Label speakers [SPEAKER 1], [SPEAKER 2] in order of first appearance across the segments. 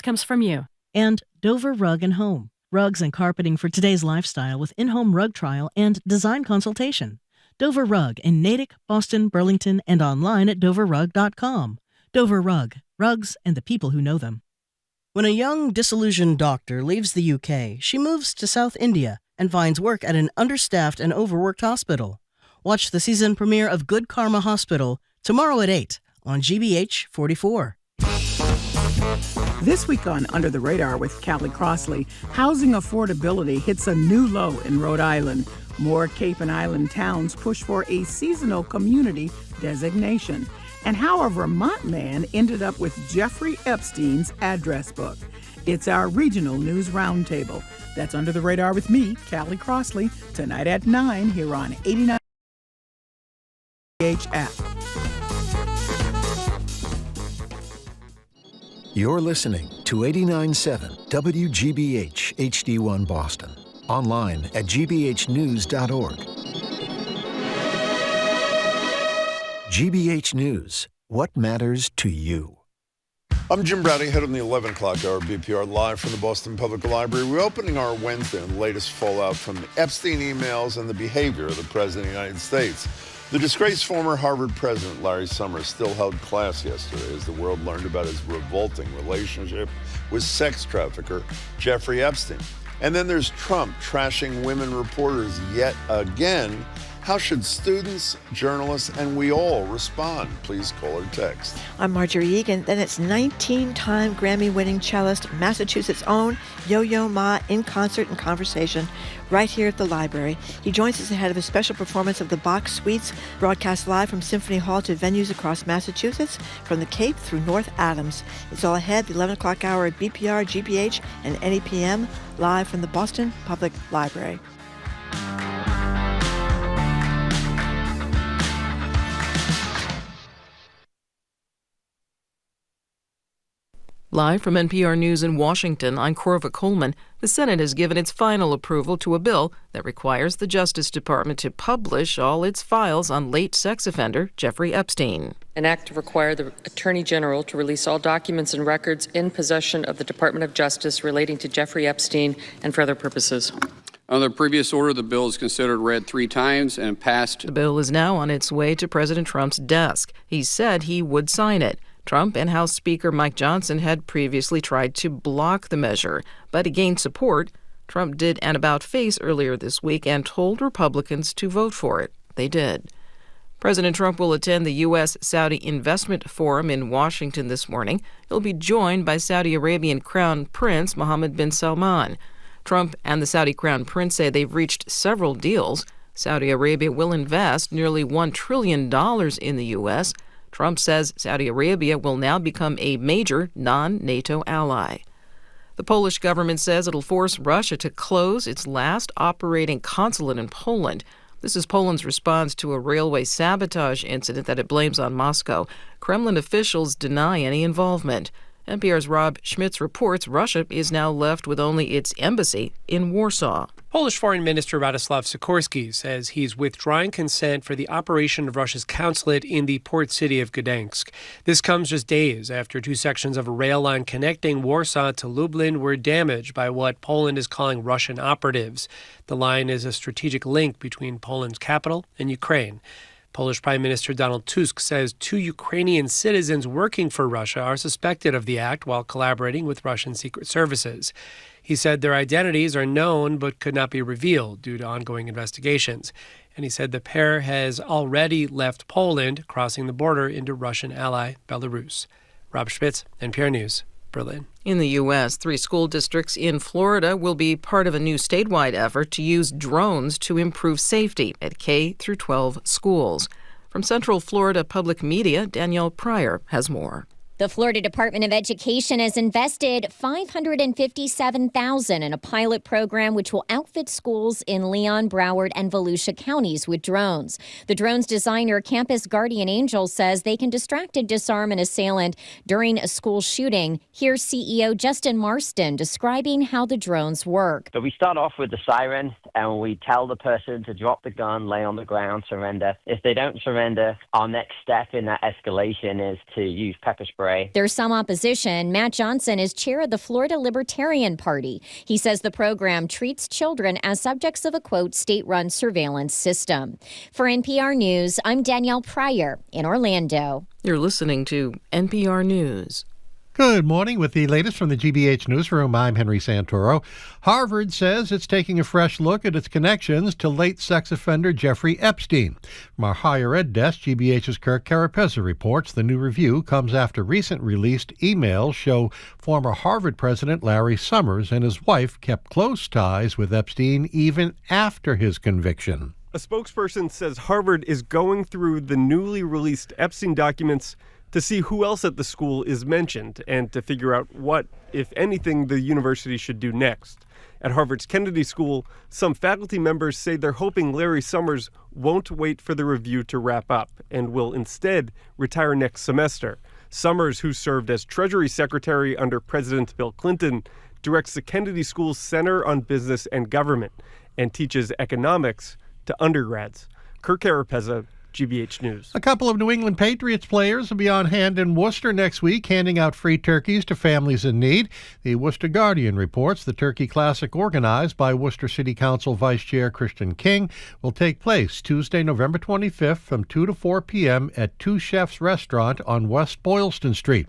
[SPEAKER 1] comes from you.
[SPEAKER 2] And Dover Rug and Home. Rugs and carpeting for today's lifestyle with in-home rug trial and design consultation. Dover Rug in Natick, Boston, Burlington, and online at doverrug.com. Dover Rug. Rugs and the people who know them. When a young, disillusioned doctor leaves the UK, she moves to South India and finds work at an understaffed and overworked hospital. Watch the season premiere of Good Karma Hospital tomorrow at 8 on GBH 44.
[SPEAKER 3] This week on Under the Radar with Callie Crossley, housing affordability hits a new low in Rhode Island. More Cape and Island towns push for a seasonal community designation. And how a Vermont man ended up with Jeffrey Epstein's address book. It's our regional news roundtable. That's Under the Radar with me, Callie Crossley, tonight at 9 here on 89 app.
[SPEAKER 4] You're listening to 89.7 WGBH HD1 Boston. Online at gbhnews.org. GBH News. What matters to you?
[SPEAKER 5] I'm Jim Browdy, head on the 11 o'clock hour BPR live from the Boston Public Library. We're opening our Wednesday on the latest fallout from the Epstein emails and the behavior of the President of the United States. The disgraced former Harvard president, Larry Summers, still held class yesterday as the world learned about his revolting relationship with sex trafficker Jeffrey Epstein. And then there's Trump trashing women reporters yet again. How should students, journalists, and we all respond? Please call or text.
[SPEAKER 6] I'm Marjorie Egan. Then it's 19-time Grammy-winning cellist, Massachusetts' own Yo Yo Ma in concert and conversation right here at the library. He joins us ahead of a special performance of the Bach Suites, broadcast live from Symphony Hall to venues across Massachusetts, from the Cape through North Adams. It's all ahead, the 11 o'clock hour at BPR, GBH, and NEPM, live from the Boston Public Library.
[SPEAKER 7] Live from NPR News in Washington, I'm Corva Coleman. The Senate has given its final approval to a bill that requires the Justice Department to publish all its files on late sex offender Jeffrey Epstein.
[SPEAKER 8] An act to require the Attorney General to release all documents and records in possession of the Department of Justice relating to Jeffrey Epstein and for other purposes.
[SPEAKER 9] Under the previous order, the bill is considered read 3 times and passed.
[SPEAKER 7] The bill is now on its way to President Trump's desk. He said he would sign it. Trump and House Speaker Mike Johnson had previously tried to block the measure, but it gained support. Trump did an about-face earlier this week and told Republicans to vote for it. They did. President Trump will attend the U.S.-Saudi Investment Forum in Washington this morning. He'll be joined by Saudi Arabian Crown Prince Mohammed bin Salman. Trump and the Saudi Crown Prince say they've reached several deals. Saudi Arabia will invest nearly $1 trillion in the U.S., Trump says Saudi Arabia will now become a major non-NATO ally. The Polish government says it'll force Russia to close its last operating consulate in Poland. This is Poland's response to a railway sabotage incident that it blames on Moscow. Kremlin officials deny any involvement. NPR's Rob Schmitz reports Russia is now left with only its embassy in Warsaw.
[SPEAKER 10] Polish Foreign Minister Radoslaw Sikorski says he's withdrawing consent for the operation of Russia's consulate in the port city of Gdansk. This comes just days after 2 sections of a rail line connecting Warsaw to Lublin were damaged by what Poland is calling Russian operatives. The line is a strategic link between Poland's capital and Ukraine. Polish Prime Minister Donald Tusk says 2 Ukrainian citizens working for Russia are suspected of the act while collaborating with Russian secret services. He said their identities are known but could not be revealed due to ongoing investigations. And he said the pair has already left Poland, crossing the border into Russian ally Belarus. Rob Schmitz, NPR News, Berlin.
[SPEAKER 7] In the U.S., 3 school districts in Florida will be part of a new statewide effort to use drones to improve safety at K-12 schools. From Central Florida Public Media, Danielle Pryor has more.
[SPEAKER 11] The Florida Department of Education has invested $557,000 in a pilot program which will outfit schools in Leon, Broward, and Volusia counties with drones. The drone's designer, Campus Guardian Angel, says they can distract and disarm an assailant during a school shooting. Here's CEO Justin Marston describing how the drones work.
[SPEAKER 12] So we start off with the siren and we tell the person to drop the gun, lay on the ground, surrender. If they don't surrender, our next step in that escalation is to use pepper spray IRA.
[SPEAKER 11] There's some opposition. Matt Johnson is chair of the Florida Libertarian Party. He says the program treats children as subjects of a, quote, state-run surveillance system. For NPR News, I'm Danielle Pryor in Orlando.
[SPEAKER 7] You're listening to NPR News.
[SPEAKER 1] Good morning. With the latest from the GBH Newsroom, I'm Henry Santoro. Harvard says it's taking a fresh look at its connections to late sex offender Jeffrey Epstein. From our higher ed desk, GBH's Kirk Caraballo reports the new review comes after recent released emails show former Harvard president Larry Summers and his wife kept close ties with Epstein even after his conviction.
[SPEAKER 13] A spokesperson says Harvard is going through the newly released Epstein documents to see who else at the school is mentioned and to figure out what, if anything, the university should do next. At Harvard's Kennedy School, some faculty members say they're hoping Larry Summers won't wait for the review to wrap up and will instead retire next semester. Summers, who served as Treasury Secretary under President Bill Clinton, directs the Kennedy School's Center on Business and Government and teaches economics to undergrads. Kirk Caraballo, GBH News.
[SPEAKER 1] A couple of New England Patriots players will be on hand in Worcester next week, handing out free turkeys to families in need. The Worcester Guardian reports the Turkey Classic, organized by Worcester City Council Vice Chair Christian King, will take place Tuesday, November 25th from 2 to 4 p.m. at Two Chefs Restaurant on West Boylston Street.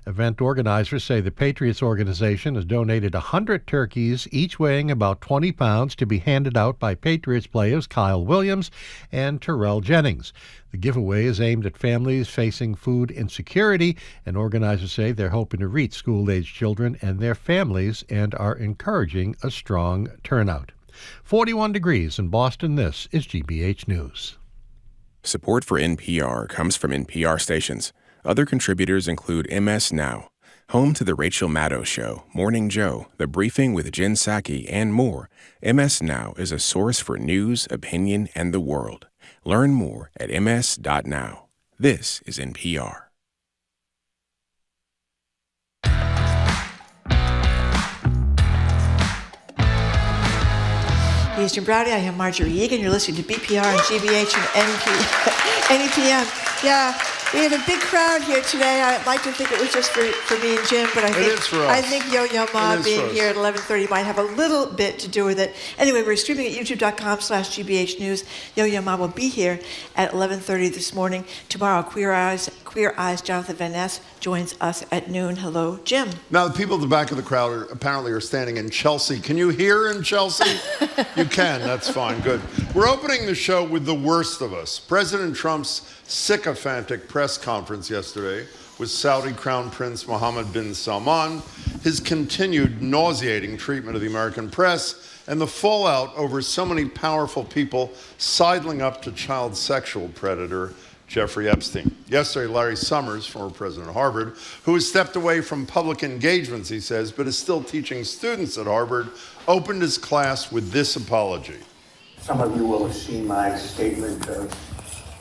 [SPEAKER 1] Event organizers say the Patriots organization has donated 100 turkeys, each weighing about 20 pounds, to be handed out by Patriots players Kyle Williams and Terrell Jennings. The giveaway is aimed at families facing food insecurity, and organizers say they're hoping to reach school-aged children and their families and are encouraging a strong turnout. 41 degrees in Boston. This is GBH News.
[SPEAKER 14] Support for NPR comes from NPR stations. Other contributors include MS Now, home to The Rachel Maddow Show, Morning Joe, The Briefing with Jen Psaki, and more. MS Now is a source for news, opinion, and the world. Learn more at ms.now. This is NPR.
[SPEAKER 6] He's Jim Browdy. I am Marjorie Egan. You're listening to BPR and GBH and NEPM. Yeah. We have a big crowd here today. I'd like to think it was just for me and Jim, but I think Yo Yo Ma being here at 11:30 might have a little bit to do with it. Anyway, we're streaming at youtube.com/GBH News. Yo Yo Ma will be here at 11:30 this morning. Tomorrow, Queer Eyes, Jonathan Van Ness joins us at noon. Hello, Jim.
[SPEAKER 5] Now, the people at the back of the crowd apparently are standing in Chelsea. Can you hear in Chelsea? You can. That's fine. Good. We're opening the show with the worst of us. President Trump's sycophantic press conference yesterday with Saudi Crown Prince Mohammed bin Salman, his continued nauseating treatment of the American press, and the fallout over so many powerful people sidling up to child sexual predator Jeffrey Epstein. Yesterday, Larry Summers, former president of Harvard, who has stepped away from public engagements, he says, but is still teaching students at Harvard, opened his class with this apology.
[SPEAKER 15] Some of you will have seen my statement of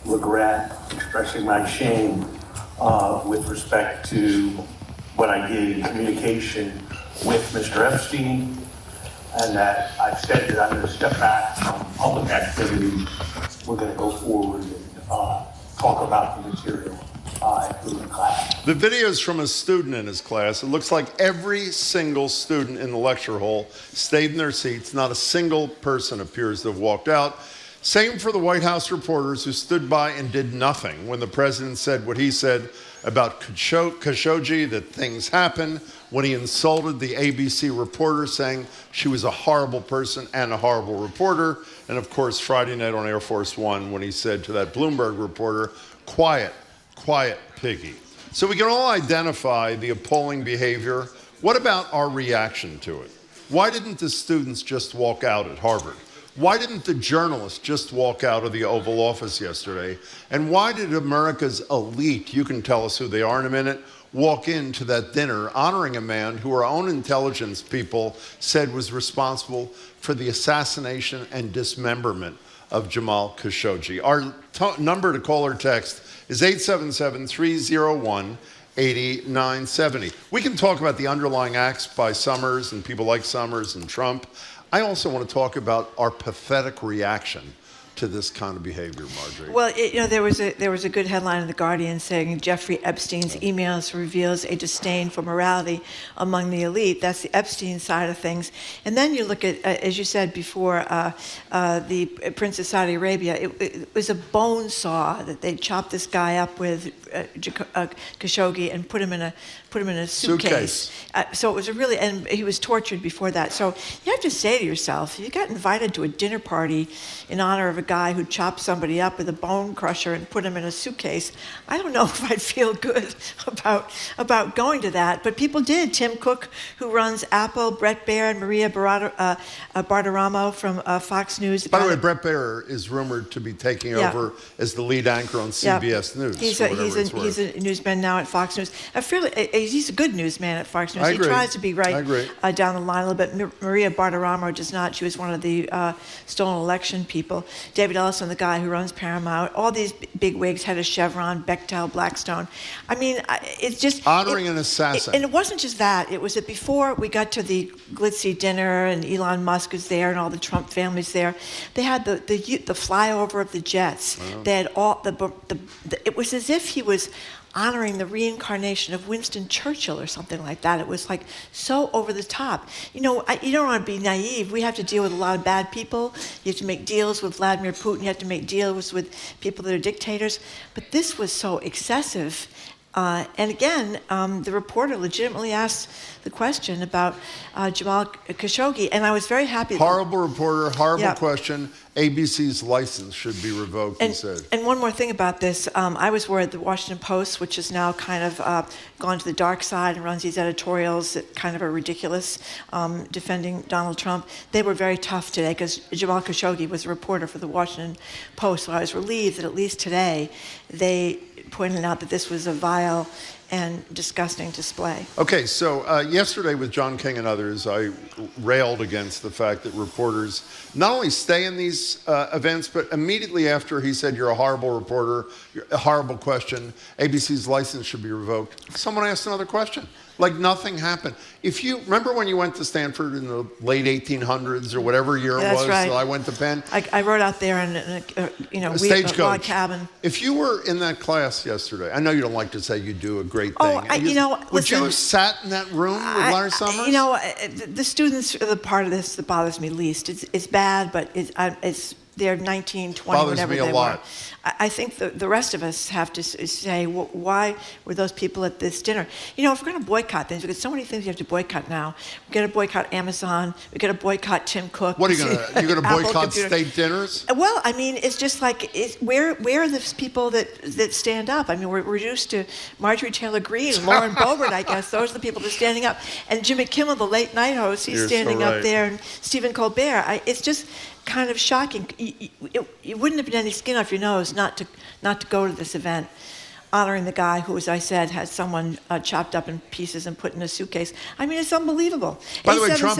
[SPEAKER 15] regret, expressing my shame with respect to what I did in communication with Mr. Epstein, and that I've said that I'm going to step back from public activities. We're going to go forward and talk about the material in the class.
[SPEAKER 5] The video is from a student in his class. It looks like every single student in the lecture hall stayed in their seats. Not a single person appears to have walked out. Same for the White House reporters who stood by and did nothing when the president said what he said about Khashoggi, that things happen, when he insulted the ABC reporter saying she was a horrible person and a horrible reporter, and of course Friday night on Air Force One when he said to that Bloomberg reporter, quiet, quiet piggy. So we can all identify the appalling behavior. What about our reaction to it? Why didn't the students just walk out at Harvard? Why didn't the journalists just walk out of the Oval Office yesterday? And why did America's elite, you can tell us who they are in a minute, walk into that dinner honoring a man who our own intelligence people said was responsible for the assassination and dismemberment of Jamal Khashoggi? Our number to call or text is 877-301-8970. We can talk about the underlying acts by Summers and people like Summers and Trump. I also want to talk about our pathetic reaction to this kind of behavior, Marjorie?
[SPEAKER 6] Well, there was a good headline in The Guardian saying Jeffrey Epstein's emails reveals a disdain for morality among the elite. That's the Epstein side of things. And then you look at, as you said before, the Prince of Saudi Arabia. It was a bone saw that they chopped this guy up with Khashoggi and put him in a suitcase. So it was and he was tortured before that. So you have to say to yourself, you got invited to a dinner party in honor of a guy who chopped somebody up with a bone crusher and put him in a suitcase. I don't know if I'd feel good about going to that, but people did. Tim Cook, who runs Apple, Brett Baer, and Maria Bartiromo from Fox News.
[SPEAKER 5] By the way, Brett Baer is rumored to be taking over as the lead anchor on CBS News.
[SPEAKER 6] He's a newsman now at Fox News. He's a good newsman at Fox News. He tries to be right down the line a little bit. Maria Bartiromo does not. She was one of the stolen election people. David Ellison, the guy who runs Paramount. All these big wigs, head of Chevron, Bechtel, Blackstone. I mean, it's just
[SPEAKER 5] honoring an assassin.
[SPEAKER 6] And it wasn't just that. It was that before we got to the glitzy dinner and Elon Musk was there and all the Trump families there, they had the flyover of the jets. Wow. They had all it was as if he was honoring the reincarnation of Winston Churchill or something like that. It was like so over the top. You don't want to be naive. We have to deal with a lot of bad people. You have to make deals with Vladimir Putin. You have to make deals with people that are dictators. But this was so excessive. And again, the reporter legitimately asked the question about Jamal Khashoggi, and I was very happy.
[SPEAKER 5] Horrible reporter, horrible question. ABC's license should be revoked, he said.
[SPEAKER 6] And one more thing about this. I was worried the Washington Post, which has now kind of gone to the dark side and runs these editorials that kind of are ridiculous, defending Donald Trump. They were very tough today because Jamal Khashoggi was a reporter for the Washington Post. So I was relieved that at least today they pointed out that this was a vile and disgusting display.
[SPEAKER 5] Okay, so yesterday with John King and others, I railed against the fact that reporters not only stay in these events, but immediately after he said, you're a horrible reporter, a horrible question, ABC's license should be revoked, someone asked another question. Like nothing happened. If you remember when you went to Stanford in the late 1800s or whatever year it was,
[SPEAKER 6] right.
[SPEAKER 5] So I went to Penn.
[SPEAKER 6] I wrote out there in a
[SPEAKER 5] stagecoach
[SPEAKER 6] log cabin.
[SPEAKER 5] If you were in that class yesterday, I know you don't like to say you do a great thing. Would you have sat in that room with Larry Summers?
[SPEAKER 6] The students are the part of this that bothers me least. It's bad, but they're 19, 20, whatever they were. I think the rest of us have to say, why were those people at this dinner? If we're going to boycott things, we've got so many things you have to boycott now. We've got to boycott Amazon. We've got to boycott Tim Cook.
[SPEAKER 5] What are you going to boycott state dinners?
[SPEAKER 6] Well, I mean, it's just like, where are the people that stand up? I mean, we're reduced to Marjorie Taylor Greene and Lauren Boebert, I guess. Those are the people that are standing up. And Jimmy Kimmel, the late night host, he's standing up there. And Stephen Colbert. It's just kind of shocking. You wouldn't have been any skin off your nose not to go to this event, honoring the guy who, as I said, had someone chopped up in pieces and put in a suitcase. I mean, it's unbelievable.
[SPEAKER 5] By the way, Trump.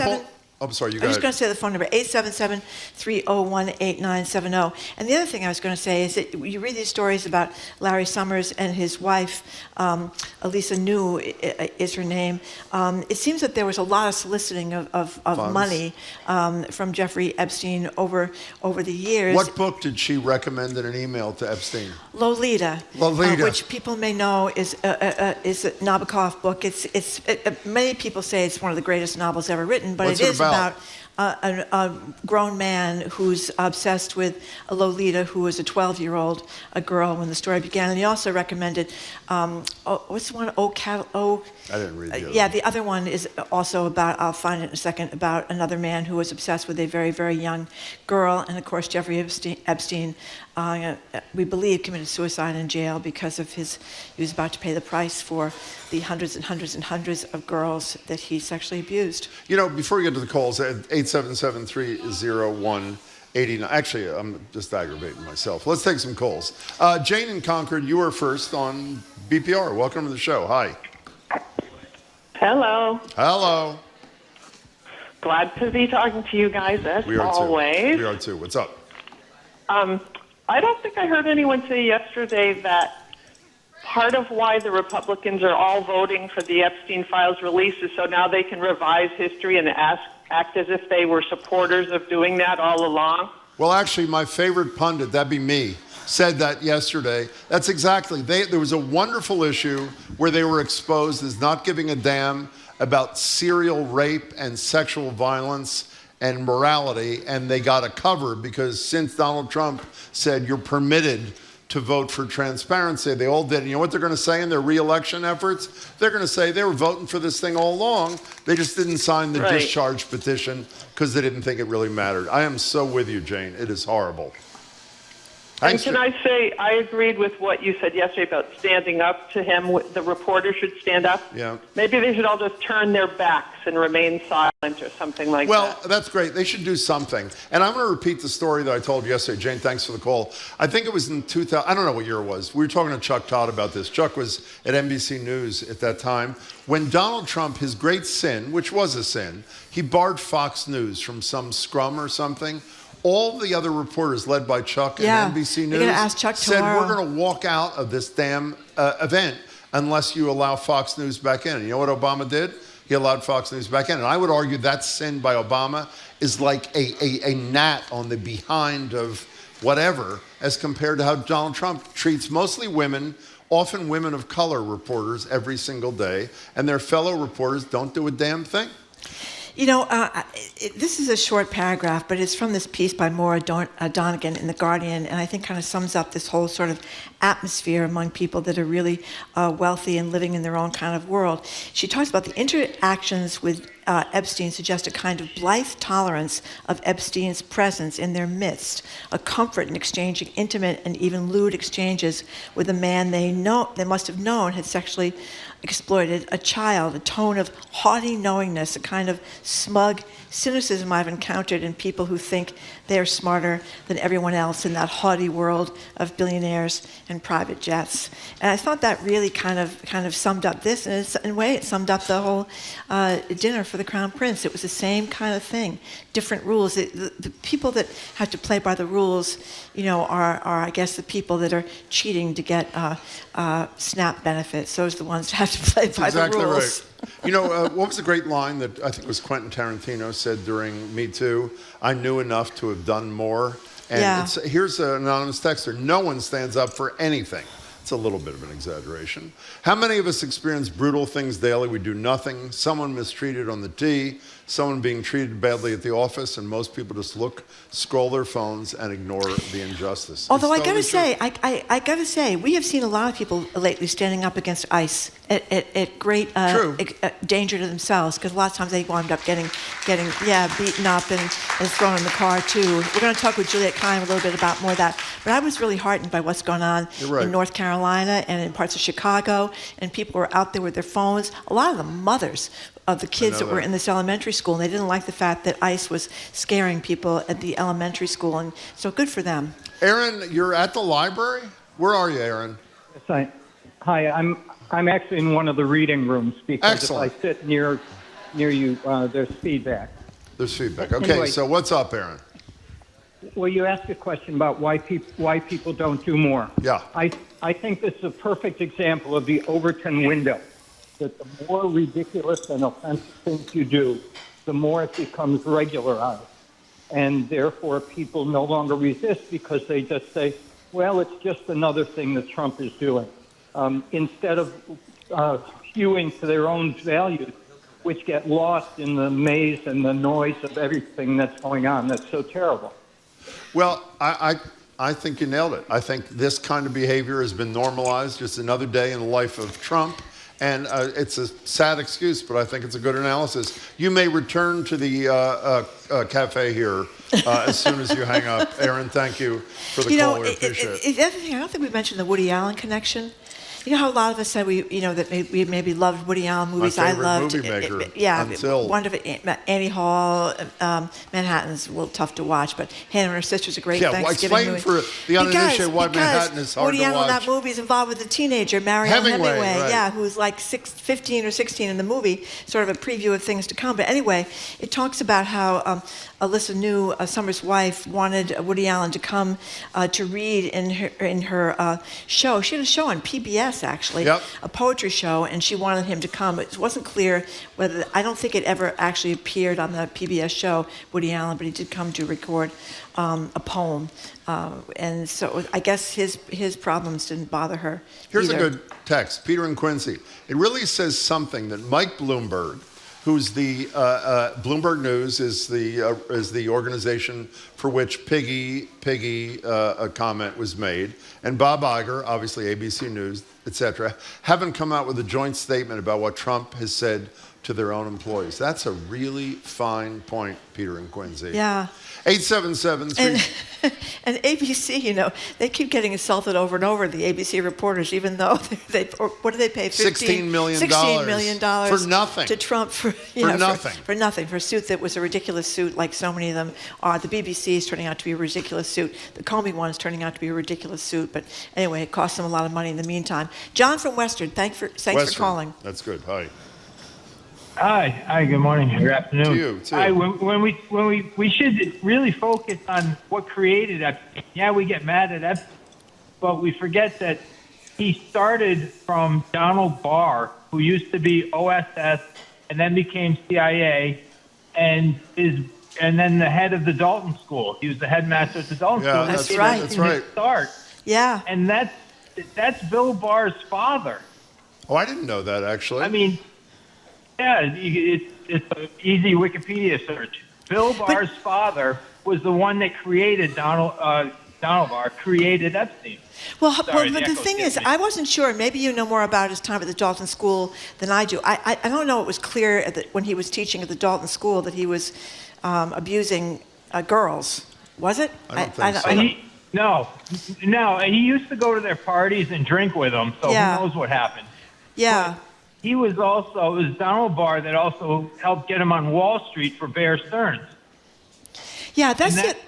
[SPEAKER 5] I'm sorry, you go ahead.
[SPEAKER 6] I was just going to say the phone number, 877-301-8970. And the other thing I was going to say is that you read these stories about Larry Summers and his wife, Elisa New is her name. It seems that there was a lot of soliciting of money from Jeffrey Epstein over the years.
[SPEAKER 5] What book did she recommend in an email to Epstein?
[SPEAKER 6] Lolita. Which people may know is a Nabokov book. Many people say it's one of the greatest novels ever written, but
[SPEAKER 5] What's
[SPEAKER 6] it is
[SPEAKER 5] about
[SPEAKER 6] a grown man who's obsessed with a Lolita who was a 12-year-old, a girl when the story began. And he also recommended, what's the one? I
[SPEAKER 5] didn't read the other
[SPEAKER 6] one. The other one is also about, I'll find it in a second, about another man who was obsessed with a very, very young girl. And of course, Jeffrey Epstein, we believe, committed suicide in jail because of he was about to pay the price for the hundreds and hundreds and hundreds of girls that he sexually abused.
[SPEAKER 5] Before we get to the calls, 877-301-89. Actually, I'm just aggravating myself. Let's take some calls. Jane in Concord, you are first on BPR. Welcome to the show. Hi.
[SPEAKER 16] Hello.
[SPEAKER 5] Hello.
[SPEAKER 16] Glad to be talking to you guys as
[SPEAKER 5] we are
[SPEAKER 16] always.
[SPEAKER 5] We are too. What's up?
[SPEAKER 16] I don't think I heard anyone say yesterday that part of why the Republicans are all voting for the Epstein files release is so now they can revise history and act as if they were supporters of doing that all along.
[SPEAKER 5] Well, actually, my favorite pundit, that'd be me, said that yesterday. That's exactly. There was a wonderful issue where they were exposed as not giving a damn about serial rape and sexual violence and morality, and they got a cover because since Donald Trump said you're permitted to vote for transparency, they all did. And you know what they're going to say in their re-election efforts? They're going to say they were voting for this thing all along. They just didn't sign the discharge petition because they didn't think it really mattered. I am so with you, Jane. It is horrible. Thanks.
[SPEAKER 16] And can I say, I agreed with what you said yesterday about standing up to him. The reporter should stand up.
[SPEAKER 5] Yeah.
[SPEAKER 16] Maybe they should all just turn their backs and remain silent or something like that.
[SPEAKER 5] Well, that's great. They should do something. And I'm going to repeat the story that I told you yesterday. Jane, thanks for the call. I think it was in 2000. I don't know what year it was. We were talking to Chuck Todd about this. Chuck was at NBC News at that time. When Donald Trump, his great sin, which was a sin, he barred Fox News from some scrum or something. All the other reporters, led by Chuck and NBC News,
[SPEAKER 6] ask Chuck
[SPEAKER 5] said,
[SPEAKER 6] tomorrow.
[SPEAKER 5] we're going to walk out of this damn event unless you allow Fox News back in. And you know what Obama did? He allowed Fox News back in. And I would argue that sin by Obama is like a gnat on the behind of whatever as compared to how Donald Trump treats mostly women, often women of color reporters every single day. And their fellow reporters don't do a damn thing.
[SPEAKER 6] You know, this is a short paragraph, but it's from this piece by Maura Donegan in The Guardian, and I think kind of sums up this whole sort of atmosphere among people that are really wealthy and living in their own kind of world. She talks about the interactions with Epstein suggest a kind of blithe tolerance of Epstein's presence in their midst, a comfort in exchanging intimate and even lewd exchanges with a man they must have known had sexually exploited a child, a tone of haughty knowingness, a kind of smug cynicism I've encountered in people who think they're smarter than everyone else in that haughty world of billionaires and private jets. And I thought that really kind of summed up this, and in a way it summed up the whole dinner for the Crown Prince. It was the same kind of thing, different rules. The people that have to play by the rules, you know, are I guess the people that are cheating to get SNAP benefits. Those are the ones that have to play by the rules.
[SPEAKER 5] Right. You know, what was the great line that I think was Quentin Tarantino said during Me Too? I knew enough to have done more. And here's an anonymous texter. No one stands up for anything. It's a little bit of an exaggeration. How many of us experience brutal things daily? We do nothing. Someone mistreated on the T, someone being treated badly at the office, and most people just look, scroll their phones, and ignore the injustice.
[SPEAKER 6] Although I gotta say, we have seen a lot of people lately standing up against ICE at great danger to themselves, because a lot of times they wind up getting beaten up and thrown in the car too. We're going to talk with Juliet Cayem a little bit about more of that. But I was really heartened by what's going on in North Carolina and in parts of Chicago, and people were out there with their phones. A lot of the mothers of the kids that were in this elementary school, and they didn't like the fact that ICE was scaring people at the elementary school, and so good for them.
[SPEAKER 5] Aaron, you're at the library? Where are you, Aaron?
[SPEAKER 17] Hi, I'm actually in one of the reading rooms because if I sit near you, there's feedback.
[SPEAKER 5] There's feedback. Okay, anyway, so what's up, Aaron?
[SPEAKER 17] Well, you asked a question about why people don't do more.
[SPEAKER 5] Yeah.
[SPEAKER 17] I think this is a perfect example of the Overton window, that the more ridiculous and offensive things you do, the more it becomes regularized. And therefore, people no longer resist because they just say, well, it's just another thing that Trump is doing. Instead of hewing to their own values, which get lost in the maze and the noise of everything that's going on. That's so terrible.
[SPEAKER 5] Well, I think you nailed it. I think this kind of behavior has been normalized. Just another day in the life of Trump. And it's a sad excuse, but I think it's a good analysis. You may return to the cafe here as soon as you hang up. Aaron, thank you for the call. We appreciate it.
[SPEAKER 6] The other thing, I don't think we mentioned the Woody Allen connection. You know how a lot of us said we maybe loved Woody Allen movies.
[SPEAKER 5] My favorite
[SPEAKER 6] I loved
[SPEAKER 5] movie maker.
[SPEAKER 6] Until wonderful. Annie Hall, Manhattan's a little tough to watch, but Hannah and Her Sister's a great Thanksgiving movie.
[SPEAKER 5] Explain for the uninitiated why Manhattan is hard
[SPEAKER 6] Woody
[SPEAKER 5] to
[SPEAKER 6] Allen
[SPEAKER 5] watch.
[SPEAKER 6] in that movie is involved with a teenager, Mariel Hemingway, who's like 15 or 16 in the movie, sort of a preview of things to come. But anyway, it talks about how Alyssa New, Summer's wife, wanted Woody Allen to come to read in her show. She had a show on PBS PBS, actually,
[SPEAKER 5] Yep.
[SPEAKER 6] a poetry show, and she wanted him to come. It wasn't clear whether, I don't think it ever actually appeared on the PBS show, Woody Allen, but he did come to record a poem. And so I guess his problems didn't bother her.
[SPEAKER 5] Here's
[SPEAKER 6] either.
[SPEAKER 5] a good text. Peter and Quincy. It really says something that Mike Bloomberg, who's the Bloomberg News is the organization for which Piggy a comment was made, and Bob Iger, obviously ABC News, etc., haven't come out with a joint statement about what Trump has said to their own employees. That's a really fine point, Peter and Quincy.
[SPEAKER 6] Yeah.
[SPEAKER 5] 877
[SPEAKER 6] And ABC, they keep getting insulted over and over, the ABC reporters, even though what do they pay?
[SPEAKER 5] $16 million.
[SPEAKER 6] $16 million
[SPEAKER 5] For nothing.
[SPEAKER 6] to Trump for
[SPEAKER 5] nothing.
[SPEAKER 6] For nothing, for a suit that was a ridiculous suit, like so many of them are. The BBC is turning out to be a ridiculous suit. The Comey one is turning out to be a ridiculous suit. But anyway, it costs them a lot of money in the meantime. John from Western, thanks for calling.
[SPEAKER 5] That's good. Hi.
[SPEAKER 18] Hi, good morning, good afternoon.
[SPEAKER 5] To you, too.
[SPEAKER 18] Hi, when we should really focus on what created Epstein. Yeah, we get mad at Epstein, but we forget that he started from Donald Barr, who used to be OSS and then became CIA, and then the head of the Dalton School. He was the headmaster at the Dalton School.
[SPEAKER 6] That's right.
[SPEAKER 5] That's right.
[SPEAKER 18] Start.
[SPEAKER 6] Yeah.
[SPEAKER 18] And that's Bill Barr's father.
[SPEAKER 5] Oh, I didn't know that, actually.
[SPEAKER 18] I mean, yeah, it's an easy Wikipedia search. Bill Barr's father was the one that created Donald Barr, created Epstein.
[SPEAKER 6] Well, but the thing is, I wasn't sure. Maybe you know more about his time at the Dalton School than I do. I don't know. It was clear when he was teaching at the Dalton School that he was abusing girls. Was it?
[SPEAKER 5] I don't think so.
[SPEAKER 18] No. He used to go to their parties and drink with them. So who knows what happened?
[SPEAKER 6] Yeah.
[SPEAKER 18] But it was Donald Barr that also helped get him on Wall Street for Bear Stearns.
[SPEAKER 6] Yeah, that's it.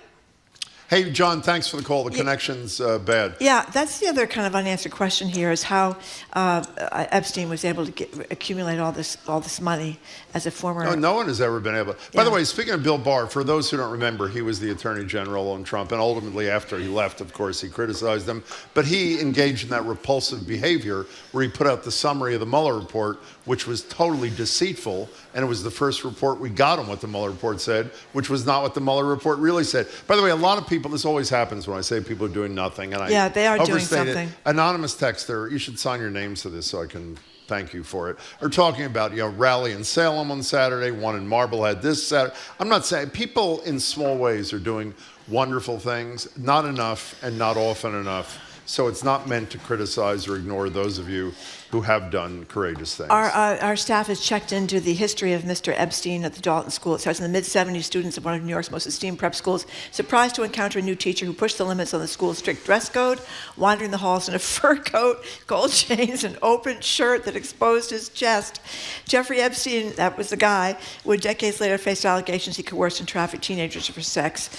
[SPEAKER 5] Hey, John, thanks for the call. The connection's bad.
[SPEAKER 6] Yeah, that's the other kind of unanswered question here is how Epstein was able to accumulate all this money as a former...
[SPEAKER 5] No one has ever been able... By the way, speaking of Bill Barr, for those who don't remember, he was the Attorney General on Trump, and ultimately after he left, of course, he criticized him. But he engaged in that repulsive behavior where he put out the summary of the Mueller report, which was totally deceitful, and it was the first report we got on what the Mueller report said, which was not what the Mueller report really said. By the way, a lot of people, this always happens when I say people are doing nothing, and
[SPEAKER 6] they are doing
[SPEAKER 5] overstate
[SPEAKER 6] something.
[SPEAKER 5] It. Anonymous texter, you should sign your names to this so I can thank you for it. Are talking about rally in Salem on Saturday, one in Marblehead this Saturday. I'm not saying people in small ways are doing wonderful things, not enough and not often enough. So it's not meant to criticize or ignore those of you who have done courageous things.
[SPEAKER 6] Our staff has checked into the history of Mr. Epstein at the Dalton School. It starts in the mid-'70s. Students of one of New York's most esteemed prep schools surprised to encounter a new teacher who pushed the limits on the school's strict dress code, wandering the halls in a fur coat, gold chains, and open shirt that exposed his chest. Jeffrey Epstein, that was the guy, would decades later face allegations he coerced and trafficked teenagers for sex.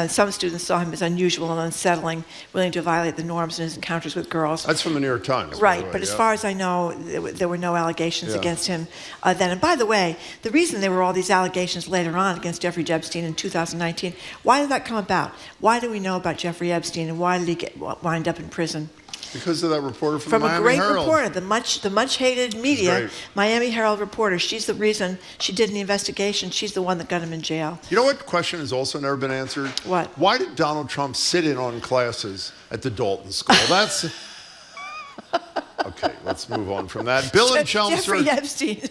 [SPEAKER 6] Some students saw him as unusual and unsettling, willing to violate the norms in his encounters with girls.
[SPEAKER 5] That's from the New York Times.
[SPEAKER 6] Right, but as far as I know, there were no allegations against him then. And by the way, the reason there were all these allegations later on against Jeffrey Epstein in 2019, why did that come about? Why do we know about Jeffrey Epstein, and why did he wind up in prison?
[SPEAKER 5] Because of that reporter from the Miami
[SPEAKER 6] a great
[SPEAKER 5] Herald.
[SPEAKER 6] Reporter, the much hated media, Miami Herald reporter. She's the reason she did the investigation. She's the one that got him in jail.
[SPEAKER 5] You know what question has also never been answered?
[SPEAKER 6] What?
[SPEAKER 5] Why did Donald Trump sit in on classes at the Dalton School? That's... Okay, let's move on from that. Bill and Chelmsford.
[SPEAKER 6] Jeffrey Epstein.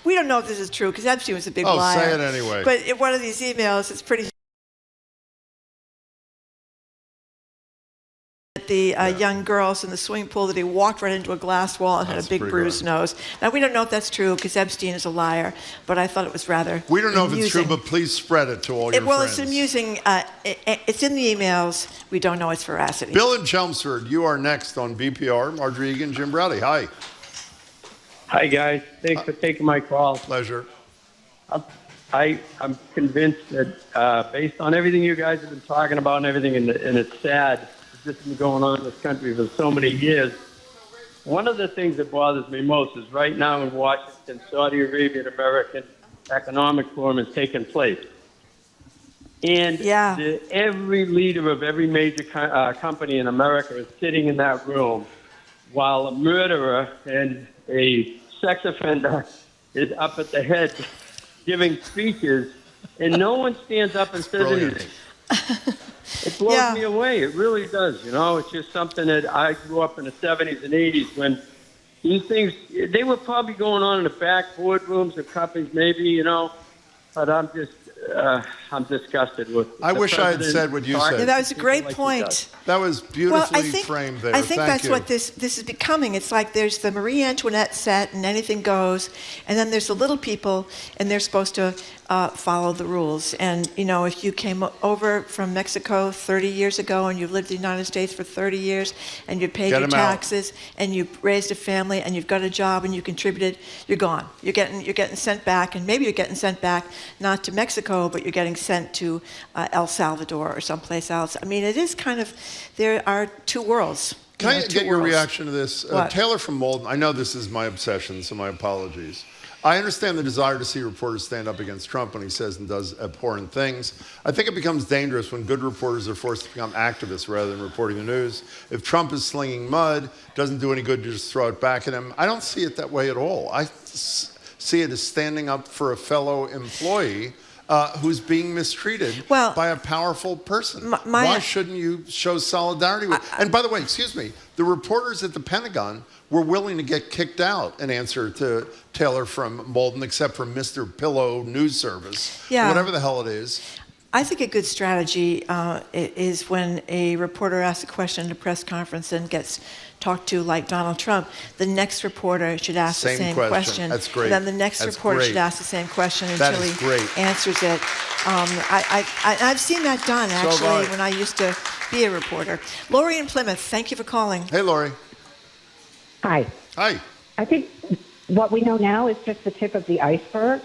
[SPEAKER 6] We don't know if this is true because Epstein was a big liar.
[SPEAKER 5] Oh, say it anyway.
[SPEAKER 6] But in one of these emails, it's pretty... The young girls in the swimming pool that he walked right into a glass wall and had a big bruised nose. Now, we don't know if that's true because Epstein is a liar, but I thought it was rather
[SPEAKER 5] We don't know
[SPEAKER 6] amusing.
[SPEAKER 5] if it's true, but please spread it to all your
[SPEAKER 6] well,
[SPEAKER 5] friends.
[SPEAKER 6] it's amusing. It's in the emails. We don't know its veracity.
[SPEAKER 5] Bill and Chelmsford, you are next on BPR. Marjorie Egan, Jim Browdy. Hi.
[SPEAKER 19] Hi, guys. Thanks for taking my call.
[SPEAKER 5] Pleasure.
[SPEAKER 19] I'm convinced that based on everything you guys have been talking about and everything, and it's sad, this has been going on in this country for so many years. One of the things that bothers me most is right now in Washington, Saudi Arabian American Economic Forum is taking place. And every leader of every major company in America is sitting in that room while a murderer and a sex offender is up at the head giving speeches, and no one stands up and says anything. It blows me away. It really does. It's just something that I grew up in the 70s and 80s when these things, they were probably going on in the back boardrooms of companies, maybe, but I'm disgusted with.
[SPEAKER 5] I wish I had said what you said.
[SPEAKER 6] Yeah, that was a great point.
[SPEAKER 5] That was beautifully framed there.
[SPEAKER 6] I think
[SPEAKER 5] Thank
[SPEAKER 6] that's
[SPEAKER 5] you.
[SPEAKER 6] what this is becoming. It's like there's the Marie Antoinette set and anything goes, and then there's the little people, and they're supposed to follow the rules. And, if you came over from Mexico 30 years ago and you've lived in the United States for 30 years and you paid your taxes and you raised a family and you've got a job and you contributed, you're gone. You're getting sent back, and maybe you're getting sent back not to Mexico, but you're getting sent to El Salvador or someplace else. I mean, it is kind of, there are two worlds.
[SPEAKER 5] Can I get your reaction to this?
[SPEAKER 6] What?
[SPEAKER 5] Taylor from Malden, I know this is my obsession, so my apologies. I understand the desire to see reporters stand up against Trump when he says and does abhorrent things. I think it becomes dangerous when good reporters are forced to become activists rather than reporting the news. If Trump is slinging mud, it doesn't do any good to just throw it back at him. I don't see it that way at all. I see it as standing up for a fellow employee who's being mistreated by a powerful person. Why shouldn't you show solidarity with? And by the way, excuse me, the reporters at the Pentagon were willing to get kicked out in answer to Taylor from Malden, except for Mr. Pillow News Service, whatever the hell it is.
[SPEAKER 6] I think a good strategy is when a reporter asks a question at a press conference and gets talked to like Donald Trump, the next reporter should ask the same question.
[SPEAKER 5] That's great.
[SPEAKER 6] And then the next reporter should ask the same question until he answers it. I've seen that done, actually, when I used to be a reporter. Lori in Plymouth, thank you for calling.
[SPEAKER 5] Hey, Lori.
[SPEAKER 20] Hi.
[SPEAKER 5] Hi.
[SPEAKER 20] I think what we know now is just the tip of the iceberg.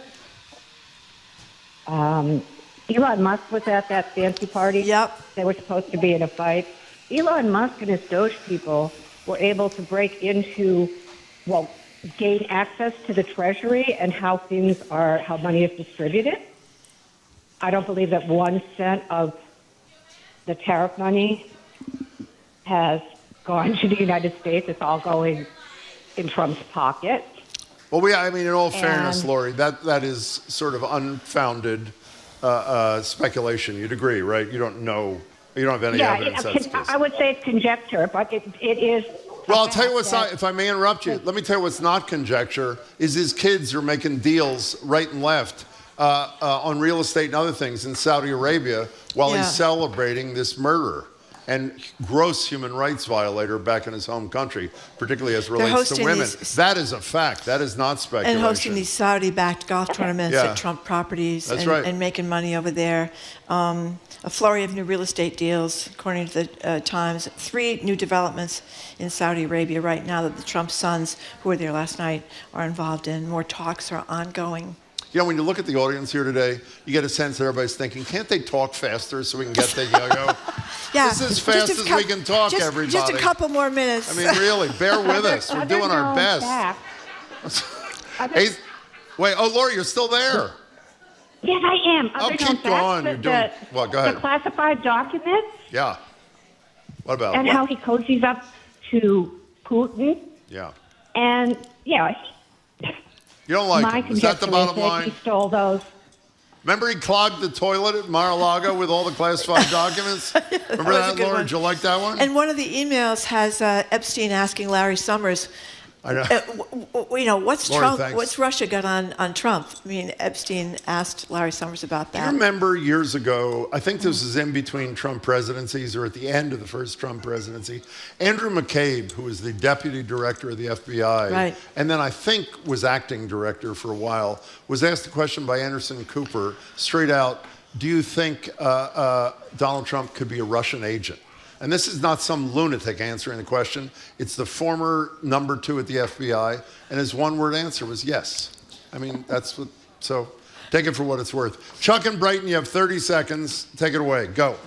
[SPEAKER 20] Elon Musk was at that fancy party.
[SPEAKER 6] Yep.
[SPEAKER 20] They were supposed to be in a fight. Elon Musk and his Doge people were able to break into, gain access to the Treasury and how money is distributed. I don't believe that 1 cent of the tariff money has gone to the United States. It's all going in Trump's pocket.
[SPEAKER 5] Well, in all fairness, Lori, that is sort of unfounded speculation. You'd agree, right? You don't know. You don't have any evidence.
[SPEAKER 20] I would say it's conjecture, but it is.
[SPEAKER 5] Well, I'll tell you what's not, if I may interrupt you, let me tell you what's not conjecture, is his kids are making deals right and left on real estate and other things in Saudi Arabia while he's celebrating this murder and gross human rights violator back in his home country, particularly as relates to women. That is a fact. That is not speculation.
[SPEAKER 6] And hosting these Saudi-backed golf tournaments at Trump properties and making money over there. A flurry of new real estate deals, according to the Times. 3 new developments in Saudi Arabia right now that the Trump sons, who were there last night, are involved in. More talks are ongoing.
[SPEAKER 5] When you look at the audience here today, you get a sense that everybody's thinking, can't they talk faster so we can get the yo-yo? This is as fast as we can talk, everybody.
[SPEAKER 6] Just a couple more minutes.
[SPEAKER 5] Really, bear with us. We're doing our best. Wait, Lori, you're still there.
[SPEAKER 20] Yes, I am.
[SPEAKER 5] Keep going. You're doing well. Go ahead.
[SPEAKER 20] The classified documents.
[SPEAKER 5] Yeah. What about?
[SPEAKER 20] And how he cozies up to Putin.
[SPEAKER 5] Yeah.
[SPEAKER 20] And
[SPEAKER 5] you don't like him. Is that the bottom line?
[SPEAKER 20] He stole those.
[SPEAKER 5] Remember he clogged the toilet at Mar-a-Lago with all the classified documents? Remember that, Laura? Did you like that one?
[SPEAKER 6] And one of the emails has Epstein asking Larry Summers,
[SPEAKER 5] I know.
[SPEAKER 6] What's
[SPEAKER 5] Lori,
[SPEAKER 6] Trump?
[SPEAKER 5] thanks.
[SPEAKER 6] What's Russia got on Trump? Epstein asked Larry Summers about that.
[SPEAKER 5] Do you remember years ago, I think this was in between Trump presidencies or at the end of the first Trump presidency, Andrew McCabe, who was the deputy director of the FBI, and then I think was acting director for a while, was asked a question by Anderson Cooper, straight out, do you think Donald Trump could be a Russian agent? And this is not some lunatic answering the question. It's the former number 2 at the FBI, and his one-word answer was yes. That's what, so take it for what it's worth. Chuck and Brighton, you have 30 seconds. Take it away. Go.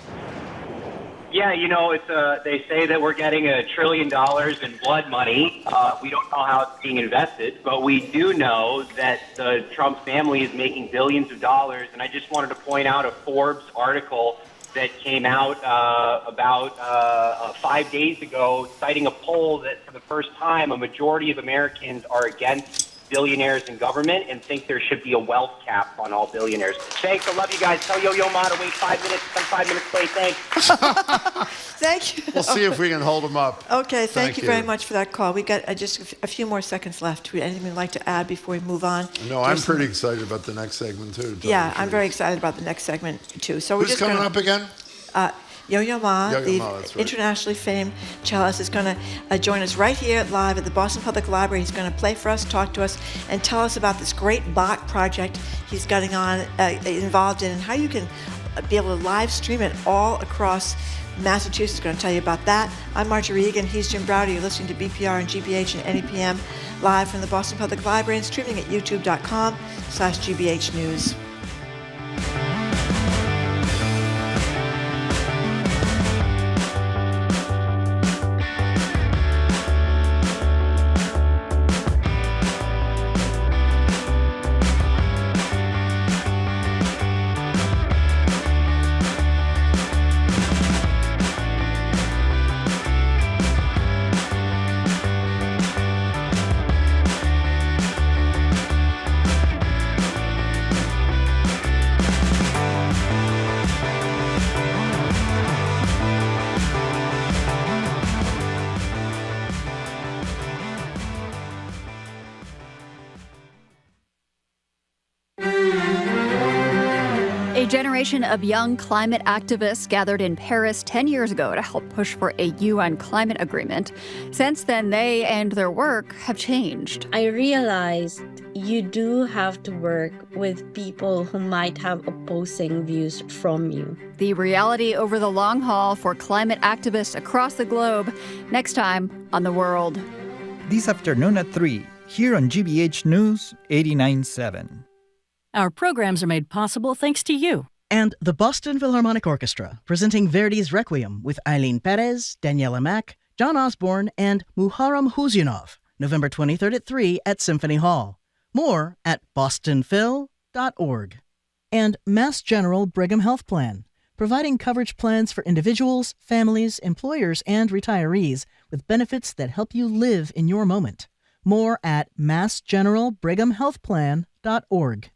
[SPEAKER 21] Yeah, it's they say that we're getting $1 trillion in blood money. We don't know how it's being invested, but we do know that the Trump family is making billions of dollars. And I just wanted to point out a Forbes article that came out about 5 days ago, citing a poll that for the first time, a majority of Americans are against billionaires in government and think there should be a wealth cap on all billionaires. Thanks. I love you guys. Tell Yo Yo Ma to wait 5 minutes. Come 5 minutes late. Thanks.
[SPEAKER 6] Thank you.
[SPEAKER 5] We'll see if we can hold them up.
[SPEAKER 6] Okay, thank you very much for that call. We got just a few more seconds left. Anything you'd like to add before we move on?
[SPEAKER 5] No, I'm pretty excited about the next segment, too.
[SPEAKER 6] Yeah, I'm very excited about the next segment, too. So
[SPEAKER 5] Who's coming up again?
[SPEAKER 6] Yo Yo Ma,
[SPEAKER 5] Yo-Yo
[SPEAKER 6] the
[SPEAKER 5] Ma, that's right.
[SPEAKER 6] internationally famed cellist, is going to join us right here live at the Boston Public Library. He's going to play for us, talk to us, and tell us about this great Bach project he's getting involved in, and how you can be able to live stream it all across Massachusetts. Is going to tell you about that. I'm Marjorie Egan. He's Jim Browder. You're listening to BPR and GBH and NEPM live from the Boston Public Library and streaming at youtube.com/GBH News.
[SPEAKER 2] A generation of young climate activists gathered in Paris 10 years ago to help push for a UN climate agreement. Since then, they and their work have changed.
[SPEAKER 22] I realized you do have to work with people who might have opposing views from you.
[SPEAKER 2] The reality over the long haul for climate activists across the globe, next time on The World.
[SPEAKER 23] This afternoon at 3, here on GBH News 89.7.
[SPEAKER 24] Our programs are made possible thanks to you.
[SPEAKER 25] And the Boston Philharmonic Orchestra, presenting Verdi's Requiem with Eileen Perez, Daniela Mack, John Osborne, and Muharrem Huzyunov, November 23rd at 3 at Symphony Hall. More at bostonphil.org. And Mass General Brigham Health Plan, providing coverage plans for individuals, families, employers, and retirees with benefits that help you live in your moment. More at massgeneralbrighamhealthplan.org.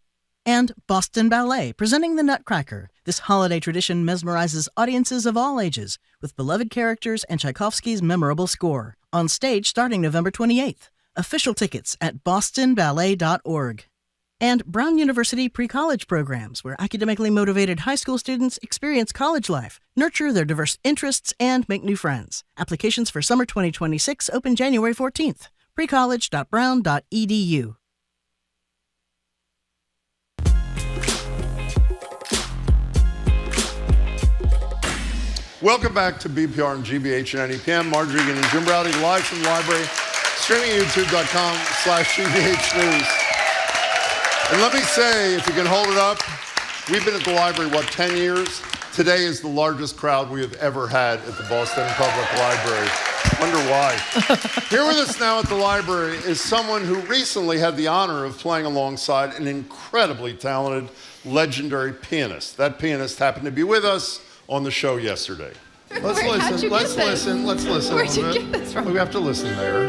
[SPEAKER 25] And Boston Ballet, presenting The Nutcracker. This holiday tradition mesmerizes audiences of all ages with beloved characters and Tchaikovsky's memorable score. On stage starting November 28th. Official tickets at bostonballet.org. And Brown University pre-college programs, where academically motivated high school students experience college life, nurture their diverse interests, and make new friends. Applications for summer 2026 open January 14th. precollege.brown.edu.
[SPEAKER 5] Welcome back to BPR and GBH and NEPM. Marjorie Egan and Jim Browder live from the library, streaming at youtube.com/GBH News. And let me say, if you can hold it up, we've been at the library, 10 years? Today is the largest crowd we have ever had at the Boston Public Library. Wonder why. Here with us now at the library is someone who recently had the honor of playing alongside an incredibly talented, legendary pianist. That pianist happened to be with us on the show yesterday. Let's listen. Let's listen. Let's listen.
[SPEAKER 26] Where'd you get this from?
[SPEAKER 5] We have to listen there.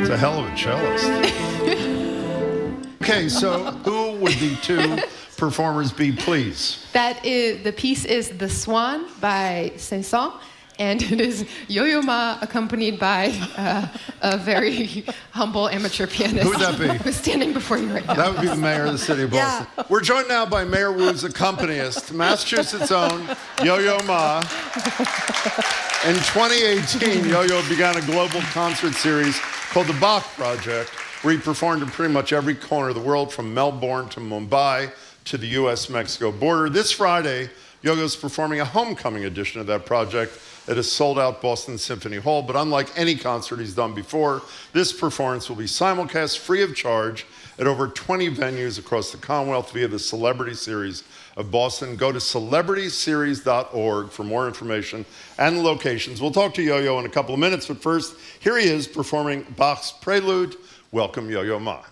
[SPEAKER 5] It's a hell of a cellist. Okay, so who would the two performers be, please?
[SPEAKER 26] The piece is The Swan by Saint-Saëns, and it is Yo Yo Ma accompanied by a very humble amateur pianist.
[SPEAKER 5] Who would that be?
[SPEAKER 26] Who's standing before you right now.
[SPEAKER 5] That would be the mayor of the city of Boston. Yeah. We're joined now by Mayor Wu's accompanist, Massachusetts' own Yo Yo Ma. In 2018, Yo Yo began a global concert series called the Bach Project, where he performed in pretty much every corner of the world, from Melbourne to Mumbai to the U.S.-Mexico border. This Friday, Yo-Yo's performing a homecoming edition of that project at a sold-out Boston Symphony Hall. But unlike any concert he's done before, this performance will be simulcast free of charge at over 20 venues across the Commonwealth via the Celebrity Series of Boston. Go to celebrityseries.org for more information and locations. We'll talk to Yo-Yo in a couple of minutes, but first, here he is performing Bach's Prelude. Welcome, Yo Yo Ma.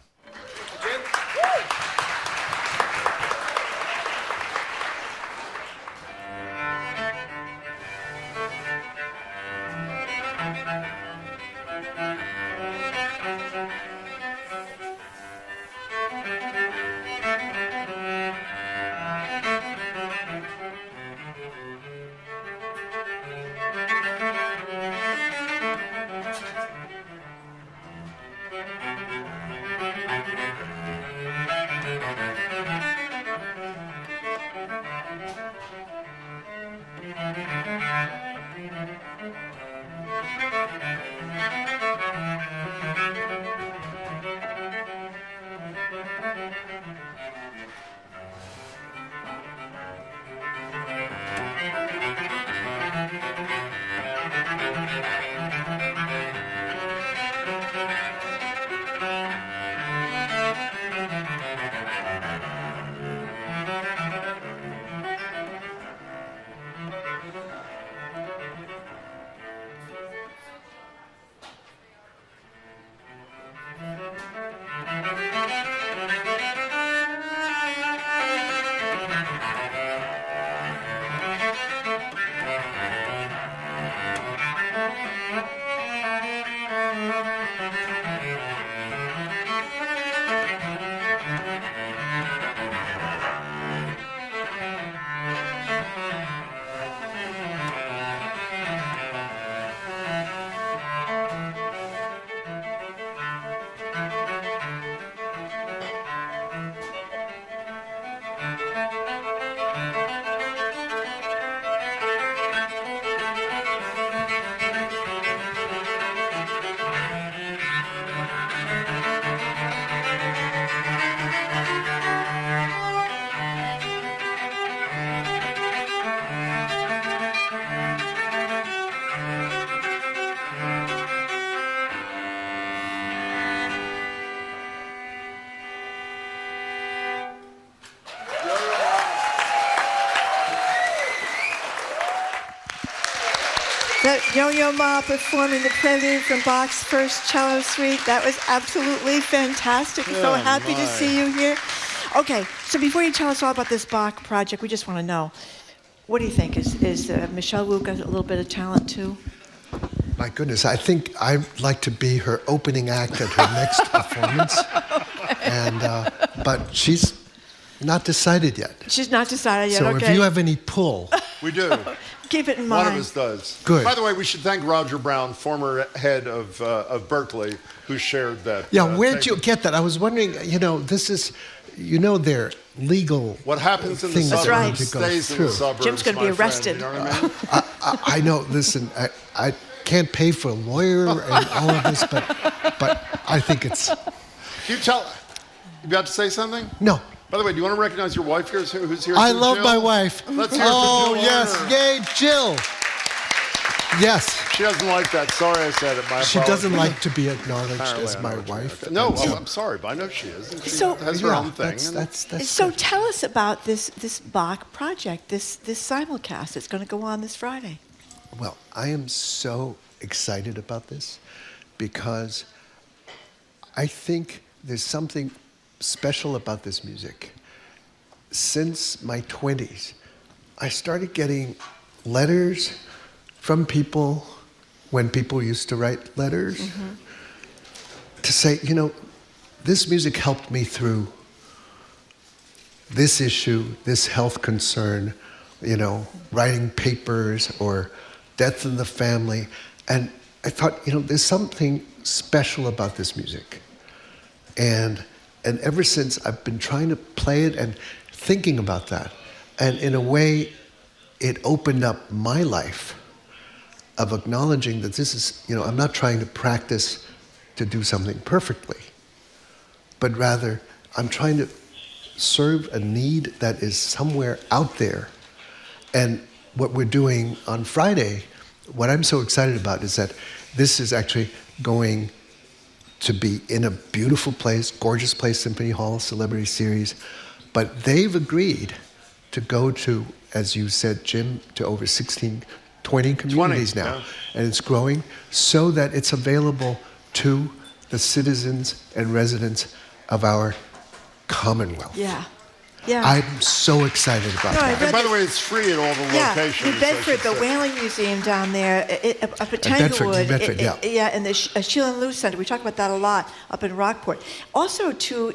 [SPEAKER 6] That Yo Yo Ma performing the prelude from Bach's first cello suite. That was absolutely fantastic. I'm so happy to see you here. Okay, so before you tell us all about this Bach project, we just want to know, what do you think? Is Michelle Wu got a little bit of talent too?
[SPEAKER 3] My goodness, I think I'd like to be her opening act at her next performance. And but she's not decided yet.
[SPEAKER 6] She's not decided yet,
[SPEAKER 3] So
[SPEAKER 6] okay.
[SPEAKER 3] if you have any pull,
[SPEAKER 5] We do.
[SPEAKER 6] Keep it in mind.
[SPEAKER 5] One of us does.
[SPEAKER 3] Good.
[SPEAKER 5] By the way, we should thank Roger Brown, former head of Berkeley, who shared that.
[SPEAKER 3] yeah, where'd you get that? I was wondering, this is, their legal
[SPEAKER 5] What happens in the
[SPEAKER 3] things
[SPEAKER 5] suburbs
[SPEAKER 3] that need to go
[SPEAKER 5] stays in
[SPEAKER 3] through.
[SPEAKER 5] the suburbs.
[SPEAKER 6] Jim's gonna be
[SPEAKER 5] my friend,
[SPEAKER 6] arrested.
[SPEAKER 5] you know what I mean?
[SPEAKER 3] I know, listen, I can't pay for a lawyer and all of this, but I think it's...
[SPEAKER 5] You about to say something?
[SPEAKER 3] No.
[SPEAKER 5] By the way, do you want to recognize your wife here? Who's here?
[SPEAKER 3] I
[SPEAKER 5] too,
[SPEAKER 3] love
[SPEAKER 5] Jill?
[SPEAKER 3] my wife.
[SPEAKER 5] Let's hear it for Jill
[SPEAKER 3] yes,
[SPEAKER 5] Warner.
[SPEAKER 3] yay, Jill. Yes.
[SPEAKER 5] She doesn't like that. Sorry I said it. My
[SPEAKER 3] She
[SPEAKER 5] apologies.
[SPEAKER 3] doesn't like to be acknowledged
[SPEAKER 5] Apparently
[SPEAKER 3] as
[SPEAKER 5] I
[SPEAKER 3] my
[SPEAKER 5] know what you
[SPEAKER 3] wife.
[SPEAKER 5] meant. No,
[SPEAKER 3] And so-
[SPEAKER 5] I'm sorry, but I know she is. And she
[SPEAKER 6] So-
[SPEAKER 5] has her
[SPEAKER 3] Yeah,
[SPEAKER 5] own thing.
[SPEAKER 3] that's
[SPEAKER 6] So tell us about this Bach project, this simulcast that's going to go on this Friday.
[SPEAKER 3] Well, I am so excited about this because I think there's something special about this music. Since my 20s, I started getting letters from people when people used to write letters to say, this music helped me through this issue, this health concern, writing papers or death in the family. And I thought, there's something special about this music. And ever since, I've been trying to play it and thinking about that. And in a way, it opened up my life of acknowledging that this is, I'm not trying to practice to do something perfectly, but rather I'm trying to serve a need that is somewhere out there. And what we're doing on Friday, what I'm so excited about is that this is actually going to be in a beautiful place, gorgeous place, Symphony Hall, Celebrity Series. But they've agreed to go to, as you said, Jim, to over 20 communities now.
[SPEAKER 5] Yeah.
[SPEAKER 3] And it's growing so that it's available to the citizens and residents of our Commonwealth.
[SPEAKER 6] Yeah. Yeah.
[SPEAKER 3] I'm so excited about that.
[SPEAKER 5] And by the way, it's free at all the locations.
[SPEAKER 6] New Bedford, the Whaling Museum down there, up at Tanglewood.
[SPEAKER 3] New Bedford, yeah.
[SPEAKER 6] And the Sheila and Lou Center. We talk about that a lot up in Rockport. Also to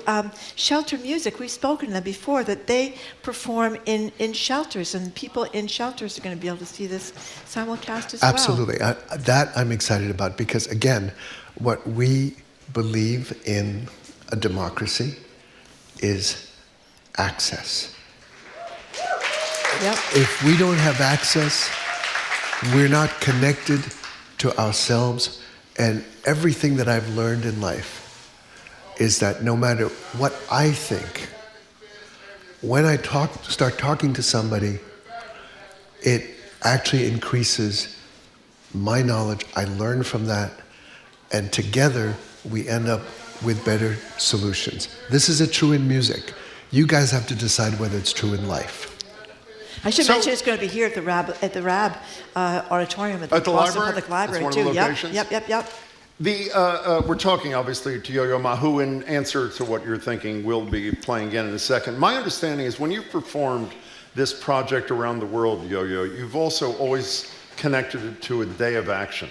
[SPEAKER 6] Shelter Music. We've spoken to them before that they perform in shelters, and people in shelters are going to be able to see this simulcast as well.
[SPEAKER 3] Absolutely. That I'm excited about because, again, what we believe in a democracy is access.
[SPEAKER 6] Yep.
[SPEAKER 3] If we don't have access, we're not connected to ourselves. And everything that I've learned in life is that no matter what I think, when I start talking to somebody, it actually increases my knowledge. I learn from that, and together we end up with better solutions. This is true in music. You guys have to decide whether it's true in life.
[SPEAKER 6] I should mention it's going to be here at the RAB auditorium at the Boston
[SPEAKER 5] library?
[SPEAKER 6] Public Library
[SPEAKER 5] That's
[SPEAKER 6] too.
[SPEAKER 5] one of the locations?
[SPEAKER 6] Yep.
[SPEAKER 5] We're talking obviously to Yo Yo Ma, who, in answer to what you're thinking, will be playing again in a second. My understanding is when you've performed this project around the world, Yo Yo, you've also always connected it to a day of action.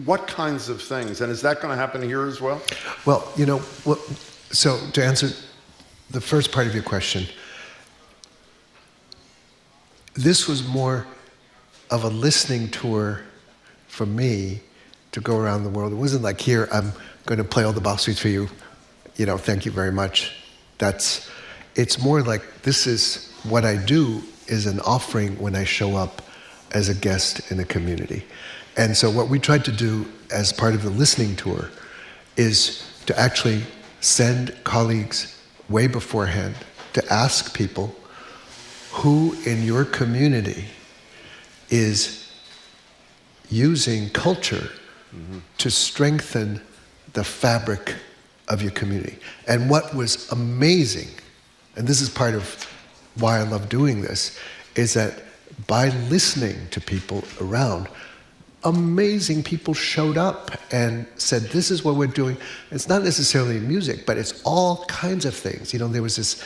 [SPEAKER 5] What kinds of things? And is that going to happen here as well?
[SPEAKER 3] Well, so to answer the first part of your question, this was more of a listening tour for me to go around the world. It wasn't like, here, I'm going to play all the Bach suites for you. Thank you very much. It's more like, this is what I do is an offering when I show up as a guest in a community. And so what we tried to do as part of the listening tour is to actually send colleagues way beforehand to ask people who in your community is using culture to strengthen the fabric of your community. And what was amazing, and this is part of why I love doing this, is that by listening to people around, amazing people showed up and said, this is what we're doing. It's not necessarily music, but it's all kinds of things. There was this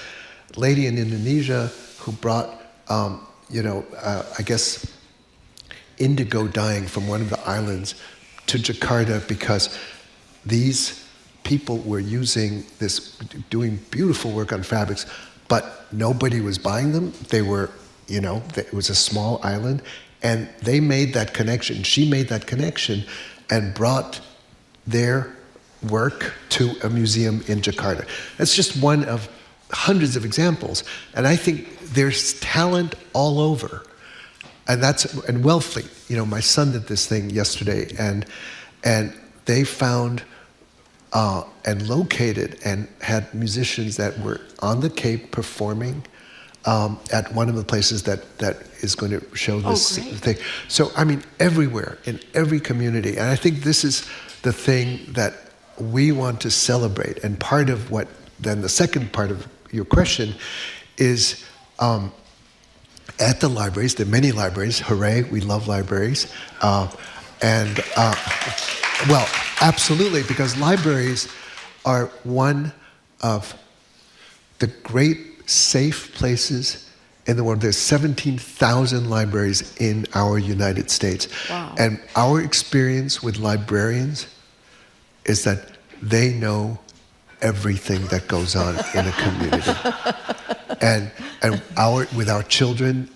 [SPEAKER 3] lady in Indonesia who brought, I guess, indigo dyeing from one of the islands to Jakarta because these people were using this, doing beautiful work on fabrics, but nobody was buying them. They were, it was a small island, and they made that connection. She made that connection and brought their work to a museum in Jakarta. That's just one of hundreds of examples. And I think there's talent all over. And Wellfleet, my son did this thing yesterday, and they found and located and had musicians that were on the Cape performing at one of the places that is going to show this thing. So, everywhere, in every community. And I think this is the thing that we want to celebrate. And part of what, then the second part of your question is, at the libraries, there are many libraries, hooray, we love libraries. Well, absolutely, because libraries are one of the great safe places in the world. There's 17,000 libraries in our United States.
[SPEAKER 6] Wow.
[SPEAKER 3] And our experience with librarians is that they know everything that goes on in a community. And with our children,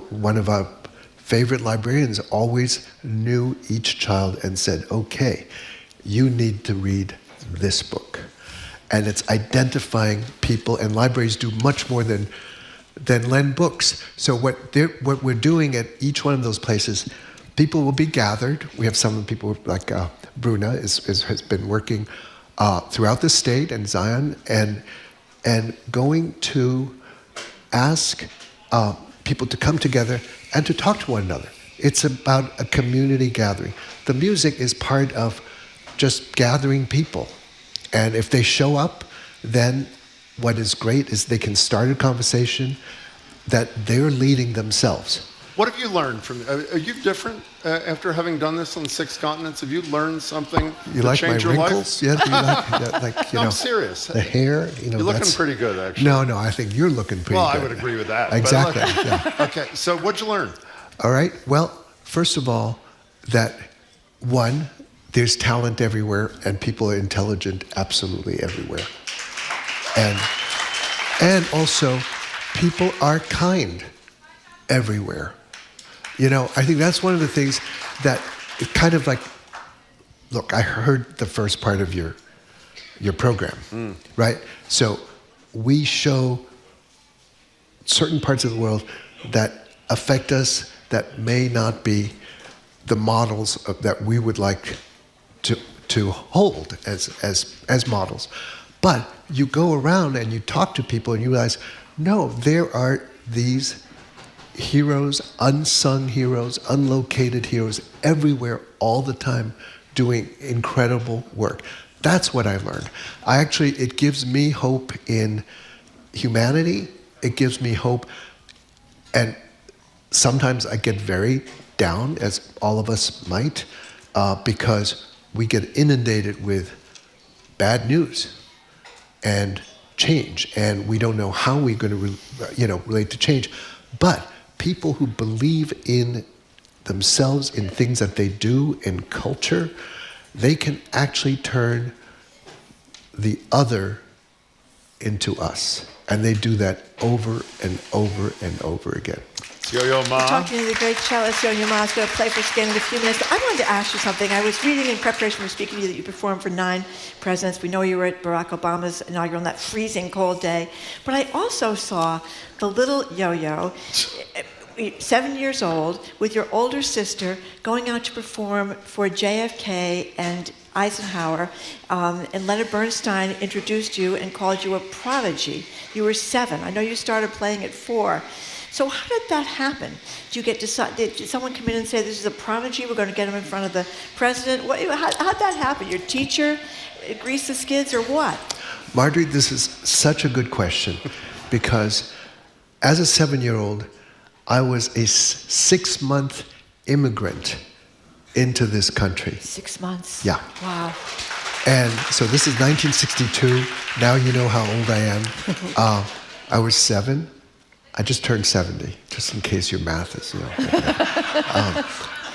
[SPEAKER 3] one of our favorite librarians always knew each child and said, okay, you need to read this book. And it's identifying people, and libraries do much more than lend books. So what we're doing at each one of those places, people will be gathered. We have some people like Bruna has been working throughout the state and Zion, and going to ask people to come together and to talk to one another. It's about a community gathering. The music is part of just gathering people. And if they show up, then what is great is they can start a conversation that they're leading themselves.
[SPEAKER 5] What have you learned from? Are you different after having done this on 6 continents? Have you learned something
[SPEAKER 3] You
[SPEAKER 5] to
[SPEAKER 3] like
[SPEAKER 5] change
[SPEAKER 3] my
[SPEAKER 5] your
[SPEAKER 3] wrinkles?
[SPEAKER 5] life?
[SPEAKER 3] Yeah,
[SPEAKER 5] No, I'm serious.
[SPEAKER 3] The hair,
[SPEAKER 5] You're looking pretty good, actually.
[SPEAKER 3] No, I think you're looking pretty good.
[SPEAKER 5] Well, I would agree with that.
[SPEAKER 3] Exactly.
[SPEAKER 5] But
[SPEAKER 3] yeah.
[SPEAKER 5] Okay, so what'd you learn?
[SPEAKER 3] All right. Well, first of all, that one, there's talent everywhere, and people are intelligent absolutely everywhere. And also, people are kind everywhere. I think that's one of the things that it kind of like, look, I heard the first part of your program, right? So we show certain parts of the world that affect us that may not be the models that we would like to hold as models. But you go around and you talk to people and you realize, no, there are these heroes, unsung heroes, unlocated heroes everywhere all the time doing incredible work. That's what I learned. It gives me hope in humanity. It gives me hope. And sometimes I get very down, as all of us might, because we get inundated with bad news and change, and we don't know how we're going to relate to change. But people who believe in themselves, in things that they do, in culture, they can actually turn the other into us. And they do that over and over and over again.
[SPEAKER 5] Yo Yo Ma.
[SPEAKER 6] We're talking to the great cellist Yo Yo Ma. Is going to play for us again in a few minutes. But I wanted to ask you something. I was reading in preparation for speaking to you that you performed for 9 presidents. We know you were at Barack Obama's inaugural on that freezing cold day. But I also saw the little Yo-Yo, 7 years old, with your older sister going out to perform for JFK and Eisenhower, and Leonard Bernstein introduced you and called you a prodigy. You were 7. I know you started playing at 4. So how did that happen? Did someone come in and say, this is a prodigy, we're going to get him in front of the president? How'd that happen? Your teacher greased the skids or what?
[SPEAKER 3] Marjorie, this is such a good question, because as a 7-year-old, I was a 6-month immigrant into this country.
[SPEAKER 6] 6 months?
[SPEAKER 3] Yeah.
[SPEAKER 6] Wow.
[SPEAKER 3] And so this is 1962. Now you know how old I am. I was 7. I just turned 70, just in case your math is,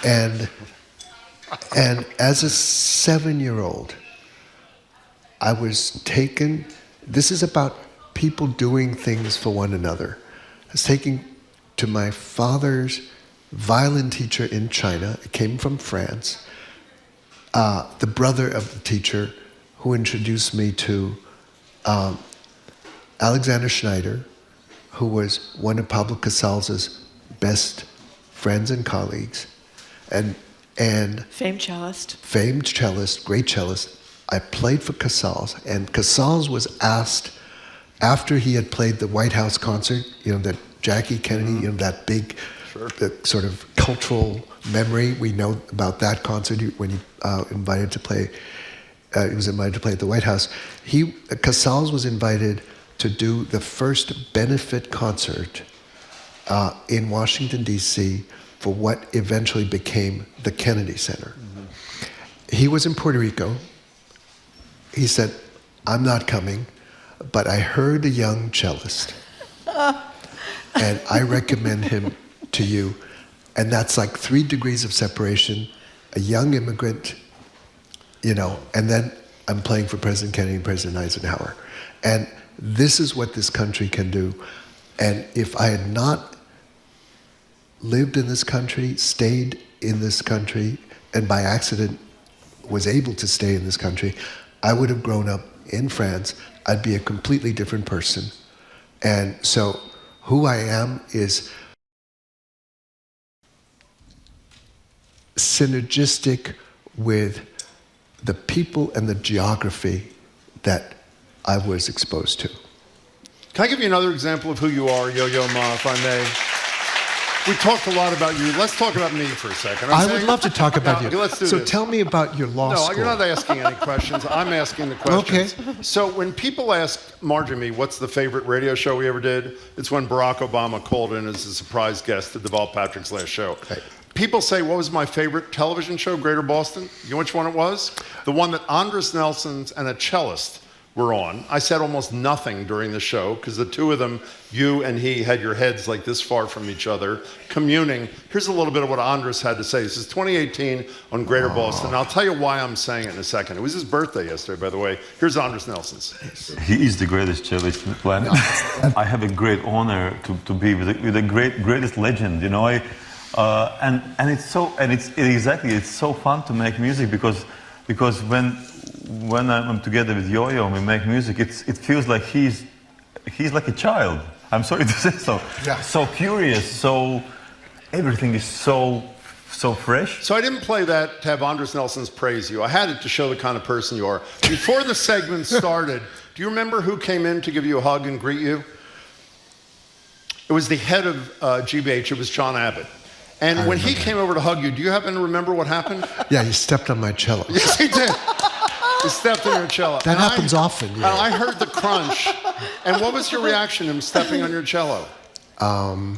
[SPEAKER 3] and as a 7-year-old, I was taken. This is about people doing things for one another. I was taken to my father's violin teacher in China. It came from France. The brother of the teacher who introduced me to Alexander Schneider, who was one of Pablo Casal's best friends and colleagues, and
[SPEAKER 6] famed cellist,
[SPEAKER 3] great cellist. I played for Casals, and Casals was asked, after he had played the White House concert, that Jackie Kennedy, that big sort of cultural memory we know about that concert when he was invited to play at the White House. Casals was invited to do the first benefit concert in Washington, D.C. for what eventually became the Kennedy Center. Mm-hmm. He was in Puerto Rico. He said, I'm not coming, but I heard a young cellist, and I recommend him to you. And that's like 3 degrees of separation, a young immigrant, and then I'm playing for President Kennedy and President Eisenhower. And this is what this country can do. And if I had not lived in this country, stayed in this country, and by accident was able to stay in this country, I would have grown up in France. I'd be a completely different person. And so who I am is synergistic with the people and the geography that I was exposed to.
[SPEAKER 5] Can I give you another example of who you are, Yo Yo Ma, if I may? We talked a lot about you. Let's talk about me for a second.
[SPEAKER 3] I would love to talk about you.
[SPEAKER 5] Let's do
[SPEAKER 3] so
[SPEAKER 5] this.
[SPEAKER 3] Tell me about your law school.
[SPEAKER 5] No, you're not asking any questions. I'm asking the questions. Okay. So when people ask Marge and me, what's the favorite radio show we ever did? It's when Barack Obama called in as a surprise guest to develop Patrick's last show. Right. People say, what was my favorite television show, Greater Boston? You know which one it was? The one that Andris Nelsons and a cellist were on. I said almost nothing during the show because the two of them, you and he, had your heads like this far from each other, communing. Here's a little bit of what Andris had to say. This is 2018 on Greater Boston. And I'll tell you why I'm saying it in a second. It was his birthday yesterday, by the way. Here's Andris Nelsons.
[SPEAKER 4] He is the greatest cellist on the planet. I have a great honor to be with the greatest legend, and it's so fun to make music because when I'm together with Yo-Yo and we make music, it feels like he's like a child. I'm sorry to say so. Yeah. So curious, so everything is so so fresh.
[SPEAKER 5] So I didn't play that to have Andris Nelsons praise you. I had it to show the kind of person you are. Before the segment started, do you remember who came in to give you a hug and greet you? It was the head of GBH. It was John Abbott. And when he came over to hug you, do you happen to remember what happened?
[SPEAKER 3] Yeah, he stepped on my cello.
[SPEAKER 5] Yes, he did. He stepped on your cello.
[SPEAKER 3] That happens often.
[SPEAKER 5] And I heard the crunch. And what was your reaction to him stepping on your cello?
[SPEAKER 3] I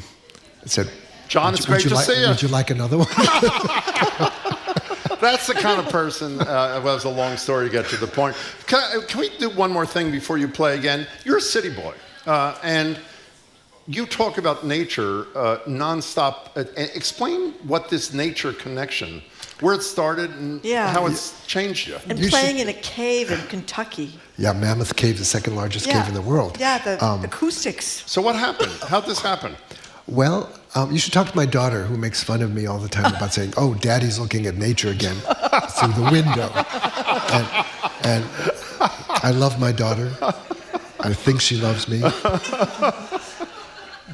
[SPEAKER 3] said,
[SPEAKER 5] John, it's great to see you.
[SPEAKER 3] Would you like another one?
[SPEAKER 5] That's the kind of person, well, it's a long story to get to the point. Can we do one more thing before you play again? You're a city boy, and you talk about nature nonstop. Explain what this nature connection, where it started and how it's changed you.
[SPEAKER 6] And playing in a cave in Kentucky.
[SPEAKER 3] Yeah, Mammoth Cave, the second largest cave in the world.
[SPEAKER 6] Yeah, the acoustics.
[SPEAKER 5] So what happened? How'd this happen?
[SPEAKER 3] Well, you should talk to my daughter, who makes fun of me all the time about saying, "Oh, Daddy's looking at nature again through the window." And I love my daughter. I think she loves me.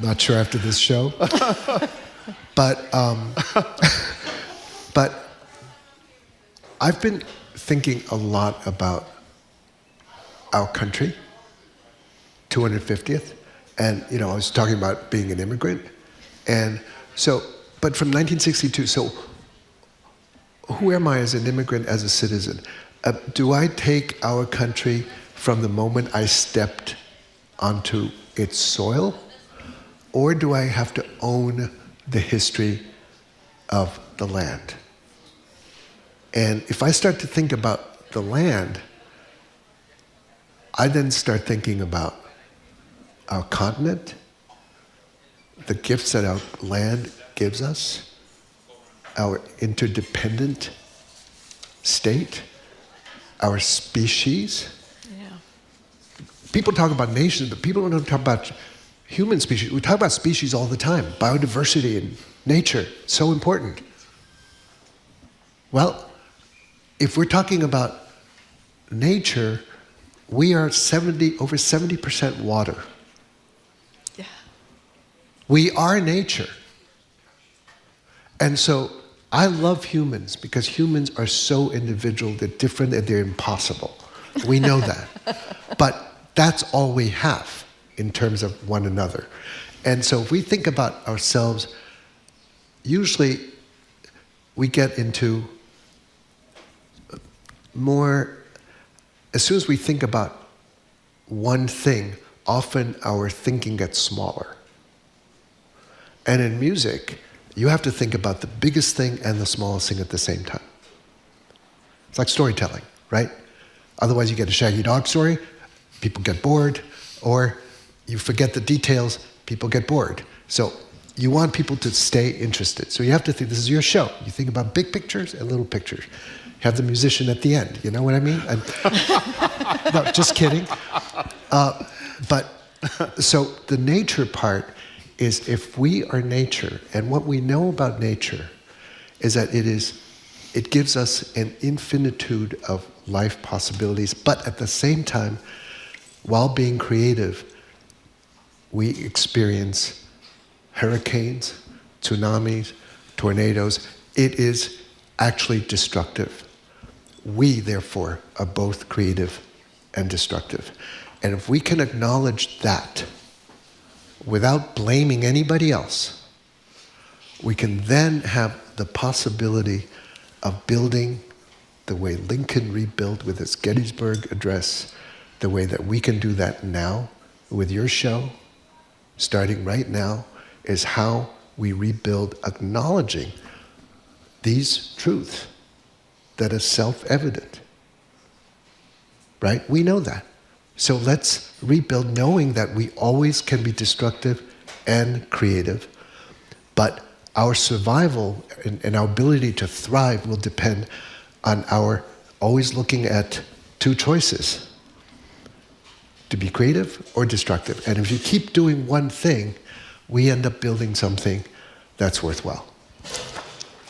[SPEAKER 3] Not sure after this show. But I've been thinking a lot about our country, 250th. And, I was talking about being an immigrant. And so, but from 1962, so who am I as an immigrant, as a citizen? Do I take our country from the moment I stepped onto its soil? Or do I have to own the history of the land? And if I start to think about the land, I then start thinking about our continent, the gifts that our land gives us, our interdependent state, our species.
[SPEAKER 6] Yeah.
[SPEAKER 3] People talk about nations, but people don't talk about human species. We talk about species all the time. Biodiversity and nature, so important. Well, if we're talking about nature, we are over 70% water.
[SPEAKER 6] Yeah.
[SPEAKER 3] We are nature. And so I love humans because humans are so individual, they're different, and they're impossible. We know that. But that's all we have in terms of one another. And so if we think about ourselves, usually we get into more, as soon as we think about one thing, often our thinking gets smaller. And in music, you have to think about the biggest thing and the smallest thing at the same time. It's like storytelling, right? Otherwise you get a Shaggy Dog story, people get bored, or you forget the details, people get bored. So you want people to stay interested. So you have to think, this is your show. You think about big pictures and little pictures. You have the musician at the end, you know what I mean? No, just kidding. But so the nature part is, if we are nature, and what we know about nature is that it gives us an infinitude of life possibilities, but at the same time, while being creative, we experience hurricanes, tsunamis, tornadoes. It is actually destructive. We, therefore, are both creative and destructive. And if we can acknowledge that without blaming anybody else, we can then have the possibility of building the way Lincoln rebuilt with its Gettysburg Address, the way that we can do that now with your show, starting right now, is how we rebuild, acknowledging these truths that are self-evident. Right? We know that. So let's rebuild knowing that we always can be destructive and creative, but our survival and our ability to thrive will depend on our always looking at two choices: to be creative or destructive. And if you keep doing one thing, we end up building something that's worthwhile.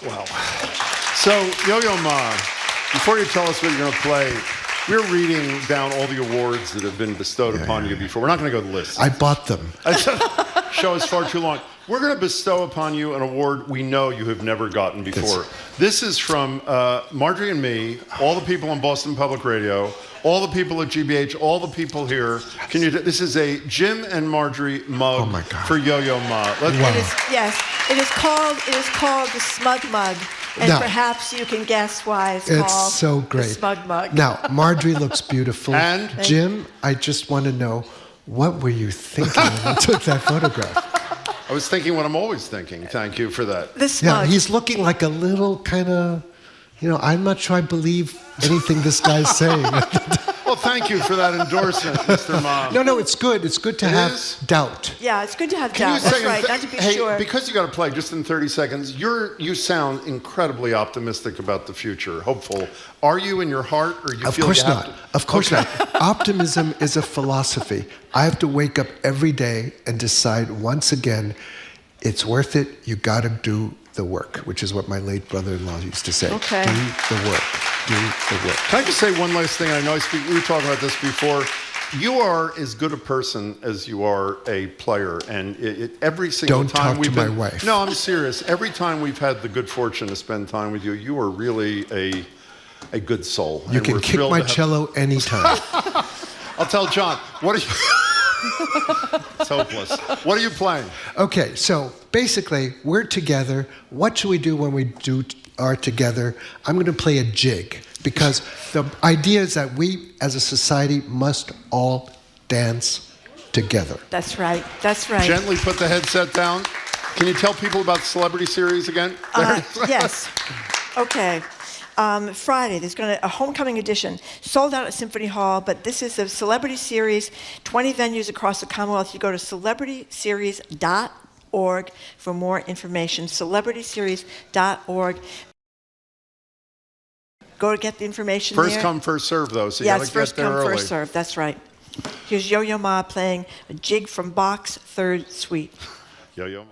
[SPEAKER 5] Wow. So, Yo Yo Ma, before you tell us what you're going to play, we're reading down all the awards that have been bestowed upon you before. We're not going to go to the list.
[SPEAKER 3] I bought them.
[SPEAKER 5] Show is far too long. We're going to bestow upon you an award we know you have never gotten before. This is from Marjorie and me, all the people on Boston Public Radio, all the people at GBH, all the people here. This is a Jim and Marjorie mug for Yo Yo Ma.
[SPEAKER 6] It is called the Smug Mug. And perhaps you can guess why it's called
[SPEAKER 3] so great.
[SPEAKER 6] The Smug Mug.
[SPEAKER 3] Now, Marjorie looks beautiful.
[SPEAKER 5] And
[SPEAKER 3] Jim, I just want to know, what were you thinking when you took that photograph?
[SPEAKER 5] I was thinking what I'm always thinking. Thank you for that.
[SPEAKER 6] The Smug.
[SPEAKER 3] Yeah, he's looking like a little kind of, I'm not sure I believe anything this guy's saying.
[SPEAKER 5] Well, thank you for that endorsement, Mr. Mom.
[SPEAKER 3] No, it's good. It's good to have doubt.
[SPEAKER 6] Yeah, it's good to have
[SPEAKER 5] Can
[SPEAKER 6] doubt.
[SPEAKER 5] you
[SPEAKER 6] That's
[SPEAKER 5] say
[SPEAKER 6] right. Not to be
[SPEAKER 5] hey,
[SPEAKER 6] sure.
[SPEAKER 5] because you got to play just in 30 seconds, you sound incredibly optimistic about the future, hopeful. Are you in your heart, or you
[SPEAKER 3] Of
[SPEAKER 5] feel
[SPEAKER 3] course
[SPEAKER 5] you have
[SPEAKER 3] not.
[SPEAKER 5] to?
[SPEAKER 3] Of course not. Optimism is a philosophy. I have to wake up every day and decide once again, it's worth it. You got to do the work, which is what my late brother-in-law used to say.
[SPEAKER 6] Okay.
[SPEAKER 3] Do the work. Do the work.
[SPEAKER 5] Can I just say one last thing? I know we were talking about this before. You are as good a person as you are a player, and every single
[SPEAKER 3] Don't
[SPEAKER 5] time
[SPEAKER 3] talk
[SPEAKER 5] we've
[SPEAKER 3] to
[SPEAKER 5] been,
[SPEAKER 3] my wife.
[SPEAKER 5] No, I'm serious. Every time we've had the good fortune to spend time with you, you are really a good soul.
[SPEAKER 3] You
[SPEAKER 5] and
[SPEAKER 3] can
[SPEAKER 5] we're
[SPEAKER 3] kick
[SPEAKER 5] thrilled
[SPEAKER 3] my
[SPEAKER 5] to have-
[SPEAKER 3] cello anytime.
[SPEAKER 5] I'll tell John. What are you? It's hopeless. What are you playing?
[SPEAKER 3] Okay, so basically, we're together. What should we do when we are together? I'm going to play a jig, because the idea is that we, as a society, must all dance together.
[SPEAKER 6] That's right. That's right.
[SPEAKER 5] Gently put the headset down. Can you tell people about Celebrity Series again?
[SPEAKER 6] Yes. Okay. Friday, there's going to a homecoming edition, sold out at Symphony Hall, but this is a celebrity series, 20 venues across the Commonwealth. You go to celebrityseries.org for more information. Celebrityseries.org. Go to get the information
[SPEAKER 5] First
[SPEAKER 6] there.
[SPEAKER 5] come, first serve, though, so you
[SPEAKER 6] Yes,
[SPEAKER 5] got to
[SPEAKER 6] first
[SPEAKER 5] get there
[SPEAKER 6] come,
[SPEAKER 5] early.
[SPEAKER 6] first serve. That's right. Here's Yo Yo Ma playing a jig from Bach's Third Suite.
[SPEAKER 5] Yo Yo Ma.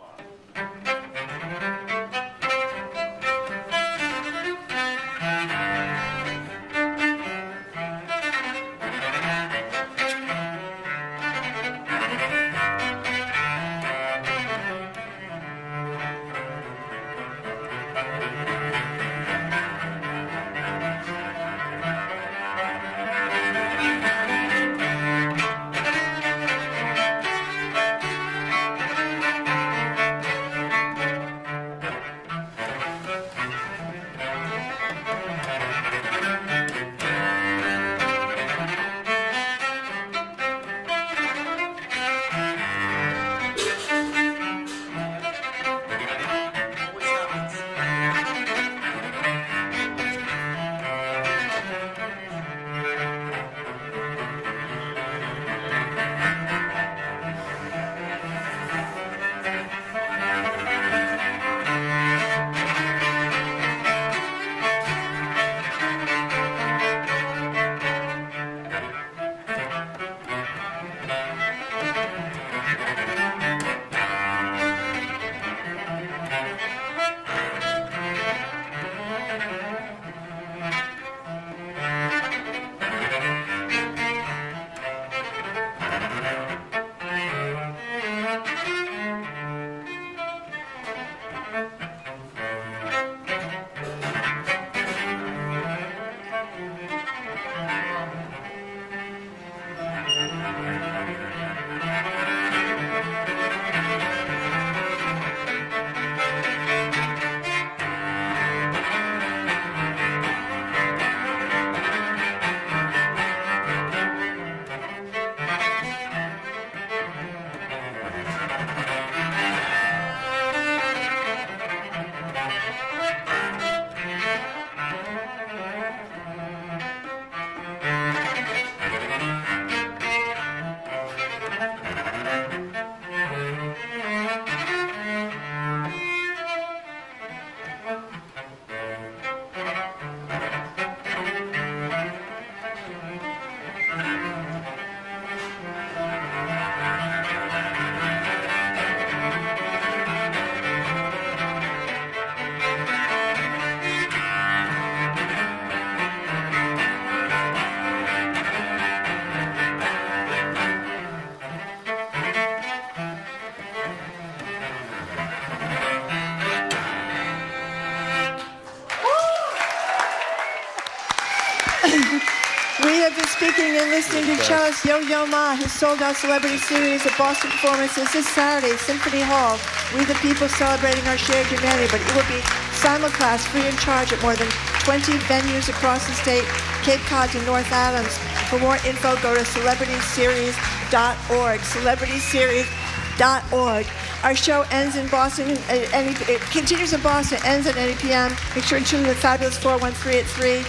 [SPEAKER 6] Talking and listening to cellist Yo Yo Ma, his sold-out celebrity series of Boston performances this Saturday, Symphony Hall. We the people celebrating our shared humanity, but it will be simulcast, free of charge at more than 20 venues across the state, Cape Cod to North Adams. For more info, go to celebrityseries.org, celebrityseries.org. Our show ends in Boston, it continues in Boston, ends at 8 p.m. Make sure to tune in to the fabulous 413 at 3.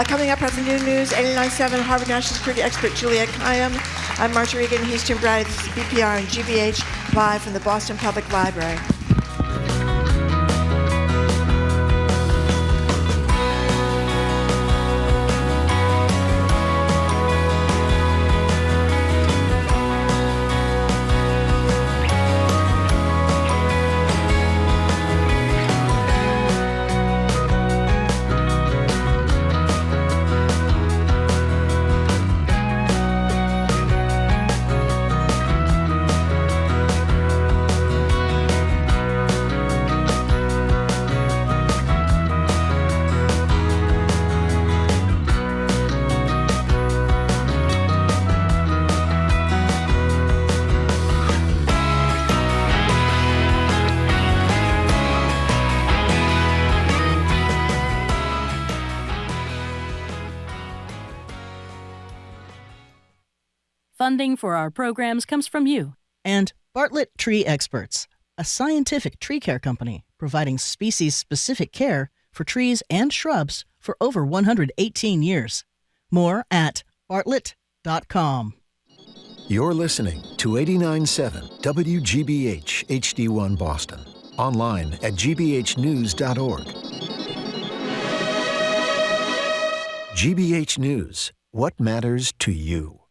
[SPEAKER 6] Coming up after New News, 89.7 Harvard National Security expert Juliet Kayyem. I'm Marcia Regan, Houston Brady. This is BPR and GBH live from the Boston Public Library.
[SPEAKER 24] Funding for our programs comes from you.
[SPEAKER 25] And Bartlett Tree Experts, a scientific tree care company providing species-specific care for trees and shrubs for over 118 years. More at bartlett.com.
[SPEAKER 7] You're listening to 89.7 WGBH HD1 Boston. Online at gbhnews.org. GBH News, what matters to you?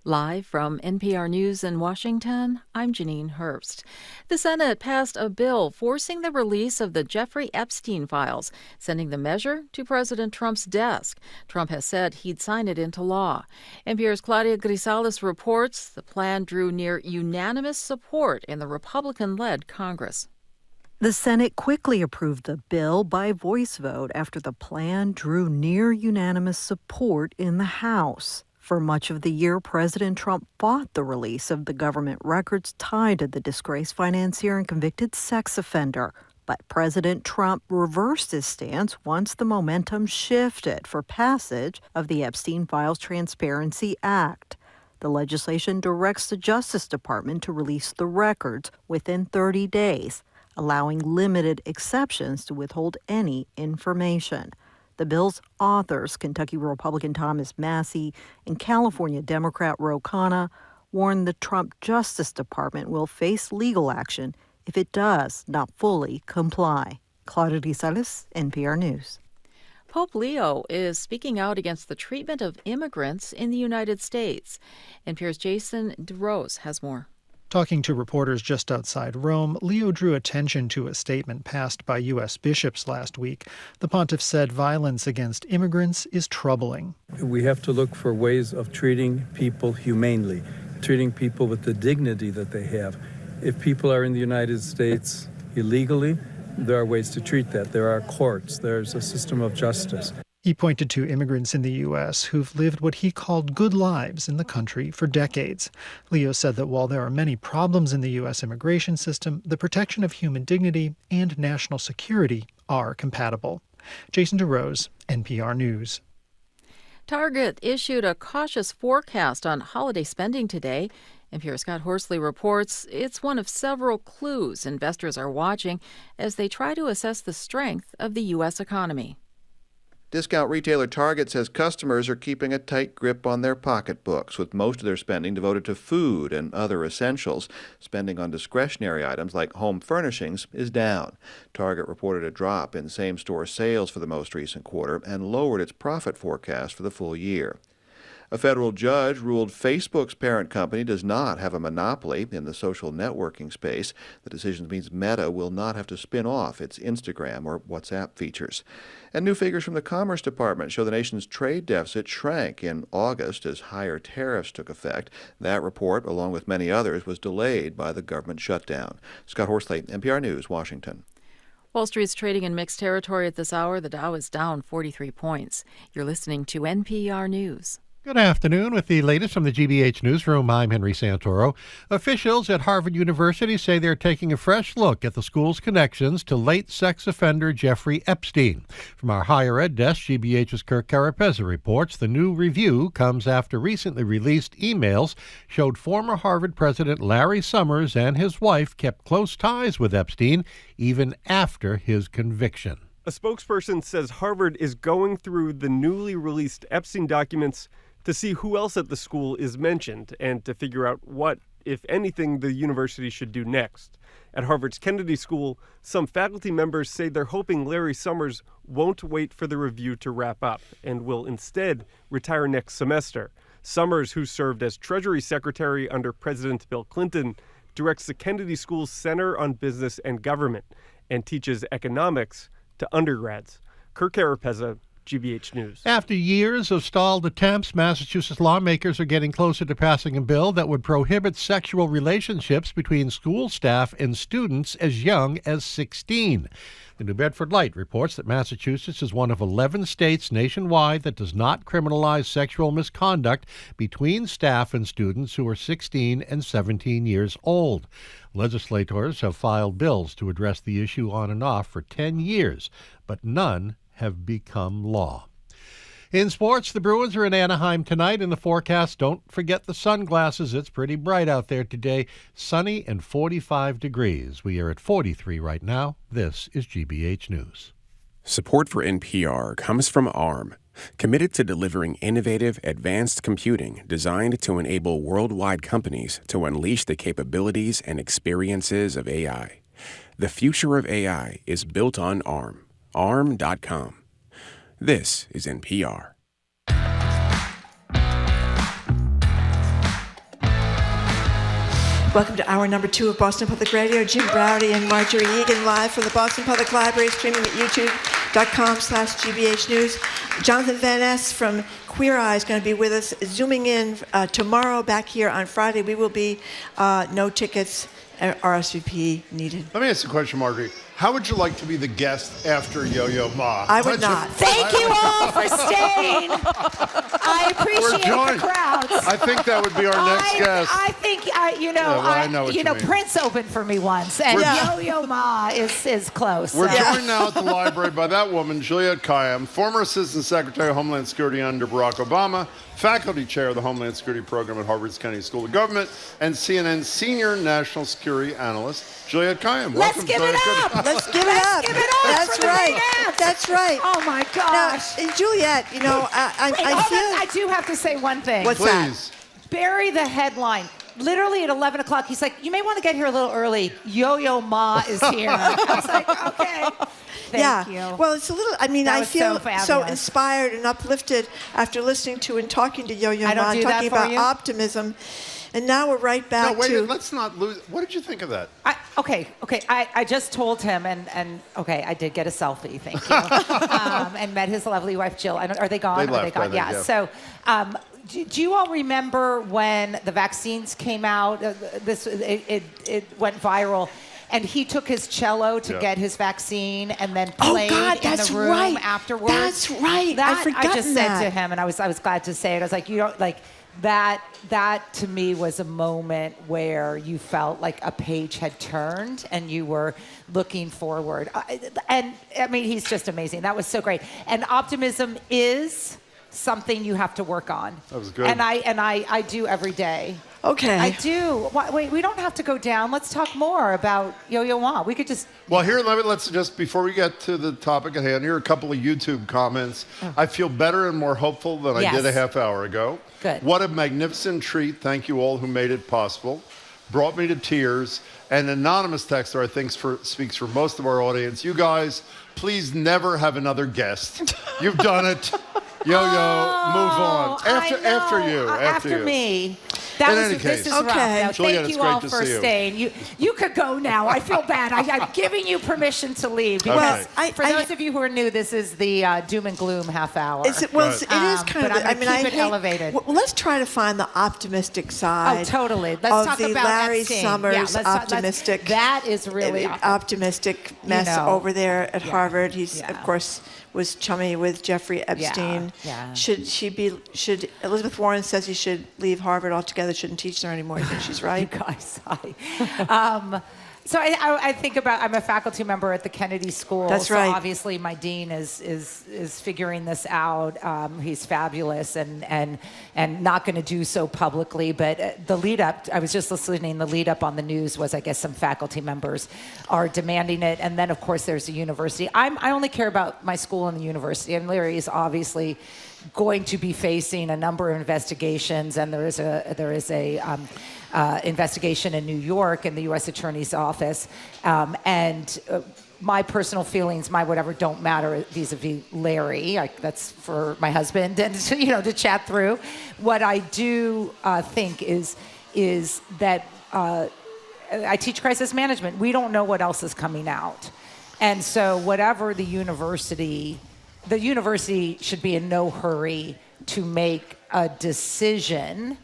[SPEAKER 8] Live from NPR News in Washington, I'm Janine Herbst. The Senate passed a bill forcing the release of the Jeffrey Epstein files, sending the measure to President Trump's desk. Trump has said he'd sign it into law. NPR's Claudia Grisales reports the plan drew near unanimous support in the Republican-led Congress.
[SPEAKER 9] The Senate quickly approved the bill by voice vote after the plan drew near unanimous support in the House. For much of the year, President Trump fought the release of the government records tied to the disgraced financier and convicted sex offender. But President Trump reversed his stance once the momentum shifted for passage of the Epstein Files Transparency Act. The legislation directs the Justice Department to release the records within 30 days, allowing limited exceptions to withhold any information. The bill's authors, Kentucky Republican Thomas Massie and California Democrat Ro Khanna, warned the Trump Justice Department will face legal action if it does not fully comply. Claudia Grisales, NPR News.
[SPEAKER 8] Pope Leo is speaking out against the treatment of immigrants in the United States. NPR's Jason DeRose has more.
[SPEAKER 10] Talking to reporters just outside Rome, Leo drew attention to a statement passed by U.S. bishops last week. The pontiff said violence against immigrants is troubling.
[SPEAKER 11] We have to look for ways of treating people humanely, treating people with the dignity that they have. If people are in the United States illegally, there are ways to treat that. There are courts. There's a system of justice.
[SPEAKER 10] He pointed to immigrants in the U.S. who've lived what he called good lives in the country for decades. Leo said that while there are many problems in the U.S. immigration system, the protection of human dignity and national security are compatible. Jason DeRose, NPR News.
[SPEAKER 8] Target issued a cautious forecast on holiday spending today. NPR's Scott Horsley reports it's one of several clues investors are watching as they try to assess the strength of the U.S. economy.
[SPEAKER 12] Discount retailer Target says customers are keeping a tight grip on their pocketbooks, with most of their spending devoted to food and other essentials. Spending on discretionary items like home furnishings is down. Target reported a drop in same-store sales for the most recent quarter and lowered its profit forecast for the full year. A federal judge ruled Facebook's parent company does not have a monopoly in the social networking space. The decision means Meta will not have to spin off its Instagram or WhatsApp features. And new figures from the Commerce Department show the nation's trade deficit shrank in August as higher tariffs took effect. That report, along with many others, was delayed by the government shutdown. Scott Horsley, NPR News, Washington.
[SPEAKER 8] Wall Street's trading in mixed territory at this hour. The Dow is down 43 points. You're listening to NPR News.
[SPEAKER 1] Good afternoon. With the latest from the GBH Newsroom, I'm Henry Santoro. Officials at Harvard University say they're taking a fresh look at the school's connections to late sex offender Jeffrey Epstein. From our higher ed desk, GBH's Kirk Carapezza reports the new review comes after recently released emails showed former Harvard President Larry Summers and his wife kept close ties with Epstein even after his conviction.
[SPEAKER 13] A spokesperson says Harvard is going through the newly released Epstein documents to see who else at the school is mentioned and to figure out what, if anything, the university should do next. At Harvard's Kennedy School, some faculty members say they're hoping Larry Summers won't wait for the review to wrap up and will instead retire next semester. Summers, who served as Treasury Secretary under President Bill Clinton, directs the Kennedy School's Center on Business and Government and teaches economics to undergrads. Kirk Carapezza, GBH News.
[SPEAKER 1] After years of stalled attempts, Massachusetts lawmakers are getting closer to passing a bill that would prohibit sexual relationships between school staff and students as young as 16. The New Bedford Light reports that Massachusetts is one of 11 states nationwide that does not criminalize sexual misconduct between staff and students who are 16 and 17 years old. Legislators have filed bills to address the issue on and off for 10 years, but none have become law. In sports, the Bruins are in Anaheim tonight. In the forecast, don't forget the sunglasses. It's pretty bright out there today. Sunny and 45 degrees. We are at 43 right now. This is GBH News.
[SPEAKER 14] Support for NPR comes from ARM, committed to delivering innovative, advanced computing designed to enable worldwide companies to unleash the capabilities and experiences of AI. The future of AI is built on ARM. ARM.com. This is NPR.
[SPEAKER 6] Welcome to hour number 2 of Boston Public Radio. Jim Browdy and Marjorie Egan live from the Boston Public Library, streaming at youtube.com/GBH News. Jonathan Van Ness from Queer Eye is going to be with us, zooming in tomorrow, back here on Friday. We will be no tickets, RSVP needed.
[SPEAKER 5] Let me ask you a question, Marjorie. How would you like to be the guest after Yo Yo Ma?
[SPEAKER 6] I would not.
[SPEAKER 15] Thank you all for staying. I appreciate the crowds.
[SPEAKER 5] I think that would be our next guest.
[SPEAKER 15] I think, I know what you mean. Prince opened for me once, and Yo Yo Ma is close.
[SPEAKER 5] We're joined now at the library by that woman, Juliet Kayyem, former Assistant Secretary of Homeland Security under Barack Obama, faculty chair of the Homeland Security Program at Harvard's Kennedy School of Government, and CNN's senior national security analyst, Juliet Kayyem.
[SPEAKER 15] Let's give it up.
[SPEAKER 6] Let's give it up. That's right. That's right.
[SPEAKER 15] Oh my gosh.
[SPEAKER 6] Now, and Juliet,
[SPEAKER 15] I do have to say one thing.
[SPEAKER 6] What's that?
[SPEAKER 15] Bury the headline. Literally at 11 o'clock, he's like, you may want to get here a little early. Yo Yo Ma is here. I was like, okay. Thank you.
[SPEAKER 6] Well, it's a little, I feel so inspired and uplifted after listening to and talking to Yo Yo Ma, talking about optimism. And now we're right back
[SPEAKER 5] to... No, wait, let's not lose... What did you think of that?
[SPEAKER 15] I just told him, and I did get a selfie, thank you, and met his lovely wife, Jill. Are they gone?
[SPEAKER 5] They left,
[SPEAKER 15] gone? Yeah. So, do you all remember when the vaccines came out? It went viral. And he took his cello to get his vaccine and then played in the room afterwards.
[SPEAKER 6] That's right. I'd forgotten
[SPEAKER 15] I just said to him, and I was glad to say it. I was like, that to me was a moment where you felt like a page had turned and you were looking forward. He's just amazing. That was so great. And optimism is something you have to work on.
[SPEAKER 5] That was good.
[SPEAKER 15] And I do every day.
[SPEAKER 6] Okay.
[SPEAKER 15] I do. Wait, we don't have to go down. Let's talk more about Yo Yo Ma. We could just...
[SPEAKER 5] Well, here, let's just, before we get to the topic at hand, here are a couple of YouTube comments. I feel better and more hopeful than I did a half hour ago.
[SPEAKER 15] Good.
[SPEAKER 5] What a magnificent treat. Thank you all who made it possible. Brought me to tears. An anonymous texter, I think, speaks for most of our audience. You guys, please never have another guest. You've done it. Yo-Yo, move on. After you.
[SPEAKER 15] After me. This is rough. Now,
[SPEAKER 5] Juliet,
[SPEAKER 15] thank
[SPEAKER 5] it's
[SPEAKER 15] you
[SPEAKER 5] great
[SPEAKER 15] all
[SPEAKER 5] to
[SPEAKER 15] for
[SPEAKER 5] see you.
[SPEAKER 15] staying. You could go now. I feel bad. I'm giving you permission to leave. Because for those of you who are new, this is the doom and gloom half hour.
[SPEAKER 6] It is kind of.
[SPEAKER 15] I mean, keep it elevated.
[SPEAKER 6] Well, let's try to find the optimistic side.
[SPEAKER 15] Oh, totally. Let's talk
[SPEAKER 6] the
[SPEAKER 15] about
[SPEAKER 6] Larry
[SPEAKER 15] Epstein.
[SPEAKER 6] Summers optimistic.
[SPEAKER 15] That is really
[SPEAKER 6] optimistic mess over there at Harvard. He's of course was chummy with Jeffrey Epstein.
[SPEAKER 15] Yeah.
[SPEAKER 6] Should Elizabeth Warren says he should leave Harvard altogether, shouldn't teach there anymore. You think she's right?
[SPEAKER 15] You guys, So I think about, I'm a faculty member at the Kennedy School.
[SPEAKER 6] That's right.
[SPEAKER 15] So obviously my dean is figuring this out. He's fabulous and not going to do so publicly. But the lead up, I was just listening, the lead up on the news was, I guess, some faculty members are demanding it. And then, of course, there's the university. I only care about my school and the university. And Larry is obviously going to be facing a number of investigations. And there is a investigation in New York in the U.S. Attorney's Office. My personal feelings, my whatever, don't matter vis-a-vis Larry. That's for my husband and to chat through. What I do think is that I teach crisis management. We don't know what else is coming out. And so whatever the university should be in no hurry to make a decision,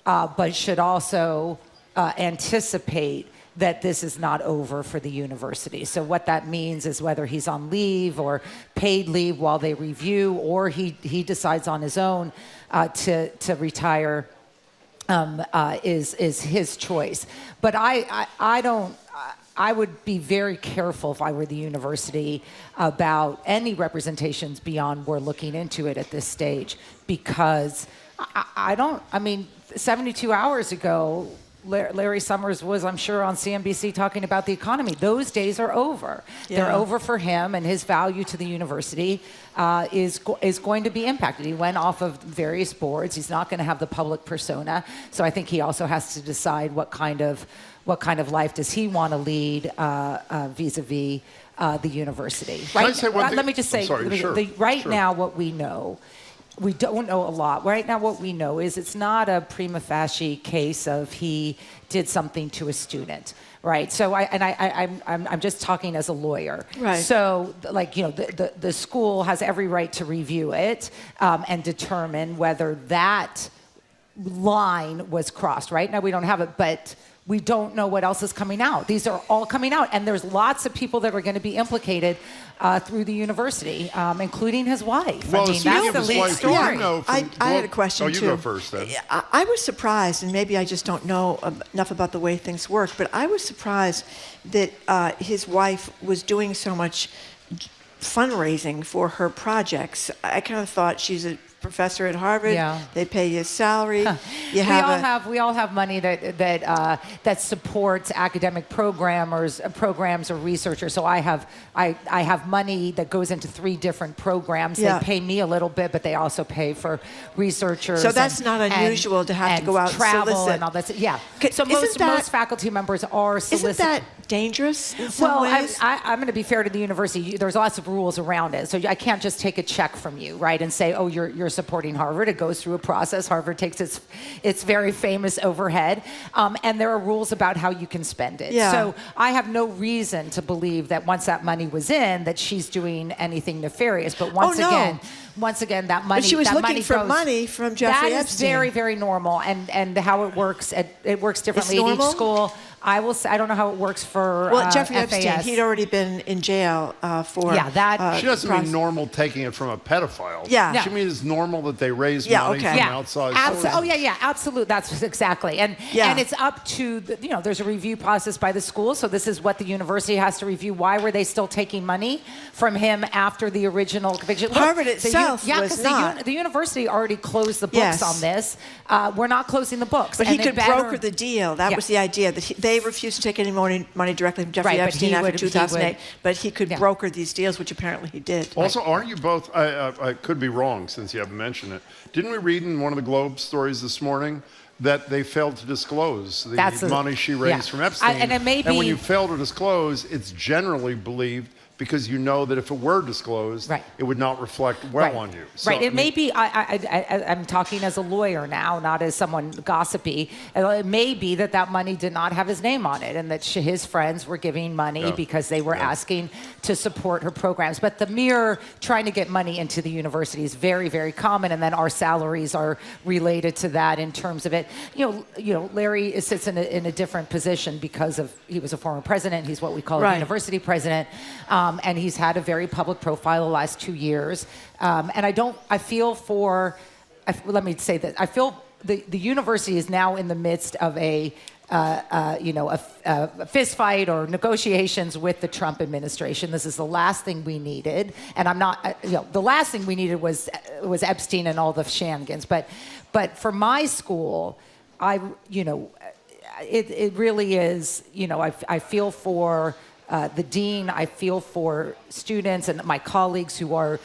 [SPEAKER 15] but should also anticipate that this is not over for the university. So what that means is whether he's on leave or paid leave while they review, or he decides on his own to retire, is his choice. But I would be very careful if I were the university about any representations beyond we're looking into it at this stage, because 72 hours ago, Larry Summers was, I'm sure, on CNBC talking about the economy. Those days are over. Yeah. They're over for him, and his value to the university is going to be impacted. He went off of various boards. He's not going to have the public persona. So I think he also has to decide what kind of life does he want to lead vis-a-vis the university. Let me just say, now what we know, we don't know a lot. Right now what we know is it's not a prima facie case of he did something to a student. Right. So I'm just talking as a lawyer.
[SPEAKER 6] Right.
[SPEAKER 15] So the school has every right to review it and determine whether that line was crossed. Right now we don't have it, but we don't know what else is coming out. These are all coming out, and there's lots of people that are going to be implicated through the university, including his wife.
[SPEAKER 5] Well,
[SPEAKER 15] that's
[SPEAKER 5] the
[SPEAKER 15] lead story.
[SPEAKER 6] I had a question, too.
[SPEAKER 5] You go first, then.
[SPEAKER 6] I was surprised, and maybe I just don't know enough about the way things work, but I was surprised that his wife was doing so much fundraising for her projects. I kind of thought she's a professor at Harvard. Yeah. They pay his salary. We
[SPEAKER 15] all have money that supports academic programs or researchers. So I have money that goes into 3 different programs.
[SPEAKER 6] Yeah.
[SPEAKER 15] They pay me a little bit, but they also pay for researchers.
[SPEAKER 6] So that's not unusual to have to go out
[SPEAKER 15] travel
[SPEAKER 6] and solicit.
[SPEAKER 15] And all that. Yeah. So most faculty members are solicited.
[SPEAKER 6] Isn't that dangerous in some ways?
[SPEAKER 15] I'm going to be fair to the university. There's lots of rules around it. So I can't just take a check from you, right, and say, oh, you're supporting Harvard. It goes through a process. Harvard takes its very famous overhead, and there are rules about how you can spend it.
[SPEAKER 6] Yeah.
[SPEAKER 15] So I have no reason to believe that once that money was in, that she's doing anything nefarious. But once again, that money.
[SPEAKER 6] But she was looking
[SPEAKER 15] money
[SPEAKER 6] for
[SPEAKER 15] goes,
[SPEAKER 6] money from Jeffrey Epstein.
[SPEAKER 15] That is very, very normal, and how it works. It works differently at each school. I will say, I don't know how it works for
[SPEAKER 6] Jeffrey
[SPEAKER 15] FAS.
[SPEAKER 6] Epstein, he'd already been in jail for
[SPEAKER 5] she doesn't mean normal taking it from a pedophile.
[SPEAKER 6] Yeah.
[SPEAKER 5] She means normal that they raise money from outside sources.
[SPEAKER 15] Oh, yeah, absolutely. That's exactly. And it's up to, there's a review process by the school, so this is what the university has to review. Why were they still taking money from him after the original conviction?
[SPEAKER 6] Harvard itself was not.
[SPEAKER 15] The university already closed the books on this. We're not closing the books.
[SPEAKER 6] But he could broker the deal. That was the idea. That they refused to take any money directly from Jeffrey Epstein after 2008, but he could broker these deals, which apparently he did.
[SPEAKER 5] Also, aren't you both, I could be wrong since you haven't mentioned it, didn't we read in one of the Globe stories this morning that they failed to disclose the money she raised from Epstein?
[SPEAKER 15] And when
[SPEAKER 5] you fail to disclose, it's generally believed because you know that if it were disclosed, it would not reflect well on you. So,
[SPEAKER 15] Right. It may be, I'm talking as a lawyer now, not as someone gossipy. It may be that money did not have his name on it and that his friends were giving money because they were asking to support her programs. But the mere trying to get money into the university is very, very common. And then our salaries are related to that in terms of it. You know, Larry sits in a different position because he was a former president. He's what we call a university president. And he's had a very public profile the last 2 years. And I feel let me say that, I feel the university is now in the midst of a fist fight or negotiations with the Trump administration. This is the last thing we needed. And the last thing we needed was Epstein and all the shenanigans. But for my school, it really is, I feel for the dean, I feel for students and my colleagues who are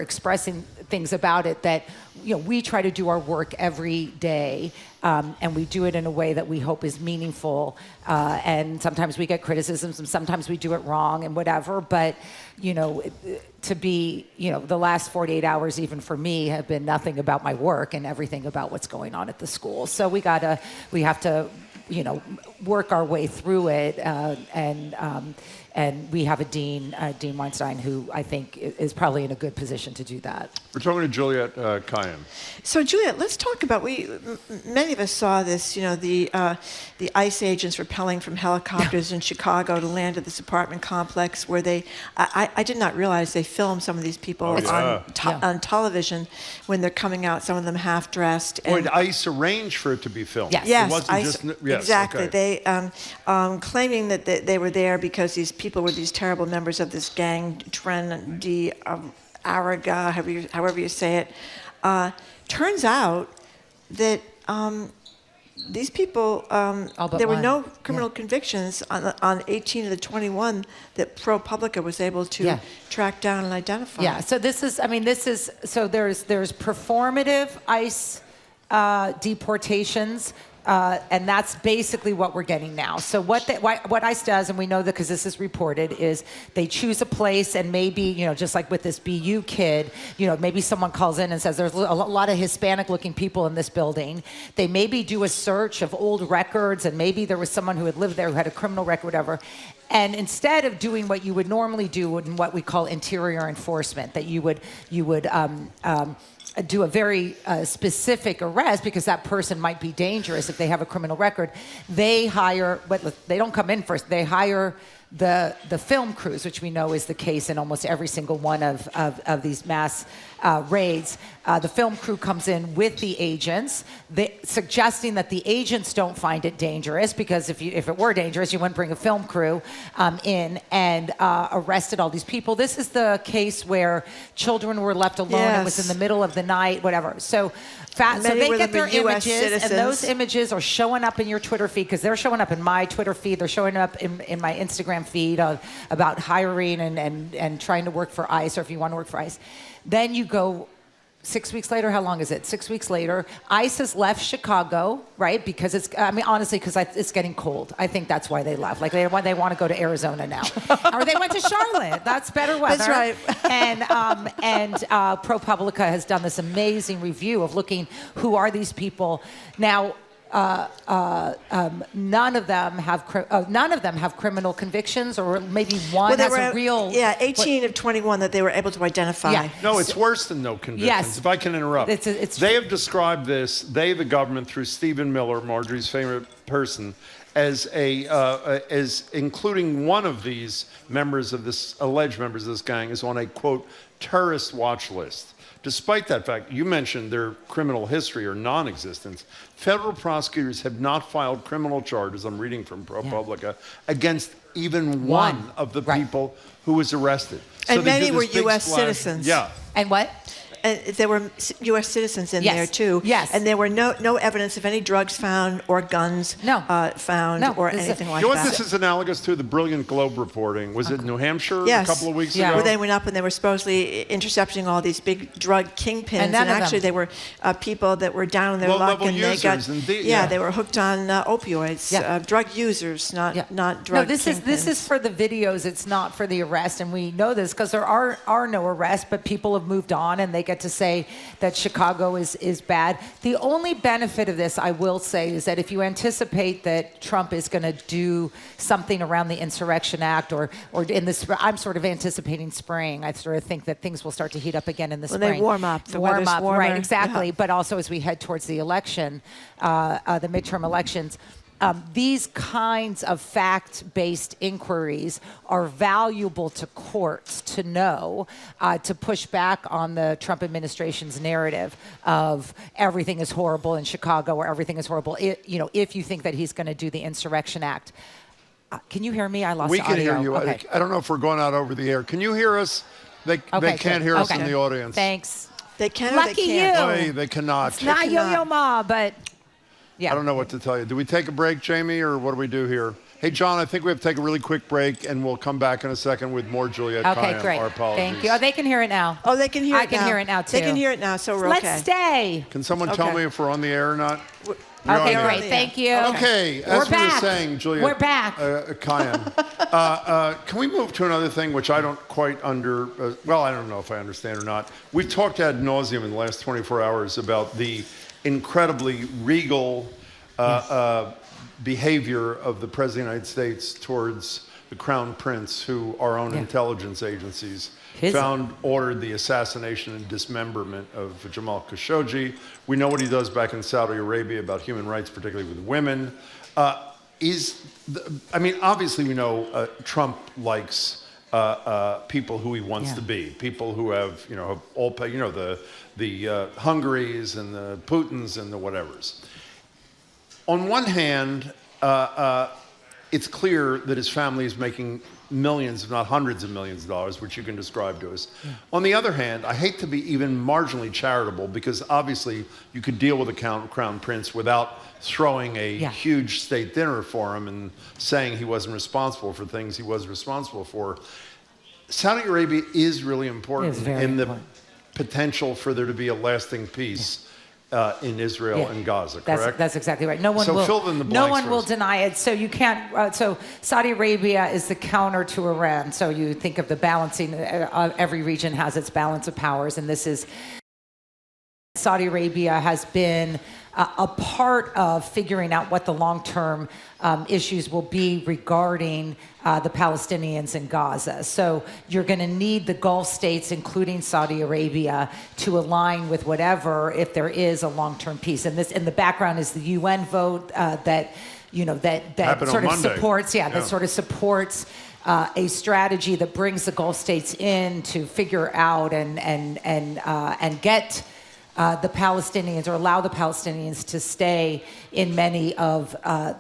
[SPEAKER 15] expressing things about it, that we try to do our work every day, and we do it in a way that we hope is meaningful. And sometimes we get criticisms, and sometimes we do it wrong and whatever. But to be, the last 48 hours, even for me, have been nothing about my work and everything about what's going on at the school. So we have to work our way through it, and we have a Dean Weinstein, who I think is probably in a good position to do that.
[SPEAKER 5] We're talking to Juliette Kayyem.
[SPEAKER 6] So Juliet, let's talk about, many of us saw this, the ICE agents rappelling from helicopters in Chicago to land at this apartment complex where I did not realize they filmed some of these people on television when they're coming out, some of them half dressed.
[SPEAKER 5] Did ICE arrange for it to be filmed?
[SPEAKER 6] Yes,
[SPEAKER 5] it wasn't
[SPEAKER 6] ICE, exactly.
[SPEAKER 5] Okay.
[SPEAKER 6] They claiming that they were there because these people were these terrible members of this gang, Tren de Araga, however you say it. Turns out that these people, there were no criminal convictions on 18 of the 21 that ProPublica was able to track down and identify.
[SPEAKER 15] Yeah, so there's performative ICE deportations. And that's basically what we're getting now. So what ICE does, and we know that because this is reported, is they choose a place, and maybe, just like with this BU kid, maybe someone calls in and says there's a lot of Hispanic-looking people in this building. They maybe do a search of old records, and maybe there was someone who had lived there who had a criminal record, whatever. And instead of doing what you would normally do in what we call interior enforcement, that you would do a very specific arrest because that person might be dangerous if they have a criminal record, they hire, but they don't come in first, they hire the film crews, which we know is the case in almost every single one of these mass raids. The film crew comes in with the agents, suggesting that the agents don't find it dangerous, because if it were dangerous, you wouldn't bring a film crew in and arrested all these people. This is the case where children were left alone. Yes. It was in the middle of the night, whatever. So they get their images, and those images are showing up in your Twitter feed, because they're showing up in my Twitter feed. They're showing up in my Instagram feed about hiring and trying to work for ICE, or if you want to work for ICE. Then you go 6 weeks later, how long is it? 6 weeks later, ICE has left Chicago, right? Because honestly, because it's getting cold. I think that's why they left. Like they want to go to Arizona now. Or they went to Charlotte. That's better weather.
[SPEAKER 6] That's right.
[SPEAKER 15] And ProPublica has done this amazing review of looking, who are these people? Now, none of them have criminal convictions, or maybe one has a real.
[SPEAKER 6] Yeah, 18 of 21 that they were able to identify.
[SPEAKER 15] Yeah.
[SPEAKER 5] No, it's worse than no convictions.
[SPEAKER 15] Yes.
[SPEAKER 5] If I can interrupt, they have described this. They, the government, through Stephen Miller, Marjorie's favorite person, as including one of these alleged members of this gang, is on a quote terrorist watch list. Despite that fact, you mentioned their criminal history or non-existence. Federal prosecutors have not filed criminal charges, I'm reading from ProPublica, against even one of the people who was arrested.
[SPEAKER 6] And many were U.S. citizens.
[SPEAKER 5] Yeah.
[SPEAKER 15] And what?
[SPEAKER 6] And there were U.S. citizens in there too.
[SPEAKER 15] Yes.
[SPEAKER 6] And there were no evidence of any drugs found or guns found or anything like that.
[SPEAKER 5] You know what this is analogous to? The Brilliant Globe reporting. Was it New Hampshire
[SPEAKER 6] yes.
[SPEAKER 5] a couple of weeks ago?
[SPEAKER 6] Where they went up and they were supposedly intercepting all these big drug kingpins. And actually they were people that were down on their luck and they got they were hooked on opioids, drug users, not drug
[SPEAKER 15] No, this is for the videos. It's not for the arrest, and we know this because there are no arrests, but people have moved on and they get to say that Chicago is bad. The only benefit of this, I will say, is that if you anticipate that Trump is going to do something around the Insurrection Act or in this, I'm sort of anticipating spring. I sort of think that things will start to heat up again in the spring.
[SPEAKER 6] When they warm up, the weather's warmer.
[SPEAKER 15] Right, exactly. Yeah. But also as we head towards the election, the midterm elections. These kinds of fact-based inquiries are valuable to courts to know, to push back on the Trump administration's narrative of everything is horrible in Chicago or everything is horrible, if you think that he's going to do the Insurrection Act. Can you hear me? I lost
[SPEAKER 5] audio. We can hear you.
[SPEAKER 15] Okay.
[SPEAKER 5] I don't know if we're going out over the air. Can you hear us? They can't hear us in the audience.
[SPEAKER 15] Thanks.
[SPEAKER 6] They can
[SPEAKER 15] Lucky
[SPEAKER 6] or they can't?
[SPEAKER 15] you.
[SPEAKER 5] They cannot.
[SPEAKER 15] It's not Yo-Yo Ma, but... Yeah.
[SPEAKER 5] I don't know what to tell you. Do we take a break, Jamie, or what do we do here? Hey, John, I think we have to take a really quick break, and we'll come back in a second with more Juliet Kayyem.
[SPEAKER 15] Okay, great.
[SPEAKER 5] Our apologies.
[SPEAKER 15] Thank you. Oh, they can hear it now.
[SPEAKER 6] Oh, they can hear it now.
[SPEAKER 15] I can hear it now, too.
[SPEAKER 6] They can hear it now, so we're okay.
[SPEAKER 15] Let's stay.
[SPEAKER 5] Can someone tell me if we're on the air or not?
[SPEAKER 15] Okay, great. Thank you.
[SPEAKER 5] Okay, as we were saying, Juliet
[SPEAKER 15] we're back.
[SPEAKER 5] Kayyem, can we move to another thing which I don't quite I don't know if I understand or not. We've talked ad nauseum in the last 24 hours about the incredibly regal behavior of the President of the United States towards the Crown Prince, who our own intelligence agencies ordered the assassination and dismemberment of Jamal Khashoggi. We know what he does back in Saudi Arabia about human rights, particularly with women. Obviously we know Trump likes people who he wants to be, people who have all the Hungarys and the Putins and the whatevers. On one hand, it's clear that his family is making millions, if not hundreds of millions of dollars, which you can describe to us. Yeah. On the other hand, I hate to be even marginally charitable, because obviously you could deal with a Crown Prince without throwing a huge state dinner for him and saying he wasn't responsible for things he was responsible for. Saudi Arabia is really important in the potential for there to be a lasting peace. In Israel and Gaza, correct?
[SPEAKER 15] That's exactly right. No one
[SPEAKER 5] fill in the blanks.
[SPEAKER 15] No one will deny it. So you can't. So Saudi Arabia is the counter to Iran. So you think of the balancing. Every region has its balance of powers, and this is. Saudi Arabia has been a part of figuring out what the long-term issues will be regarding the Palestinians in Gaza. So you're going to need the Gulf states, including Saudi Arabia, to align with whatever if there is a long-term peace. And this, in the background, is the UN vote that sort of supports. That sort of supports. A strategy that brings the Gulf states in to figure out and get. The Palestinians, or allow the Palestinians to stay in many of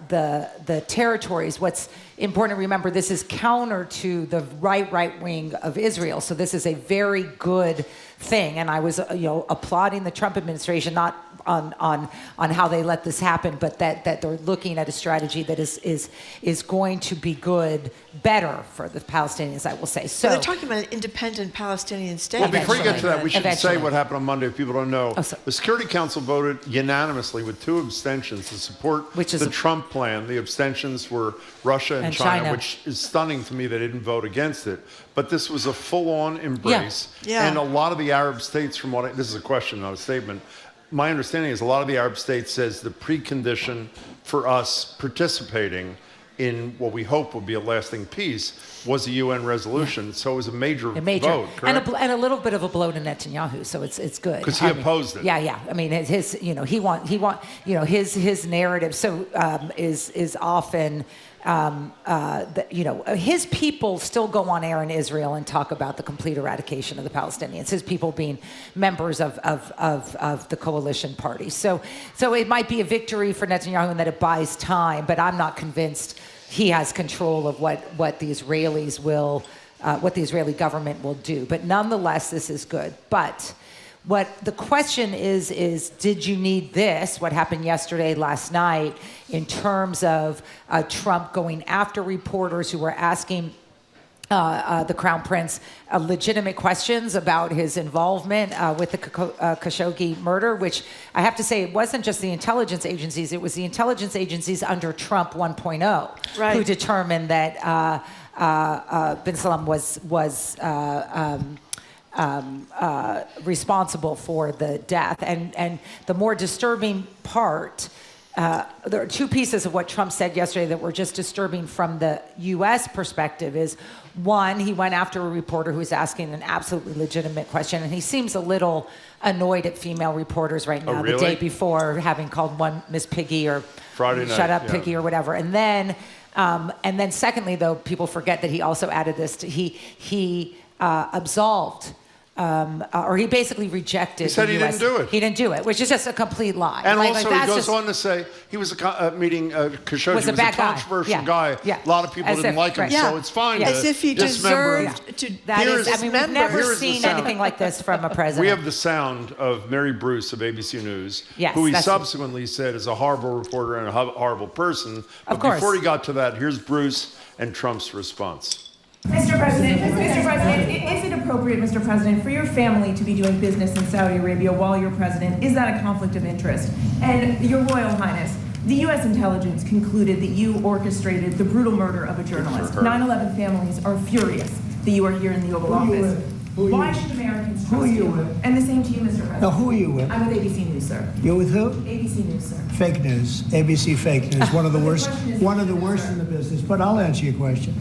[SPEAKER 15] the territories. What's important to remember, this is counter to the right wing of Israel. So this is a very good thing. And I was applauding the Trump administration, not on how they let this happen, but that they're looking at a strategy that is going to be better for the Palestinians, I will say. So
[SPEAKER 6] they're talking about an independent Palestinian state.
[SPEAKER 5] Well, before you get to that, we should say what happened on Monday if people don't know. The Security Council voted unanimously with 2 abstentions to support the Trump plan. The abstentions were Russia and China, which is stunning to me they didn't vote against it. But this was a full-on embrace. And a lot of the Arab states, this is a question, not a statement, my understanding is a lot of the Arab states says the precondition for us participating in what we hope will be a lasting peace was a UN resolution. So it was a major vote, correct?
[SPEAKER 15] And a little bit of a blow to Netanyahu. So it's good
[SPEAKER 5] because he opposed it.
[SPEAKER 15] Yeah. I mean, his narrative is often. His people still go on air in Israel and talk about the complete eradication of the Palestinians, his people being members of the coalition party. So it might be a victory for Netanyahu in that it buys time, but I'm not convinced he has control of what the Israelis will, what the Israeli government will do. But nonetheless, this is good. But What the question is did you need this, what happened yesterday, last night, in terms of Trump going after reporters who were asking the Crown Prince legitimate questions about his involvement with the Khashoggi murder, which I have to say, it wasn't just the intelligence agencies, it was the intelligence agencies under Trump 1.0 who determined that bin Salman was responsible for the death. And the more disturbing part, there are two pieces of what Trump said yesterday that were just disturbing from the U.S. perspective. Is one, he went after a reporter who was asking an absolutely legitimate question, and he seems a little annoyed at female reporters right now.
[SPEAKER 5] really?
[SPEAKER 15] The day before, having called one Miss Piggy or
[SPEAKER 5] Friday night,
[SPEAKER 15] shut up
[SPEAKER 5] yeah.
[SPEAKER 15] Piggy or whatever. And then secondly, though, people forget that he also added this to, he absolved or he basically rejected.
[SPEAKER 5] He said he didn't do it.
[SPEAKER 15] He didn't do it, which is just a complete lie.
[SPEAKER 5] And
[SPEAKER 15] Like,
[SPEAKER 5] also,
[SPEAKER 15] that's
[SPEAKER 5] he goes
[SPEAKER 15] just,
[SPEAKER 5] on to say he was meeting Khashoggi
[SPEAKER 15] Was a
[SPEAKER 5] was
[SPEAKER 15] bad
[SPEAKER 5] a
[SPEAKER 15] guy.
[SPEAKER 5] controversial
[SPEAKER 15] Yeah.
[SPEAKER 5] guy.
[SPEAKER 15] Yeah.
[SPEAKER 5] A lot of people
[SPEAKER 15] As
[SPEAKER 5] didn't
[SPEAKER 15] if-
[SPEAKER 5] like him,
[SPEAKER 15] right.
[SPEAKER 5] so
[SPEAKER 15] Yeah.
[SPEAKER 5] it's fine
[SPEAKER 15] Yeah.
[SPEAKER 5] to
[SPEAKER 15] As if he
[SPEAKER 5] dismember him.
[SPEAKER 15] That is, I mean, we've never
[SPEAKER 5] Here is the
[SPEAKER 15] seen
[SPEAKER 5] sound.
[SPEAKER 15] anything like this from a president.
[SPEAKER 5] We have the sound of Mary Bruce of ABC News,
[SPEAKER 15] Yes,
[SPEAKER 5] who he
[SPEAKER 15] that's-
[SPEAKER 5] subsequently said is a horrible reporter and a horrible person. But
[SPEAKER 15] Of course.
[SPEAKER 5] before he got to that, here's Bruce and Trump's response.
[SPEAKER 16] Mr. President, is it appropriate, Mr. President, for your family to be doing business in Saudi Arabia while you're president? Is that a conflict of interest? And Your Royal Highness, the U.S. intelligence concluded that you orchestrated the brutal murder of a journalist. 9/11 families are furious that you are here in the Oval Office. Why should Americans trust you? And the same to you, Mr. President.
[SPEAKER 17] Now, who are you with?
[SPEAKER 16] I'm with ABC News, sir.
[SPEAKER 17] You're with who?
[SPEAKER 16] ABC News, sir.
[SPEAKER 17] Fake news. ABC fake news. One of the worst in the business. But I'll answer your question.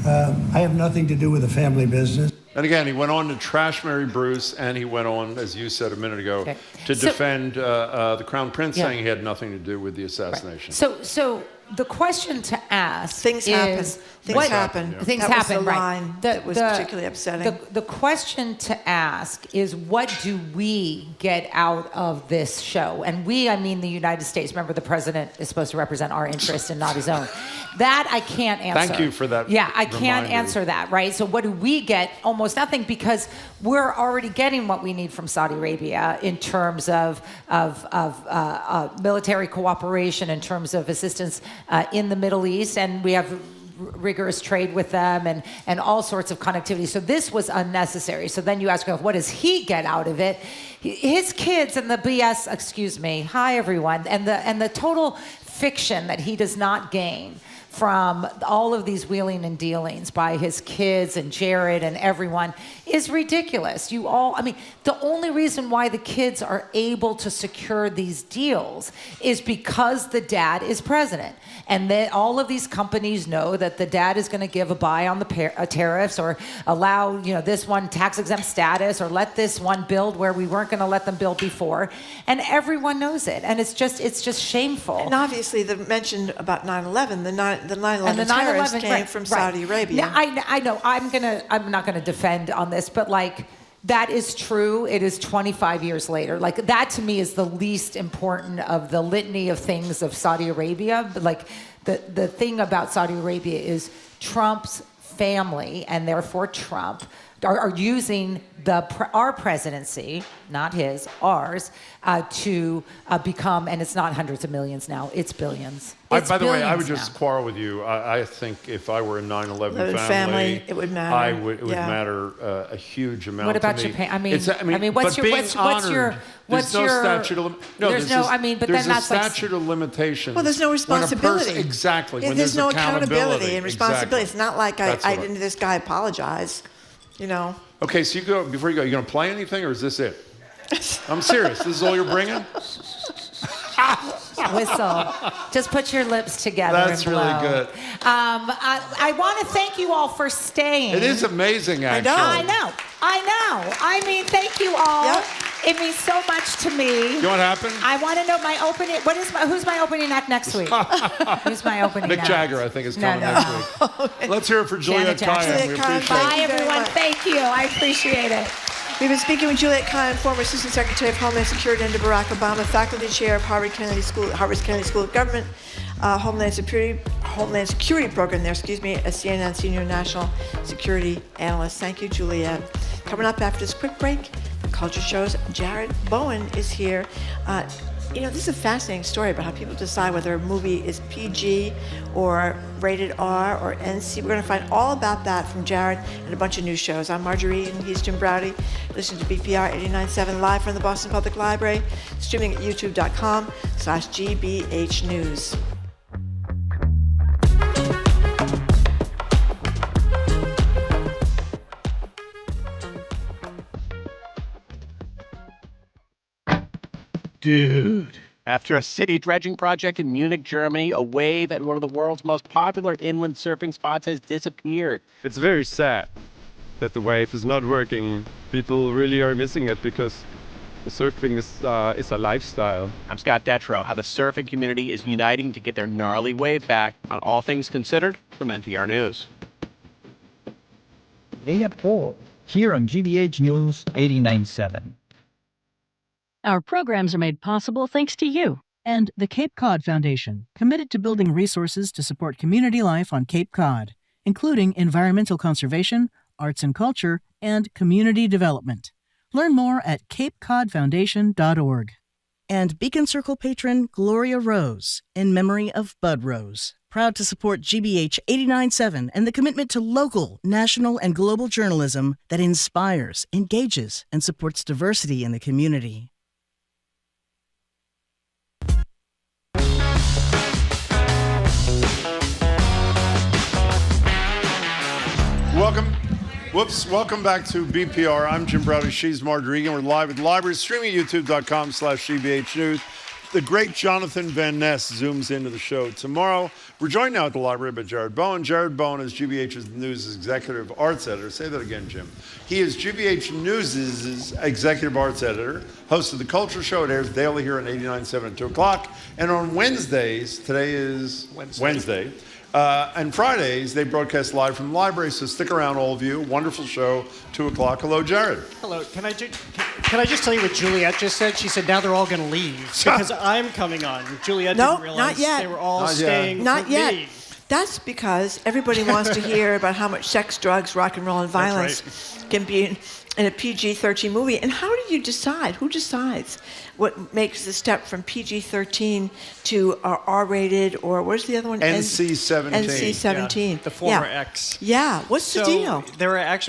[SPEAKER 17] I have nothing to do with the family business.
[SPEAKER 5] And again, he went on to trash Mary Bruce, and he went on, as you said a minute ago, to defend the Crown Prince, saying he had nothing to do with the assassination.
[SPEAKER 15] So the question to ask
[SPEAKER 6] Things
[SPEAKER 15] is...
[SPEAKER 6] happen. Things happen.
[SPEAKER 15] Things
[SPEAKER 6] That was
[SPEAKER 15] happen,
[SPEAKER 6] the
[SPEAKER 15] right.
[SPEAKER 6] line that was particularly upsetting.
[SPEAKER 15] The question to ask is, what do we get out of this show? And we, I mean the United States. Remember, the president is supposed to represent our interests and not his own. That I can't answer.
[SPEAKER 5] Thank you for that.
[SPEAKER 15] Yeah, I can't
[SPEAKER 5] reminder.
[SPEAKER 15] answer that, right? So what do we get? Almost nothing, because we're already getting what we need from Saudi Arabia in terms of military cooperation, in terms of assistance in the Middle East, and we have rigorous trade with them and all sorts of connectivity. So this was unnecessary. So then you ask yourself, what does he get out of it? His kids and the BS, hi everyone, and the total fiction that he does not gain from all of these wheeling and dealings by his kids and Jared and everyone is ridiculous. The only reason why the kids are able to secure these deals is because the dad is president. And that all of these companies know that the dad is going to give a buy on the tariffs, or allow this one tax-exempt status, or let this one build where we weren't going to let them build before. And everyone knows it. And it's just shameful.
[SPEAKER 6] And obviously, the mention about 9/11, the 9/11 terrorists came from Saudi Arabia.
[SPEAKER 15] Now, I know. I'm not going to defend on this, but that is true. It is 25 years later. That to me is the least important of the litany of things of Saudi Arabia. But the thing about Saudi Arabia is Trump's family, and therefore Trump, are using our presidency, not his, ours, to become, and it's not hundreds of millions now, it's billions.
[SPEAKER 5] By the way, I would just quarrel with you. I think if I were a 9/11 family,
[SPEAKER 6] it would matter.
[SPEAKER 5] It would matter a huge amount.
[SPEAKER 15] What about
[SPEAKER 5] to me.
[SPEAKER 15] Japan? What's your
[SPEAKER 5] statute of
[SPEAKER 15] there's no, but then that's
[SPEAKER 5] statute of limitations.
[SPEAKER 6] Well, there's no responsibility.
[SPEAKER 5] Exactly.
[SPEAKER 6] Yeah,
[SPEAKER 5] when
[SPEAKER 6] there's no accountability and responsibility.
[SPEAKER 5] Exactly.
[SPEAKER 6] It's not like I didn't this guy apologize.
[SPEAKER 5] Okay, so before you go, you going to play anything, or is this it? I'm serious. This is all you're bringing?
[SPEAKER 15] Whistle. Just put your lips together.
[SPEAKER 5] That's
[SPEAKER 15] and blow.
[SPEAKER 5] really good.
[SPEAKER 15] I want to thank you all for staying.
[SPEAKER 5] It is amazing, actually.
[SPEAKER 15] I know. Thank you all. Yep. It means so much to me.
[SPEAKER 5] You know what happened?
[SPEAKER 15] I want to know my opening. Who's my opening act next week? Who's my opening act?
[SPEAKER 5] Mick Jagger, I think, is coming next week. Let's hear it for Juliette Kayyem. We appreciate it.
[SPEAKER 15] Bye, everyone. Thank you. I appreciate it.
[SPEAKER 6] We've been speaking with Juliette Kayyem, former Assistant Secretary of Homeland Security under Barack Obama, faculty chair of Harvard's Kennedy School of Government, Homeland Security program there, a CNN senior national security analyst. Thank you, Juliette. Coming up after this quick break, the culture shows. Jared Bowen is here. This is a fascinating story about how people decide whether a movie is PG or rated R or NC. We're going to find all about that from Jared and a bunch of new shows. I'm Marjorie, and he's Jim Browdy. Listen to BPR 89.7 live from the Boston Public Library, streaming at youtube.com/GBH News.
[SPEAKER 2] Dude, after a city dredging project in Munich, Germany, a wave at one of the world's most popular inland surfing spots has disappeared.
[SPEAKER 13] It's very sad that the wave is not working. People really are missing it because surfing is a lifestyle.
[SPEAKER 2] I'm Scott Detrow. How the surfing community is uniting to get their gnarly wave back on All Things Considered from NPR News.
[SPEAKER 23] Day at 4, here on GBH News 89.7.
[SPEAKER 24] Our programs are made possible thanks to you.
[SPEAKER 25] And the Cape Cod Foundation, committed to building resources to support community life on Cape Cod, including environmental conservation, arts and culture, and community development. Learn more at capecodfoundation.org. And Beacon Circle patron Gloria Rose, in memory of Bud Rose. Proud to support GBH 89.7 and the commitment to local, national, and global journalism that inspires, engages, and supports diversity in the community.
[SPEAKER 5] Welcome back to BPR. I'm Jim Browdy. She's Marjorie, and we're live at the library, streaming at youtube.com/GBH News. The great Jonathan Van Ness zooms into the show tomorrow. We're joined now at the library by Jared Bowen. Jared Bowen is GBH's News Executive Arts Editor. Say that again, Jim. He is GBH News' Executive Arts Editor, host of The Culture Show. It airs daily here on 89.7 at 2 o'clock. And on Wednesdays, today is Wednesday. And Fridays, they broadcast live from the library, so stick around, all of you. Wonderful show, 2 o'clock. Hello, Jared.
[SPEAKER 18] Hello. Can I just tell you what Juliette just said? She said, now they're all going to leave because I'm coming on. Juliette didn't realize
[SPEAKER 6] not yet.
[SPEAKER 18] They were all staying
[SPEAKER 6] Not
[SPEAKER 18] for
[SPEAKER 6] yet.
[SPEAKER 18] me.
[SPEAKER 6] That's because everybody wants to hear about how much sex, drugs, rock and roll, and violence can be in a PG-13 movie. And how do you decide? Who decides what makes the step from PG-13 to R-rated, or where's the other one?
[SPEAKER 5] NC-17.
[SPEAKER 6] NC-17.
[SPEAKER 18] Yeah, the former X.
[SPEAKER 6] Yeah. What's the deal?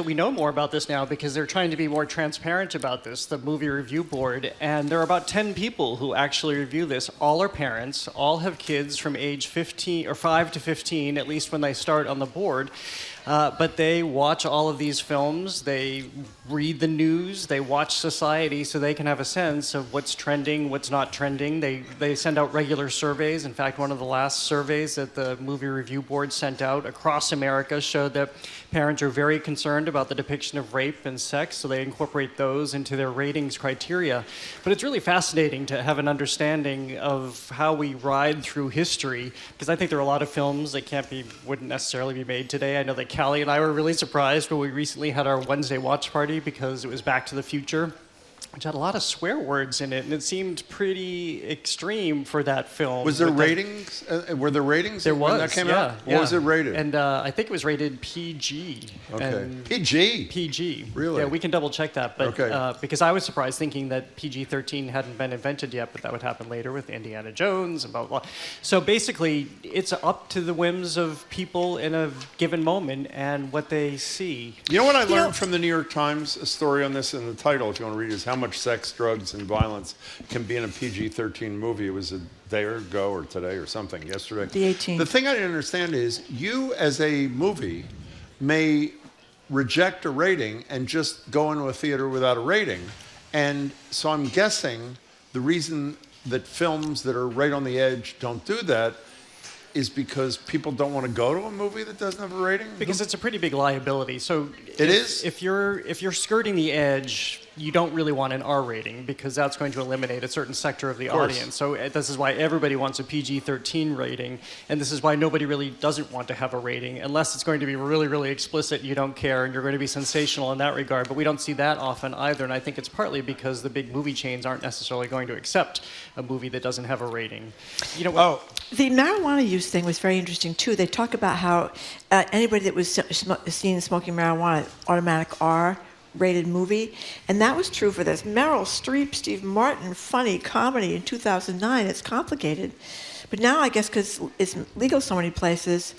[SPEAKER 18] We know more about this now because they're trying to be more transparent about this, the movie review board. And there are about 10 people who actually review this. All are parents. All have kids from age 15 or 5 to 15, at least when they start on the board. But they watch all of these films, they read the news, they watch society so they can have a sense of what's trending, what's not trending. They send out regular surveys. In fact, one of the last surveys that the Movie Review Board sent out across America showed that parents are very concerned about the depiction of rape and sex, so they incorporate those into their ratings criteria. But it's really fascinating to have an understanding of how we ride through history, because I think there are a lot of films that wouldn't necessarily be made today. I know that Callie and I were really surprised when we recently had our Wednesday watch party because it was Back to the Future, which had a lot of swear words in it, and it seemed pretty extreme for that film.
[SPEAKER 5] Was there ratings? Were there ratings
[SPEAKER 18] there
[SPEAKER 5] when that came out? What was it rated?
[SPEAKER 18] And I think it was rated PG.
[SPEAKER 5] Okay. PG?
[SPEAKER 18] PG.
[SPEAKER 5] Really?
[SPEAKER 18] Yeah, we can double check that. But because I was surprised thinking that PG-13 hadn't been invented yet, but that would happen later with Indiana Jones and blah, blah, blah. So basically, it's up to the whims of people in a given moment and what they see.
[SPEAKER 5] You know what I learned from the New York Times, a story on this in the title, if you want to read it, is how much sex, drugs, and violence can be in a PG-13 movie. It was a day ago or today or something, yesterday.
[SPEAKER 6] The 18th.
[SPEAKER 5] The thing I didn't understand is you, as a movie, may reject a rating and just go into a theater without a rating. And so I'm guessing the reason that films that are right on the edge don't do that is because people don't want to go to a movie that doesn't have a rating?
[SPEAKER 18] Because it's a pretty big liability. So
[SPEAKER 5] if
[SPEAKER 18] you're skirting the edge, you don't really want an R rating because that's going to eliminate a certain sector of the audience. So this is why everybody wants a PG-13 rating, and this is why nobody really doesn't want to have a rating unless it's going to be really, really explicit, you don't care, and you're going to be sensational in that regard. But we don't see that often either, and I think it's partly because the big movie chains aren't necessarily going to accept a movie that doesn't have a rating. You know what?
[SPEAKER 6] The marijuana use thing was very interesting too. They talk about how anybody that was seen smoking marijuana, automatic R rated movie. And that was true for this. Meryl Streep, Steve Martin, funny comedy in 2009. It's complicated. But now I guess because it's legal so many places,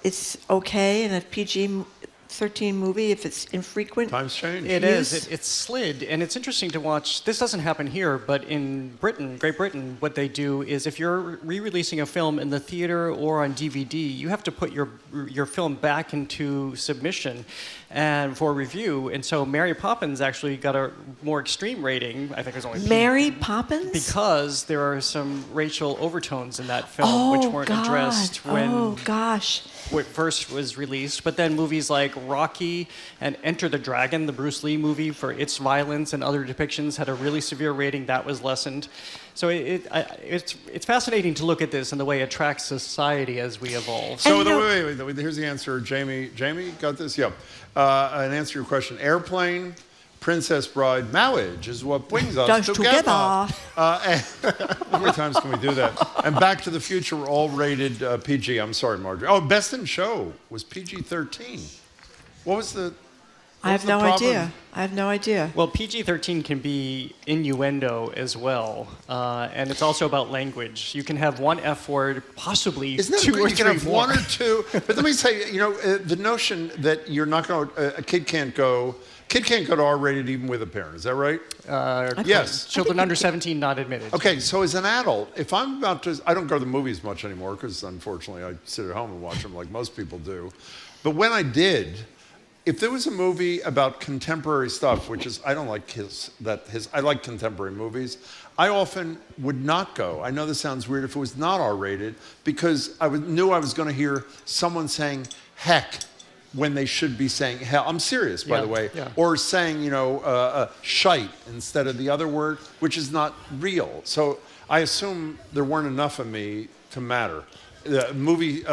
[SPEAKER 6] it's okay in a PG-13 movie if it's infrequent.
[SPEAKER 5] Times change.
[SPEAKER 18] It is. It's slid, and it's interesting to watch. This doesn't happen here, but in Britain, Great Britain, what they do is if you're re-releasing a film in the theater or on DVD, you have to put your film back into submission and for review. And so Mary Poppins actually got a more extreme rating. I think it was only
[SPEAKER 6] Mary Poppins?
[SPEAKER 18] Because there are some racial overtones in that film which weren't addressed when it first was released. But then movies like Rocky and Enter the Dragon, the Bruce Lee movie, for its violence and other depictions, had a really severe rating that was lessened. So it's fascinating to look at this and the way it tracks society as we evolve.
[SPEAKER 5] So wait, here's the answer. Jamie got this? Yep. An answer to your question. Airplane, Princess Bride, marriage is what brings us together. How many times can we do that? And Back to the Future were all rated PG. I'm sorry, Marjorie. Oh, Best in Show was PG-13. What was the...
[SPEAKER 6] I have no idea.
[SPEAKER 18] Well, PG-13 can be innuendo as well, and it's also about language. You can have one F word, possibly
[SPEAKER 5] Isn't that
[SPEAKER 18] two
[SPEAKER 5] great?
[SPEAKER 18] or
[SPEAKER 5] You
[SPEAKER 18] three
[SPEAKER 5] can have
[SPEAKER 18] more.
[SPEAKER 5] one or two. But let me say, the notion that you're not going to, a kid can't go to R-rated even with a parent. Is that right? Yes.
[SPEAKER 18] Children under 17 not admitted.
[SPEAKER 5] Okay, so as an adult, if I'm about to, I don't go to the movies much anymore because unfortunately I sit at home and watch them like most people do. But when I did, if there was a movie about contemporary stuff, which is, I don't like I like contemporary movies, I often would not go. I know this sounds weird if it was not R-rated, because I knew I was going to hear someone saying heck when they should be saying hell. I'm serious, by the way.
[SPEAKER 18] Yeah.
[SPEAKER 5] Or saying, shite instead of the other word, which is not real. So I assume there weren't enough of me to matter. The movie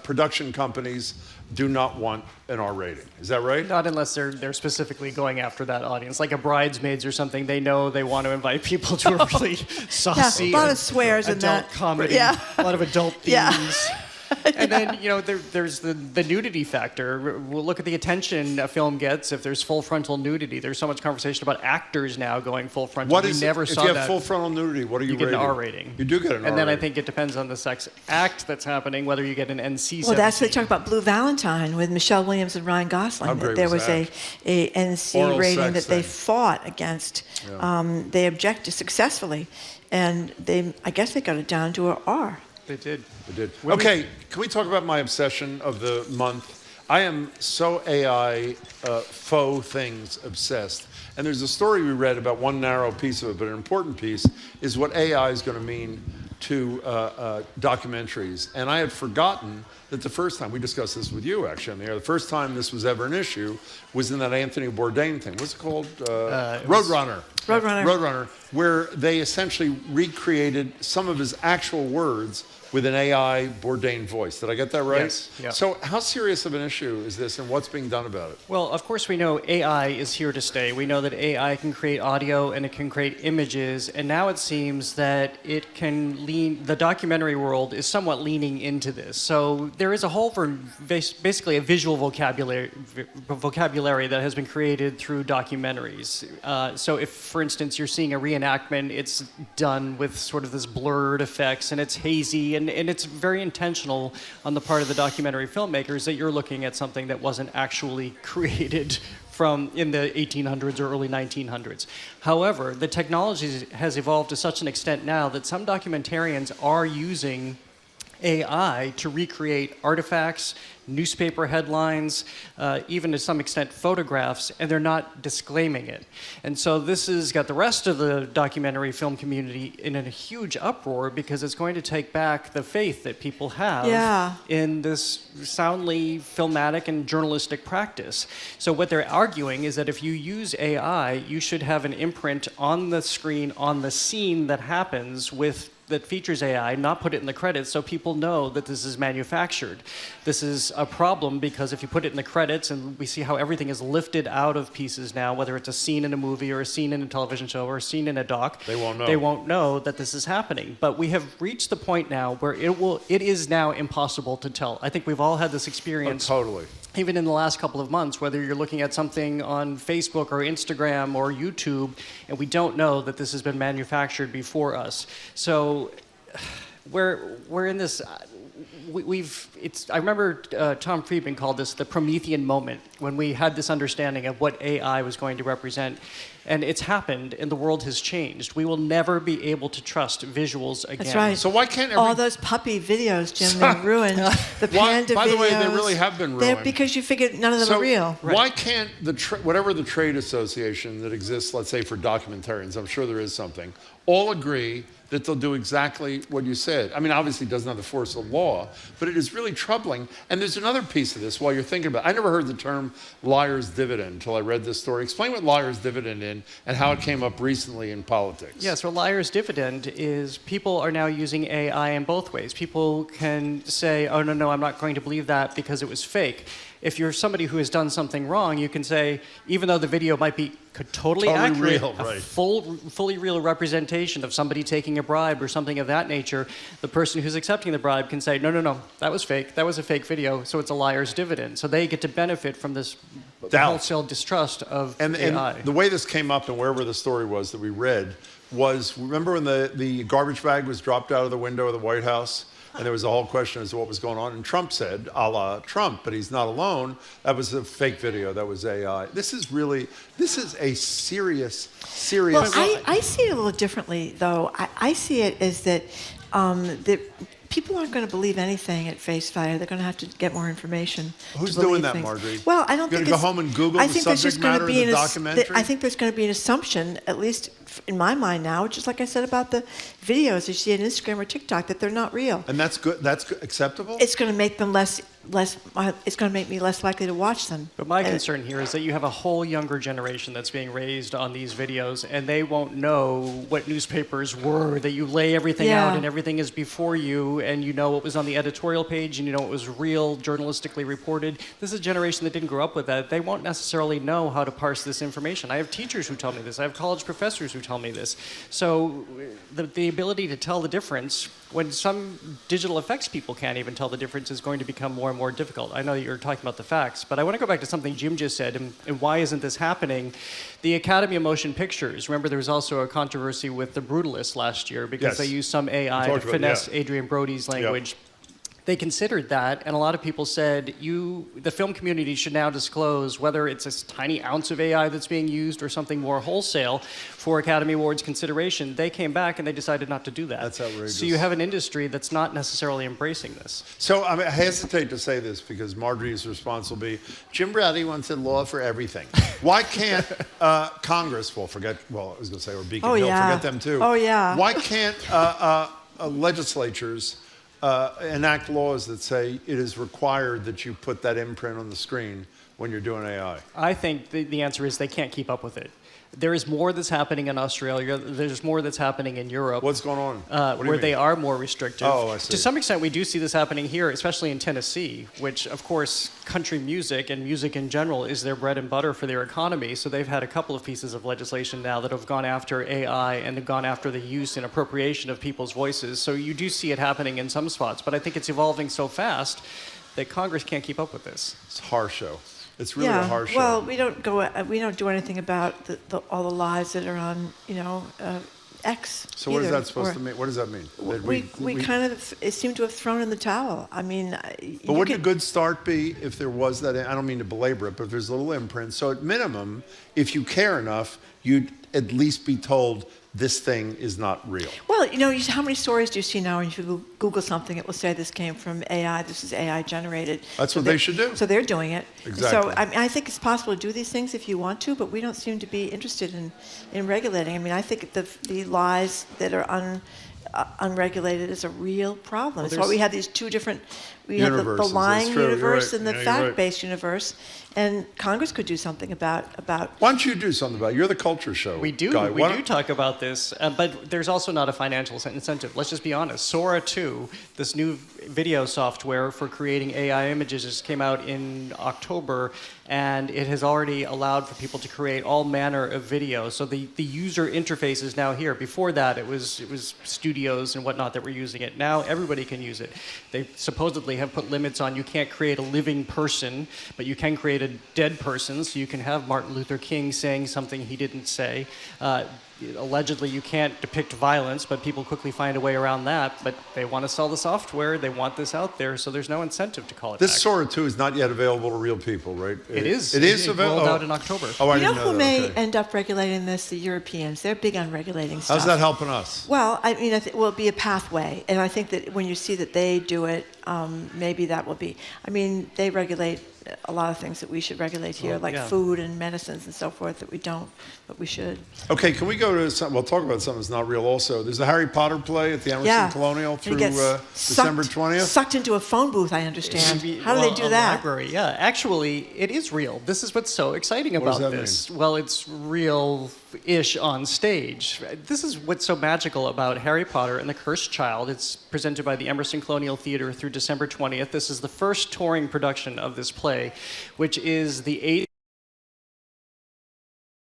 [SPEAKER 5] production companies do not want an R rating. Is that right?
[SPEAKER 18] Not unless they're specifically going after that audience, like a Bridesmaids or something. They know they want to invite people to a really saucy,
[SPEAKER 6] a lot of swears in
[SPEAKER 18] adult
[SPEAKER 6] that
[SPEAKER 18] comedy, a lot of adult themes. And then, there's the nudity factor. We'll look at the attention a film gets if there's full frontal nudity. There's so much conversation about actors now going full frontal.
[SPEAKER 5] If you have full frontal nudity, what are you
[SPEAKER 18] get
[SPEAKER 5] rating?
[SPEAKER 18] an R rating.
[SPEAKER 5] You do get an R rating.
[SPEAKER 18] And then I think it depends on the sex act that's happening, whether you get an NC-17.
[SPEAKER 6] Well, that's what they talk about Blue Valentine with Michelle Williams and Ryan Gosling.
[SPEAKER 5] How great
[SPEAKER 6] There
[SPEAKER 5] was
[SPEAKER 6] a NC
[SPEAKER 5] Oral
[SPEAKER 6] rating
[SPEAKER 5] sex
[SPEAKER 6] that they
[SPEAKER 5] thing.
[SPEAKER 6] fought against.
[SPEAKER 5] Yeah.
[SPEAKER 6] They objected successfully, and I guess they got it down to an R.
[SPEAKER 18] They did.
[SPEAKER 5] Okay, can we talk about my obsession of the month? I am so AI faux things obsessed. And there's a story we read about one narrow piece of it, but an important piece is what AI is going to mean to documentaries. And I had forgotten that the first time, we discussed this with you actually on the air, the first time this was ever an issue was in that Anthony Bourdain thing. What's it called? Roadrunner. Roadrunner, where they essentially recreated some of his actual words with an AI Bourdain voice. Did I get that right?
[SPEAKER 18] Yes. Yeah.
[SPEAKER 5] So how serious of an issue is this and what's being done about it?
[SPEAKER 18] Well, of course we know AI is here to stay. We know that AI can create audio and it can create images, and now it seems that it can the documentary world is somewhat leaning into this. So there is a whole, basically a visual vocabulary that has been created through documentaries. So if, for instance, you're seeing a reenactment, it's done with sort of this blurred effects and it's hazy and it's very intentional on the part of the documentary filmmakers that you're looking at something that wasn't actually created from in the 1800s or early 1900s. However, the technology has evolved to such an extent now that some documentarians are using AI to recreate artifacts, newspaper headlines, even to some extent photographs, and they're not disclaiming it. And so this has got the rest of the documentary film community in a huge uproar because it's going to take back the faith that people have in this soundly filmatic and journalistic practice. So what they're arguing is that if you use AI, you should have an imprint on the screen, on the scene that happens that features AI, not put it in the credits so people know that this is manufactured. This is a problem because if you put it in the credits, and we see how everything is lifted out of pieces now, whether it's a scene in a movie or a scene in a television show or a scene in a doc,
[SPEAKER 5] they won't know.
[SPEAKER 18] They won't know that this is happening. But we have reached the point now where it is now impossible to tell. I think we've all had this experience.
[SPEAKER 5] Oh, totally.
[SPEAKER 18] even in the last couple of months, whether you're looking at something on Facebook or Instagram or YouTube, and we don't know that this has been manufactured before us. So we're in this. I remember Tom Friedman called this the Promethean moment, when we had this understanding of what AI was going to represent. And it's happened, and the world has changed. We will never be able to trust visuals again.
[SPEAKER 6] That's right.
[SPEAKER 5] So why can't
[SPEAKER 6] all those puppy videos, Jim, they're ruined. The panda videos.
[SPEAKER 5] By the way, they really have been ruined.
[SPEAKER 6] Because you figured none of them are real.
[SPEAKER 5] Why can't whatever the trade association that exists, let's say for documentarians, I'm sure there is something, all agree that they'll do exactly what you said? I mean, obviously it doesn't have the force of law, but it is really troubling. And there's another piece of this while you're thinking about it. I never heard the term liar's dividend until I read this story. Explain what liar's dividend is and how it came up recently in politics.
[SPEAKER 18] Yeah, so liar's dividend is people are now using AI in both ways. People can say, oh, no, I'm not going to believe that because it was fake. If you're somebody who has done something wrong, you can say, even though the video might be totally accurate,
[SPEAKER 5] real, right.
[SPEAKER 18] a fully real representation of somebody taking a bribe or something of that nature, the person who's accepting the bribe can say, no, that was fake. That was a fake video, so it's a liar's dividend. So they get to benefit from this wholesale distrust of AI.
[SPEAKER 5] And the way this came up and wherever the story was that we read was, remember when the garbage bag was dropped out of the window of the White House? And there was a whole question as to what was going on. And Trump said, a la Trump, but he's not alone. That was a fake video. That was AI. This is a serious.
[SPEAKER 6] Well, I see it a little differently, though. I see it as that people aren't going to believe anything at face value. They're going to have to get more information.
[SPEAKER 5] Who's doing that, Marjorie?
[SPEAKER 6] Well, I don't think
[SPEAKER 5] you're going to go home and Google the subject matter of the documentary?
[SPEAKER 6] I think there's going to be an assumption, at least in my mind now, just like I said about the videos you see on Instagram or TikTok, that they're not real.
[SPEAKER 5] And that's good. That's acceptable?
[SPEAKER 6] It's going to make them it's going to make me less likely to watch them.
[SPEAKER 18] But my concern here is that you have a whole younger generation that's being raised on these videos, and they won't know what newspapers were, that you lay everything out and everything is before you, and you know what was on the editorial page, and you know what was real, journalistically reported. This is a generation that didn't grow up with that. They won't necessarily know how to parse this information. I have teachers who tell me this. I have college professors who tell me this. So the ability to tell the difference, when some digital effects people can't even tell the difference, is going to become more and more difficult. I know you're talking about the facts, but I want to go back to something Jim just said, and why isn't this happening? The Academy of Motion Pictures, remember there was also a controversy with The Brutalist last year because they used some AI to finesse Adrian Brody's language. Yep. They considered that, and a lot of people said, the film community should now disclose whether it's a tiny ounce of AI that's being used or something more wholesale for Academy Awards consideration. They came back and they decided not to do that.
[SPEAKER 5] That's outrageous.
[SPEAKER 18] So you have an industry that's not necessarily embracing this.
[SPEAKER 5] So I hesitate to say this because Marjorie's response will be, Jim Brady wanted law for everything. Why can't Congress, forget Beacon Hill, forget them too.
[SPEAKER 6] Oh, yeah.
[SPEAKER 5] Why can't legislatures enact laws that say it is required that you put that imprint on the screen when you're doing AI?
[SPEAKER 18] I think the answer is they can't keep up with it. There is more that's happening in Australia. There's more that's happening in Europe.
[SPEAKER 5] What's going on?
[SPEAKER 18] Where they are more restrictive.
[SPEAKER 5] Oh, I see.
[SPEAKER 18] To some extent, we do see this happening here, especially in Tennessee, which, of course, country music and music in general is their bread and butter for their economy. So they've had a couple of pieces of legislation now that have gone after AI and have gone after the use and appropriation of people's voices. So you do see it happening in some spots, but I think it's evolving so fast that Congress can't keep up with this.
[SPEAKER 5] It's harsho. It's really a harsh show.
[SPEAKER 6] Well, we don't do anything about all the lies that are on, X.
[SPEAKER 5] So what is that supposed to mean? What does that mean?
[SPEAKER 6] We kind of seem to have thrown in the towel. I mean,
[SPEAKER 5] but wouldn't a good start be if there was that? I don't mean to belabor it, but if there's a little imprint. So at minimum, if you care enough, you'd at least be told this thing is not real.
[SPEAKER 6] Well, how many stories do you see now when you Google something, it will say this came from AI, this is AI generated.
[SPEAKER 5] That's what they should do.
[SPEAKER 6] So they're doing it.
[SPEAKER 5] Exactly.
[SPEAKER 6] So I think it's possible to do these things if you want to, but we don't seem to be interested in regulating. I mean, I think the lies that are unregulated is a real problem. That's why we have these two different, we have the lying universe and the fact-based universe. And Congress could do something about.
[SPEAKER 5] Why don't you do something about it? You're the culture show
[SPEAKER 18] We do.
[SPEAKER 5] guy.
[SPEAKER 18] We do talk about this, but there's also not a financial incentive. Let's just be honest. Sora 2, this new video software for creating AI images, just came out in October, and it has already allowed for people to create all manner of videos. So the user interface is now here. Before that, it was studio studios and whatnot that were using it. Now everybody can use it. They supposedly have put limits on you can't create a living person, but you can create a dead person, so you can have Martin Luther King saying something he didn't say. Allegedly, you can't depict violence, but people quickly find a way around that. But they want to sell the software. They want this out there, so there's no incentive to call it
[SPEAKER 5] This
[SPEAKER 18] back.
[SPEAKER 5] Sora 2 is not yet available to real people, right?
[SPEAKER 18] It is.
[SPEAKER 5] It is
[SPEAKER 18] It
[SPEAKER 5] available?
[SPEAKER 18] rolled out in October.
[SPEAKER 5] Oh, I
[SPEAKER 6] You know
[SPEAKER 5] didn't know
[SPEAKER 6] who
[SPEAKER 5] that.
[SPEAKER 6] may
[SPEAKER 5] Okay.
[SPEAKER 6] end up regulating this? The Europeans. They're big on regulating stuff.
[SPEAKER 5] How's that helping us?
[SPEAKER 6] Well, I mean, will be a pathway, and I think that when you see that they do it, maybe that will be. I mean, they regulate a lot of things that we should regulate here,
[SPEAKER 5] Well,
[SPEAKER 6] like
[SPEAKER 5] yeah.
[SPEAKER 6] food and medicines and so forth that we don't, but we should.
[SPEAKER 5] Okay, can we go to something? We'll talk about something that's not real also. There's the Harry Potter play at the Emerson
[SPEAKER 6] Yeah.
[SPEAKER 5] Colonial
[SPEAKER 6] And
[SPEAKER 5] through
[SPEAKER 6] it gets
[SPEAKER 5] December 20th.
[SPEAKER 6] Sucked into a phone booth, I understand. How do they do
[SPEAKER 18] a
[SPEAKER 6] that?
[SPEAKER 18] Library, yeah. Actually, it is real. This is what's so exciting
[SPEAKER 5] What does
[SPEAKER 18] about
[SPEAKER 5] that
[SPEAKER 18] this. Well, it's real-ish on stage. This is what's so magical about Harry Potter and the Cursed Child. It's presented by the Emerson Colonial Theater through December 20th. This is the first touring production of this play, which is the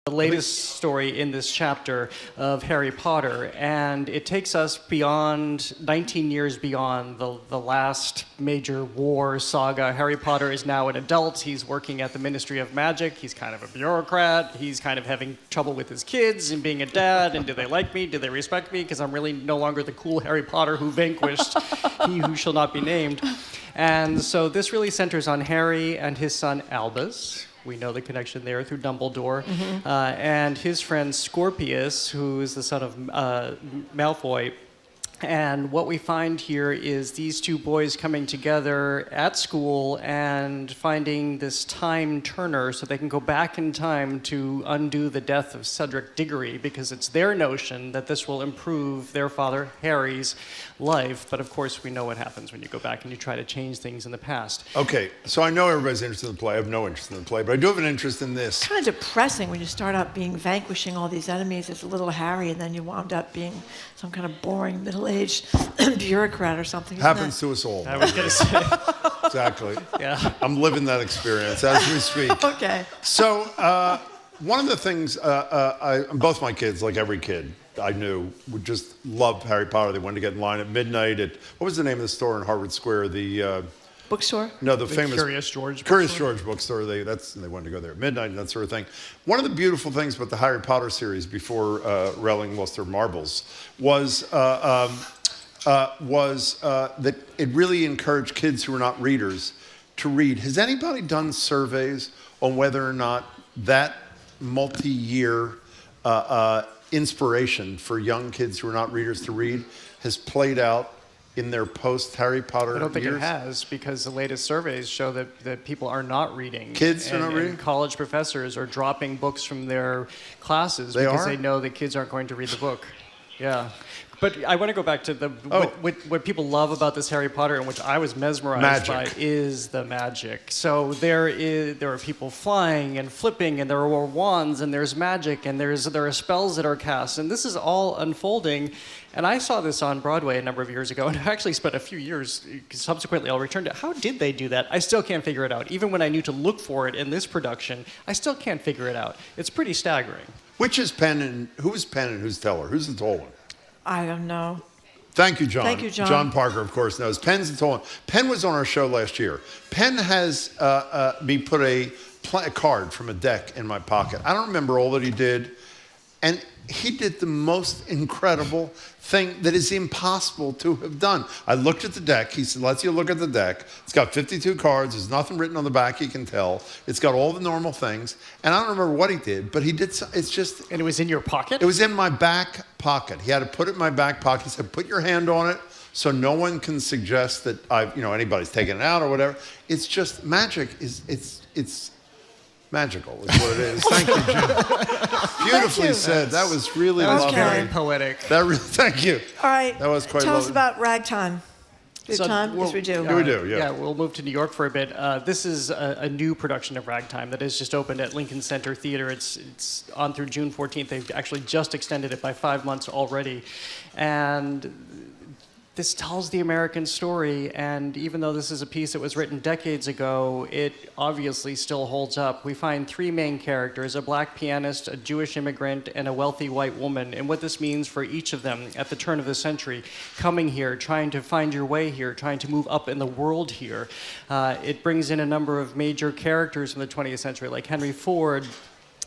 [SPEAKER 18] latest story in this chapter of Harry Potter, and it takes us beyond 19 years beyond the last major war saga. Harry Potter is now an adult. He's working at the Ministry of Magic. He's kind of a bureaucrat. He's kind of having trouble with his kids and being a dad, and do they like me? Do they respect me? Because I'm really no longer the cool Harry Potter who vanquished he who shall not be named. And so this really centers on Harry and his son Albus. We know the connection there through Dumbledore. And his friend Scorpius, who is the son of Malfoy. And what we find here is these two boys coming together at school and finding this time turner so they can go back in time to undo the death of Cedric Diggory, because it's their notion that this will improve their father Harry's life. But of course, we know what happens when you go back and you try to change things in the past.
[SPEAKER 5] Okay, so I know everybody's interested in the play. I have no interest in the play, but I do have an interest in this.
[SPEAKER 6] It's kind of depressing when you start out vanquishing all these enemies as a little Harry, and then you wound up being some kind of boring middle-aged bureaucrat or something.
[SPEAKER 5] Happens to us all.
[SPEAKER 18] I was going to say.
[SPEAKER 5] Exactly.
[SPEAKER 18] Yeah.
[SPEAKER 5] I'm living that experience as we speak.
[SPEAKER 6] Okay.
[SPEAKER 5] So one of the things, both my kids, like every kid I knew, would just love Harry Potter. They wanted to get in line at midnight at, what was the name of the store in Harvard Square? The
[SPEAKER 6] bookstore?
[SPEAKER 5] No, the famous
[SPEAKER 18] Curious George
[SPEAKER 5] bookstore. They wanted to go there at midnight and that sort of thing. One of the beautiful things about the Harry Potter series before Rowling lost her marbles was that it really encouraged kids who were not readers to read. Has anybody done surveys on whether or not that multi-year inspiration for young kids who are not readers to read has played out in their post-Harry Potter years?
[SPEAKER 18] I don't think it has, because the latest surveys show that people are not reading.
[SPEAKER 5] Kids are not reading?
[SPEAKER 18] And college professors are dropping books from their classes because they know that kids aren't going to read the book. Yeah. But I want to go back to what people love about this Harry Potter, and which I was mesmerized by, is the magic. So there are people flying and flipping, and there are wands, and there's magic, and there are spells that are cast, and this is all unfolding. And I saw this on Broadway a number of years ago, and I actually spent a few years subsequently. I'll return to how did they do that? I still can't figure it out. Even when I knew to look for it in this production, I still can't figure it out. It's pretty staggering.
[SPEAKER 5] Which is Penn and who's Teller? Who's the tall one?
[SPEAKER 6] I don't know.
[SPEAKER 5] Thank you, John.
[SPEAKER 6] Thank you, John.
[SPEAKER 5] John Parker, of course, knows. Penn's the tall one. Penn was on our show last year. Penn has me put a card from a deck in my pocket. I don't remember all that he did. And he did the most incredible thing that is impossible to have done. I looked at the deck. He said, let's you look at the deck. It's got 52 cards. There's nothing written on the back you can tell. It's got all the normal things. And I don't remember what he did, but he did. It's just.
[SPEAKER 18] And it was in your pocket?
[SPEAKER 5] It was in my back pocket. He had to put it in my back pocket. He said, put your hand on it so no one can suggest that anybody's taken it out or whatever. It's just magic. It's magical is what it is. Thank you, Jim. Beautifully said. That was really lovely.
[SPEAKER 18] Very poetic.
[SPEAKER 5] Thank you.
[SPEAKER 6] All right.
[SPEAKER 5] That was quite
[SPEAKER 6] Tell us
[SPEAKER 5] lovely.
[SPEAKER 6] about ragtime. Do we have time? Yes, we do.
[SPEAKER 5] We do, yeah.
[SPEAKER 18] Yeah, we'll move to New York for a bit. This is a new production of Ragtime that has just opened at Lincoln Center Theater. It's on through June 14th. They've actually just extended it by 5 months already. And this tells the American story, and even though this is a piece that was written decades ago, it obviously still holds up. We find three main characters, a black pianist, a Jewish immigrant, and a wealthy white woman, and what this means for each of them at the turn of the century, coming here, trying to find your way here, trying to move up in the world here. It brings in a number of major characters from the 20th century, like Henry Ford,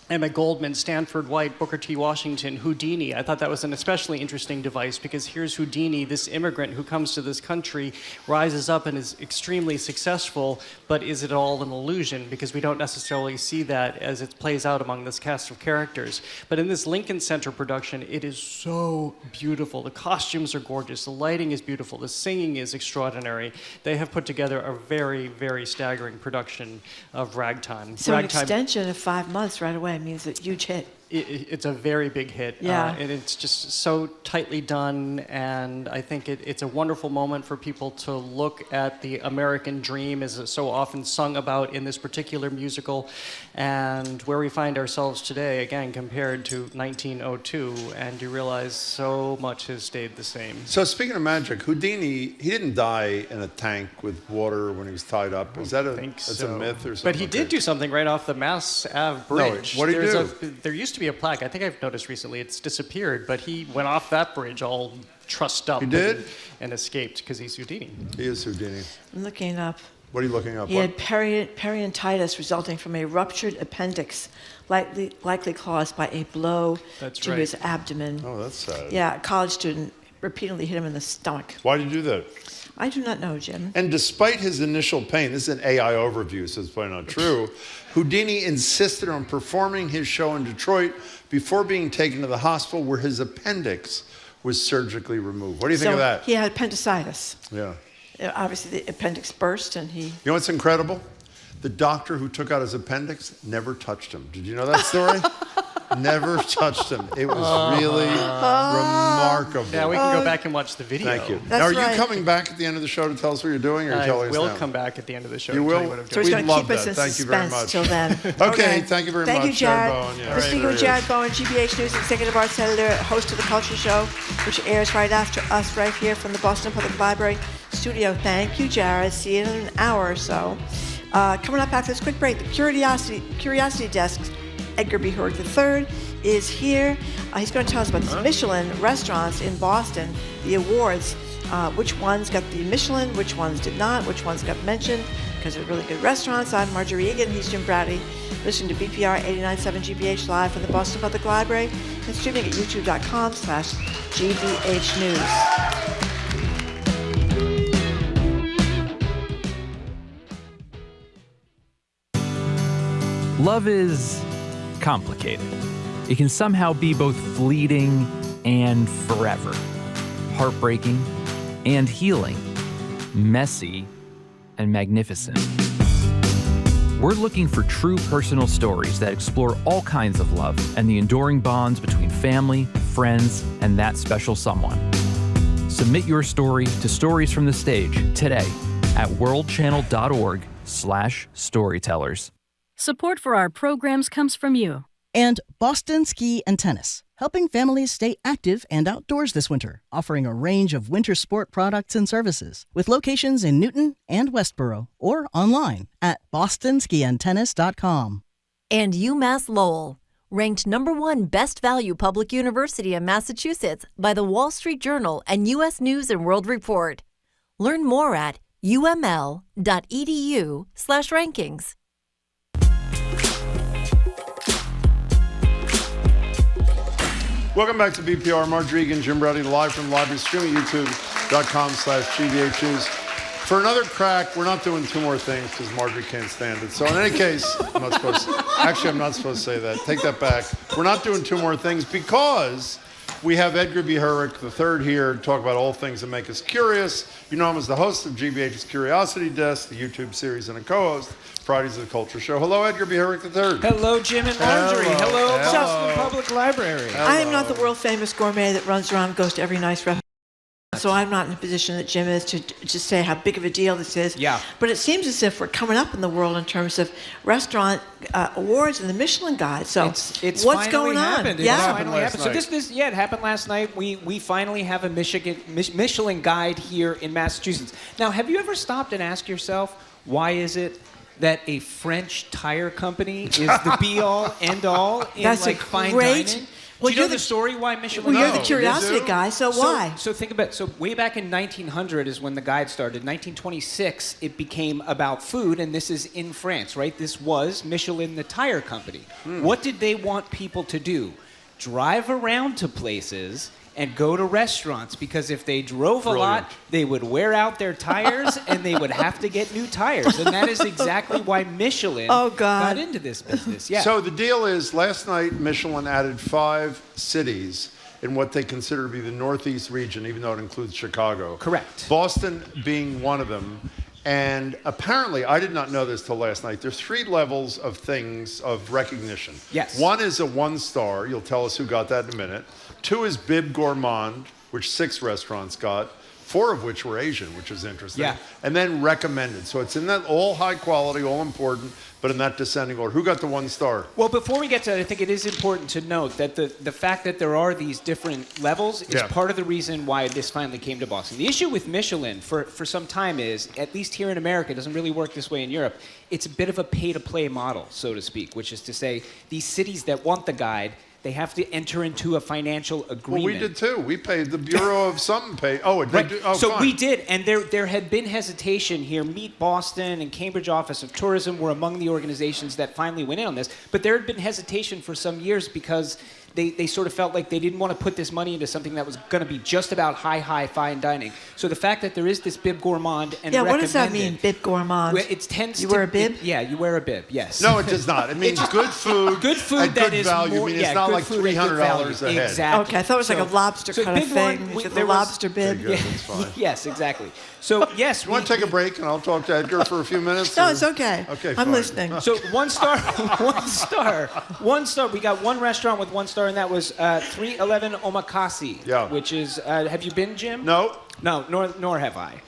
[SPEAKER 18] Emma Goldman, Stanford White, Booker T. Washington, Houdini. I thought that was an especially interesting device because here's Houdini, this immigrant who comes to this country, rises up and is extremely successful, but is it all an illusion? Because we don't necessarily see that as it plays out among this cast of characters. But in this Lincoln Center production, it is so beautiful. The costumes are gorgeous, the lighting is beautiful, the singing is extraordinary. They have put together a very, very staggering production of Ragtime.
[SPEAKER 6] So an extension of 5 months right away means a huge hit.
[SPEAKER 18] It's a very big hit.
[SPEAKER 6] Yeah.
[SPEAKER 18] And it's just so tightly done, and I think it's a wonderful moment for people to look at the American dream as it's so often sung about in this particular musical, and where we find ourselves today, again, compared to 1902, and you realize so much has stayed the same.
[SPEAKER 5] So speaking of magic, Houdini, he didn't die in a tank with water when he was tied up. Is that a myth or something?
[SPEAKER 18] But he did do something right off the Mass Ave bridge.
[SPEAKER 5] No, what did he do?
[SPEAKER 18] There used to be a plaque. I think I've noticed recently it's disappeared, but he went off that bridge all trussed up.
[SPEAKER 5] He did?
[SPEAKER 18] And escaped because he's Houdini.
[SPEAKER 5] He is Houdini.
[SPEAKER 6] I'm looking up.
[SPEAKER 5] What are you looking up?
[SPEAKER 6] He had periodontitis resulting from a ruptured appendix, likely caused by a blow to his abdomen.
[SPEAKER 5] Oh, that's sad.
[SPEAKER 6] Yeah, a college student repeatedly hit him in the stomach.
[SPEAKER 5] Why did you do that?
[SPEAKER 6] I do not know, Jim.
[SPEAKER 5] And despite his initial pain, this is an AI overview, so it's probably not true, Houdini insisted on performing his show in Detroit before being taken to the hospital where his appendix was surgically removed. What do you think of that?
[SPEAKER 6] He had appendicitis.
[SPEAKER 5] Yeah.
[SPEAKER 6] Obviously, the appendix burst, and he...
[SPEAKER 5] You know what's incredible? The doctor who took out his appendix never touched him. Did you know that story? Never touched him. It was really remarkable.
[SPEAKER 18] Yeah, we can go back and watch the video.
[SPEAKER 5] Thank you. Now, are you coming back at the end of the show to tell us what you're doing, or are you telling us now?
[SPEAKER 18] I will come back at the end of the show.
[SPEAKER 5] You
[SPEAKER 18] to
[SPEAKER 5] will?
[SPEAKER 18] tell you what I'm
[SPEAKER 6] So he's
[SPEAKER 18] doing.
[SPEAKER 6] going to keep us in suspense till then.
[SPEAKER 5] Okay, thank you very much,
[SPEAKER 6] Thank you, Jared.
[SPEAKER 5] Bowen. Yeah.
[SPEAKER 6] We're speaking with Jared Bowen, GBH News Executive Arts Editor, host of The Culture Show, which airs right after us right here from the Boston Public Library studio. Thank you, Jared. See you in an hour or so. Coming up after this quick break, the Curiosity Desk's Edgar B. Hurd III is here. He's going to tell us about the Michelin restaurants in Boston, the awards, which ones got the Michelin, which ones did not, which ones got mentioned, because they're really good restaurants. I'm Marjorie Egan. He's Jim Brady. Listening to BPR 89.7 GBH live from the Boston Public Library and streaming at youtube.com/GBH News.
[SPEAKER 4] Love is complicated. It can somehow be both fleeting and forever, heartbreaking and healing, messy and magnificent. We're looking for true personal stories that explore all kinds of love and the enduring bonds between family, friends, and that special someone. Submit your story to Stories from the Stage today at worldchannel.org/storytellers.
[SPEAKER 24] Support for our programs comes from you.
[SPEAKER 25] And Boston Ski and Tennis, helping families stay active and outdoors this winter, offering a range of winter sport products and services with locations in Newton and Westboro or online at bostonskiandtennis.com.
[SPEAKER 19] And UMass Lowell, ranked #1 best value public university in Massachusetts by the Wall Street Journal and U.S. News and World Report. Learn more at uml.edu/rankings.
[SPEAKER 5] Welcome back to BPR. Marjorie Egan, Jim Brady, live from the library, streaming at youtube.com/GBH News. For another crack, we're not doing two more things because Marjorie can't stand it. So in any case, I'm not supposed to say that. Take that back. We're not doing two more things because we have Edgar B. Hurd III here to talk about all things that make us curious. You know him as the host of GBH's Curiosity Desk, the YouTube series, and a co-host, Fridays of the Culture Show. Hello, Edgar B. Hurd III.
[SPEAKER 20] Hello, Jim and Marjorie. Hello, Boston Public Library.
[SPEAKER 6] I am not the world famous gourmet that runs around and goes to every nice restaurant so I'm not in a position that Jim is to say how big of a deal this is.
[SPEAKER 20] Yeah.
[SPEAKER 6] But it seems as if we're coming up in the world in terms of restaurant awards and the Michelin Guide. So
[SPEAKER 20] it's
[SPEAKER 6] what's
[SPEAKER 20] finally
[SPEAKER 6] going on?
[SPEAKER 20] happened.
[SPEAKER 6] Yeah.
[SPEAKER 20] It's finally happened. So it happened last night. We finally have a Michelin Guide here in Massachusetts. Now, have you ever stopped and asked yourself, why is it that a French tire company is the be-all, end-all in
[SPEAKER 6] That's a
[SPEAKER 20] fine
[SPEAKER 6] great-
[SPEAKER 20] dining?
[SPEAKER 6] Well,
[SPEAKER 20] Do you know
[SPEAKER 6] you're
[SPEAKER 20] the
[SPEAKER 6] the-
[SPEAKER 20] story why Michelin?
[SPEAKER 6] Well, you're the curiosity guy, so why?
[SPEAKER 20] So think about it. So way back in 1900 is when the guide started. 1926, it became about food, and this is in France, right? This was Michelin, the tire company. What did they want people to do? Drive around to places and go to restaurants, because if they drove a lot, they would wear out their tires and they would have to get new tires. And that is exactly why Michelin got into this business. Yeah.
[SPEAKER 5] So the deal is, last night Michelin added 5 cities in what they consider to be the Northeast region, even though it includes Chicago.
[SPEAKER 20] Correct.
[SPEAKER 5] Boston being one of them. And apparently, I did not know this till last night, there's 3 levels of things of recognition.
[SPEAKER 20] Yes.
[SPEAKER 5] 1 is a 1-star. You'll tell us who got that in a minute. 2 is Bib Gourmand, which 6 restaurants got, 4 of which were Asian, which is interesting.
[SPEAKER 20] Yeah.
[SPEAKER 5] And then recommended. So it's in that all high quality, all important, but in that descending order. Who got the 1 star?
[SPEAKER 20] Well, before we get to that, I think it is important to note that the fact that there are these different levels is part of the reason why this finally came to Boston. The issue with Michelin for some time is, at least here in America, it doesn't really work this way in Europe, it's a bit of a pay-to-play model, so to speak, which is to say these cities that want the guide, they have to enter into a financial agreement.
[SPEAKER 5] Well, we did too. We paid the Bureau of something paid. Oh, it did. Oh,
[SPEAKER 20] so
[SPEAKER 5] fine.
[SPEAKER 20] we did, and there had been hesitation here. Meet Boston and Cambridge Office of Tourism were among the organizations that finally went in on this. But there had been hesitation for some years because they sort of felt like they didn't want to put this money into something that was going to be just about high fine dining. So the fact that there is this bib gourmand and
[SPEAKER 6] what does that mean, bib gourmand?
[SPEAKER 20] It tends
[SPEAKER 6] you
[SPEAKER 20] to
[SPEAKER 6] wear a bib?
[SPEAKER 20] You wear a bib. Yes.
[SPEAKER 5] No, it does not. It means good food.
[SPEAKER 20] Good food
[SPEAKER 5] at
[SPEAKER 20] that
[SPEAKER 5] good
[SPEAKER 20] is
[SPEAKER 5] value.
[SPEAKER 20] more.
[SPEAKER 5] I mean, it's not like $300 a head.
[SPEAKER 20] Exactly.
[SPEAKER 6] Okay, I thought it was like a lobster kind of thing. The lobster bib.
[SPEAKER 5] Okay, good, that's fine.
[SPEAKER 20] Yes, exactly. So yes,
[SPEAKER 5] you want to take a break and I'll talk to Edgar for a few minutes?
[SPEAKER 6] No,
[SPEAKER 5] or?
[SPEAKER 6] it's okay.
[SPEAKER 5] Okay,
[SPEAKER 6] I'm
[SPEAKER 5] fine.
[SPEAKER 6] listening.
[SPEAKER 20] So 1 star, 1 star, 1 star. We got 1 restaurant with 1 star, and that was 311 Omakase.
[SPEAKER 5] Yeah.
[SPEAKER 20] Which is, have you been, Jim?
[SPEAKER 5] No.
[SPEAKER 20] No, nor have I.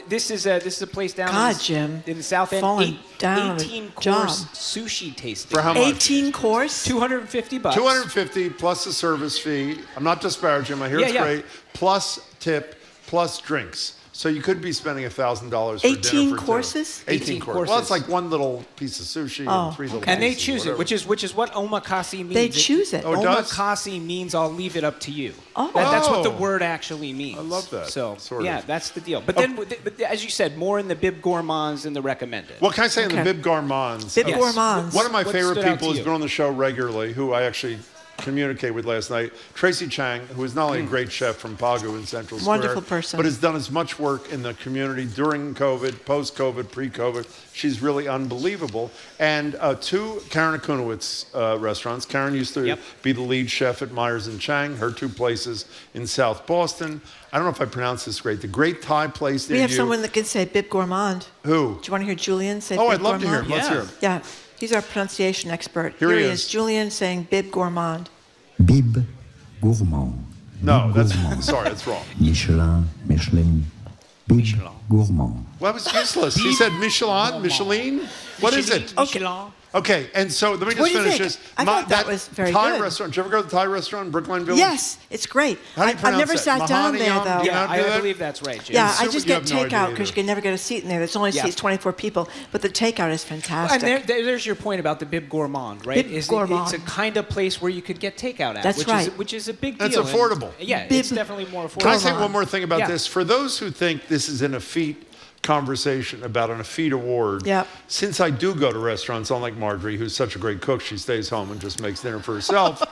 [SPEAKER 20] This is a place down
[SPEAKER 6] Jim,
[SPEAKER 20] in the South End.
[SPEAKER 6] falling down
[SPEAKER 20] 18-course sushi tasting.
[SPEAKER 5] For how much?
[SPEAKER 6] 18 course?
[SPEAKER 20] $250.
[SPEAKER 5] $250 plus the service fee. I'm not disparaging. I hear it's great. Plus tip, plus drinks. So you could be spending $1,000 for
[SPEAKER 6] 18
[SPEAKER 5] dinner for
[SPEAKER 6] courses?
[SPEAKER 5] 18 courses. Well, it's like 1 little piece of sushi and 3 little pieces.
[SPEAKER 20] And they choose it, which is what omakase means.
[SPEAKER 6] They choose it.
[SPEAKER 5] Oh, it does?
[SPEAKER 20] Omakase means I'll leave it up to you.
[SPEAKER 6] Oh.
[SPEAKER 20] That's what the word actually means.
[SPEAKER 5] I love that.
[SPEAKER 20] So
[SPEAKER 5] sort of.
[SPEAKER 20] yeah, that's the deal. But then, but as you said, more in the bib gourmands than the recommended.
[SPEAKER 5] What can I say in the Bib Gourmands?
[SPEAKER 6] Bib gourmands.
[SPEAKER 5] One of my
[SPEAKER 20] What
[SPEAKER 5] favorite
[SPEAKER 20] stood out
[SPEAKER 5] people
[SPEAKER 20] to
[SPEAKER 5] who's
[SPEAKER 20] you?
[SPEAKER 5] been on the show regularly, who I actually communicated with last night, Tracy Chang, who is not only a great chef from Pagu in Central Square,
[SPEAKER 6] Wonderful person.
[SPEAKER 5] but has done as much work in the community during COVID, post-COVID, pre-COVID. She's really unbelievable. And 2 Karen Akunowitz restaurants. Karen used to be the lead chef at Myers and Chang, her 2 places in South Boston. I don't know if I pronounced this great. The Great Thai place near
[SPEAKER 6] We have
[SPEAKER 5] you.
[SPEAKER 6] someone that can say bib gourmand.
[SPEAKER 5] Who?
[SPEAKER 6] Do you want to hear Julian say bib
[SPEAKER 5] Oh,
[SPEAKER 6] gourmand?
[SPEAKER 5] I'd love to hear him. Let's hear him.
[SPEAKER 6] Yeah, he's our pronunciation expert.
[SPEAKER 5] Here he
[SPEAKER 6] is.
[SPEAKER 5] is.
[SPEAKER 6] Julian saying bib gourmand.
[SPEAKER 3] Bib gourmand.
[SPEAKER 5] No, that's sorry, that's wrong.
[SPEAKER 3] Michelin. Bib gourmand.
[SPEAKER 5] Well, that was useless. He said Michelin? What is it? Okay, and so let me just
[SPEAKER 6] What do you
[SPEAKER 5] finish
[SPEAKER 6] think?
[SPEAKER 5] this.
[SPEAKER 6] I thought that was very
[SPEAKER 5] Thai
[SPEAKER 6] good.
[SPEAKER 5] restaurant. Did you ever go to the Thai restaurant in Brookline Village?
[SPEAKER 6] Yes, it's great.
[SPEAKER 5] How do you
[SPEAKER 6] I've
[SPEAKER 5] pronounce
[SPEAKER 6] never
[SPEAKER 5] that?
[SPEAKER 6] sat down there,
[SPEAKER 5] Mahaniyan?
[SPEAKER 6] though.
[SPEAKER 5] Do you know how to do
[SPEAKER 20] I
[SPEAKER 5] that?
[SPEAKER 20] believe that's right, Jim.
[SPEAKER 6] Yeah, I
[SPEAKER 5] Super-
[SPEAKER 6] just
[SPEAKER 5] you
[SPEAKER 6] get
[SPEAKER 5] have no idea
[SPEAKER 6] takeout because
[SPEAKER 5] either.
[SPEAKER 6] you can never get a seat in there. There's only seats 24 people, but the takeout is fantastic.
[SPEAKER 20] And there's your point about the bib gourmand, right?
[SPEAKER 6] Bib gourmand.
[SPEAKER 20] It's a kind of place where you could get takeout at.
[SPEAKER 6] That's
[SPEAKER 20] which
[SPEAKER 6] right.
[SPEAKER 20] which is a big deal.
[SPEAKER 5] It's
[SPEAKER 20] And-
[SPEAKER 5] affordable.
[SPEAKER 20] yeah,
[SPEAKER 6] Bib
[SPEAKER 20] it's definitely more affordable.
[SPEAKER 5] Can I say one more thing about
[SPEAKER 20] Yeah.
[SPEAKER 5] this? For those who think this is an effete conversation about an effete award,
[SPEAKER 6] Yep.
[SPEAKER 5] since I do go to restaurants, unlike Marjorie, who's such a great cook, she stays home and just makes dinner for herself.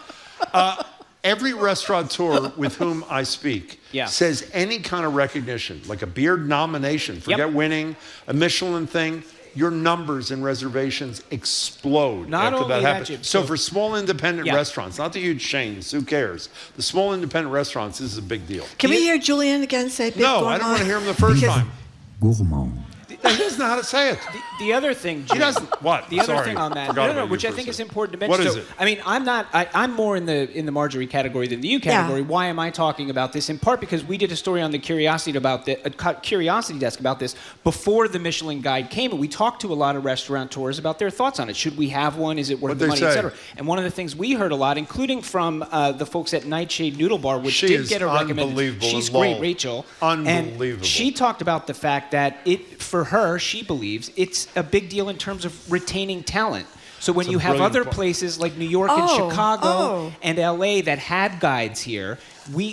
[SPEAKER 5] Every restaurateur with whom I speak says any kind of recognition, like a Beard nomination, forget winning, a Michelin thing, your numbers and reservations explode
[SPEAKER 20] Not
[SPEAKER 5] after
[SPEAKER 20] only
[SPEAKER 5] that
[SPEAKER 20] that,
[SPEAKER 5] happens.
[SPEAKER 20] Jim,
[SPEAKER 5] So
[SPEAKER 20] so-
[SPEAKER 5] for small independent
[SPEAKER 20] Yeah.
[SPEAKER 5] restaurants, not the huge chains, who cares? The small independent restaurants, this is a big deal.
[SPEAKER 6] Can we hear Julian again say bib
[SPEAKER 5] No,
[SPEAKER 6] gourmand?
[SPEAKER 5] I don't want to hear him the first
[SPEAKER 6] Because-
[SPEAKER 5] time.
[SPEAKER 3] Gourmand.
[SPEAKER 5] He doesn't doesn't know how to say it.
[SPEAKER 20] The other thing, Jim,
[SPEAKER 5] He doesn't. What?
[SPEAKER 20] The other
[SPEAKER 5] Sorry.
[SPEAKER 20] thing on that,
[SPEAKER 5] Forgot about
[SPEAKER 20] which
[SPEAKER 5] you
[SPEAKER 20] I
[SPEAKER 5] for a
[SPEAKER 20] think is
[SPEAKER 5] second.
[SPEAKER 20] important to mention.
[SPEAKER 5] What is
[SPEAKER 20] So,
[SPEAKER 5] it?
[SPEAKER 20] I mean, I'm more in the Marjorie category than the you category.
[SPEAKER 6] Yeah.
[SPEAKER 20] Why am I talking about this? In part because we did a story on the Curiosity Desk about this before the Michelin Guide came, and we talked to a lot of restaurateurs about their thoughts on it. Should we have one? Is it worth
[SPEAKER 5] What'd
[SPEAKER 20] the
[SPEAKER 5] they
[SPEAKER 20] money,
[SPEAKER 5] say?
[SPEAKER 20] et cetera? And one of the things we heard a lot, including from the folks at Nightshade Noodle Bar, which
[SPEAKER 5] She
[SPEAKER 20] did
[SPEAKER 5] is
[SPEAKER 20] get a recommendation.
[SPEAKER 5] unbelievable
[SPEAKER 20] She's
[SPEAKER 5] and Lowell.
[SPEAKER 20] great, Rachel.
[SPEAKER 5] Unbelievable.
[SPEAKER 20] And she talked about the fact that for her, she believes it's a big deal in terms of retaining talent. So when
[SPEAKER 5] It's a
[SPEAKER 20] you have
[SPEAKER 5] brilliant
[SPEAKER 20] other
[SPEAKER 5] point.
[SPEAKER 20] places like New York and Chicago and LA that had guides here,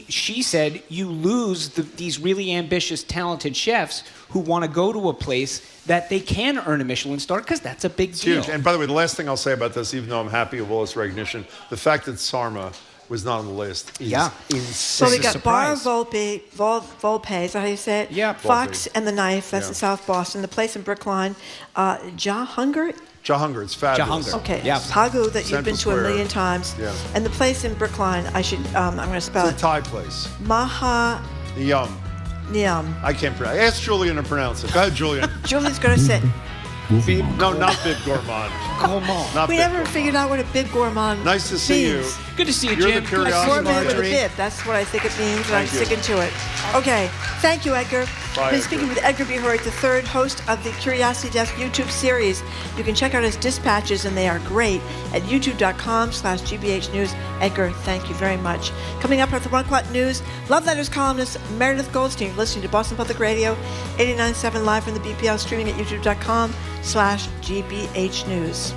[SPEAKER 20] she said you lose these really ambitious, talented chefs who want to go to a place that they can earn a Michelin star because that's a big
[SPEAKER 5] It's
[SPEAKER 20] deal.
[SPEAKER 5] huge. And by the way, the last thing I'll say about this, even though I'm happy of all this recognition, the fact that Sarma was not on the list is insane.
[SPEAKER 6] So we got Barr Volpe, is that how you say it?
[SPEAKER 20] Yeah.
[SPEAKER 6] Fox
[SPEAKER 5] Volpe.
[SPEAKER 6] and the Knife, that's
[SPEAKER 5] Yeah.
[SPEAKER 6] in South Boston. The place in Brookline, Hunger.
[SPEAKER 5] Jahunger, it's fabulous.
[SPEAKER 6] Okay.
[SPEAKER 5] Yeah.
[SPEAKER 6] Pagu that you've been to
[SPEAKER 5] Central
[SPEAKER 6] a million
[SPEAKER 5] Square.
[SPEAKER 6] times.
[SPEAKER 5] Yeah.
[SPEAKER 6] And the place in Brookline, I'm going to spell
[SPEAKER 5] It's a
[SPEAKER 6] it.
[SPEAKER 5] Thai place.
[SPEAKER 6] Maha
[SPEAKER 5] Yum.
[SPEAKER 6] Niam.
[SPEAKER 5] I can't pronounce. Ask Julian to pronounce it. Go ahead, Julian.
[SPEAKER 6] Julie's going to say.
[SPEAKER 5] No, not Bib Gourmand. Not
[SPEAKER 6] We
[SPEAKER 5] Bib
[SPEAKER 6] never figured out what a bib gourmand
[SPEAKER 5] Nice to see you.
[SPEAKER 6] means.
[SPEAKER 20] Good to see you,
[SPEAKER 5] You're
[SPEAKER 20] Jim.
[SPEAKER 5] the
[SPEAKER 20] Good to see
[SPEAKER 5] curiosity,
[SPEAKER 20] you,
[SPEAKER 6] Gourmet with a
[SPEAKER 20] Marjorie.
[SPEAKER 6] bib. That's what I think it means, and I'm
[SPEAKER 5] Thank you.
[SPEAKER 6] sticking to it. Okay. Thank you, Edgar.
[SPEAKER 5] Bye,
[SPEAKER 6] Been speaking with Edgar B. Hurrick, the third host of the Curiosity Desk YouTube series. You can check out his dispatches, and they are great, at youtube.com/GBH News. Edgar, thank you very much. Coming up at the 1 o'clock news, Love Letters columnist Meredith Goldstein, listening to Boston Public Radio, 89.7 live from the BPL, streaming at youtube.com/GBH News.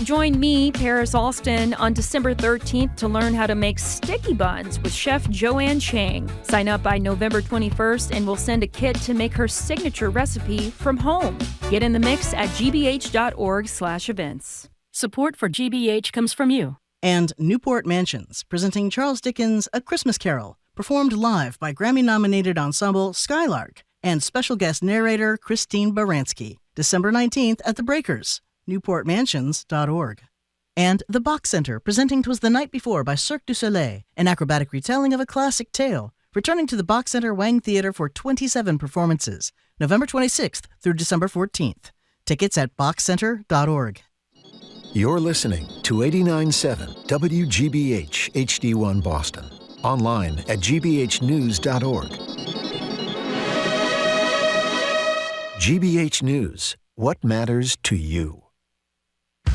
[SPEAKER 7] Join me, Paris Alston, on December 13th to learn how to make sticky buns with Chef Joanne Chang. Sign up by November 21st and we'll send a kit to make her signature recipe from home. Get in the mix at gbh.org/events.
[SPEAKER 24] Support for GBH comes from you.
[SPEAKER 25] And Newport Mansions, presenting Charles Dickens' A Christmas Carol, performed live by Grammy-nominated ensemble Skylark and special guest narrator Christine Baranski, December 19th at the Breakers, newportmansions.org. And The Bach Center, presenting 'Twas the Night Before by Cirque du Soleil, an acrobatic retelling of a classic tale, returning to the Bach Center Wang Theater for 27 performances, November 26th through December 14th. Tickets at bachcenter.org.
[SPEAKER 9] You're listening to 89.7 WGBH HD1 Boston. Online at gbhnews.org. GBH News. What matters to you?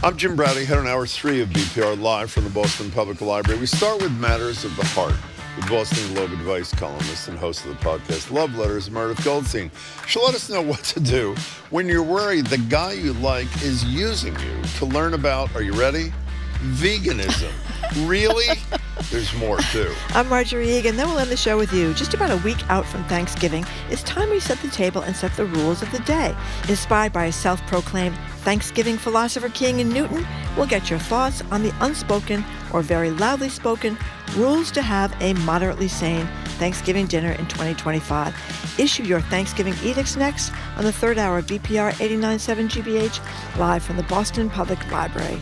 [SPEAKER 5] I'm Jim Browdy, head on Hour 3 of BPR, live from the Boston Public Library. We start with Matters of the Heart, with Boston Globe advice columnist and host of the podcast Love Letters, Meredith Goldstein. She'll let us know what to do when you're worried the guy you like is using you to learn about, are you ready? Veganism. Really? There's more, too.
[SPEAKER 6] I'm Marjorie Egan. Then we'll end the show with you. Just about a week out from Thanksgiving, it's time we set the table and set the rules of the day. Inspired by a self-proclaimed Thanksgiving philosopher king in Newton, we'll get your thoughts on the unspoken or very loudly spoken rules to have a moderately sane Thanksgiving dinner in 2025. Issue your Thanksgiving edicts next on the third hour of BPR 89.7 GBH, live from the Boston Public Library.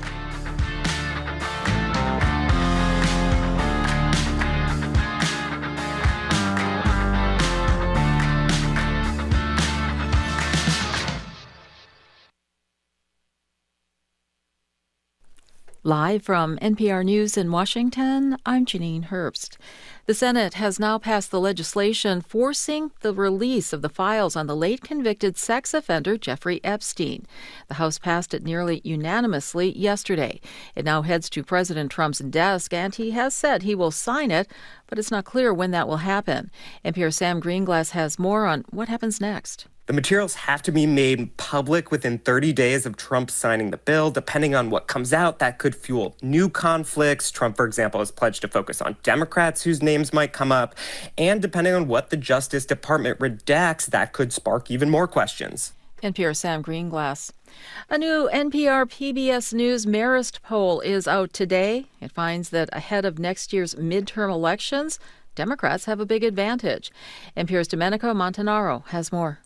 [SPEAKER 8] Live from NPR News in Washington, I'm Janine Herbst. The Senate has now passed the legislation forcing the release of the files on the late convicted sex offender Jeffrey Epstein. The House passed it nearly unanimously yesterday. It now heads to President Trump's desk, and he has said he will sign it, but it's not clear when that will happen. NPR's Sam Greenglass has more on what happens next.
[SPEAKER 11] The materials have to be made public within 30 days of Trump signing the bill. Depending on what comes out, that could fuel new conflicts. Trump, for example, has pledged to focus on Democrats whose names might come up. And depending on what the Justice Department redacts, that could spark even more questions.
[SPEAKER 8] NPR's Sam Greenglass. A new NPR PBS News Marist poll is out today. It finds that ahead of next year's midterm elections, Democrats have a big advantage. NPR's Domenico Montanaro has more.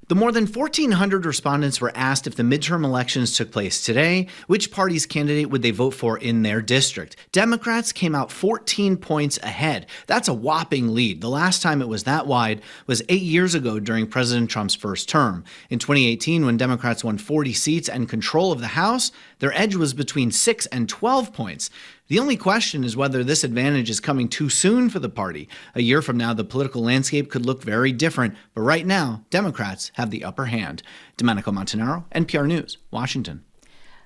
[SPEAKER 1] The more than 1,400 respondents were asked if the midterm elections took place today, which party's candidate would they vote for in their district. Democrats came out 14 points ahead. That's a whopping lead. The last time it was that wide was 8 years ago during President Trump's first term. In 2018, when Democrats won 40 seats and control of the House, their edge was between 6 and 12 points. The only question is whether this advantage is coming too soon for the party. A year from now, the political landscape could look very different, but right now, Democrats have the upper hand. Domenico Montanaro, NPR News, Washington.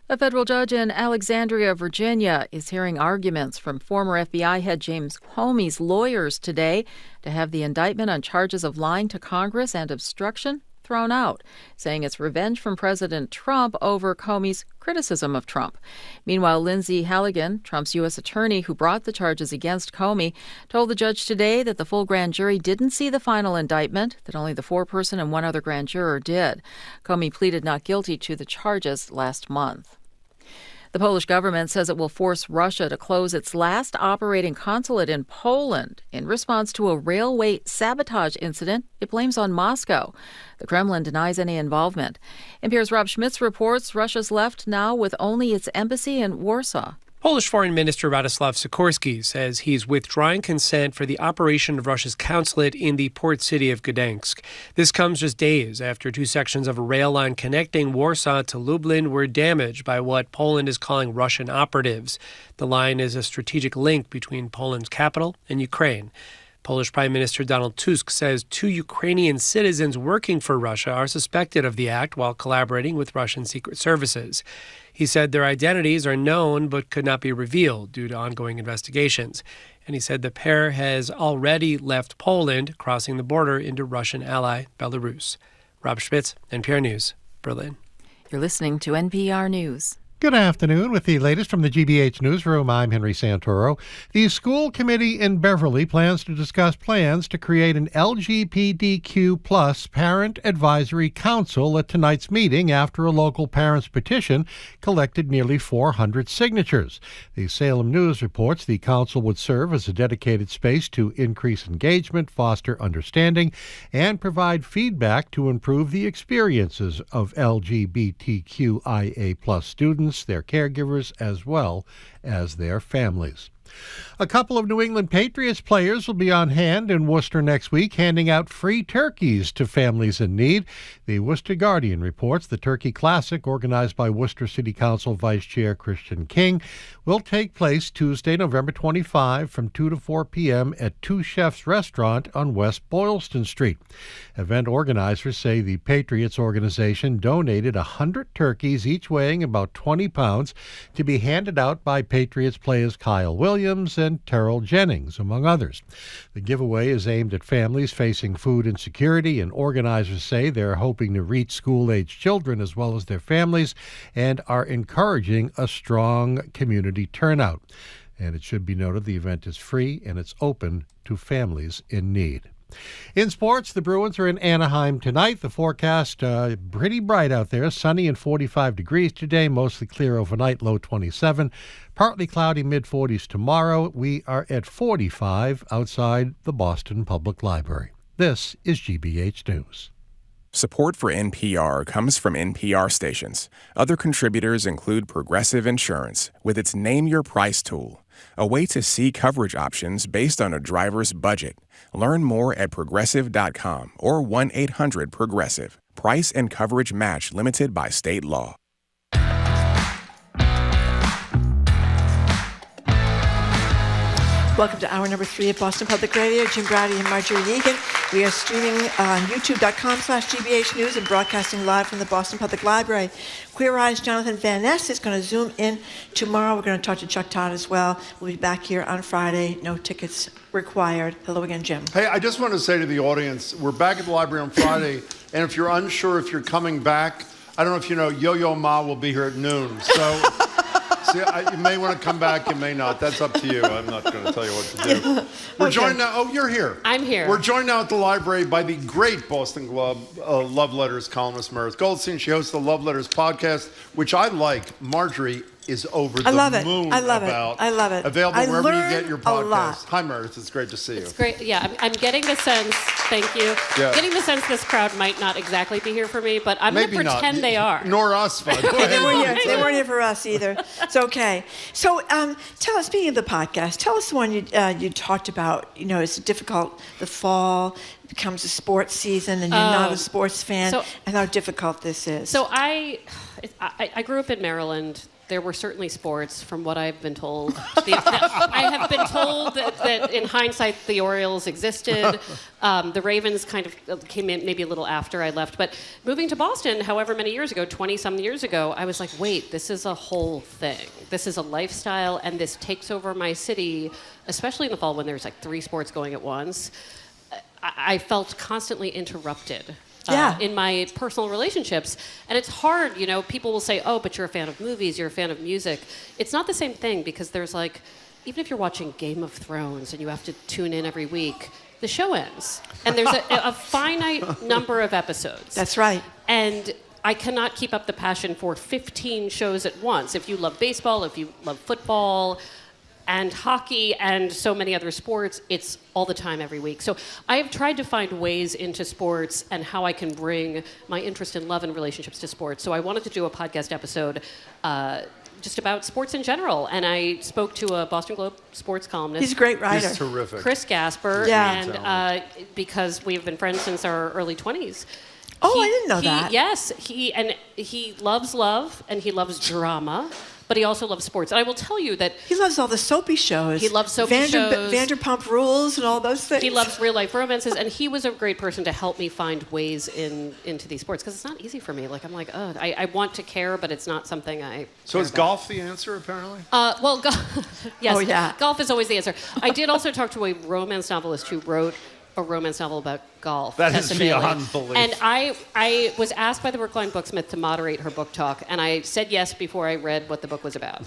[SPEAKER 8] A federal judge in Alexandria, Virginia, is hearing arguments from former FBI head James Comey's lawyers today to have the indictment on charges of lying to Congress and obstruction thrown out, saying it's revenge from President Trump over Comey's criticism of Trump. Meanwhile, Lindsay Halligan, Trump's U.S. attorney who brought the charges against Comey, told the judge today that the full grand jury didn't see the final indictment, that only the foreperson and one other grand juror did. Comey pleaded not guilty to the charges last month. The Polish government says it will force Russia to close its last operating consulate in Poland in response to a railway sabotage incident it blames on Moscow. The Kremlin denies any involvement. NPR's Rob Schmitz reports Russia's left now with only its embassy in Warsaw.
[SPEAKER 10] Polish Foreign Minister Radoslaw Sikorski says he's withdrawing consent for the operation of Russia's consulate in the port city of Gdansk. This comes just days after two sections of a rail line connecting Warsaw to Lublin were damaged by what Poland is calling Russian operatives. The line is a strategic link between Poland's capital and Ukraine. Polish Prime Minister Donald Tusk says 2 Ukrainian citizens working for Russia are suspected of the act while collaborating with Russian secret services. He said their identities are known but could not be revealed due to ongoing investigations. And he said the pair has already left Poland, crossing the border into Russian ally Belarus. Rob Schmitz, NPR News, Berlin.
[SPEAKER 8] You're listening to NPR News.
[SPEAKER 12] Good afternoon. With the latest from the GBH Newsroom, I'm Henry Santoro. The school committee in Beverly plans to discuss plans to create an LGBTQ plus parent advisory council at tonight's meeting after a local parents' petition collected nearly 400 signatures. The Salem News reports the council would serve as a dedicated space to increase engagement, foster understanding, and provide feedback to improve the experiences of LGBTQIA plus students, their caregivers, as well as their families. A couple of New England Patriots players will be on hand in Worcester next week, handing out free turkeys to families in need. The Worcester Guardian reports the Turkey Classic, organized by Worcester City Council Vice Chair Christian King, will take place Tuesday, November 25 from 2 to 4 p.m. at Two Chefs Restaurant on West Boylston Street. Event organizers say the Patriots organization donated 100 turkeys, each weighing about 20 pounds, to be handed out by Patriots players Kyle Williams and Terrell Jennings, among others. The giveaway is aimed at families facing food insecurity, and organizers say they're hoping to reach school-age children as well as their families and are encouraging a strong community turnout. And it should be noted the event is free and it's open to families in need. In sports, the Bruins are in Anaheim tonight. The forecast, pretty bright out there. Sunny and 45 degrees today. Mostly clear overnight, low 27. Partly cloudy, mid-40s tomorrow. We are at 45 outside the Boston Public Library. This is GBH News.
[SPEAKER 14] Support for NPR comes from NPR stations. Other contributors include Progressive Insurance with its Name Your Price tool, a way to see coverage options based on a driver's budget. Learn more at progressive.com or 1-800-PROGRESSIVE. Price and coverage match limited by state law.
[SPEAKER 6] Welcome to hour number 3 of Boston Public Radio. Jim Brady and Marjorie Yegan. We are streaming on youtube.com/GBH News and broadcasting live from the Boston Public Library. Queer Eye's Jonathan Van Ness is going to zoom in tomorrow. We're going to talk to Chuck Todd as well. We'll be back here on Friday. No tickets required. Hello again, Jim.
[SPEAKER 5] Hey, I just want to say to the audience, we're back at the library on Friday, and if you're unsure if you're coming back, I don't know if you know, Yo Yo Ma will be here at noon. So you may want to come back, you may not. That's up to you. I'm not going to tell you what to do. We're joined now. Oh, you're here.
[SPEAKER 21] I'm here.
[SPEAKER 5] We're joined now at the library by the great Boston Globe Love Letters columnist Meredith Goldstein. She hosts the Love Letters podcast, which I like. Marjorie, is over
[SPEAKER 6] I love
[SPEAKER 5] the
[SPEAKER 6] it.
[SPEAKER 5] moon
[SPEAKER 6] I love
[SPEAKER 5] about.
[SPEAKER 6] it. I love it.
[SPEAKER 5] Available
[SPEAKER 6] I
[SPEAKER 5] wherever you
[SPEAKER 6] learn
[SPEAKER 5] get your
[SPEAKER 6] a
[SPEAKER 5] podcast.
[SPEAKER 6] lot.
[SPEAKER 5] Hi, Meredith. It's great to see you.
[SPEAKER 15] It's great. Yeah, I'm getting the sense, thank you,
[SPEAKER 5] Yeah.
[SPEAKER 15] getting the sense this crowd might not exactly be here for me, but I'm going to
[SPEAKER 5] Maybe not.
[SPEAKER 15] pretend they are.
[SPEAKER 5] Nor us, by the
[SPEAKER 6] They weren't
[SPEAKER 5] way.
[SPEAKER 6] here. They weren't here for us either. It's okay. So, tell us. Speaking of the podcast, tell us the one you talked about. You know, it's difficult. The fall becomes a sports season, and you're not a sports fan, and how difficult this is.
[SPEAKER 15] So I grew up in Maryland. There were certainly sports, from what I've been told. I have been told that in hindsight, the Orioles existed. The Ravens kind of came in maybe a little after I left. But moving to Boston, however many years ago, 20-some years ago, I was like, wait, this is a whole thing. This is a lifestyle, and this takes over my city, especially in the fall when there's like 3 sports going at once. I felt constantly interrupted. In my personal relationships. And it's hard, you know, people will say, oh, but you're a fan of movies, you're a fan of music. It's not the same thing, because there's like, even if you're watching Game of Thrones and you have to tune in every week, the show ends. And there's a finite number of episodes.
[SPEAKER 6] That's right.
[SPEAKER 15] And I cannot keep up the passion for 15 shows at once. If you love baseball, if you love football, and hockey and so many other sports, it's all the time every week. So I have tried to find ways into sports and how I can bring my interest in love and relationships to sports. So I wanted to do a podcast episode just about sports in general. And I spoke to a Boston Globe sports columnist.
[SPEAKER 6] He's a great writer.
[SPEAKER 5] He's terrific.
[SPEAKER 15] Chris Gasper.
[SPEAKER 6] Yeah.
[SPEAKER 15] And because we've been friends since our early 20s.
[SPEAKER 6] Oh, I didn't know that.
[SPEAKER 15] Yes. He loves love and he loves drama. But he also loves sports. And I will tell you that...
[SPEAKER 6] He loves all the soapy shows.
[SPEAKER 15] He loves soapy shows.
[SPEAKER 6] Vanderpump Rules and all those things.
[SPEAKER 15] He loves real-life romances. And he was a great person to help me find ways into these sports. Because it's not easy for me. Like, I'm like, oh, I want to care, but it's not something I
[SPEAKER 5] So is golf the answer, apparently?
[SPEAKER 15] Well, yes.
[SPEAKER 6] Oh, yeah.
[SPEAKER 15] Golf is always the answer. I did also talk to a romance novelist who wrote a romance novel about golf.
[SPEAKER 5] That
[SPEAKER 15] Tessa
[SPEAKER 5] is
[SPEAKER 15] Bailey.
[SPEAKER 5] beyond belief.
[SPEAKER 15] And I was asked by the Brookline Booksmith to moderate her book talk, and I said yes before I read what the book was about.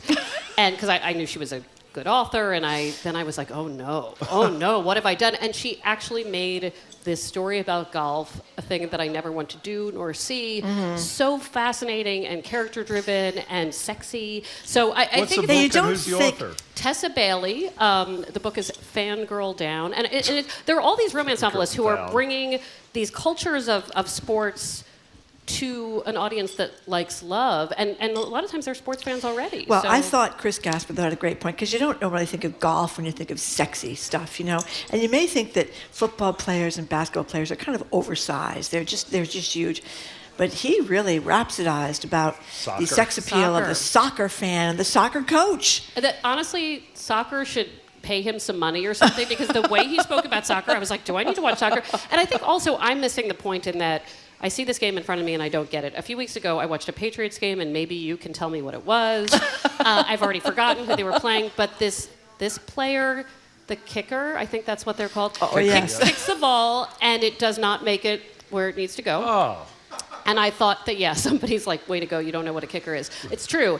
[SPEAKER 15] And because I knew she was a good author, and then I was like, oh no, what have I done? And she actually made this story about golf a thing that I never want to do nor see. Mm-hmm. So fascinating and character-driven and sexy. So I
[SPEAKER 5] What's
[SPEAKER 15] think
[SPEAKER 5] the book and who's the author?
[SPEAKER 15] Tessa Bailey. The book is Fangirl Down. And there are all these romance novelists who are bringing these cultures of sports to an audience that likes love. And a lot of times they're sports fans already.
[SPEAKER 6] Well,
[SPEAKER 15] so.
[SPEAKER 6] I thought Chris Gasper had a great point, because you don't normally think of golf when you think of sexy stuff, you know? And you may think that football players and basketball players are kind of oversized. They're just huge. But he really rhapsodized about the sex appeal of the soccer fan and the soccer coach.
[SPEAKER 15] That honestly, soccer should pay him some money or something, because the way he spoke about soccer, I was like, do I need to watch soccer? And I think also I'm missing the point in that I see this game in front of me and I don't get it. A few weeks ago, I watched a Patriots game, and maybe you can tell me what it was. I've already forgotten who they were playing, but this player, the kicker, I think that's what they're called, kicks the ball, and it does not make it where it needs to go.
[SPEAKER 5] Oh.
[SPEAKER 15] And I thought that, somebody's like, way to go, you don't know what a kicker is. It's true.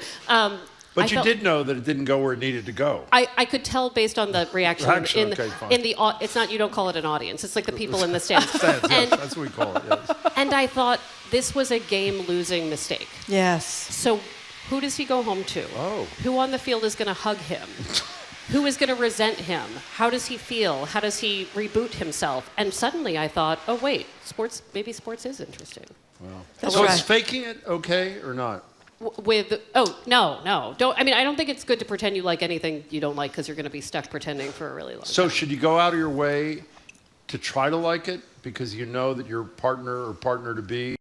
[SPEAKER 5] But you did know that it didn't go where it needed to go.
[SPEAKER 15] I could tell based on the reaction
[SPEAKER 5] Actually,
[SPEAKER 15] in the it's not, you don't call it an audience. It's like the people in the stands.
[SPEAKER 5] Yes, that's what we call it. Yes.
[SPEAKER 15] And I thought this was a game-losing mistake.
[SPEAKER 6] Yes.
[SPEAKER 15] So who does he go home to?
[SPEAKER 5] Oh.
[SPEAKER 15] Who on the field is going to hug him? Who is going to resent him? How does he feel? How does he reboot himself? And suddenly I thought, oh wait, maybe sports is interesting.
[SPEAKER 5] Wow. So is faking it okay or not?
[SPEAKER 15] No. I don't think it's good to pretend you like anything you don't like, because you're going to be stuck pretending for a really long time.
[SPEAKER 5] So should you go out of your way to try to like it because you know that your partner or partner-to-be?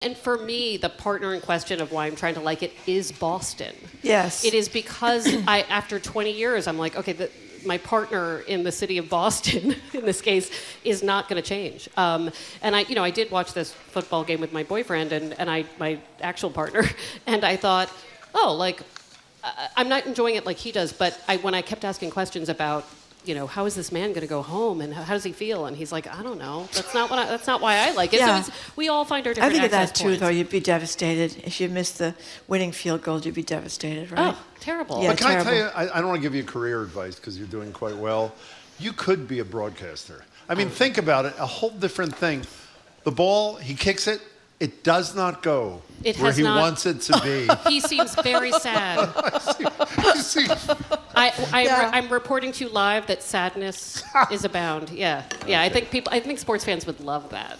[SPEAKER 15] And for me, the partner in question of why I'm trying to like it is Boston.
[SPEAKER 6] Yes.
[SPEAKER 15] It is because after 20 years, I'm like, okay, my partner in the city of Boston, in this case, is not going to change. And I did watch this football game with my boyfriend and my actual partner, and I thought, I'm not enjoying it like he does. But when I kept asking questions about, how is this man going to go home and how does he feel? And he's like, I don't know. That's not why I like it.
[SPEAKER 6] Yeah.
[SPEAKER 15] So we all find our different
[SPEAKER 6] I think of that
[SPEAKER 15] access
[SPEAKER 6] too,
[SPEAKER 15] points.
[SPEAKER 6] though. You'd be devastated if you missed the winning field goal. You'd be devastated, right?
[SPEAKER 15] Oh, terrible.
[SPEAKER 6] Yeah,
[SPEAKER 5] But can
[SPEAKER 6] terrible.
[SPEAKER 5] I tell you, I don't want to give you career advice because you're doing quite well. You could be a broadcaster. I mean, think about it. A whole different thing. The ball, he kicks it. It does not go
[SPEAKER 15] It
[SPEAKER 5] where
[SPEAKER 15] has
[SPEAKER 5] he
[SPEAKER 15] not.
[SPEAKER 5] wants it to be.
[SPEAKER 15] He seems very sad. I'm reporting to you live that sadness is abound. Yeah. I think sports fans would love that.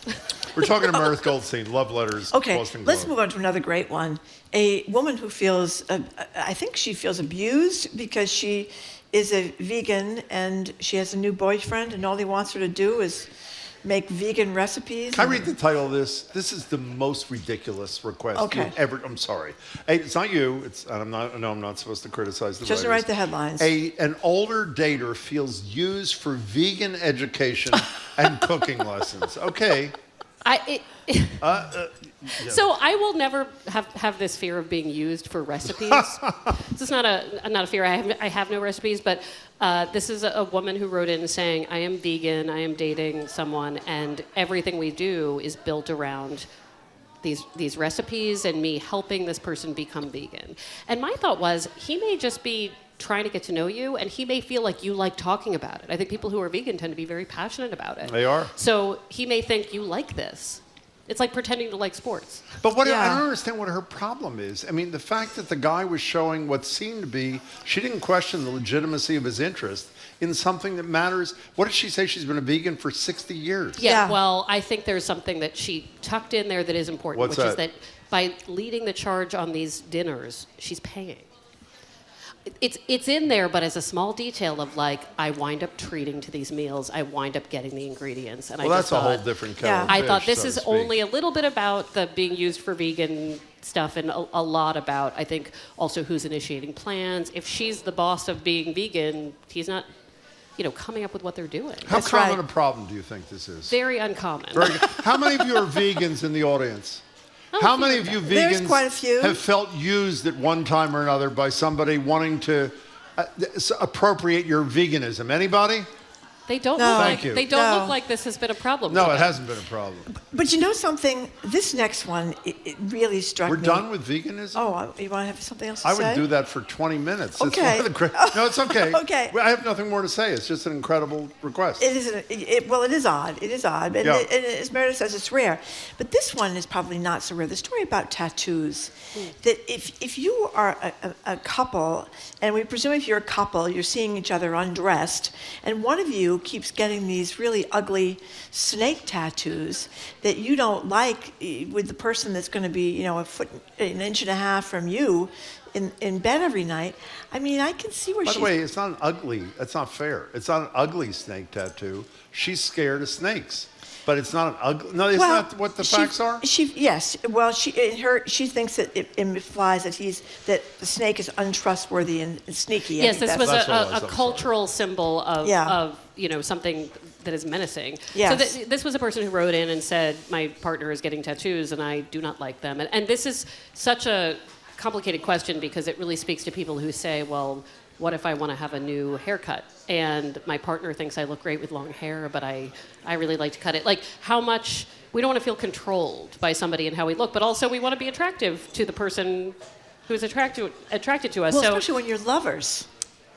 [SPEAKER 5] We're talking to Meredith Goldstein, Love Letters,
[SPEAKER 6] Okay,
[SPEAKER 5] Boston
[SPEAKER 6] let's
[SPEAKER 5] Globe.
[SPEAKER 6] move on to another great one. A woman who feels, I think she feels abused because she is a vegan and she has a new boyfriend and all he wants her to do is make vegan recipes.
[SPEAKER 5] Can I read the title of this? This is the most ridiculous request
[SPEAKER 6] Okay.
[SPEAKER 5] you've ever. I'm sorry. Hey, it's not you. It's I'm not. No, I'm not supposed to criticize the
[SPEAKER 6] Just
[SPEAKER 5] writers.
[SPEAKER 6] write the headlines.
[SPEAKER 5] An older dater feels used for vegan education and cooking lessons. Okay.
[SPEAKER 15] So I will never have this fear of being used for recipes. This is not a fear. I have no recipes, but this is a woman who wrote in saying, I am vegan, I am dating someone, and everything we do is built around these recipes and me helping this person become vegan. And my thought was, he may just be trying to get to know you, and he may feel like you like talking about it. I think people who are vegan tend to be very passionate about it.
[SPEAKER 5] They are.
[SPEAKER 15] So he may think you like this. It's like pretending to like sports.
[SPEAKER 5] But I don't understand what her problem is. I mean, the fact that the guy was showing what seemed to be, she didn't question the legitimacy of his interest in something that matters. What did she say? She's been a vegan for 60 years.
[SPEAKER 15] Yeah, well, I think there's something that she tucked in there that is important,
[SPEAKER 5] What's
[SPEAKER 15] which is
[SPEAKER 5] that?
[SPEAKER 15] that by leading the charge on these dinners, she's paying. It's in there, but as a small detail of like, I wind up treating to these meals, I wind up getting the ingredients, and
[SPEAKER 5] Well,
[SPEAKER 15] I
[SPEAKER 5] that's
[SPEAKER 15] just
[SPEAKER 5] a whole
[SPEAKER 15] thought,
[SPEAKER 5] different kettle of
[SPEAKER 15] I
[SPEAKER 5] fish,
[SPEAKER 15] thought this
[SPEAKER 5] so
[SPEAKER 15] is
[SPEAKER 5] to speak.
[SPEAKER 15] only a little bit about the being used for vegan stuff, and a lot about, I think, also who's initiating plans. If she's the boss of being vegan, he's not, coming up with what they're doing.
[SPEAKER 5] How common a problem do you think this is?
[SPEAKER 15] Very uncommon.
[SPEAKER 5] Very good. How many of you are vegans in the audience? How many of you
[SPEAKER 6] There's
[SPEAKER 5] vegans
[SPEAKER 6] quite a few.
[SPEAKER 5] have felt used at one time or another by somebody wanting to appropriate your veganism? Anybody?
[SPEAKER 15] They don't
[SPEAKER 6] No.
[SPEAKER 15] look
[SPEAKER 5] Thank
[SPEAKER 15] like
[SPEAKER 5] you.
[SPEAKER 15] they don't
[SPEAKER 6] No.
[SPEAKER 15] look like this has been a problem.
[SPEAKER 5] No,
[SPEAKER 15] for
[SPEAKER 5] it
[SPEAKER 15] them.
[SPEAKER 5] hasn't been a problem.
[SPEAKER 6] But you know something? This next one, it really struck
[SPEAKER 5] We're
[SPEAKER 6] me.
[SPEAKER 5] done with veganism?
[SPEAKER 6] Oh, you want to have something else to
[SPEAKER 5] I
[SPEAKER 6] say?
[SPEAKER 5] would do that for 20 minutes. It's
[SPEAKER 6] Okay.
[SPEAKER 5] one of the no, it's okay.
[SPEAKER 6] Okay.
[SPEAKER 5] I have nothing more to say. It's just an incredible request.
[SPEAKER 6] It is. Well, it is odd. It is odd, and,
[SPEAKER 5] Yeah.
[SPEAKER 6] and as Meredith says, it's rare. But this one is probably not so rare. The story about tattoos. That if you are a couple, and we presume if you're a couple, you're seeing each other undressed, and one of you keeps getting these really ugly snake tattoos that you don't like with the person that's going to be, a foot, an inch and a half from you. In bed every night. I mean, I can see where
[SPEAKER 5] By
[SPEAKER 6] she's...
[SPEAKER 5] the way, it's not an ugly, that's not fair. It's not an ugly snake tattoo. She's scared of snakes. But it's not an ugly, no, it's not what the facts are?
[SPEAKER 6] Yes. Well, she thinks that it implies that that the snake is untrustworthy and sneaky.
[SPEAKER 15] Yes, this was a cultural symbol of something that is menacing.
[SPEAKER 6] Yes.
[SPEAKER 15] So this was a person who wrote in and said, my partner is getting tattoos and I do not like them. And this is such a complicated question because it really speaks to people who say, well, what if I want to have a new haircut? And my partner thinks I look great with long hair, but I really like to cut it. Like, how much... We don't want to feel controlled by somebody in how we look, but also we want to be attractive to the person who's attracted to us.
[SPEAKER 6] Well,
[SPEAKER 15] so,
[SPEAKER 6] especially when you're lovers.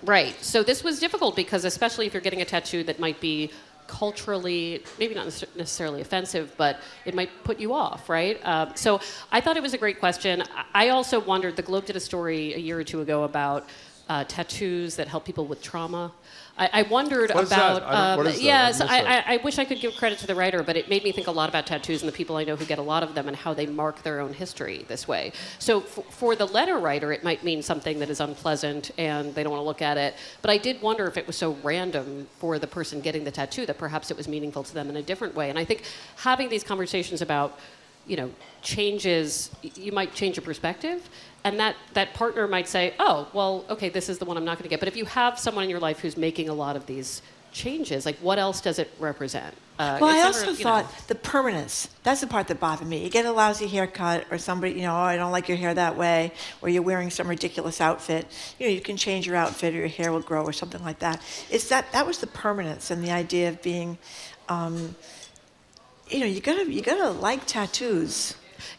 [SPEAKER 15] Right. So this was difficult because especially if you're getting a tattoo that might be culturally, maybe not necessarily offensive, but it might put you off, right? So I thought it was a great question. I also wondered, the Globe did a story a year or two ago about tattoos that help people with trauma. I wondered
[SPEAKER 5] What is
[SPEAKER 15] about...
[SPEAKER 5] that? What is that?
[SPEAKER 15] Yes,
[SPEAKER 5] I missed that.
[SPEAKER 15] I wish I could give credit to the writer, but it made me think a lot about tattoos and the people I know who get a lot of them and how they mark their own history this way. So for the letter writer, it might mean something that is unpleasant and they don't want to look at it. But I did wonder if it was so random for the person getting the tattoo that perhaps it was meaningful to them in a different way. And I think having these conversations about, changes, you might change your perspective. And that partner might say, oh, well, okay, this is the one I'm not going to get. But if you have someone in your life who's making a lot of these changes, like what else does it represent?
[SPEAKER 6] Well, I also thought the permanence, that's the part that bothered me. You get a lousy haircut or somebody, oh, I don't like your hair that way, or you're wearing some ridiculous outfit. You can change your outfit or your hair will grow or something like that. It's that was the permanence and the idea of being, you gotta like tattoos.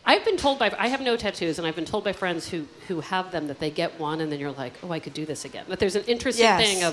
[SPEAKER 15] I've been told I have no tattoos, and I've been told by friends who have them that they get one, and then you're like, oh, I could do this again. But there's an interesting thing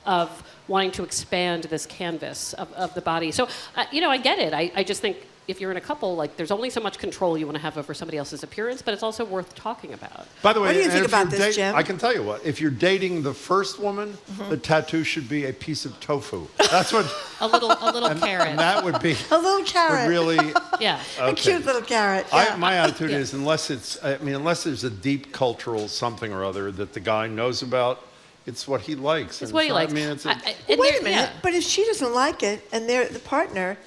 [SPEAKER 15] of wanting to expand this canvas of the body. So, I get it. I just think if you're in a couple, like there's only so much control you want to have over somebody else's appearance, but it's also worth talking about.
[SPEAKER 5] By the way,
[SPEAKER 6] What do you
[SPEAKER 5] and
[SPEAKER 6] think
[SPEAKER 5] if
[SPEAKER 6] about
[SPEAKER 5] you're
[SPEAKER 6] this, Jim?
[SPEAKER 5] I can tell you what. If you're dating the first woman, the tattoo should be a piece of tofu. That's what.
[SPEAKER 15] A little carrot.
[SPEAKER 5] And that would be.
[SPEAKER 6] A little carrot.
[SPEAKER 5] Would really.
[SPEAKER 15] Yeah.
[SPEAKER 6] A cute little carrot. Yeah.
[SPEAKER 5] My attitude is unless there's a deep cultural something or other that the guy knows about, it's what he likes.
[SPEAKER 15] It's what he likes.
[SPEAKER 5] I mean, it's
[SPEAKER 6] Wait a minute. But if she doesn't like it and they're the partner,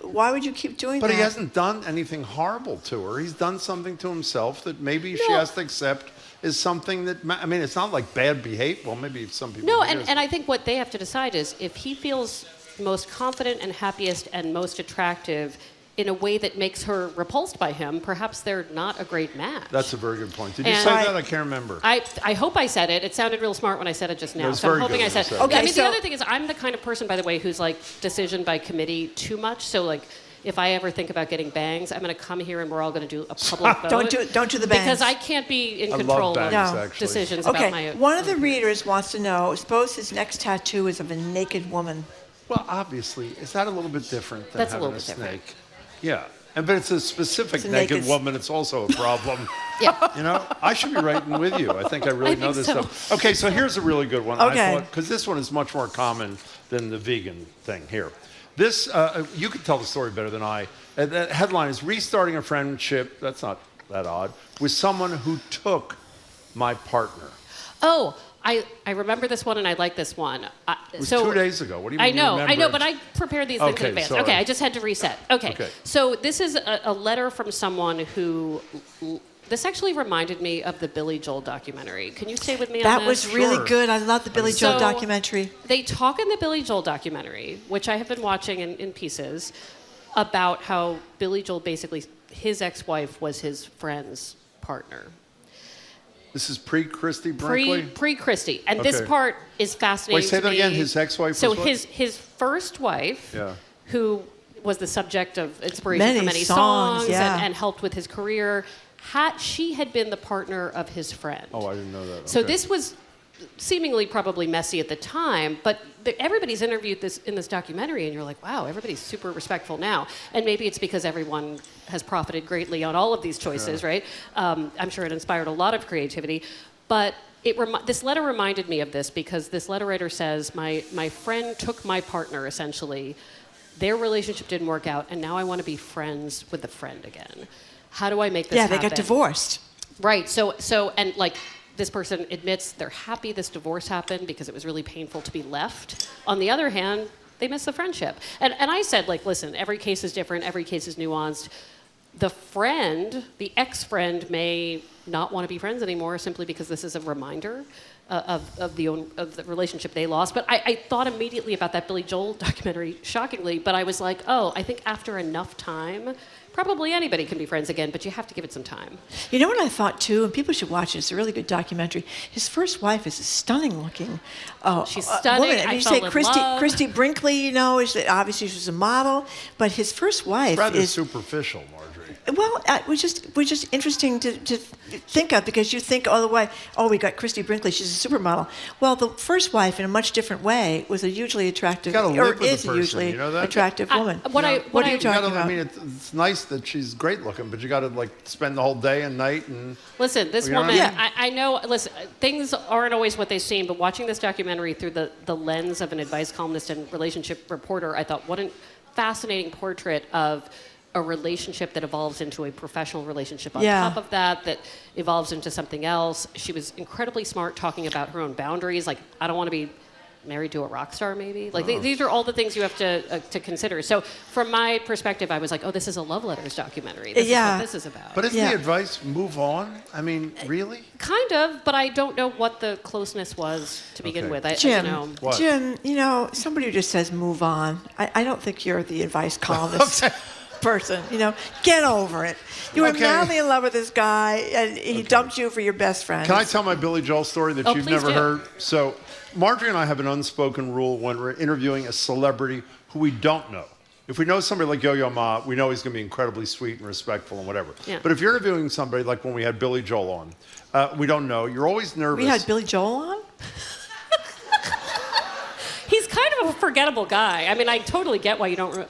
[SPEAKER 6] why would you keep doing that?
[SPEAKER 5] But he hasn't done anything horrible to her. He's done something to himself that maybe she has to accept is something that, I mean, it's not like bad behavior. Well, maybe some people
[SPEAKER 15] No,
[SPEAKER 5] it is.
[SPEAKER 15] and I think what they have to decide is if he feels most confident and happiest and most attractive in a way that makes her repulsed by him, perhaps they're not a great match.
[SPEAKER 5] That's a very good point. Did you
[SPEAKER 15] And
[SPEAKER 5] say that? I can't remember.
[SPEAKER 15] I hope I said it. It sounded real smart when I said it just now.
[SPEAKER 5] It was
[SPEAKER 15] So I'm
[SPEAKER 5] very
[SPEAKER 15] hoping
[SPEAKER 5] good
[SPEAKER 15] I
[SPEAKER 5] when
[SPEAKER 15] said
[SPEAKER 5] you
[SPEAKER 15] it.
[SPEAKER 5] said it.
[SPEAKER 15] I
[SPEAKER 6] Okay,
[SPEAKER 15] mean,
[SPEAKER 6] so-
[SPEAKER 15] the other thing is I'm the kind of person, by the way, who's like decision by committee too much. So like if I ever think about getting bangs, I'm going to come here and we're all going to do a public vote.
[SPEAKER 6] Don't do the bangs.
[SPEAKER 15] Because I can't be in
[SPEAKER 5] I love
[SPEAKER 15] control
[SPEAKER 5] bangs,
[SPEAKER 15] of
[SPEAKER 5] actually.
[SPEAKER 15] decisions
[SPEAKER 6] Okay,
[SPEAKER 15] about my
[SPEAKER 6] one of the readers wants to know, suppose his next tattoo is of a naked woman.
[SPEAKER 5] Well, obviously, is that a little bit different than
[SPEAKER 15] That's a
[SPEAKER 5] having
[SPEAKER 15] little bit different.
[SPEAKER 5] snake? Yeah. But it's a specific
[SPEAKER 6] It's a
[SPEAKER 5] naked
[SPEAKER 6] naked-
[SPEAKER 5] woman. It's also a problem.
[SPEAKER 15] Yeah.
[SPEAKER 5] You know, I should be writing with you. I think I really know this stuff. Okay, so here's a really good one.
[SPEAKER 6] Okay.
[SPEAKER 5] Because this one is much more common than the vegan thing here. This, you could tell the story better than I. The headline is Restarting a Friendship, that's not that odd, with someone who took my partner.
[SPEAKER 15] Oh, I remember this one and I like this one.
[SPEAKER 5] It was 2 days ago. What do you mean?
[SPEAKER 15] I know, but I prepared these things in advance.
[SPEAKER 5] sorry.
[SPEAKER 15] Okay, I just had to reset. Okay.
[SPEAKER 5] Okay.
[SPEAKER 15] So this is a letter from someone who. This actually reminded me of the Billy Joel documentary. Can you stay with me on
[SPEAKER 6] That
[SPEAKER 15] this?
[SPEAKER 6] was really good. I love the Billy Joel
[SPEAKER 15] So,
[SPEAKER 6] documentary.
[SPEAKER 15] They talk in the Billy Joel documentary, which I have been watching in pieces, about how Billy Joel basically, his ex-wife was his friend's partner.
[SPEAKER 5] This is pre-Christy Brinkley?
[SPEAKER 15] Pre-Christy. And this
[SPEAKER 5] Okay.
[SPEAKER 15] part is fascinating
[SPEAKER 5] Wait, say
[SPEAKER 15] to
[SPEAKER 5] that
[SPEAKER 15] me.
[SPEAKER 5] again. His ex-wife
[SPEAKER 15] So
[SPEAKER 5] was what?
[SPEAKER 15] his first wife,
[SPEAKER 5] Yeah.
[SPEAKER 15] who was the subject of inspiration
[SPEAKER 6] Many
[SPEAKER 15] for many
[SPEAKER 6] songs,
[SPEAKER 15] songs
[SPEAKER 6] yeah.
[SPEAKER 15] and helped with his career, she had been the partner of his friend.
[SPEAKER 5] Oh, I didn't know that.
[SPEAKER 15] So
[SPEAKER 5] Okay.
[SPEAKER 15] this was seemingly probably messy at the time, but everybody's interviewed in this documentary, and you're like, wow, everybody's super respectful now. And maybe it's because everyone has profited greatly on all of these choices, right? I'm sure it inspired a lot of creativity. But this letter reminded me of this because this letter writer says, my friend took my partner, essentially. Their relationship didn't work out, and now I want to be friends with the friend again. How do I make this happen?
[SPEAKER 6] Yeah, they got divorced.
[SPEAKER 15] Right. So and like this person admits they're happy this divorce happened because it was really painful to be left. On the other hand, they miss the friendship. And I said, like, listen, every case is different, every case is nuanced. The friend, the ex-friend, may not want to be friends anymore simply because this is a reminder of the relationship they lost. But I thought immediately about that Billy Joel documentary, shockingly, but I was like, oh, I think after enough time, probably anybody can be friends again, but you have to give it some time.
[SPEAKER 6] You know what I thought too, and people should watch it. It's a really good documentary. His first wife is a stunning-looking
[SPEAKER 15] She's stunning.
[SPEAKER 6] woman. I mean,
[SPEAKER 15] I
[SPEAKER 6] you
[SPEAKER 15] fell
[SPEAKER 6] say
[SPEAKER 15] in
[SPEAKER 6] Christy
[SPEAKER 15] love.
[SPEAKER 6] Christy Brinkley. You know, obviously she was a model, but his first wife
[SPEAKER 5] Rather
[SPEAKER 6] is
[SPEAKER 5] superficial, Marjorie.
[SPEAKER 6] Well, it was just interesting to think of because you think all the way, oh, we got Christy Brinkley, she's a supermodel. Well, the first wife, in a much different way, was a hugely attractive,
[SPEAKER 5] You gotta
[SPEAKER 6] or
[SPEAKER 5] live with
[SPEAKER 6] is
[SPEAKER 5] the
[SPEAKER 6] a
[SPEAKER 5] person,
[SPEAKER 6] usually
[SPEAKER 5] you know that?
[SPEAKER 6] attractive woman.
[SPEAKER 15] What are you
[SPEAKER 5] You
[SPEAKER 15] talking
[SPEAKER 5] gotta-
[SPEAKER 15] about?
[SPEAKER 5] I mean, it's nice that she's great looking, but you got to like spend the whole day and night and.
[SPEAKER 15] Listen, this
[SPEAKER 5] You know what
[SPEAKER 15] woman,
[SPEAKER 5] I mean?
[SPEAKER 15] I know, listen, things aren't always what they seem, but watching this documentary through the lens of an advice columnist and relationship reporter, I thought, what a fascinating portrait of a relationship that evolves into a professional relationship on top of that evolves into something else. She was incredibly smart talking about her own boundaries. Like, I don't want to be married to a rock star, maybe. Like, these are all the things you have to consider. So from my perspective, I was like, oh, this is a love letters documentary. This is what this is about.
[SPEAKER 5] But isn't the advice move on? I mean, really?
[SPEAKER 15] Kind of, but I don't know what the closeness was to begin with.
[SPEAKER 6] Jim,
[SPEAKER 15] you know.
[SPEAKER 6] Jim, you know, somebody who just says move on. I don't think you're the advice columnist person. You know, get over it. You were madly in love with this guy, and he dumped you for your best friend.
[SPEAKER 5] Can I tell my Billy Joel story that you've
[SPEAKER 6] please
[SPEAKER 5] never
[SPEAKER 6] do.
[SPEAKER 5] heard? So, Marjorie and I have an unspoken rule when we're interviewing a celebrity who we don't know. If we know somebody like Yo Yo Ma, we know he's going to be incredibly sweet and respectful and whatever.
[SPEAKER 15] Yeah.
[SPEAKER 5] But if you're interviewing somebody like when we had Billy Joel on, we don't know. You're always nervous.
[SPEAKER 6] We had Billy Joel on?
[SPEAKER 15] He's kind of a forgettable guy. I mean, I totally get why you don't.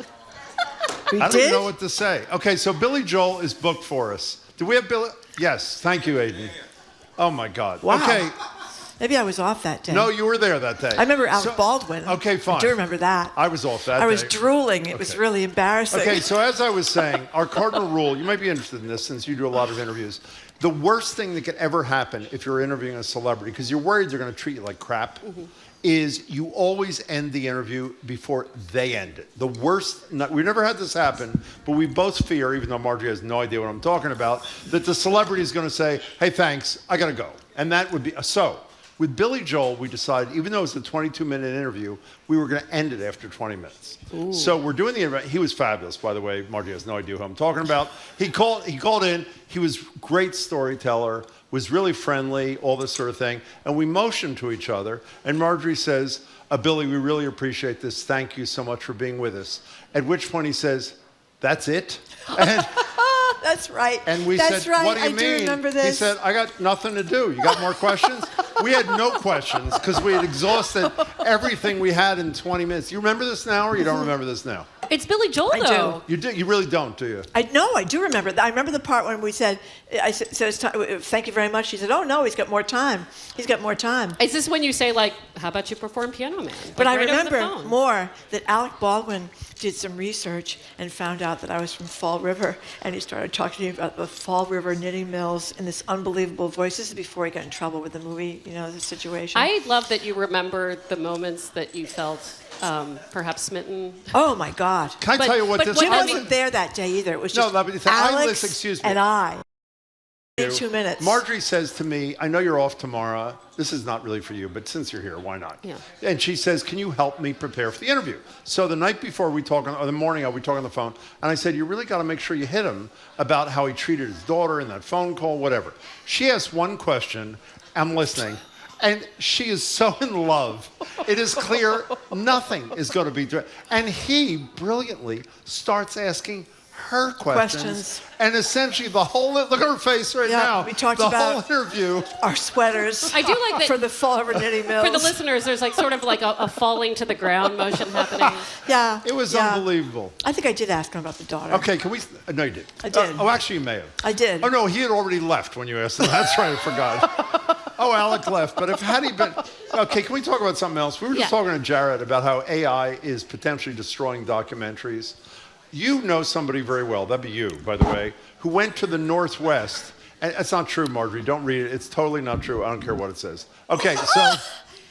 [SPEAKER 5] I don't even know what to say. Okay, so Billy Joel is booked for us. Do we have Billy? Yes, thank you, Aiden. Oh, my God.
[SPEAKER 6] Wow.
[SPEAKER 5] Okay.
[SPEAKER 6] Maybe I was off that day.
[SPEAKER 5] No, you were there that day.
[SPEAKER 6] I remember Alec Baldwin.
[SPEAKER 5] Okay, fine.
[SPEAKER 6] I do remember that.
[SPEAKER 5] I was off that day.
[SPEAKER 6] I was drooling. It was really embarrassing.
[SPEAKER 5] Okay, so as I was saying, our cardinal rule, you might be interested in this since you do a lot of interviews. The worst thing that could ever happen if you're interviewing a celebrity, because you're worried they're going to treat you like crap, is you always end the interview before they end it. The worst, we never had this happen, but we both fear, even though Marjorie has no idea what I'm talking about, that the celebrity is going to say, hey, thanks, I got to go. And that would be, so with Billy Joel, we decided, even though it was a 22-minute interview, we were going to end it after 20 minutes. Ooh. So we're doing the interview. He was fabulous, by the way. Marjorie has no idea who I'm talking about. He called in. He was a great storyteller, was really friendly, all this sort of thing. And we motioned to each other. And Marjorie says, Billy, we really appreciate this. Thank you so much for being with us. At which point he says, that's it? And
[SPEAKER 6] that's right.
[SPEAKER 5] And we
[SPEAKER 6] That's
[SPEAKER 5] said,
[SPEAKER 6] right.
[SPEAKER 5] what do you
[SPEAKER 6] I
[SPEAKER 5] mean?
[SPEAKER 6] do remember this.
[SPEAKER 5] He said, I got nothing to do. You got more questions? We had no questions because we had exhausted everything we had in 20 minutes. You remember this now or you don't remember this now?
[SPEAKER 15] It's Billy Joel, though.
[SPEAKER 5] You do. You really don't, do you?
[SPEAKER 6] I do remember that. I remember the part when we said, I said, it's time, thank you very much. She said, oh, no, he's got more time. He's got more time.
[SPEAKER 15] Is this when you say, like, how about you perform Piano Man?
[SPEAKER 6] But
[SPEAKER 15] Like,
[SPEAKER 6] I
[SPEAKER 15] right over the
[SPEAKER 6] remember
[SPEAKER 15] phone.
[SPEAKER 6] more that Alec Baldwin did some research and found out that I was from Fall River, and he started talking to me about the Fall River knitting mills in this unbelievable voice. This is before he got in trouble with the movie, the situation.
[SPEAKER 15] I love that you remember the moments that you felt perhaps smitten.
[SPEAKER 6] Oh, my God.
[SPEAKER 5] Can I tell you what this
[SPEAKER 6] Jim
[SPEAKER 5] was?
[SPEAKER 6] wasn't there that day either. It was just
[SPEAKER 5] Alex
[SPEAKER 6] Alex and I. In 2 minutes.
[SPEAKER 5] Marjorie says to me, I know you're off tomorrow. This is not really for you, but since you're here, why not?
[SPEAKER 15] Yeah.
[SPEAKER 5] And she says, can you help me prepare for the interview? So the night before we talk, or the morning of, we talk on the phone, and I said, you really got to make sure you hit him about how he treated his daughter in that phone call, whatever. She asked one question, I'm listening, and she is so in love. It is clear nothing is going to be, and he brilliantly starts asking her questions. And essentially the whole, look at her face right now.
[SPEAKER 6] We talked
[SPEAKER 5] the
[SPEAKER 6] about
[SPEAKER 5] whole interview.
[SPEAKER 6] Our sweaters.
[SPEAKER 15] I do like that
[SPEAKER 6] for the Fall River knitting mills.
[SPEAKER 15] For the listeners, there's like sort of like a falling to the ground motion happening.
[SPEAKER 6] Yeah.
[SPEAKER 5] It was unbelievable.
[SPEAKER 6] I think I did ask him about the daughter.
[SPEAKER 5] Okay, can we? No, you did.
[SPEAKER 6] I did.
[SPEAKER 5] Actually, you may have.
[SPEAKER 6] I did.
[SPEAKER 5] Oh, no, he had already left when you asked him. That's right, I forgot. Oh, Alec left. But had he been... Okay, can we talk about something else? We were just talking to Jared about how AI is potentially destroying documentaries. You know somebody very well, that'd be you, by the way, who went to the Northwest. And it's not true, Marjorie. Don't read it. It's totally not true. I don't care what it says. Okay, so...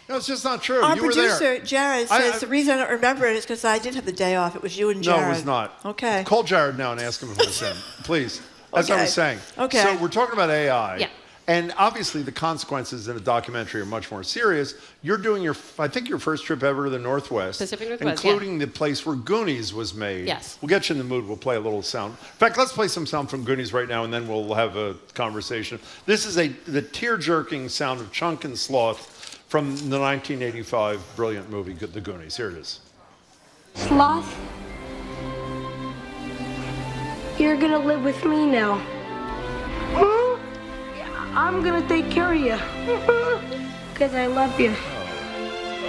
[SPEAKER 5] No, it's just not true.
[SPEAKER 6] Our
[SPEAKER 5] you were there.
[SPEAKER 6] producer, Jared, says the reason I don't remember it is because I didn't have the day off. It was you and Jared.
[SPEAKER 5] No, it was not.
[SPEAKER 6] Okay.
[SPEAKER 5] Call Jared now and ask him if it was him, please. As I was saying.
[SPEAKER 6] Okay.
[SPEAKER 5] So we're talking about AI.
[SPEAKER 15] Yeah.
[SPEAKER 5] And obviously the consequences in a documentary are much more serious. You're doing your first trip ever to the Northwest.
[SPEAKER 15] Pacific Northwest,
[SPEAKER 5] including the place where Goonies was made.
[SPEAKER 15] Yes.
[SPEAKER 5] We'll get you in the mood. We'll play a little sound. In fact, let's play some sound from Goonies right now, and then we'll have a conversation. This is the tear-jerking sound of Chunk and Sloth from the 1985 brilliant movie, The Goonies. Here it is.
[SPEAKER 13] Sloth, you're gonna live with me now. Huh? I'm gonna take care of you. Because I love you.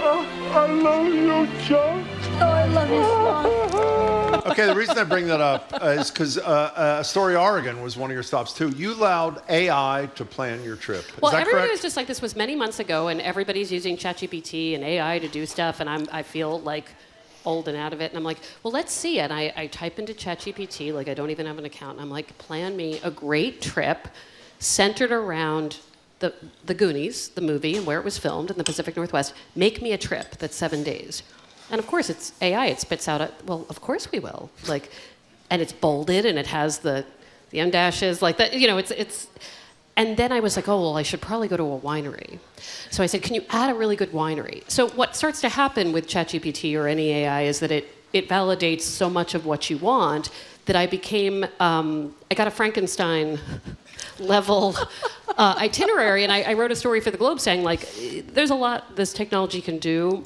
[SPEAKER 13] Oh, I love you, Chuck. Oh, I love you, Sloth.
[SPEAKER 5] Okay, the reason I bring that up is because Astoria, Oregon was one of your stops too. You allowed AI to plan your trip. Is
[SPEAKER 15] Well,
[SPEAKER 5] that
[SPEAKER 15] everybody
[SPEAKER 5] correct?
[SPEAKER 15] was just like, this was many months ago, and everybody's using ChatGPT and AI to do stuff, and I feel like old and out of it. And I'm like, well, let's see. And I type into ChatGPT, like I don't even have an account, and I'm like, plan me a great trip centered around the Goonies, the movie, and where it was filmed in the Pacific Northwest. Make me a trip that's 7 days. And of course, it's AI. It spits out well, of course we will. Like, and it's bolded, and it has the M dashes, like that. It's. And then I was like, oh, well, I should probably go to a winery. So I said, can you add a really good winery? So what starts to happen with ChatGPT or any AI is that it validates so much of what you want that I became, I got a Frankenstein level itinerary, and I wrote a story for the Globe saying, like, there's a lot this technology can do,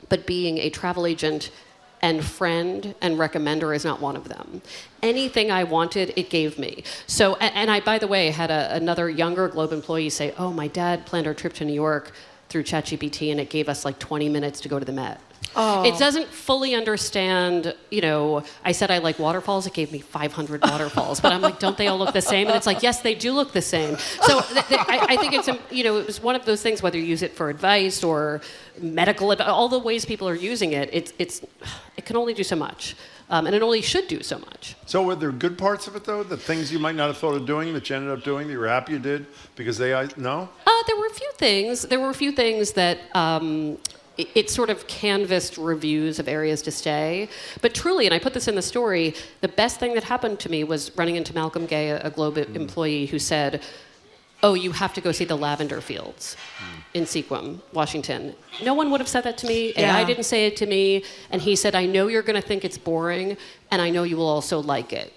[SPEAKER 15] but being a travel agent and friend and recommender is not one of them. Anything I wanted, it gave me. So, and I, by the way, had another younger Globe employee say, oh, my dad planned our trip to New York through ChatGPT, and it gave us like 20 minutes to go to the Met.
[SPEAKER 6] Oh.
[SPEAKER 15] It doesn't fully understand, I said I like waterfalls. It gave me 500 waterfalls. But I'm like, don't they all look the same? And it's like, yes, they do look the same. So I think it's, it was one of those things, whether you use it for advice or medical advice, all the ways people are using it, it can only do so much. And it only should do so much.
[SPEAKER 5] So were there good parts of it, though? The things you might not have thought of doing that you ended up doing that you were happy you did because no?
[SPEAKER 15] There were a few things. There were a few things that it sort of canvassed reviews of areas to stay. But truly, and I put this in the story, the best thing that happened to me was running into Malcolm Gay, a Globe employee, who said, oh, you have to go see the lavender fields in Sequim, Washington. No one would have said that to me.
[SPEAKER 6] Yeah.
[SPEAKER 15] AI didn't say it to me. And he said, I know you're going to think it's boring, and I know you will also like it.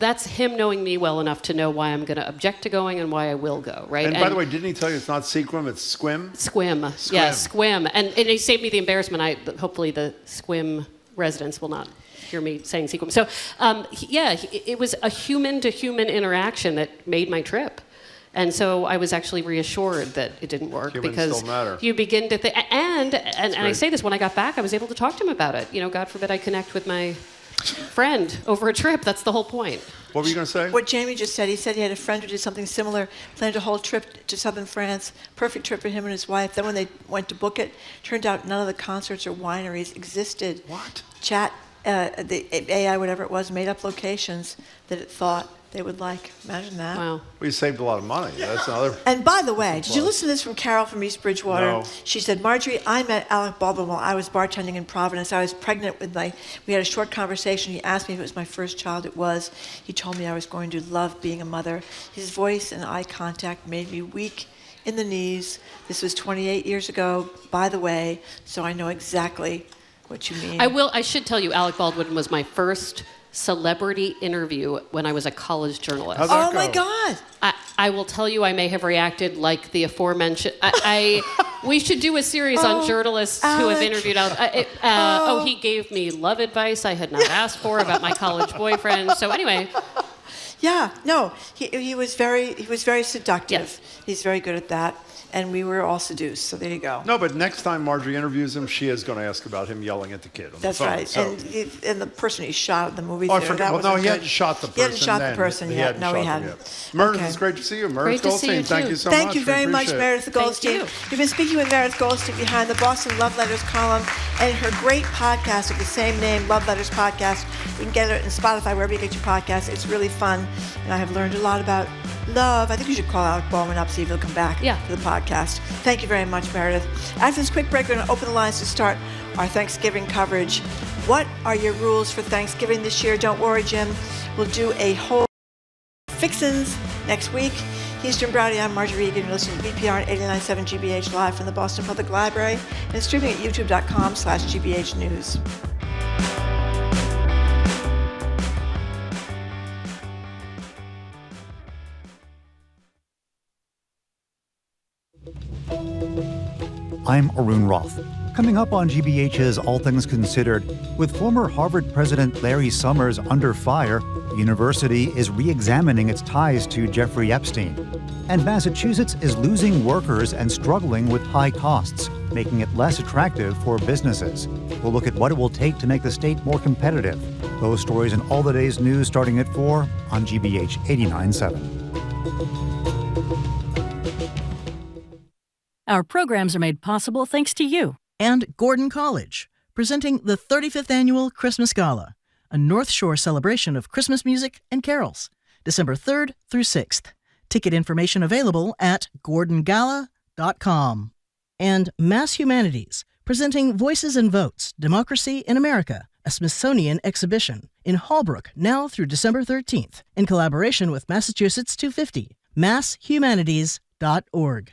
[SPEAKER 15] That's him knowing me well enough to know why I'm going to object to going and why I will go, right?
[SPEAKER 5] And by the way, didn't he tell you it's not Sequim, it's Squim?
[SPEAKER 15] Squim. Yeah, Squim. And he saved me the embarrassment. Hopefully the Squim residents will not hear me saying Sequim. So, it was a human-to-human interaction that made my trip. And so I was actually reassured that it didn't work.
[SPEAKER 5] Humans
[SPEAKER 15] because
[SPEAKER 5] still matter.
[SPEAKER 15] You begin to think, and I say this, when I got back, I was able to talk to him about it. God forbid I connect with my friend over a trip. That's the whole point.
[SPEAKER 5] What were you going to say?
[SPEAKER 6] What Jamie just said. He said he had a friend who did something similar, planned a whole trip to southern France, perfect trip for him and his wife. Then when they went to book it, turned out none of the concerts or wineries existed.
[SPEAKER 5] What?
[SPEAKER 6] The AI, whatever it was, made up locations that it thought they would like. Imagine that.
[SPEAKER 15] Wow.
[SPEAKER 5] We saved a lot of money. That's another.
[SPEAKER 6] And by the way, did you listen to this from Carol from East Bridgewater?
[SPEAKER 5] No.
[SPEAKER 6] She said, Marjorie, I met Alec Baldwin while I was bartending in Providence. I was pregnant with we had a short conversation. He asked me if it was my first child. It was. He told me I was going to love being a mother. His voice and eye contact made me weak in the knees. This was 28 years ago, by the way, so I know exactly what you mean.
[SPEAKER 15] I should tell you, Alec Baldwin was my first celebrity interview when I was a college journalist.
[SPEAKER 5] How'd that
[SPEAKER 6] Oh my
[SPEAKER 5] go?
[SPEAKER 6] God!
[SPEAKER 15] I will tell you, I may have reacted like the aforementioned. We should do a series on journalists who have
[SPEAKER 6] Alec.
[SPEAKER 15] interviewed. He gave me love advice I had not asked for about my college boyfriend. So anyway,
[SPEAKER 6] Yeah, no, he was very seductive.
[SPEAKER 15] Yes.
[SPEAKER 6] He's very good at that, and we were all seduced. So there you go.
[SPEAKER 5] No, but next time Marjorie interviews him, she is going to ask about him yelling at the kid on
[SPEAKER 6] That's
[SPEAKER 5] the phone.
[SPEAKER 6] right.
[SPEAKER 5] So.
[SPEAKER 6] And the person he shot at the movie
[SPEAKER 5] Oh, I
[SPEAKER 6] theater.
[SPEAKER 5] forgot.
[SPEAKER 6] That
[SPEAKER 5] Well, no,
[SPEAKER 6] wasn't
[SPEAKER 5] he
[SPEAKER 6] good.
[SPEAKER 5] hadn't shot the person.
[SPEAKER 6] He hadn't shot the
[SPEAKER 5] then.
[SPEAKER 6] person
[SPEAKER 5] He
[SPEAKER 6] yet.
[SPEAKER 5] hadn't
[SPEAKER 6] No,
[SPEAKER 5] shot
[SPEAKER 6] he
[SPEAKER 5] them
[SPEAKER 6] hadn't.
[SPEAKER 5] yet. Meredith,
[SPEAKER 6] Okay.
[SPEAKER 5] it's great to see you.
[SPEAKER 15] Great
[SPEAKER 5] Meredith
[SPEAKER 15] to see you,
[SPEAKER 5] Goldstein, thank
[SPEAKER 15] too.
[SPEAKER 5] you so
[SPEAKER 6] Thank
[SPEAKER 5] much.
[SPEAKER 6] you
[SPEAKER 5] We
[SPEAKER 6] very much,
[SPEAKER 5] appreciate it.
[SPEAKER 6] Meredith Goldstein.
[SPEAKER 15] you.
[SPEAKER 6] You've been speaking with Meredith Goldstein behind the Boston Love Letters column and her great podcast of the same name, Love Letters Podcast. You can get it in Spotify, wherever you get your podcasts. It's really fun, and I have learned a lot about love. I think you should call Alec Baldwin up, see if he'll come back to the podcast. Thank you very much, Meredith. After this quick break, we're going to open the lines to start our Thanksgiving coverage. What are your rules for Thanksgiving this year? Don't worry, Jim. We'll do a whole fixins next week. He's Jim Browdy. I'm Marjorie Egan. You're listening to BPR and 89.7 GBH live from the Boston Public Library and streaming at youtube.com/GBH News.
[SPEAKER 2] I'm Arun Roth. Coming up on GBH's All Things Considered, with former Harvard President Larry Summers under fire, the university is re-examining its ties to Jeffrey Epstein. And Massachusetts is losing workers and struggling with high costs, making it less attractive for businesses. We'll look at what it will take to make the state more competitive. Those stories and all the day's news starting at 4 on GBH 89.7.
[SPEAKER 24] Our programs are made possible thanks to you.
[SPEAKER 25] And Gordon College, presenting the 35th Annual Christmas Gala, a North Shore celebration of Christmas music and carols, December 3rd through 6th. Ticket information available at gordongala.com. And Mass Humanities, presenting Voices and Votes, Democracy in America, a Smithsonian exhibition, in Holbrook now through December 13th, in collaboration with Massachusetts 250, masshumanities.org.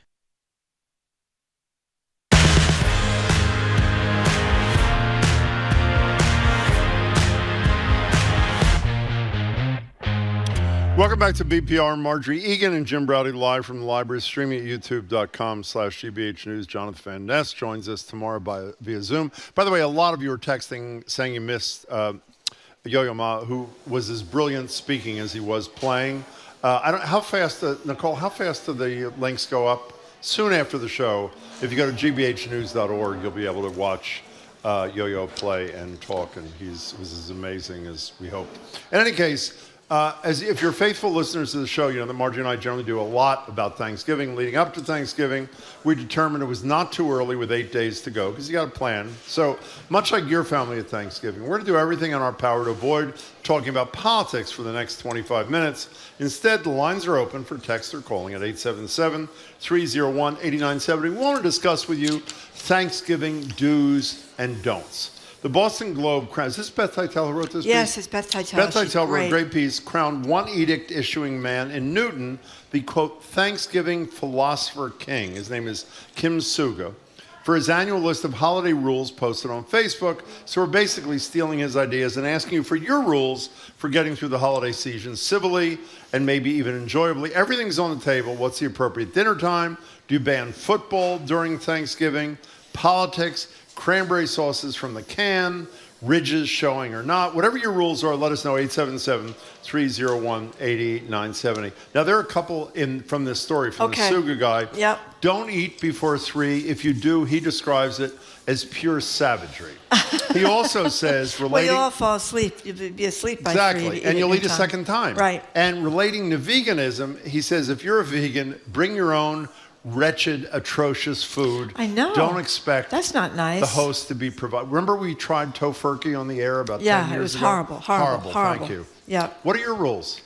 [SPEAKER 5] Welcome back to BPR. Marjorie Egan and Jim Browdy live from the library, streaming at youtube.com/GBH News. Jonathan Van Ness joins us tomorrow via Zoom. By the way, a lot of you are texting saying you missed Yo Yo Ma, who was as brilliant speaking as he was playing. How fast, Nicole, how fast do the links go up? Soon after the show, if you go to gbhnews.org, you'll be able to watch Yo-Yo play and talk, and he was as amazing as we hoped. In any case, if you're faithful listeners to the show, you know that Margie and I generally do a lot about Thanksgiving. Leading up to Thanksgiving, we determined it was not too early with 8 days to go, because you got a plan. So much like your family at Thanksgiving, we're going to do everything in our power to avoid talking about politics for the next 25 minutes. Instead, the lines are open for text or calling at 877-301-8970. We want to discuss with you Thanksgiving do's and don'ts. The Boston Globe crowned, is this Beth Titel who wrote this piece?
[SPEAKER 6] Yes, it's Beth Titel.
[SPEAKER 5] Beth Titel wrote a great piece, crowned one edict issuing man in Newton, the, quote, Thanksgiving philosopher king. His name is Kim Suga, for his annual list of holiday rules posted on Facebook. So we're basically stealing his ideas and asking you for your rules for getting through the holiday season civilly and maybe even enjoyably. Everything's on the table. What's the appropriate dinner time? Do you ban football during Thanksgiving? Politics? Cranberry sauces from the can, ridges showing or not. Whatever your rules are, let us know, 877-301-8970. Now, there are a couple from this story, from the Suga guy.
[SPEAKER 6] Yep.
[SPEAKER 5] Don't eat before 3. If you do, he describes it as pure savagery. He also says, relating...
[SPEAKER 6] Well, you'll all fall asleep. You'll be asleep by 3.
[SPEAKER 5] Exactly, and you'll eat a second time.
[SPEAKER 6] Right.
[SPEAKER 5] And relating to veganism, he says, if you're a vegan, bring your own wretched, atrocious food.
[SPEAKER 6] I know.
[SPEAKER 5] Don't expect
[SPEAKER 6] that's not nice.
[SPEAKER 5] The host to be provided. Remember we tried tofurkey on the air about 10 years ago?
[SPEAKER 6] Yeah, it was horrible.
[SPEAKER 5] Thank you.
[SPEAKER 6] Yeah.
[SPEAKER 5] What are your rules?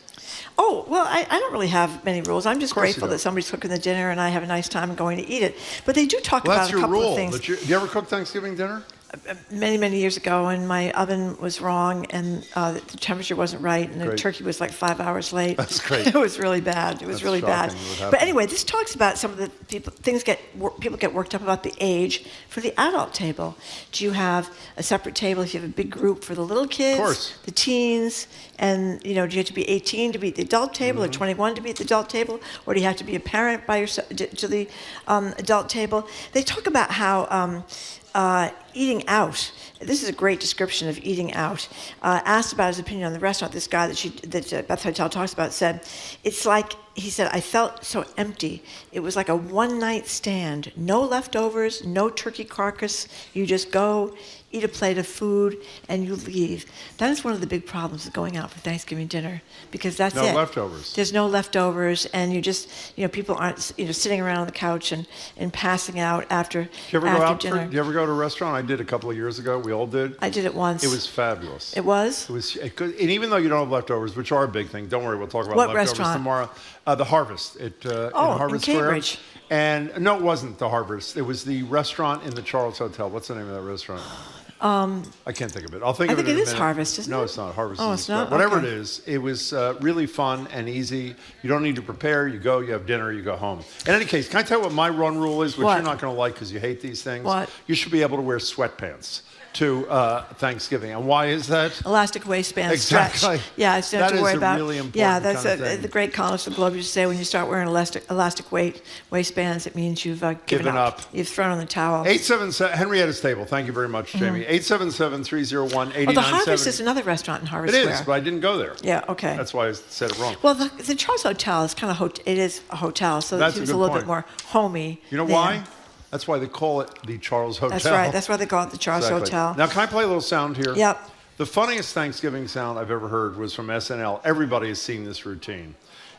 [SPEAKER 6] Oh, well, I don't really have many rules. I'm just grateful that somebody's cooking the dinner and I have a nice time going to eat it. But they do talk about a couple of things.
[SPEAKER 5] Do you ever cook Thanksgiving dinner?
[SPEAKER 6] Many, many years ago, and my oven was wrong, and the temperature wasn't right, and the turkey was like 5 hours late.
[SPEAKER 5] That's great.
[SPEAKER 6] It was really bad. It was really bad. But anyway, this talks about some of the people get worked up about the age for the adult table. Do you have a separate table if you have a big group for the little kids,
[SPEAKER 5] of course,
[SPEAKER 6] the teens, and do you have to be 18 to be at the adult table, or 21 to be at the adult table, or do you have to be a parent by yourself to the adult table? They talk about how. Eating out. This is a great description of eating out. Asked about his opinion on the restaurant, this guy that Beth Titel talks about said, it's like, he said, I felt so empty. It was like a one-night stand. No leftovers, no turkey carcass. You just go, eat a plate of food, and you leave. That is one of the big problems of going out for Thanksgiving dinner, because that's it.
[SPEAKER 5] No leftovers.
[SPEAKER 6] There's no leftovers, and you just, people aren't, sitting around on the couch and passing out after dinner.
[SPEAKER 5] Do you ever go to a restaurant? I did a couple of years ago. We all did.
[SPEAKER 6] I did it once.
[SPEAKER 5] It was fabulous.
[SPEAKER 6] It was?
[SPEAKER 5] And even though you don't have leftovers, which are a big thing, don't worry, we'll talk about
[SPEAKER 6] what
[SPEAKER 5] leftovers
[SPEAKER 6] restaurant?
[SPEAKER 5] Tomorrow. The Harvest in Harvard Square.
[SPEAKER 6] Cambridge.
[SPEAKER 5] And no, it wasn't the Harvest. It was the restaurant in the Charles Hotel. What's the name of that restaurant? I can't think of it. I'll think of it in a minute.
[SPEAKER 6] I think it is Harvest, isn't it?
[SPEAKER 5] No, it's not. Harvest
[SPEAKER 6] is
[SPEAKER 5] it's
[SPEAKER 6] not?
[SPEAKER 5] Whatever
[SPEAKER 6] Okay.
[SPEAKER 5] it is, it was really fun and easy. You don't need to prepare. You go, you have dinner, you go home. In any case, can I tell you what my run rule is, which
[SPEAKER 6] What?
[SPEAKER 5] you're not going to like because you hate these things?
[SPEAKER 6] What?
[SPEAKER 5] You should be able to wear sweatpants to Thanksgiving. And why is that?
[SPEAKER 6] Elastic waistband
[SPEAKER 5] Exactly.
[SPEAKER 6] stretch. Yeah, so you don't have to worry about.
[SPEAKER 5] Really important
[SPEAKER 6] yeah, that's
[SPEAKER 5] kind of thing.
[SPEAKER 6] the great columnist of the Globe used to say, when you start wearing elastic waistbands, it means you've given up. You've thrown in the towel.
[SPEAKER 5] 877 Henrietta's Table. Thank you very much, Jamie. 877-301-8970.
[SPEAKER 6] Well, the Harvest is another restaurant in Harvard
[SPEAKER 5] It
[SPEAKER 6] Square.
[SPEAKER 5] is, but I didn't go there.
[SPEAKER 6] Yeah, okay.
[SPEAKER 5] That's why I said it wrong.
[SPEAKER 6] Well, the Charles Hotel is kind of it is a hotel, so it seems a little bit more homey.
[SPEAKER 5] You know why? That's why they call it the Charles Hotel.
[SPEAKER 6] That's right. That's why they call it the Charles Hotel.
[SPEAKER 5] Now, can I play a little sound here?
[SPEAKER 6] Yep.
[SPEAKER 5] The funniest Thanksgiving sound I've ever heard was from SNL. Everybody has seen this routine.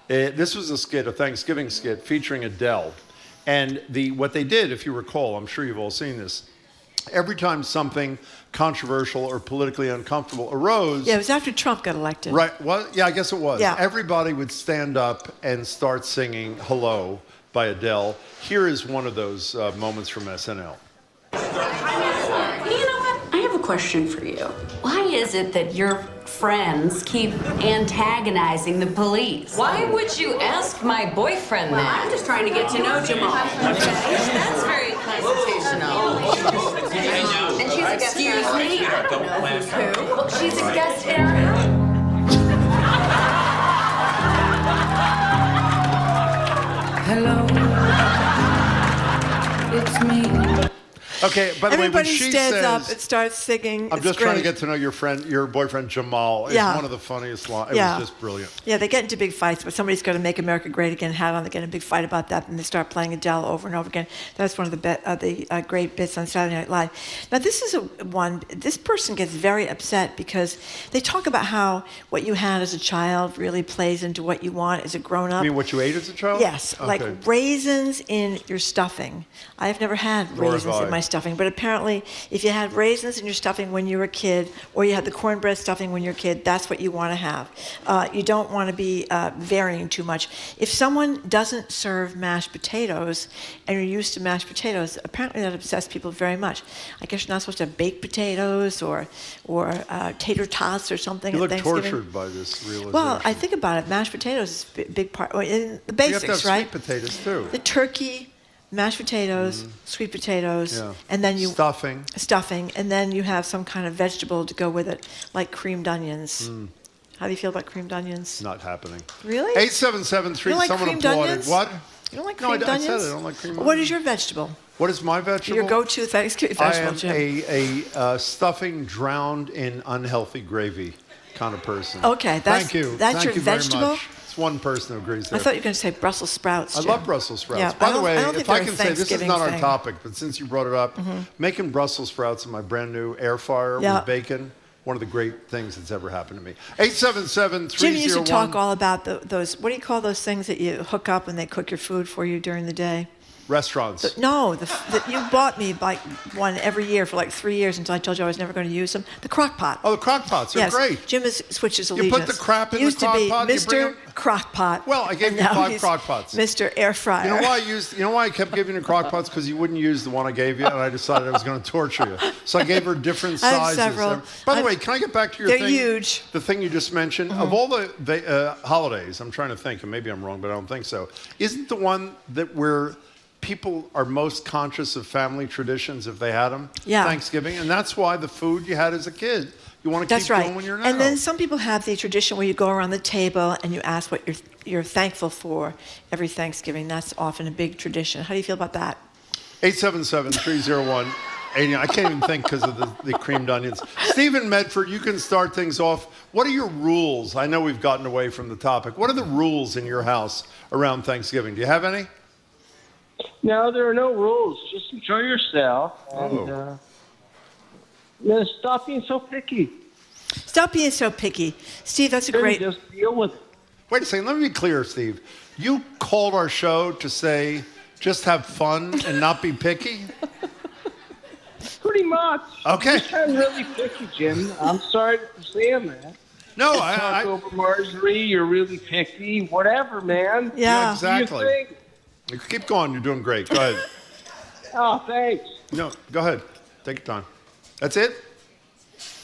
[SPEAKER 5] This was a Thanksgiving skit featuring Adele. And what they did, if you recall, I'm sure you've all seen this, every time something controversial or politically uncomfortable arose...
[SPEAKER 6] Yeah, it was after Trump got elected.
[SPEAKER 5] Right. Well, yeah, I guess it was.
[SPEAKER 6] Yeah.
[SPEAKER 5] Everybody would stand up and start singing Hello by Adele. Here is one of those moments from SNL.
[SPEAKER 16] You know what? I have a question for you. Why is it that your friends keep antagonizing the police?
[SPEAKER 17] Why would you ask my boyfriend that?
[SPEAKER 16] I'm just trying to get to know Jamal.
[SPEAKER 17] That's very constitutional.
[SPEAKER 16] And she's a guest in our house.
[SPEAKER 17] Excuse me?
[SPEAKER 16] I don't know who's who.
[SPEAKER 17] Well, she's a guest in our house.
[SPEAKER 16] Hello. It's me.
[SPEAKER 5] Okay, by the way, when
[SPEAKER 6] Everybody
[SPEAKER 5] she
[SPEAKER 6] stands up
[SPEAKER 5] says,
[SPEAKER 6] and starts singing.
[SPEAKER 5] I'm just trying to get to know your boyfriend Jamal. It's one of the funniest lines. It was just brilliant.
[SPEAKER 6] Yeah, they get into big fights, but somebody's going to make America great again, hat on, they get in a big fight about that, and they start playing Adele over and over again. That's one of the great bits on Saturday Night Live. Now, this is this person gets very upset because they talk about how what you had as a child really plays into what you want as a grown-up.
[SPEAKER 5] You mean what you ate as a child?
[SPEAKER 6] Yes, like raisins in your stuffing. I've never had raisins in my stuffing, but apparently if you had raisins in your stuffing when you were a kid, or you had the cornbread stuffing when you're a kid, that's what you want to have. You don't want to be varying too much. If someone doesn't serve mashed potatoes and you're used to mashed potatoes, apparently that upsets people very much. I guess you're not supposed to have baked potatoes or tater tots or something
[SPEAKER 5] You
[SPEAKER 6] at
[SPEAKER 5] look
[SPEAKER 6] Thanksgiving.
[SPEAKER 5] tortured by this realization.
[SPEAKER 6] Well, I think about it. Mashed potatoes is a big part. In the basics,
[SPEAKER 5] you have to have
[SPEAKER 6] right?
[SPEAKER 5] sweet potatoes too.
[SPEAKER 6] The turkey, mashed potatoes, sweet potatoes, and then stuffing, and then you have some kind of vegetable to go with it, like creamed onions. How do you feel about creamed onions?
[SPEAKER 5] Not happening.
[SPEAKER 6] Really?
[SPEAKER 5] 877-3.
[SPEAKER 6] You don't like
[SPEAKER 5] someone
[SPEAKER 6] creamed
[SPEAKER 5] applauded.
[SPEAKER 6] onions?
[SPEAKER 5] What?
[SPEAKER 6] You don't like
[SPEAKER 5] No,
[SPEAKER 6] creamed onions?
[SPEAKER 5] I said I don't like creamed onions.
[SPEAKER 6] What is your vegetable?
[SPEAKER 5] What is my vegetable?
[SPEAKER 6] Your go-to Thanksgiving vegetable, Jim?
[SPEAKER 5] I am a stuffing drowned in unhealthy gravy kind of person.
[SPEAKER 6] Okay,
[SPEAKER 5] Thank you.
[SPEAKER 6] That's
[SPEAKER 5] Thank
[SPEAKER 6] your
[SPEAKER 5] you very
[SPEAKER 6] vegetable?
[SPEAKER 5] much. It's one person who agrees there.
[SPEAKER 6] I thought you were going to say Brussels sprouts.
[SPEAKER 5] I
[SPEAKER 6] Jim.
[SPEAKER 5] love Brussels sprouts.
[SPEAKER 6] Yeah,
[SPEAKER 5] By the way, if I can say, this is
[SPEAKER 6] Thanksgiving
[SPEAKER 5] not our
[SPEAKER 6] thing.
[SPEAKER 5] topic, but since you brought it up, making Brussels sprouts in my brand new air fryer with bacon, one of the great things that's ever happened to me. 877-301.
[SPEAKER 6] Jim used to talk all about those, what do you call those things that you hook up and they cook your food for you during the day?
[SPEAKER 5] Restaurants.
[SPEAKER 6] No, you bought me like one every year for like 3 years until I told you I was never going to use them. The crock pot.
[SPEAKER 5] Oh, the crock pots are
[SPEAKER 6] yes.
[SPEAKER 5] great.
[SPEAKER 6] Jim has switched his
[SPEAKER 5] You
[SPEAKER 6] allegiance.
[SPEAKER 5] put the crap in the
[SPEAKER 6] Used
[SPEAKER 5] crock
[SPEAKER 6] to be
[SPEAKER 5] pot.
[SPEAKER 6] Mr. Crock Pot.
[SPEAKER 5] Well, I gave you 5 crock pots.
[SPEAKER 6] Mr. Air Fryer.
[SPEAKER 5] You know why I kept giving you crock pots? Because you wouldn't use the one I gave you, and I decided I was going to torture you. So I gave her different
[SPEAKER 6] I have
[SPEAKER 5] sizes.
[SPEAKER 6] several.
[SPEAKER 5] By the way, can I get back to your
[SPEAKER 6] They're
[SPEAKER 5] thing?
[SPEAKER 6] huge.
[SPEAKER 5] The thing you just mentioned. Of all the holidays, I'm trying to think, and maybe I'm wrong, but I don't think so. Isn't the one that where people are most conscious of family traditions if they had them?
[SPEAKER 6] Yeah.
[SPEAKER 5] Thanksgiving. And that's why the food you had as a kid, you want to keep doing when you're now.
[SPEAKER 6] And then some people have the tradition where you go around the table and you ask what you're thankful for every Thanksgiving. That's often a big tradition. How do you feel about that?
[SPEAKER 5] 877-301. I can't even think because of the creamed onions. Stephen Medford, you can start things off. What are your rules? I know we've gotten away from the topic. What are the rules in your house around Thanksgiving? Do you have any?
[SPEAKER 4] No, there are no rules. Just enjoy yourself. And stop being so picky.
[SPEAKER 6] Stop being so picky. Steve, that's a great...
[SPEAKER 4] Just deal with it.
[SPEAKER 5] Wait a second. Let me be clear, Steve. You called our show to say just have fun and not be picky?
[SPEAKER 4] Pretty much.
[SPEAKER 5] Okay.
[SPEAKER 4] You're really picky, Jim. I'm sorry for saying that.
[SPEAKER 5] No,
[SPEAKER 4] you talk over Marjorie, you're really picky. Whatever, man.
[SPEAKER 6] Yeah.
[SPEAKER 5] Exactly. Keep going. You're doing great. Go ahead.
[SPEAKER 4] Oh, thanks.
[SPEAKER 5] No, go ahead. Take your time. That's it?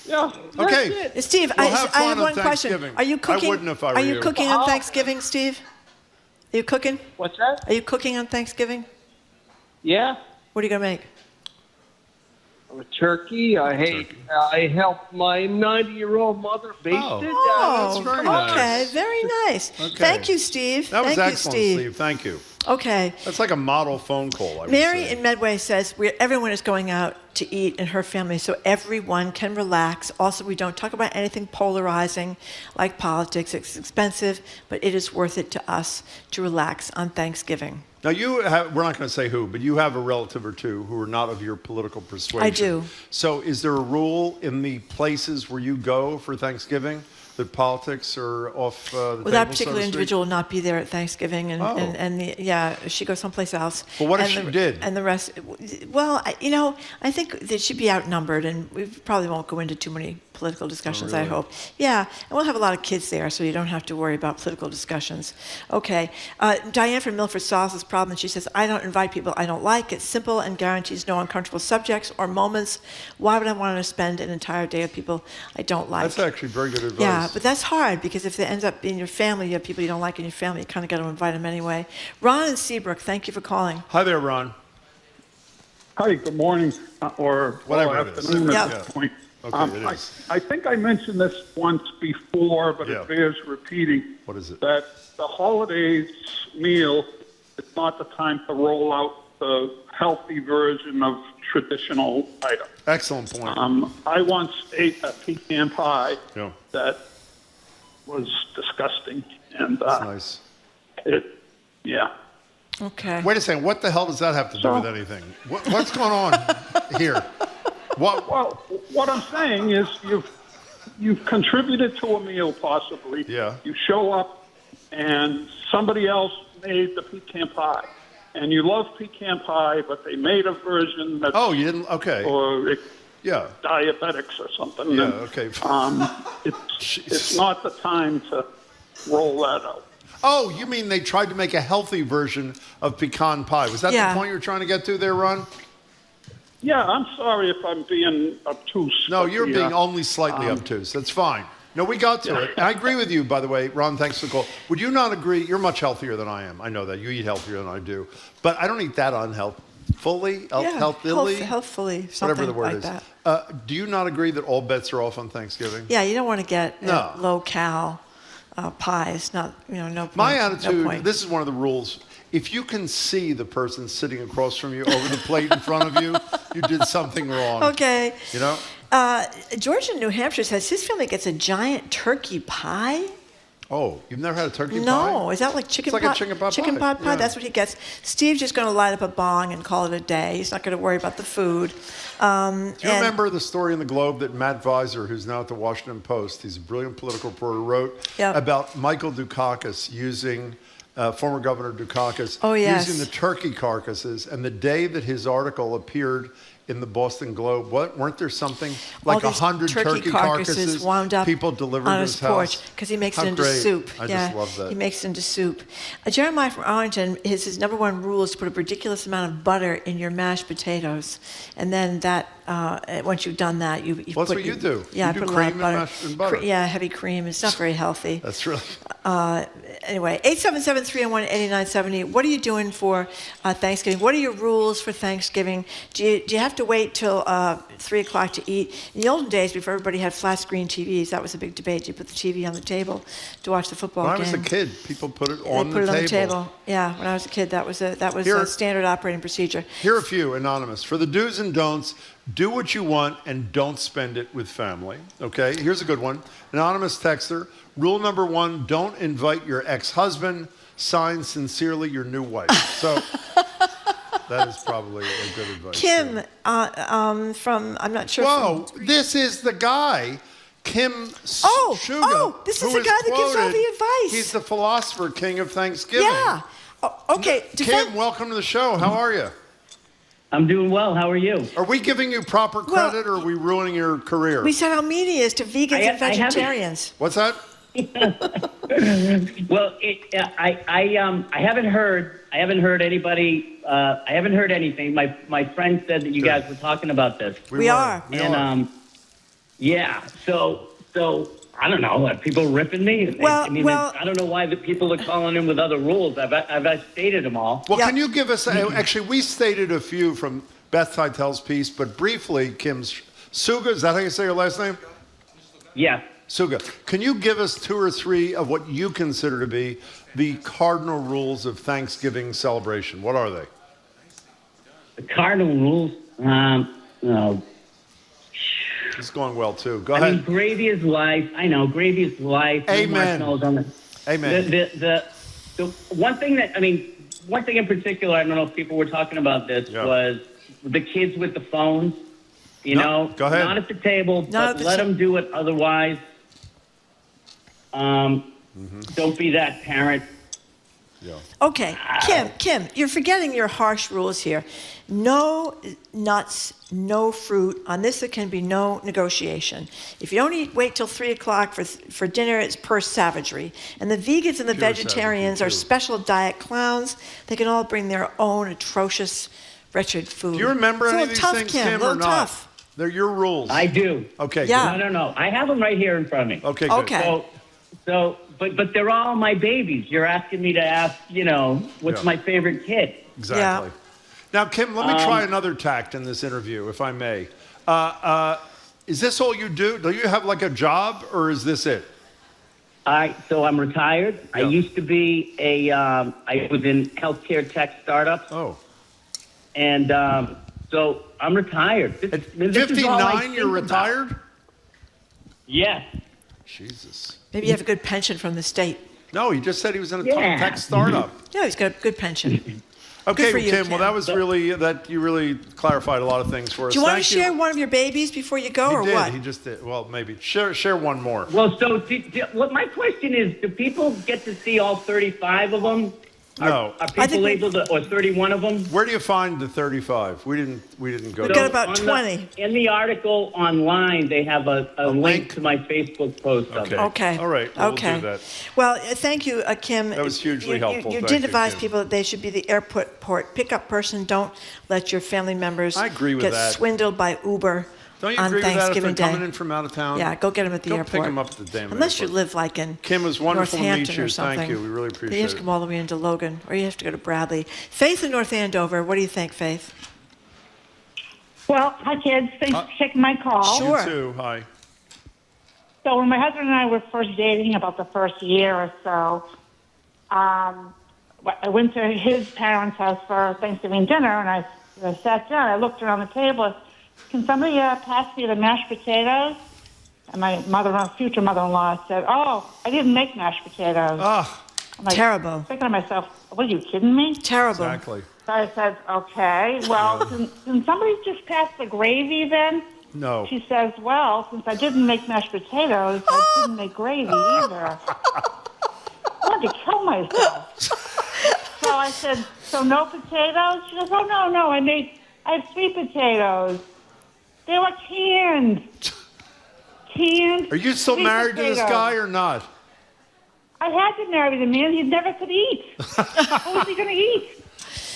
[SPEAKER 4] Yeah.
[SPEAKER 5] Okay.
[SPEAKER 4] That's it.
[SPEAKER 6] Steve,
[SPEAKER 5] Well,
[SPEAKER 6] I
[SPEAKER 5] have fun
[SPEAKER 6] have
[SPEAKER 5] on
[SPEAKER 6] one question.
[SPEAKER 5] Thanksgiving.
[SPEAKER 6] Are you cooking?
[SPEAKER 5] I wouldn't if I were
[SPEAKER 6] Are you cooking on Thanksgiving, Steve? Are you cooking?
[SPEAKER 4] What's that?
[SPEAKER 6] Are you cooking on Thanksgiving?
[SPEAKER 4] Yeah.
[SPEAKER 6] What are you going to make?
[SPEAKER 4] A turkey. I helped my 90-year-old mother bake it.
[SPEAKER 6] Oh,
[SPEAKER 5] that's very
[SPEAKER 6] okay.
[SPEAKER 5] nice.
[SPEAKER 6] Very nice.
[SPEAKER 5] Okay.
[SPEAKER 6] Thank you, Steve.
[SPEAKER 5] That was
[SPEAKER 6] Thank
[SPEAKER 5] excellent,
[SPEAKER 6] you,
[SPEAKER 5] Steve. Thank you.
[SPEAKER 6] Okay.
[SPEAKER 5] That's like a model phone call, I would
[SPEAKER 6] Mary
[SPEAKER 5] say.
[SPEAKER 6] in Medway says everyone is going out to eat in her family, so everyone can relax. Also, we don't talk about anything polarizing like politics. It's expensive, but it is worth it to us to relax on Thanksgiving.
[SPEAKER 5] Now, we're not going to say who, but you have a relative or two who are not of your political persuasion.
[SPEAKER 6] I do.
[SPEAKER 5] So is there a rule in the places where you go for Thanksgiving that politics are off the table,
[SPEAKER 6] Well, that particular
[SPEAKER 5] so to speak?
[SPEAKER 6] individual will not be there at Thanksgiving, she goes someplace else.
[SPEAKER 5] Well, what if she did?
[SPEAKER 6] And the rest, well, I think they should be outnumbered, and we probably won't go into too many political discussions,
[SPEAKER 5] really?
[SPEAKER 6] I hope. Yeah, and we'll have a lot of kids there, so you don't have to worry about political discussions. Okay, Diane from Milford solves this problem, and she says, I don't invite people I don't like. It's simple and guarantees no uncomfortable subjects or moments. Why would I want to spend an entire day with people I don't like?
[SPEAKER 5] That's actually very good advice.
[SPEAKER 6] Yeah, but that's hard because if it ends up being your family, you have people you don't like in your family, you kind of got to invite them anyway. Ron in Seabrook, thank you for calling.
[SPEAKER 5] Hi there, Ron.
[SPEAKER 18] Hi, good morning, or
[SPEAKER 5] Whatever it is.
[SPEAKER 18] afternoon at
[SPEAKER 5] Yeah.
[SPEAKER 18] this point.
[SPEAKER 5] Okay, it is.
[SPEAKER 18] I think I mentioned this once before, but
[SPEAKER 5] Yeah.
[SPEAKER 18] it bears repeating.
[SPEAKER 5] What is it?
[SPEAKER 18] That the holidays meal is not the time to roll out the healthy version of traditional items.
[SPEAKER 5] Excellent point.
[SPEAKER 18] I once ate a pecan pie
[SPEAKER 5] Yeah.
[SPEAKER 18] that was disgusting, and
[SPEAKER 5] That's nice.
[SPEAKER 18] Yeah.
[SPEAKER 6] Okay.
[SPEAKER 5] Wait a second. What the hell does that have to do with anything? What's going on here?
[SPEAKER 18] Well, what I'm saying is you've contributed to a meal, possibly.
[SPEAKER 5] Yeah.
[SPEAKER 18] You show up, and somebody else made the pecan pie, and you love pecan pie, but they made a version that's
[SPEAKER 5] you didn't. Okay.
[SPEAKER 18] or diabetics or something.
[SPEAKER 5] Yeah.
[SPEAKER 18] And,
[SPEAKER 5] Okay.
[SPEAKER 18] it's not the time to roll that out.
[SPEAKER 5] Oh, you mean they tried to make a healthy version of pecan pie? Was that the point you were trying to get to there, Ron?
[SPEAKER 18] Yeah, I'm sorry if I'm being obtuse.
[SPEAKER 5] No,
[SPEAKER 18] but
[SPEAKER 5] you're being only slightly obtuse. That's fine. No, we got to it. And I agree with you, by the way. Ron, thanks for the call. Would you not agree? You're much healthier than I am. I know that. You eat healthier than I do. But I don't eat that unhealthfully. Healthily?
[SPEAKER 6] Healthfully,
[SPEAKER 5] Whatever the word
[SPEAKER 6] like
[SPEAKER 5] is.
[SPEAKER 6] that.
[SPEAKER 5] Do you not agree that all bets are off on Thanksgiving?
[SPEAKER 6] Yeah, you don't want to get
[SPEAKER 5] No.
[SPEAKER 6] low-cal pies. Not, no point.
[SPEAKER 5] My
[SPEAKER 6] no
[SPEAKER 5] attitude,
[SPEAKER 6] point.
[SPEAKER 5] this is one of the rules. If you can see the person sitting across from you over the plate in front of you, you did something wrong.
[SPEAKER 6] Okay.
[SPEAKER 5] You know?
[SPEAKER 6] George in New Hampshire says his family gets a giant turkey pie.
[SPEAKER 5] Oh, you've never had a turkey pie?
[SPEAKER 6] No, is that like chicken
[SPEAKER 5] It's like
[SPEAKER 6] pot?
[SPEAKER 5] a chicken pot
[SPEAKER 6] Chicken
[SPEAKER 5] pie.
[SPEAKER 6] pot pie.
[SPEAKER 5] Yeah.
[SPEAKER 6] That's what he gets. Steve's just going to light up a bong and call it a day. He's not going to worry about the food.
[SPEAKER 5] Do you remember the story in the Globe that Matt Visor, who's now at the Washington Post, he's a brilliant political reporter, wrote about Michael Dukakis using, former Governor Dukakis, using the turkey carcasses, and the day that his article appeared in the Boston Globe, weren't there something like 100 turkey carcasses
[SPEAKER 6] wound up
[SPEAKER 5] people delivered
[SPEAKER 6] on
[SPEAKER 5] to
[SPEAKER 6] his
[SPEAKER 5] his
[SPEAKER 6] porch
[SPEAKER 5] house?
[SPEAKER 6] because he makes
[SPEAKER 5] How
[SPEAKER 6] it into
[SPEAKER 5] great.
[SPEAKER 6] soup.
[SPEAKER 5] I just love that.
[SPEAKER 6] He makes it into soup. Jeremiah from Arlington, his number one rule is to put a ridiculous amount of butter in your mashed potatoes, and then that once you've done that, you
[SPEAKER 5] Well,
[SPEAKER 6] put
[SPEAKER 5] that's what you do.
[SPEAKER 6] Yeah,
[SPEAKER 5] You do
[SPEAKER 6] I put a lot
[SPEAKER 5] cream
[SPEAKER 6] of butter.
[SPEAKER 5] and mashed and butter.
[SPEAKER 6] Yeah, heavy cream. It's not very healthy.
[SPEAKER 5] That's really...
[SPEAKER 6] Anyway, 877-301-8970. What are you doing for Thanksgiving? What are your rules for Thanksgiving? Do you have to wait till 3 o'clock to eat? In the olden days, before everybody had flat screen TVs, that was a big debate. You put the TV on the table to watch the football game.
[SPEAKER 5] When I was a kid, people put it
[SPEAKER 6] They
[SPEAKER 5] on
[SPEAKER 6] put it
[SPEAKER 5] the
[SPEAKER 6] on the
[SPEAKER 5] table.
[SPEAKER 6] table. Yeah, when I was a kid, that was a
[SPEAKER 5] Here-
[SPEAKER 6] standard operating procedure.
[SPEAKER 5] Here are a few, anonymous. For the do's and don'ts, do what you want and don't spend it with family. Okay, here's a good one. Anonymous texter, rule number 1, don't invite your ex-husband. Signed, sincerely, your new wife. So that is probably a good advice.
[SPEAKER 6] Kim, from, I'm not sure.
[SPEAKER 5] Whoa, this is the guy, Kim Suga.
[SPEAKER 6] Oh, this is
[SPEAKER 5] who
[SPEAKER 6] the guy that gives all
[SPEAKER 5] quoted,
[SPEAKER 6] the advice.
[SPEAKER 5] He's the philosopher king of Thanksgiving.
[SPEAKER 6] Yeah. Okay.
[SPEAKER 5] Kim, welcome to the show. How are you?
[SPEAKER 3] I'm doing well. How are you?
[SPEAKER 5] Are we giving you proper credit or are we ruaning your career?
[SPEAKER 6] We said how mean he is to vegans and vegetarians.
[SPEAKER 5] What's that?
[SPEAKER 3] Well, I haven't heard anybody. I haven't heard anything. My friend said that you guys were talking about this.
[SPEAKER 6] We are.
[SPEAKER 3] Yeah. So I don't know. Are people ripping me?
[SPEAKER 6] Well,
[SPEAKER 3] I don't know why the people are calling in with other rules. I've stated them all.
[SPEAKER 5] Well, can you give us, actually, we stated a few from Beth Teitel's piece, but briefly, Kim's, Suga, is that how you say your last name?
[SPEAKER 3] Yeah.
[SPEAKER 5] Suga, can you give us 2 or 3 of what you consider to be the cardinal rules of Thanksgiving celebration? What are they?
[SPEAKER 3] The cardinal rules?
[SPEAKER 5] It's going well, too. Go
[SPEAKER 3] I
[SPEAKER 5] ahead.
[SPEAKER 3] mean, gravy is life. I know, gravy is life.
[SPEAKER 5] Amen. Amen.
[SPEAKER 3] The one thing in particular, I don't know if people were talking about this, was the kids with the phones. You know,
[SPEAKER 5] go ahead.
[SPEAKER 3] Not at the table, but let them do it otherwise. Don't be that parent.
[SPEAKER 5] Yeah.
[SPEAKER 6] Okay, Kim, you're forgetting your harsh rules here. No nuts, no fruit. On this, there can be no negotiation. If you don't wait till 3 o'clock for dinner, it's pure savagery. And the vegans and the vegetarians are special diet clowns. They can all bring their own atrocious, wretched food.
[SPEAKER 5] Do you remember
[SPEAKER 6] It's a
[SPEAKER 5] any of
[SPEAKER 6] little
[SPEAKER 5] these
[SPEAKER 6] tough,
[SPEAKER 5] things, Kim,
[SPEAKER 6] a
[SPEAKER 5] or
[SPEAKER 6] little
[SPEAKER 5] not?
[SPEAKER 6] tough.
[SPEAKER 5] They're your rules.
[SPEAKER 3] I do.
[SPEAKER 5] Okay,
[SPEAKER 6] Yeah.
[SPEAKER 5] good.
[SPEAKER 3] No. I have them right here in front of me.
[SPEAKER 5] Okay, good.
[SPEAKER 6] Okay.
[SPEAKER 3] But they're all my babies. You're asking me to ask, what's my favorite kid?
[SPEAKER 5] Exactly. Now, Kim, let me try another tact in this interview, if I may. Is this all you do? Do you have like a job, or is this it?
[SPEAKER 3] So I'm retired. I used to be I was in healthcare tech startups.
[SPEAKER 5] Oh.
[SPEAKER 3] And so I'm retired. This is all I
[SPEAKER 5] 59,
[SPEAKER 3] think
[SPEAKER 5] you're
[SPEAKER 3] about.
[SPEAKER 5] retired?
[SPEAKER 3] Yes.
[SPEAKER 5] Jesus.
[SPEAKER 6] Maybe you have a good pension from the state.
[SPEAKER 5] No, he just said he was in a
[SPEAKER 3] Yeah.
[SPEAKER 5] tech startup.
[SPEAKER 6] Yeah, he's got a good pension.
[SPEAKER 5] Okay,
[SPEAKER 6] Good for you,
[SPEAKER 5] Kim. Well,
[SPEAKER 6] Kim.
[SPEAKER 5] that was you really clarified a lot of things for us.
[SPEAKER 6] Do you want
[SPEAKER 5] Thank
[SPEAKER 6] to share one of your babies before you go,
[SPEAKER 5] He
[SPEAKER 6] or
[SPEAKER 5] did.
[SPEAKER 6] what?
[SPEAKER 5] He just did. Well, maybe share one more.
[SPEAKER 3] Well, so what my question is, do people get to see all 35 of them?
[SPEAKER 5] No.
[SPEAKER 3] Are people able to, or 31 of them?
[SPEAKER 5] Where do you find the 35? We didn't go.
[SPEAKER 6] We've got about 20.
[SPEAKER 3] In the article online, they have a link to my Facebook post.
[SPEAKER 5] Okay.
[SPEAKER 6] Okay.
[SPEAKER 5] All right. Well,
[SPEAKER 6] Okay.
[SPEAKER 5] We'll do that.
[SPEAKER 6] Well, thank you, Kim.
[SPEAKER 5] That was hugely helpful.
[SPEAKER 6] You
[SPEAKER 5] Thank
[SPEAKER 6] did
[SPEAKER 5] you,
[SPEAKER 6] advise
[SPEAKER 5] Kim.
[SPEAKER 6] people that they should be the airport pickup person. Don't let your family members
[SPEAKER 5] I agree with
[SPEAKER 6] get
[SPEAKER 5] that.
[SPEAKER 6] swindled by Uber
[SPEAKER 5] Don't you
[SPEAKER 6] on
[SPEAKER 5] agree with that if they're
[SPEAKER 6] Thanksgiving Day.
[SPEAKER 5] coming in from out of town?
[SPEAKER 6] Yeah, go get them at the
[SPEAKER 5] Go
[SPEAKER 6] airport.
[SPEAKER 5] pick them up at the damn
[SPEAKER 6] Unless you
[SPEAKER 5] airport.
[SPEAKER 6] live like in
[SPEAKER 5] Kim, it was wonderful to meet
[SPEAKER 6] Northampton
[SPEAKER 5] you.
[SPEAKER 6] or something.
[SPEAKER 5] Thank you. We really
[SPEAKER 6] You
[SPEAKER 5] appreciate
[SPEAKER 6] have to
[SPEAKER 5] it.
[SPEAKER 6] come all the way into Logan, or you have to go to Bradley. Faith in North Andover. What do you think, Faith?
[SPEAKER 19] Well, hi, kids. Thanks for taking my call.
[SPEAKER 5] You too. Hi.
[SPEAKER 19] So when my husband and I were first dating, about the first year or so, I went to his parents' house for Thanksgiving dinner, and I sat down. I looked around the table. Can somebody pass me the mashed potatoes? And my future mother-in-law said, "Oh, I didn't make mashed potatoes."
[SPEAKER 5] Oh,
[SPEAKER 19] I'm like,
[SPEAKER 6] terrible.
[SPEAKER 19] Thinking to myself, "What are you kidding me?"
[SPEAKER 6] Terrible.
[SPEAKER 5] Exactly.
[SPEAKER 19] So I said, "Okay, well, can somebody just pass the gravy then?"
[SPEAKER 5] No.
[SPEAKER 19] She says, "Well, since I didn't make mashed potatoes, I didn't make gravy either." I wanted to kill myself. So I said, "So no potatoes?" She goes, "Oh, no, I have sweet potatoes. They were canned."
[SPEAKER 5] Are you still
[SPEAKER 19] sweet
[SPEAKER 5] married to this
[SPEAKER 19] potatoes.
[SPEAKER 5] guy or not?
[SPEAKER 19] I had to marry the man. He never could eat. What was he going to eat?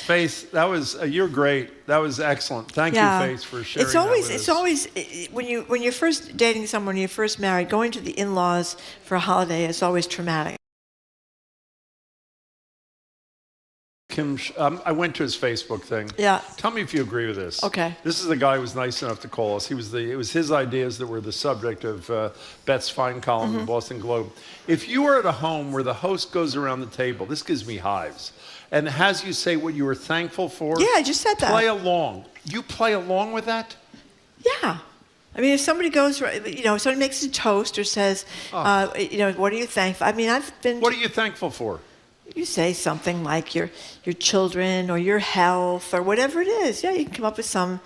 [SPEAKER 5] Faith, that was you're great. That was excellent. Thank you, Faith, for sharing.
[SPEAKER 6] It's always when you're first dating someone, when you're first married, going to the in-laws for a holiday is always traumatic.
[SPEAKER 5] Kim, I went to his Facebook thing.
[SPEAKER 6] Yeah.
[SPEAKER 5] Tell me if you agree with this.
[SPEAKER 6] Okay.
[SPEAKER 5] This is the guy who was nice enough to call us. It was his ideas that were the subject of Beth's fine column in the Boston Globe. If you are at a home where the host goes around the table, this gives me hives, and has you say what you were thankful for.
[SPEAKER 6] Yeah, I just said that.
[SPEAKER 5] Play along. You play along with that?
[SPEAKER 6] Yeah. I mean, if somebody goes, somebody makes a toast or says, what are you thankful? I mean, I've been.
[SPEAKER 5] What are you thankful for?
[SPEAKER 6] You say something like your children or your health or whatever it is. Yeah, you can come up with some,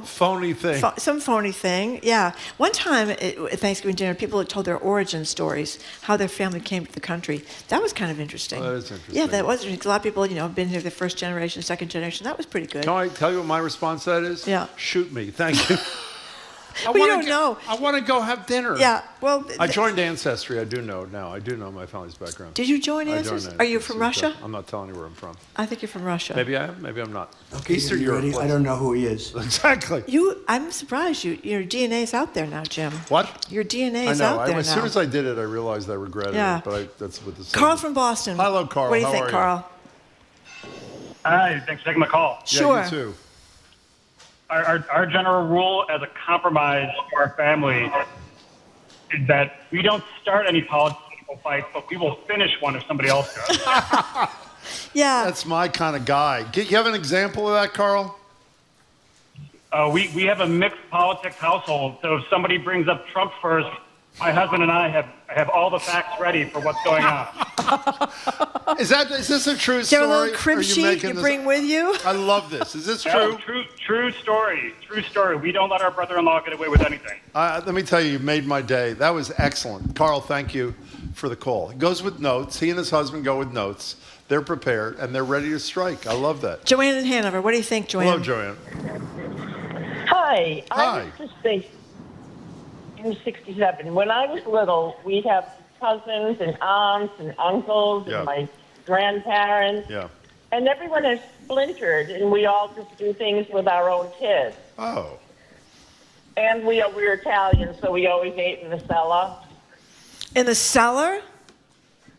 [SPEAKER 5] phony thing.
[SPEAKER 6] Some phony thing. Yeah. One time at Thanksgiving dinner, people had told their origin stories, how their family came to the country. That was kind of interesting.
[SPEAKER 5] Oh, that is interesting.
[SPEAKER 6] Yeah, that was interesting. A lot of people, have been here the first generation, second generation. That was pretty good.
[SPEAKER 5] Can I tell you what my response to that is?
[SPEAKER 6] Yeah.
[SPEAKER 5] Shoot me. Thank you.
[SPEAKER 6] Well, you don't know.
[SPEAKER 5] I want to go have dinner.
[SPEAKER 6] Yeah, well...
[SPEAKER 5] I joined Ancestry. I do know now. I do know my family's background.
[SPEAKER 6] Did you join Ancestry? Are you from Russia?
[SPEAKER 5] I'm not telling you where I'm from.
[SPEAKER 6] I think you're from Russia.
[SPEAKER 5] Maybe I am. Maybe I'm not.
[SPEAKER 20] Okay,
[SPEAKER 5] Eastern Europe.
[SPEAKER 20] I don't know who he is.
[SPEAKER 5] Exactly.
[SPEAKER 6] I'm surprised your DNA's out there now, Jim.
[SPEAKER 5] What?
[SPEAKER 6] Your DNA
[SPEAKER 5] I
[SPEAKER 6] is
[SPEAKER 5] know.
[SPEAKER 6] out there
[SPEAKER 5] As
[SPEAKER 6] now.
[SPEAKER 5] soon as I did it, I realized I regretted
[SPEAKER 6] Yeah.
[SPEAKER 5] it. But that's what the
[SPEAKER 6] Carl from Boston.
[SPEAKER 5] Hello, Carl.
[SPEAKER 6] What do you
[SPEAKER 5] How
[SPEAKER 6] think,
[SPEAKER 5] are
[SPEAKER 6] Carl?
[SPEAKER 21] Hi, thanks for taking my call.
[SPEAKER 6] Sure.
[SPEAKER 5] Yeah, you too.
[SPEAKER 21] Our general rule as a compromise for our family is that we don't start any political fights, but we will finish one if somebody else does.
[SPEAKER 6] Yeah.
[SPEAKER 5] That's my kind of guy. You have an example of that, Carl?
[SPEAKER 21] We have a mixed politics household, so if somebody brings up Trump first, my husband and I have all the facts ready for what's going on.
[SPEAKER 5] Is this a true
[SPEAKER 6] Is there
[SPEAKER 5] story?
[SPEAKER 6] a little crib
[SPEAKER 5] Are
[SPEAKER 6] sheet
[SPEAKER 5] making
[SPEAKER 6] you
[SPEAKER 5] this-
[SPEAKER 6] bring with you?
[SPEAKER 5] I love this. Is this true?
[SPEAKER 21] No, true story. True story. We don't let our brother-in-law get away with anything.
[SPEAKER 5] Let me tell you, you made my day. That was excellent. Carl, thank you for the call. He goes with notes. He and his husband go with notes. They're prepared, and they're ready to strike. I love that.
[SPEAKER 6] Joanne in Hanover. What do you think, Joanne?
[SPEAKER 5] Hello, Joanne.
[SPEAKER 22] Hi.
[SPEAKER 5] Hi.
[SPEAKER 22] I was just thinking, I'm 67. When I was little, we'd have cousins and aunts and uncles
[SPEAKER 5] Yeah.
[SPEAKER 22] and my grandparents.
[SPEAKER 5] Yeah.
[SPEAKER 22] And everyone has splintered, and we all just do things with our own kids.
[SPEAKER 5] Oh.
[SPEAKER 22] And we're Italian, so we always ate in the cellar.
[SPEAKER 6] In the cellar?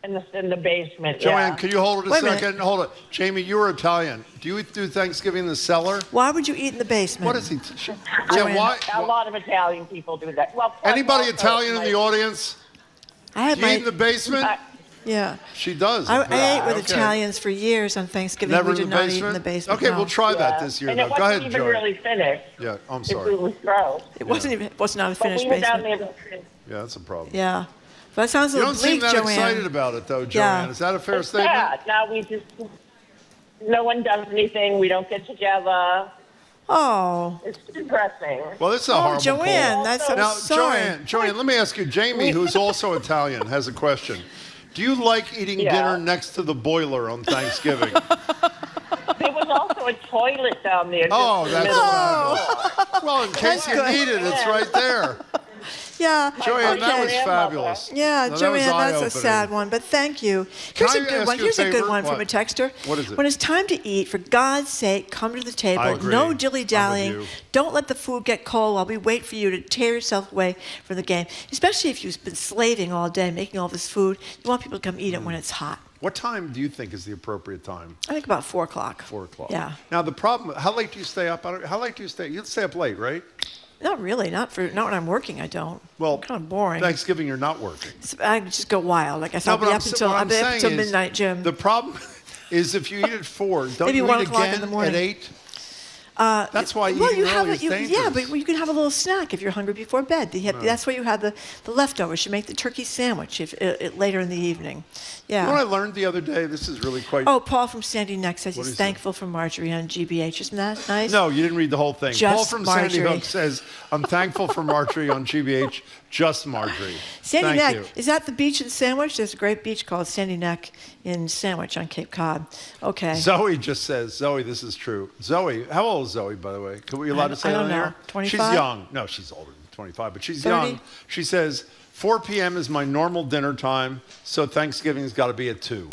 [SPEAKER 22] In the basement,
[SPEAKER 5] Joanne,
[SPEAKER 22] yeah.
[SPEAKER 5] can you hold it a
[SPEAKER 6] Wait a minute.
[SPEAKER 5] second? Hold it. Jamie, you were Italian. Do you do Thanksgiving in the cellar?
[SPEAKER 6] Why would you eat in the basement?
[SPEAKER 5] What is he?
[SPEAKER 6] Joanne.
[SPEAKER 5] Why?
[SPEAKER 22] A lot of Italian people do that. Well, plus
[SPEAKER 5] Anybody
[SPEAKER 22] also
[SPEAKER 5] Italian in
[SPEAKER 22] my-
[SPEAKER 5] the audience?
[SPEAKER 6] I had
[SPEAKER 5] Do you eat in the basement?
[SPEAKER 6] Yeah.
[SPEAKER 5] She does.
[SPEAKER 6] I ate with Italians for years on Thanksgiving.
[SPEAKER 5] Never
[SPEAKER 6] we did not eat in the basement.
[SPEAKER 5] Okay,
[SPEAKER 6] no.
[SPEAKER 5] we'll try that this year.
[SPEAKER 22] And
[SPEAKER 5] Though.
[SPEAKER 22] it
[SPEAKER 5] Go
[SPEAKER 22] wasn't
[SPEAKER 5] ahead,
[SPEAKER 22] even
[SPEAKER 5] Joy.
[SPEAKER 22] really finished.
[SPEAKER 5] Yeah, I'm
[SPEAKER 22] It
[SPEAKER 5] sorry.
[SPEAKER 22] was gross.
[SPEAKER 6] It was not a finished
[SPEAKER 22] but we were down
[SPEAKER 6] basement.
[SPEAKER 22] there.
[SPEAKER 5] Yeah, that's a problem.
[SPEAKER 6] Yeah. But that sounds a
[SPEAKER 5] You
[SPEAKER 6] little
[SPEAKER 5] don't seem
[SPEAKER 6] bleak,
[SPEAKER 5] that
[SPEAKER 6] Joanne.
[SPEAKER 5] excited about it, though, Joanne.
[SPEAKER 6] Yeah.
[SPEAKER 5] Is that a fair
[SPEAKER 22] It's
[SPEAKER 5] statement?
[SPEAKER 22] sad. Now no one does anything. We don't get together.
[SPEAKER 6] Oh.
[SPEAKER 22] It's depressing.
[SPEAKER 5] Well, this is a horrible
[SPEAKER 6] Joanne,
[SPEAKER 5] poll.
[SPEAKER 6] that's
[SPEAKER 5] Now,
[SPEAKER 6] sorry.
[SPEAKER 5] Joanne, let me ask you. Jamie, who's also Italian, has a question. Do you like eating dinner next to the boiler on Thanksgiving?
[SPEAKER 22] There was also a toilet down there.
[SPEAKER 5] Oh,
[SPEAKER 22] just in the
[SPEAKER 5] that's
[SPEAKER 22] middle.
[SPEAKER 5] fabulous. Well, in case you need it, it's right there.
[SPEAKER 6] Yeah.
[SPEAKER 5] Joanne, that was
[SPEAKER 22] grandmother.
[SPEAKER 5] fabulous.
[SPEAKER 6] Yeah,
[SPEAKER 5] No, that was
[SPEAKER 6] Joanne, that's a
[SPEAKER 5] eye-opening.
[SPEAKER 6] sad one, but thank you.
[SPEAKER 5] Can
[SPEAKER 6] Here's
[SPEAKER 5] I
[SPEAKER 6] a good
[SPEAKER 5] ask
[SPEAKER 6] one.
[SPEAKER 5] you a
[SPEAKER 6] Here's a good
[SPEAKER 5] favor?
[SPEAKER 6] one from a
[SPEAKER 5] What?
[SPEAKER 6] texter.
[SPEAKER 5] What is it?
[SPEAKER 6] When it's time to eat, for God's sake, come to the table.
[SPEAKER 5] I agree.
[SPEAKER 6] No
[SPEAKER 5] I'm
[SPEAKER 6] dilly-dallying.
[SPEAKER 5] with you.
[SPEAKER 6] Don't let the food get cold while we wait for you to tear yourself away from the game. Especially if you've been slaving all day, making all this food. You want people to come eat it when it's hot.
[SPEAKER 5] What time do you think is the appropriate time?
[SPEAKER 6] I think about 4 o'clock.
[SPEAKER 5] 4 o'clock.
[SPEAKER 6] Yeah.
[SPEAKER 5] Now, the problem, how late do you stay up? How late do you stay? You stay up late, right?
[SPEAKER 6] Not really. Not when I'm working. I don't.
[SPEAKER 5] Well,
[SPEAKER 6] kind of boring.
[SPEAKER 5] Thanksgiving, you're not working.
[SPEAKER 6] So I just go wild. Like I said,
[SPEAKER 5] No,
[SPEAKER 6] I'll
[SPEAKER 5] but
[SPEAKER 6] be
[SPEAKER 5] I'm
[SPEAKER 6] up
[SPEAKER 5] sa-
[SPEAKER 6] until
[SPEAKER 5] what I'm saying is
[SPEAKER 6] midnight, Jim.
[SPEAKER 5] The problem is if you eat at 4, don't
[SPEAKER 6] Maybe
[SPEAKER 5] you
[SPEAKER 6] 1
[SPEAKER 5] eat
[SPEAKER 6] o'clock in
[SPEAKER 5] again
[SPEAKER 6] the morning.
[SPEAKER 5] at 8? That's why
[SPEAKER 6] well,
[SPEAKER 5] eating
[SPEAKER 6] you
[SPEAKER 5] early
[SPEAKER 6] have
[SPEAKER 5] is dangerous.
[SPEAKER 6] yeah, but you can have a little snack if you're hungry before bed. That's why you have the leftovers. You make the turkey sandwich later in the evening. Yeah.
[SPEAKER 5] You know what I learned the other day? This is really quite...
[SPEAKER 6] Oh, Paul from Sandy Neck says
[SPEAKER 5] What
[SPEAKER 6] he's
[SPEAKER 5] is it?
[SPEAKER 6] thankful for Marjorie on GBH. Isn't that nice?
[SPEAKER 5] No, you didn't read the whole thing.
[SPEAKER 6] Just
[SPEAKER 5] Paul from Sandy
[SPEAKER 6] Marjorie.
[SPEAKER 5] Hook says, I'm thankful for Marjorie on GBH, just Marjorie.
[SPEAKER 6] Sandy
[SPEAKER 5] Thank
[SPEAKER 6] Neck,
[SPEAKER 5] you.
[SPEAKER 6] is that the beach in Sandwich? There's a great beach called Sandy Neck in Sandwich on Cape Cod. Okay.
[SPEAKER 5] Zoe just says, Zoe, this is true. Zoe, how old is Zoe, by the way? Can we allowed to say
[SPEAKER 6] I
[SPEAKER 5] that
[SPEAKER 6] don't
[SPEAKER 5] on
[SPEAKER 6] know.
[SPEAKER 5] here?
[SPEAKER 6] 25?
[SPEAKER 5] She's young. No, she's older than 25, but she's
[SPEAKER 6] 30?
[SPEAKER 5] young. She says, 4 p.m. is my normal dinner time, so Thanksgiving's got to be at 2.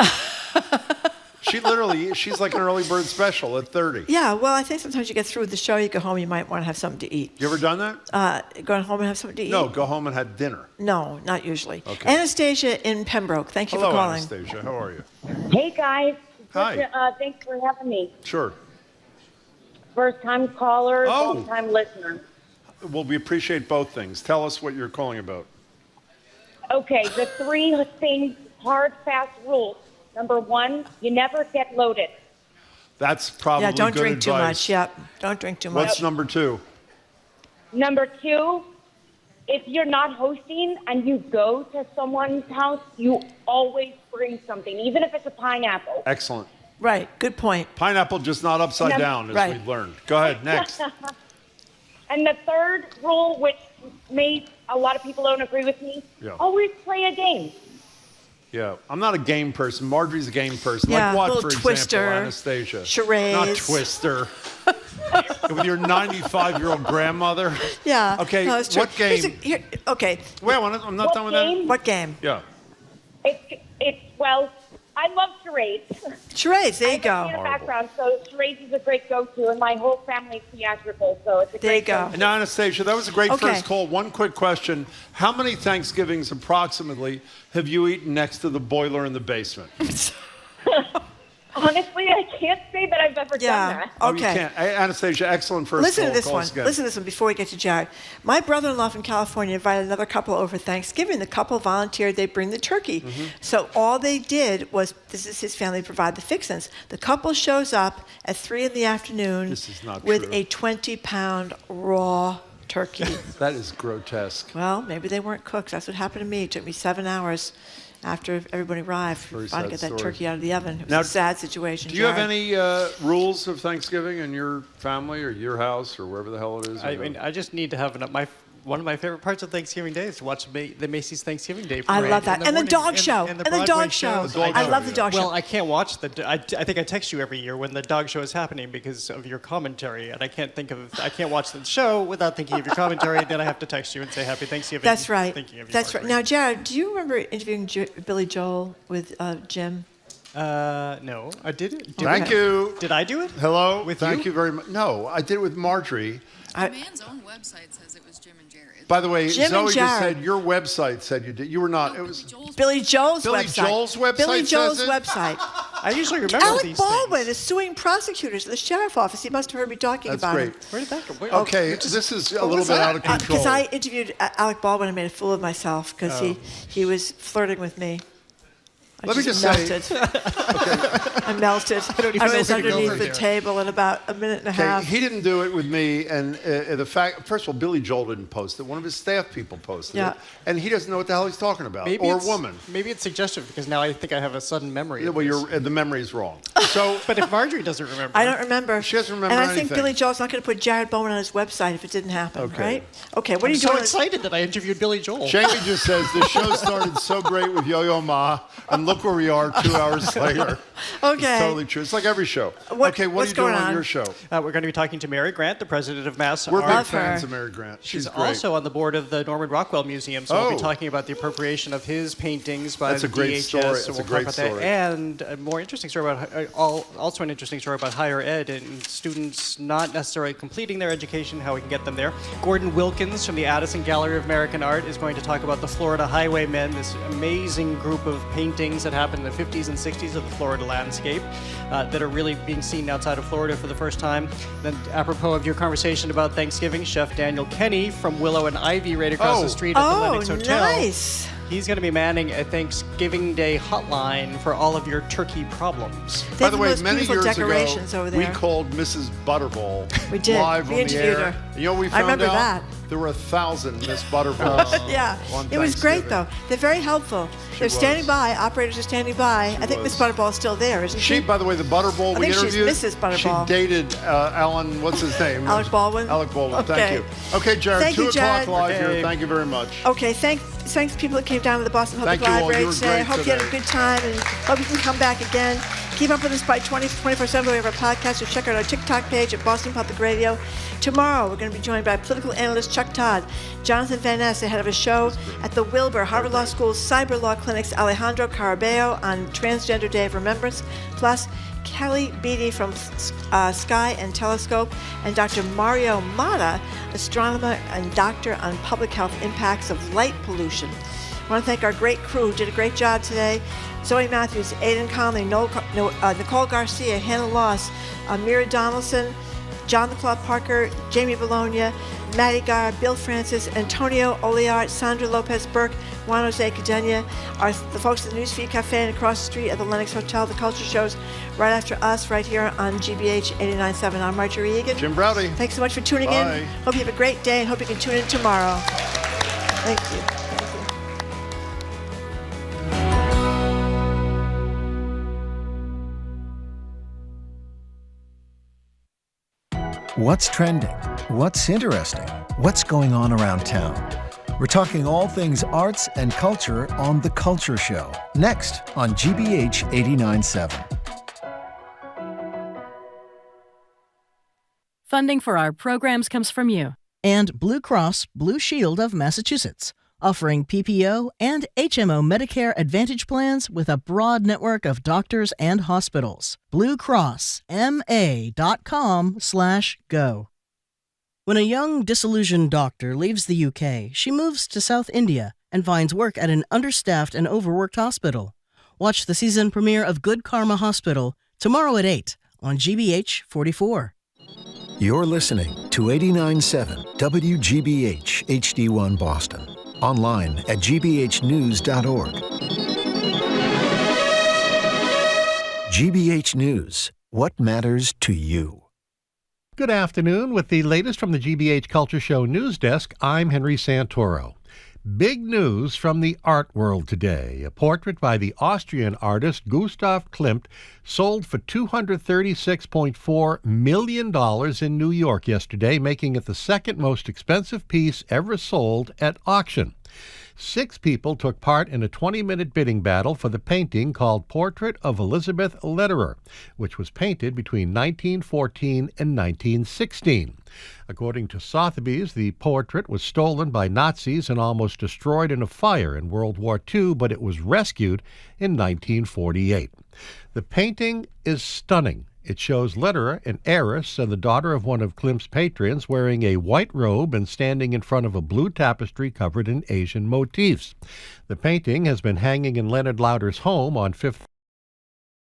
[SPEAKER 5] She's like an early bird special at 30.
[SPEAKER 6] Yeah, well, I think sometimes you get through with the show, you go home, you might want to have something to eat.
[SPEAKER 5] You ever done that?
[SPEAKER 6] Going home and have something to eat?
[SPEAKER 5] No, go home and have dinner.
[SPEAKER 6] No, not usually.
[SPEAKER 5] Okay.
[SPEAKER 6] Anastasia in Pembroke, thank you
[SPEAKER 5] Hello,
[SPEAKER 6] for calling.
[SPEAKER 5] Anastasia. How are you?
[SPEAKER 7] Hey guys.
[SPEAKER 5] Hi.
[SPEAKER 7] Thanks for having me.
[SPEAKER 5] Sure.
[SPEAKER 7] First time caller,
[SPEAKER 5] Oh.
[SPEAKER 7] long time listener.
[SPEAKER 5] Well, we appreciate both things. Tell us what you're calling about.
[SPEAKER 7] Okay, the 3 things, hard, fast rules. Number 1, you never get loaded.
[SPEAKER 5] That's probably
[SPEAKER 6] Yeah, don't
[SPEAKER 5] good
[SPEAKER 6] drink too
[SPEAKER 5] advice.
[SPEAKER 6] much. Yep, don't drink too much.
[SPEAKER 5] What's number 2?
[SPEAKER 7] Number 2, if you're not hosting and you go to someone's house, you always bring something, even if it's a pineapple.
[SPEAKER 5] Excellent.
[SPEAKER 6] Right, good point.
[SPEAKER 5] Pineapple just not upside
[SPEAKER 7] Num-
[SPEAKER 5] down, as
[SPEAKER 6] Right.
[SPEAKER 5] we've learned. Go ahead, next.
[SPEAKER 7] And the third rule, which a lot of people don't agree with me,
[SPEAKER 5] Yeah.
[SPEAKER 7] always play a game.
[SPEAKER 5] Yeah, I'm not a game person. Marjorie's a game person.
[SPEAKER 6] Yeah,
[SPEAKER 5] like what,
[SPEAKER 6] little
[SPEAKER 5] for
[SPEAKER 6] Twister,
[SPEAKER 5] example, Anastasia?
[SPEAKER 6] charades.
[SPEAKER 5] Not Twister. With your 95-year-old grandmother?
[SPEAKER 6] Yeah.
[SPEAKER 5] Okay,
[SPEAKER 6] no, it's true.
[SPEAKER 5] what game?
[SPEAKER 6] Okay.
[SPEAKER 5] Wait, I'm not done with that.
[SPEAKER 6] What game?
[SPEAKER 5] Yeah.
[SPEAKER 7] Well, I love charades.
[SPEAKER 6] Charades, there you go.
[SPEAKER 7] I have a theater background, so charades is a great go-to, and my whole family's theatrical, so it's a
[SPEAKER 6] There you
[SPEAKER 7] great
[SPEAKER 6] go.
[SPEAKER 5] Now, Anastasia, that was a great
[SPEAKER 6] Okay.
[SPEAKER 5] first call. One quick question. How many Thanksgivings approximately have you eaten next to the boiler in the basement?
[SPEAKER 7] Honestly, I can't say that I've ever done that.
[SPEAKER 5] Oh, you
[SPEAKER 6] Okay.
[SPEAKER 5] can't. Anastasia, excellent first
[SPEAKER 6] Listen
[SPEAKER 5] call.
[SPEAKER 6] to this
[SPEAKER 5] Call
[SPEAKER 6] one.
[SPEAKER 5] us again.
[SPEAKER 6] Listen to this one before we get to Jared. My brother-in-law from California invited another couple over Thanksgiving. The couple volunteered they bring the turkey.
[SPEAKER 5] Mm-hmm.
[SPEAKER 6] So all they did was, this is his family provide the fixins. The couple shows up at 3 in the afternoon
[SPEAKER 5] This is not
[SPEAKER 6] with
[SPEAKER 5] true.
[SPEAKER 6] a 20-pound raw turkey.
[SPEAKER 5] That is grotesque.
[SPEAKER 6] Well, maybe they weren't cooks. That's what happened to me. It took me 7 hours after everybody arrived
[SPEAKER 5] Very
[SPEAKER 6] trying to
[SPEAKER 5] sad
[SPEAKER 6] get that
[SPEAKER 5] story.
[SPEAKER 6] turkey out of the oven. It was
[SPEAKER 5] Now,
[SPEAKER 6] a sad situation.
[SPEAKER 5] Do you have
[SPEAKER 6] Jared.
[SPEAKER 5] any rules of Thanksgiving in your family or your house or wherever the hell it is?
[SPEAKER 9] I mean, I just need to have one of my favorite parts of Thanksgiving Day is to watch the Macy's Thanksgiving Day
[SPEAKER 6] I
[SPEAKER 9] parade.
[SPEAKER 6] love that.
[SPEAKER 9] in
[SPEAKER 6] And the
[SPEAKER 9] morning.
[SPEAKER 6] dog show. And the dog
[SPEAKER 9] Broadway
[SPEAKER 6] show.
[SPEAKER 9] shows.
[SPEAKER 6] I love the dog show.
[SPEAKER 9] Well, I can't watch I think I text you every year when the dog show is happening because of your commentary, and I can't watch the show without thinking of your commentary. Then I have to text you and say Happy Thanksgiving.
[SPEAKER 6] That's right.
[SPEAKER 9] Thinking of you,
[SPEAKER 6] That's right.
[SPEAKER 9] Marjorie.
[SPEAKER 6] Now, Jared, do you remember interviewing Billy Joel with Jim?
[SPEAKER 9] No, I did it.
[SPEAKER 5] Thank you.
[SPEAKER 9] Did I do it?
[SPEAKER 5] Hello.
[SPEAKER 9] With
[SPEAKER 5] Thank
[SPEAKER 9] you?
[SPEAKER 5] you very much. No, I did it with Marjorie.
[SPEAKER 11] The man's own website says it was Jim and Jared.
[SPEAKER 5] By the way,
[SPEAKER 6] Jim and
[SPEAKER 5] Zoe just
[SPEAKER 6] Jared.
[SPEAKER 5] said your website said you did. You were not. It was
[SPEAKER 6] Billy Joel's
[SPEAKER 5] Billy
[SPEAKER 6] website.
[SPEAKER 5] Joel's website
[SPEAKER 6] Billy
[SPEAKER 5] says
[SPEAKER 6] Joel's
[SPEAKER 5] it?
[SPEAKER 6] website.
[SPEAKER 9] I usually remember
[SPEAKER 6] Alec
[SPEAKER 9] these
[SPEAKER 6] Baldwin is suing prosecutors at the sheriff office. He must have heard me talking
[SPEAKER 5] That's
[SPEAKER 6] about
[SPEAKER 5] great.
[SPEAKER 6] it.
[SPEAKER 9] Where did that go?
[SPEAKER 5] Okay, this is a little bit out of control.
[SPEAKER 6] Because I interviewed Alec Baldwin and made a fool of myself because he was flirting with me.
[SPEAKER 5] Let me just
[SPEAKER 6] melted.
[SPEAKER 5] say,
[SPEAKER 6] I melted. I was underneath the table in about a minute and a half.
[SPEAKER 5] he didn't do it with me, and the fact, first of all, Billy Joel didn't post it. One of his staff people posted it, and he doesn't know what the hell he's talking about, or a woman.
[SPEAKER 9] Maybe it's suggestive because now I think I have a sudden memory.
[SPEAKER 5] Yeah, well, the memory is wrong. So,
[SPEAKER 9] but if Marjorie doesn't remember,
[SPEAKER 6] I don't remember.
[SPEAKER 5] She doesn't remember
[SPEAKER 6] And I
[SPEAKER 5] anything.
[SPEAKER 6] think Billy Joel's not going to put Jared Bowen on his website if it didn't happen, right? Okay, what are you
[SPEAKER 9] so
[SPEAKER 6] doing?
[SPEAKER 9] excited that I interviewed Billy Joel.
[SPEAKER 5] Jamie just says the show started so great with Yo Yo Ma, and look where we are 2 hours later.
[SPEAKER 6] Okay.
[SPEAKER 5] It's totally true. It's like every show. What are you doing on your show?
[SPEAKER 9] We're going to be talking to Mary Grant, the president of Mass.
[SPEAKER 5] We're big fans of Mary Grant.
[SPEAKER 9] She's
[SPEAKER 5] great.
[SPEAKER 9] also on the board of the Norman Rockwell Museum, so we'll be talking about the appropriation of his paintings by
[SPEAKER 5] That's a great
[SPEAKER 9] DHS.
[SPEAKER 5] story.
[SPEAKER 9] So
[SPEAKER 5] That's
[SPEAKER 9] we'll
[SPEAKER 5] a great
[SPEAKER 9] talk about
[SPEAKER 5] story.
[SPEAKER 9] that. And a more interesting story about also an interesting story about higher ed and students not necessarily completing their education, how we can get them there. Gordon Wilkins from the Addison Gallery of American Art is going to talk about the Florida Highwaymen, this amazing group of paintings that happened in the 50s and 60s of the Florida landscape that are really being seen outside of Florida for the first time. Then, apropos of your conversation about Thanksgiving, Chef Daniel Kenny from Willow and Ivy right across the street at the Lennox Hotel.
[SPEAKER 6] Nice.
[SPEAKER 9] He's going to be manning a Thanksgiving Day hotline for all of your turkey problems.
[SPEAKER 5] By the way, many years
[SPEAKER 6] decorations
[SPEAKER 5] ago,
[SPEAKER 6] over
[SPEAKER 5] we
[SPEAKER 6] there.
[SPEAKER 5] called Mrs. Butterball
[SPEAKER 6] We did.
[SPEAKER 5] live
[SPEAKER 6] We
[SPEAKER 5] on the
[SPEAKER 6] interviewed
[SPEAKER 5] air.
[SPEAKER 6] her.
[SPEAKER 5] You know what we
[SPEAKER 6] I
[SPEAKER 5] found
[SPEAKER 6] remember
[SPEAKER 5] out?
[SPEAKER 6] that.
[SPEAKER 5] There were 1,000 Miss Butterballs.
[SPEAKER 6] Yeah,
[SPEAKER 5] on
[SPEAKER 6] it was great though.
[SPEAKER 5] Thanksgiving.
[SPEAKER 6] They're very helpful. They're standing by. Operators are standing by. I think Miss Butterball is still there, isn't she?
[SPEAKER 5] By the way, the Butterball
[SPEAKER 6] I
[SPEAKER 5] we
[SPEAKER 6] think she's
[SPEAKER 5] interviewed.
[SPEAKER 6] Mrs. Butterball.
[SPEAKER 5] She dated Alan. What's his name?
[SPEAKER 6] Alec Baldwin.
[SPEAKER 5] Alec Baldwin.
[SPEAKER 6] Okay.
[SPEAKER 5] Thank you. Okay, Jared.
[SPEAKER 6] Thank
[SPEAKER 5] 2
[SPEAKER 6] you,
[SPEAKER 5] o'clock
[SPEAKER 6] Jared.
[SPEAKER 5] live
[SPEAKER 6] Okay.
[SPEAKER 5] here. Thank you very much.
[SPEAKER 6] Okay, thanks people that came down to the Boston Public
[SPEAKER 5] Thank you all.
[SPEAKER 6] Library
[SPEAKER 5] You were
[SPEAKER 6] today. I
[SPEAKER 5] great
[SPEAKER 6] hope you had a
[SPEAKER 5] today.
[SPEAKER 6] good time and hope you can come back again. Keep up with us by 24/7 we have our podcast, or check out our TikTok page at Boston Public Radio. Tomorrow we're going to be joined by political analyst Chuck Todd, Jonathan Van Ness, ahead of a show at the Wilbur Harvard Law School's Cyberlaw Clinic's Alejandra Caraballo on Transgender Day of Remembrance, plus Kelly Beatty from Sky and Telescope, and Dr. Mario Matta, astronomer and doctor on public health impacts of light pollution. I want to thank our great crew who did a great job today. Zoe Matthews, Aidan Conley, Nicole Garcia, Hannah Loss, Mira Donaldson, John the Claw Parker, Jamie Bologna, Maddie Gar, Bill Francis, Antonio Oliart, Sandra Lopez Burke, Juan Jose Cadena, the folks at the Newsfeed Cafe and across the street at the Lennox Hotel. The culture shows right after us, right here on GBH 89.7. I'm Marjorie Egan.
[SPEAKER 5] Jim Browdy.
[SPEAKER 6] Thanks so much for tuning
[SPEAKER 5] Bye.
[SPEAKER 6] in. Hope you have a great day and hope you can tune in tomorrow. Thank you.
[SPEAKER 1] What's trending? What's interesting? What's going on around town? We're talking all things arts and culture on The Culture Show, next on GBH 89.7.
[SPEAKER 24] Funding for our programs comes from you.
[SPEAKER 25] And Blue Cross Blue Shield of Massachusetts, offering PPO and HMO Medicare Advantage plans with a broad network of doctors and hospitals. BlueCrossMA.com/go. When a young, disillusioned doctor leaves the UK, she moves to South India and finds work at an understaffed and overworked hospital. Watch the season premiere of Good Karma Hospital tomorrow at 8 on GBH 44.
[SPEAKER 1] You're listening to 89.7 WGBH HD1 Boston. Online at gbhnews.org. GBH News. What matters to you?
[SPEAKER 12] Good afternoon. With the latest from the GBH Culture Show news desk, I'm Henry Santoro. Big news from the art world today. A portrait by the Austrian artist Gustav Klimt sold for $236.4 million in New York yesterday, making it the second most expensive piece ever sold at auction. 6 people took part in a 20-minute bidding battle for the painting called Portrait of Elizabeth Lederer, which was painted between 1914 and 1916. According to Sotheby's, the portrait was stolen by Nazis and almost destroyed in a fire in World War II, but it was rescued in 1948. The painting is stunning. It shows Lederer, an heiress and the daughter of one of Klimt's patrons, wearing a white robe and standing in front of a blue tapestry covered in Asian motifs. The painting has been hanging in Leonard Lauder's home on Fifth.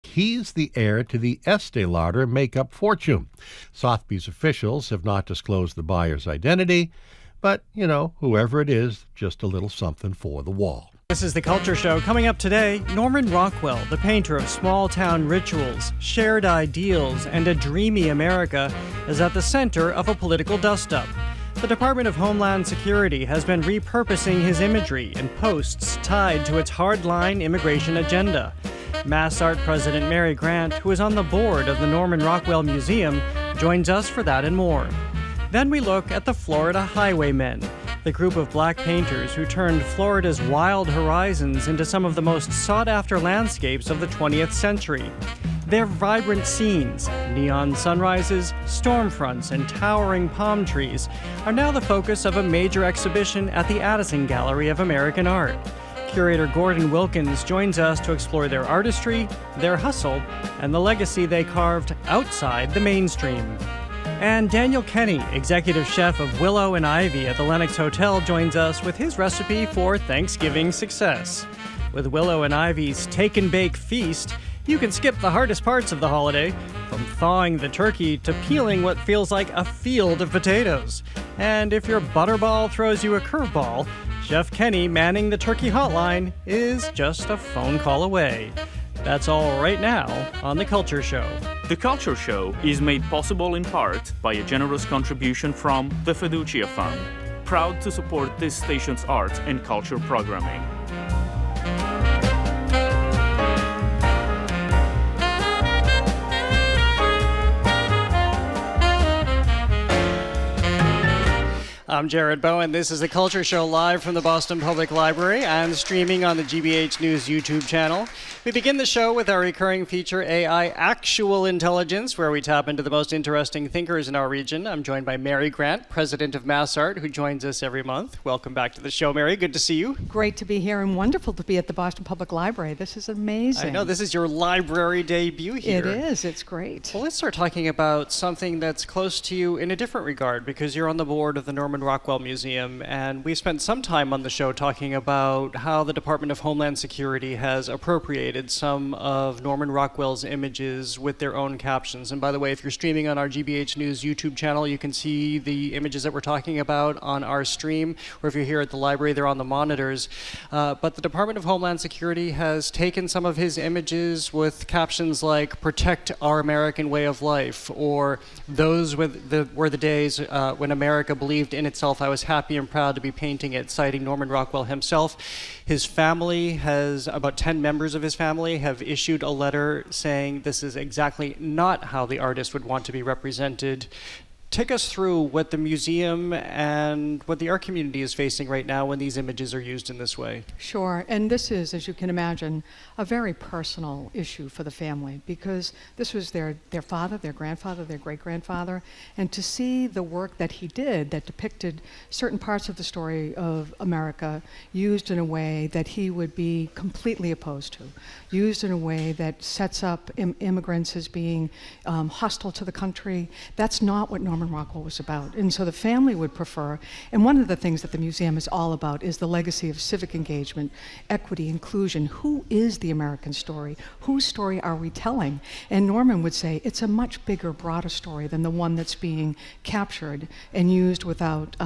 [SPEAKER 12] He's the heir to the Estee Lauder makeup fortune. Sotheby's officials have not disclosed the buyer's identity, but, whoever it is, just a little something for the wall.
[SPEAKER 9] This is The Culture Show. Coming up today, Norman Rockwell, the painter of small-town rituals, shared ideals, and a dreamy America, is at the center of a political dust-up. The Department of Homeland Security has been repurposing his imagery in posts tied to its hardline immigration agenda. Mass Art President Mary Grant, who is on the board of the Norman Rockwell Museum, joins us for that and more. Then we look at the Florida Highwaymen, the group of black painters who turned Florida's wild horizons into some of the most sought-after landscapes of the 20th century. Their vibrant scenes, neon sunrises, storm fronts, and towering palm trees, are now the focus of a major exhibition at the Addison Gallery of American Art. Curator Gordon Wilkins joins us to explore their artistry, their hustle, and the legacy they carved outside the mainstream. And Daniel Kenny, executive chef of Willow and Ivy at the Lenox Hotel, joins us with his recipe for Thanksgiving success. With Willow and Ivy's Take and Bake Feast, you can skip the hardest parts of the holiday, from thawing the turkey to peeling what feels like a field of potatoes. And if your butterball throws you a curveball, Chef Kenny manning the turkey hotline is just a phone call away. That's all right now on The Culture Show.
[SPEAKER 8] The Culture Show is made possible in part by a generous contribution from the Fiducia Fund, proud to support this station's art and culture programming.
[SPEAKER 9] I'm Jared Bowen. This is The Culture Show live from the Boston Public Library and streaming on the GBH News YouTube channel. We begin the show with our recurring feature, AI Actual Intelligence, where we tap into the most interesting thinkers in our region. I'm joined by Mary Grant, president of Mass Art, who joins us every month. Welcome back to the show, Mary. Good to see you.
[SPEAKER 10] Great to be here and wonderful to be at the Boston Public Library. This is amazing.
[SPEAKER 9] I know, this is your library debut here.
[SPEAKER 10] It is. It's great.
[SPEAKER 9] Well, let's start talking about something that's close to you in a different regard, because you're on the board of the Norman Rockwell Museum, and we spent some time on the show talking about how the Department of Homeland Security has appropriated some of Norman Rockwell's images with their own captions. And by the way, if you're streaming on our GBH News YouTube channel, you can see the images that we're talking about on our stream, or if you're here at the library, they're on the monitors. But the Department of Homeland Security has taken some of his images with captions like "Protect Our American Way of Life," or "Those were the days when America believed in itself. I was happy and proud to be painting it," citing Norman Rockwell himself. His family has, about 10 members of his family have issued a letter saying this is exactly not how the artist would want to be represented. Take us through what the museum and what the art community is facing right now when these images are used in this way.
[SPEAKER 10] Sure, and this is, as you can imagine, a very personal issue for the family, because this was their father, their grandfather, their great-grandfather, and to see the work that he did that depicted certain parts of the story of America used in a way that he would be completely opposed to, used in a way that sets up immigrants as being hostile to the country. That's not what Norman Rockwell was about. And so the family would prefer, and one of the things that the museum is all about is the legacy of civic engagement, equity, inclusion. Who is the American story? Whose story are we telling? And Norman would say it's a much bigger, broader story than the one that's being captured and used without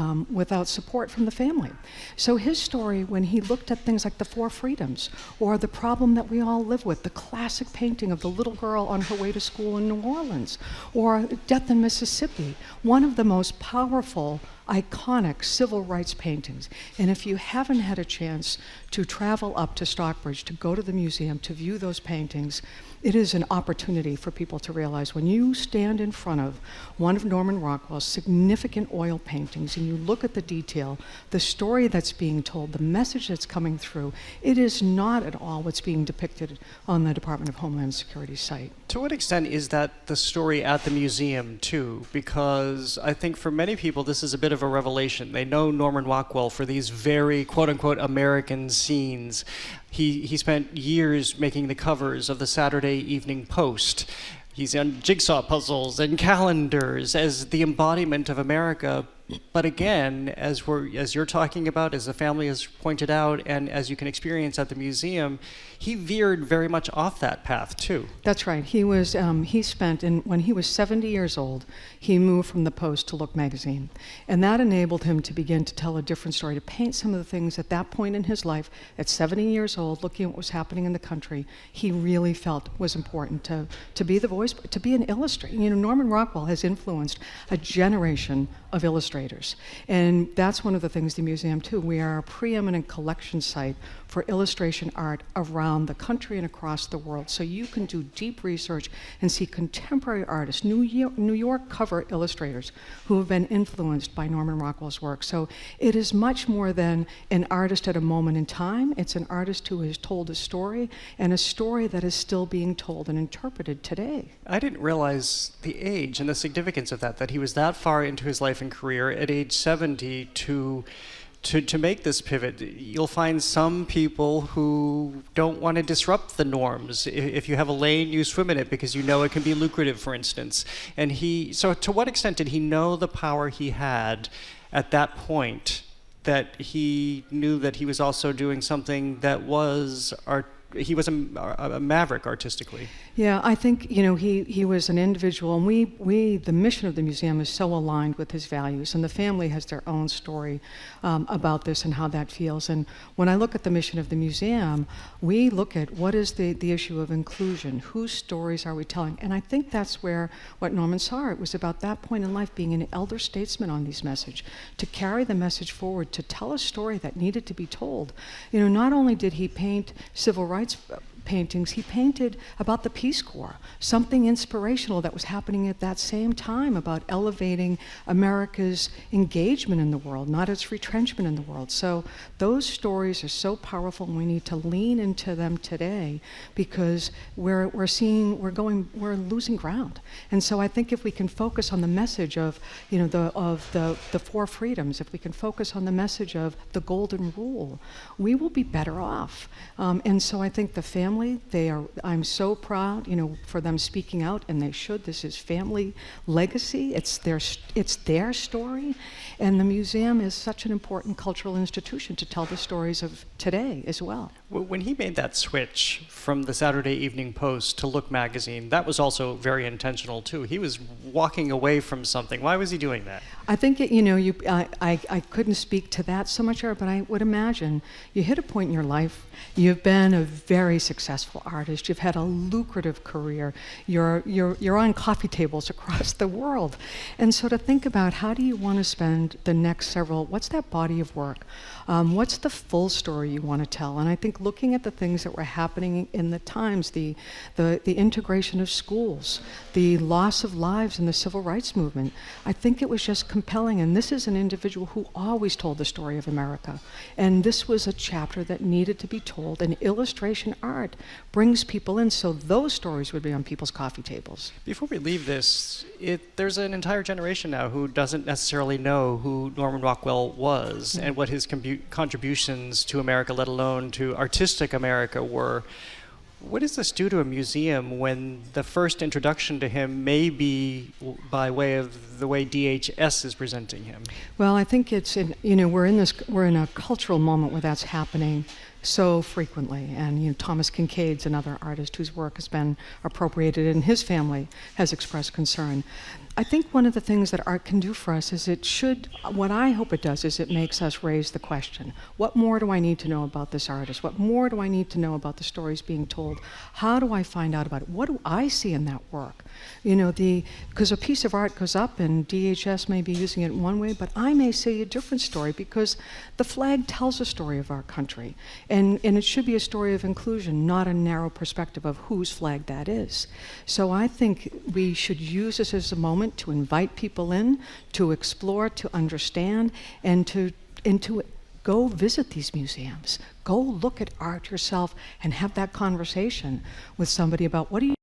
[SPEAKER 10] support from the family. So his story, when he looked at things like the Four Freedoms, or the problem that we all live with, the classic painting of the little girl on her way to school in New Orleans, or Death in Mississippi, one of the most powerful, iconic civil rights paintings. And if you haven't had a chance to travel up to Stockbridge, to go to the museum, to view those paintings, it is an opportunity for people to realize when you stand in front of one of Norman Rockwell's significant oil paintings and you look at the detail, the story that's being told, the message that's coming through, it is not at all what's being depicted on the Department of Homeland Security site.
[SPEAKER 9] To what extent is that the story at the museum, too? Because I think for many people, this is a bit of a revelation. They know Norman Rockwell for these very, quote-unquote, American scenes. He spent years making the covers of the Saturday Evening Post. He's on jigsaw puzzles and calendars as the embodiment of America. But again, as you're talking about, as the family has pointed out, and as you can experience at the museum, he veered very much off that path too.
[SPEAKER 10] That's right. He was when he was 70 years old, he moved from the Post to Look magazine, and that enabled him to begin to tell a different story, to paint some of the things at that point in his life, at 70 years old, looking at what was happening in the country, he really felt was important to be the voice, to be an illustrator. You know, Norman Rockwell has influenced a generation of illustrators, and that's one of the things the museum too. We are a preeminent collection site for illustration art around the country and across the world. So you can do deep research and see contemporary artists, New York cover illustrators who have been influenced by Norman Rockwell's work. So it is much more than an artist at a moment in time. It's an artist who has told a story, and a story that is still being told and interpreted today.
[SPEAKER 9] I didn't realize the age and the significance of that he was that far into his life and career at age 70 to make this pivot. You'll find some people who don't want to disrupt the norms. If you have a lane, you swim in it because you know it can be lucrative, for instance. And so to what extent did he know the power he had at that point, that he knew that he was also doing something that was he was a maverick artistically?
[SPEAKER 10] Yeah, I think, you know, he was an individual, and the mission of the museum is so aligned with his values, and the family has their own story about this and how that feels. And when I look at the mission of the museum, we look at what is the issue of inclusion, whose stories are we telling? And I think that's where what Norman saw, it was about that point in life, being an elder statesman on these message, to carry the message forward, to tell a story that needed to be told. You know, not only did he paint civil rights paintings, he painted about the Peace Corps, something inspirational that was happening at that same time about elevating America's engagement in the world, not its retrenchment in the world. So those stories are so powerful, and we need to lean into them today, because we're losing ground. And so I think if we can focus on the message of, you know, the four freedoms, if we can focus on the message of the golden rule, we will be better off. And so I think the family, I'm so proud, you know, for them speaking out, and they should. This is family legacy. It's their story, and the museum is such an important cultural institution to tell the stories of today as well.
[SPEAKER 9] When he made that switch from the Saturday Evening Post to Look magazine, that was also very intentional too. He was walking away from something. Why was he doing that?
[SPEAKER 10] I think, you know, I couldn't speak to that so much, but I would imagine you hit a point in your life, you've been a very successful artist, you've had a lucrative career, you're on coffee tables across the world. And so to think about, how do you want to spend the next what's that body of work? What's the full story you want to tell? And I think looking at the things that were happening in the times, the integration of schools, the loss of lives in the civil rights movement, I think it was just compelling. And this is an individual who always told the story of America. And this was a chapter that needed to be told, and illustration art brings people in, so those stories would be on people's coffee tables.
[SPEAKER 9] Before we leave this, there's an entire generation now who doesn't necessarily know who Norman Rockwell was and what his contributions to America, let alone to artistic America, were. What does this do to a museum when the first introduction to him may be by way of the way DHS is presenting him?
[SPEAKER 10] Well, I think we're in a cultural moment where that's happening so frequently. And, you know, Thomas Kincaid's another artist whose work has been appropriated, and his family has expressed concern. I think one of the things that art can do for us is what I hope it does is it makes us raise the question, what more do I need to know about this artist? What more do I need to know about the stories being told? How do I find out about it? What do I see in that work? You know, because a piece of art goes up and DHS may be using it in one way, but I may see a different story, because the flag tells a story of our country. And it should be a story of inclusion, not a narrow perspective of whose flag that is. So I think we should use this as a moment to invite people in, to explore, to understand, and to go visit these museums. Go look at art yourself and have that conversation with somebody about what do you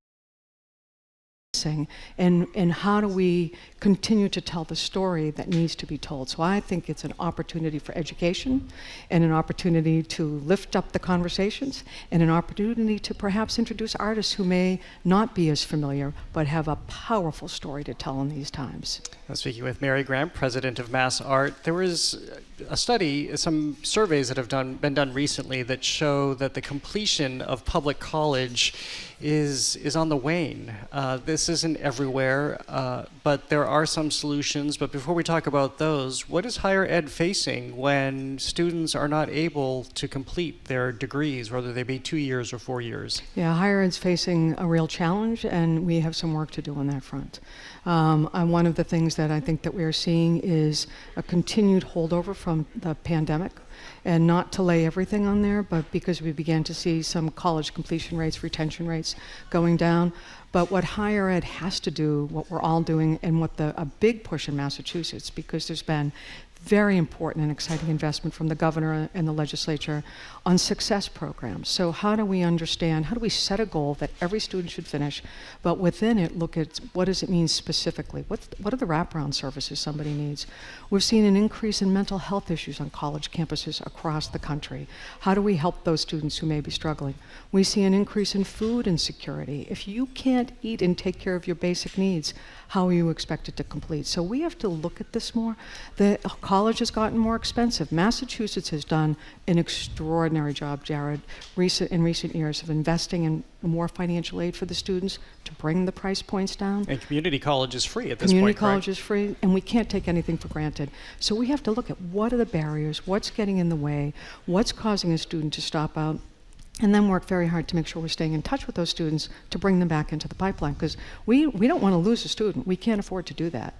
[SPEAKER 10] and how do we continue to tell the story that needs to be told. So I think it's an opportunity for education and an opportunity to lift up the conversations and an opportunity to perhaps introduce artists who may not be as familiar but have a powerful story to tell in these times.
[SPEAKER 9] I'm speaking with Mary Graham, president of Mass Art. There was a study, some surveys that have been done recently that show that the completion of public college is on the wane. This isn't everywhere, but there are some solutions. But before we talk about those, what is higher ed facing when students are not able to complete their degrees, whether they be 2 years or 4 years?
[SPEAKER 10] Yeah, higher ed's facing a real challenge, and we have some work to do on that front. And one of the things that I think that we are seeing is a continued holdover from the pandemic, and not to lay everything on there, but because we began to see some college completion rates, retention rates going down. But what higher ed has to do, what we're all doing, and what a big push in Massachusetts, because there's been very important and exciting investment from the governor and the legislature on success programs. So how do we understand, how do we set a goal that every student should finish, but within it look at what does it mean specifically? What are the wraparound services somebody needs? We've seen an increase in mental health issues on college campuses across the country. How do we help those students who may be struggling? We see an increase in food insecurity. If you can't eat and take care of your basic needs, how are you expected to complete? So we have to look at this more. The college has gotten more expensive. Massachusetts has done an extraordinary job, Jared, in recent years of investing in more financial aid for the students to bring the price points down.
[SPEAKER 9] And community college is free at this point,
[SPEAKER 10] Community college is free, and we can't take anything for granted. So we have to look at what are the barriers, what's getting in the way, what's causing a student to stop out, and then work very hard to make sure we're staying in touch with those students to bring them back into the pipeline, because we don't want to lose a student. We can't afford to do that.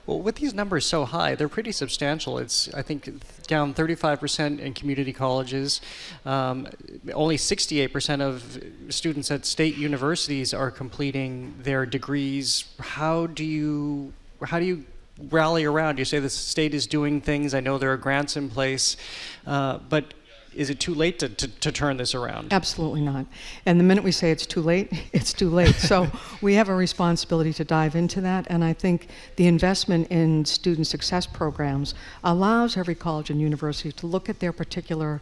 [SPEAKER 9] Well, with these numbers so high, they're pretty substantial. It's, I think, down 35% in community colleges. Only 68% of students at state universities are completing their degrees. How do you rally around? You say the state is doing things. I know there are grants in place, but is it too late to turn this around?
[SPEAKER 10] Absolutely not. And the minute we say it's too late, it's too late. So we have a responsibility to dive into that. And I think the investment in student success programs allows every college and university to look at their particular,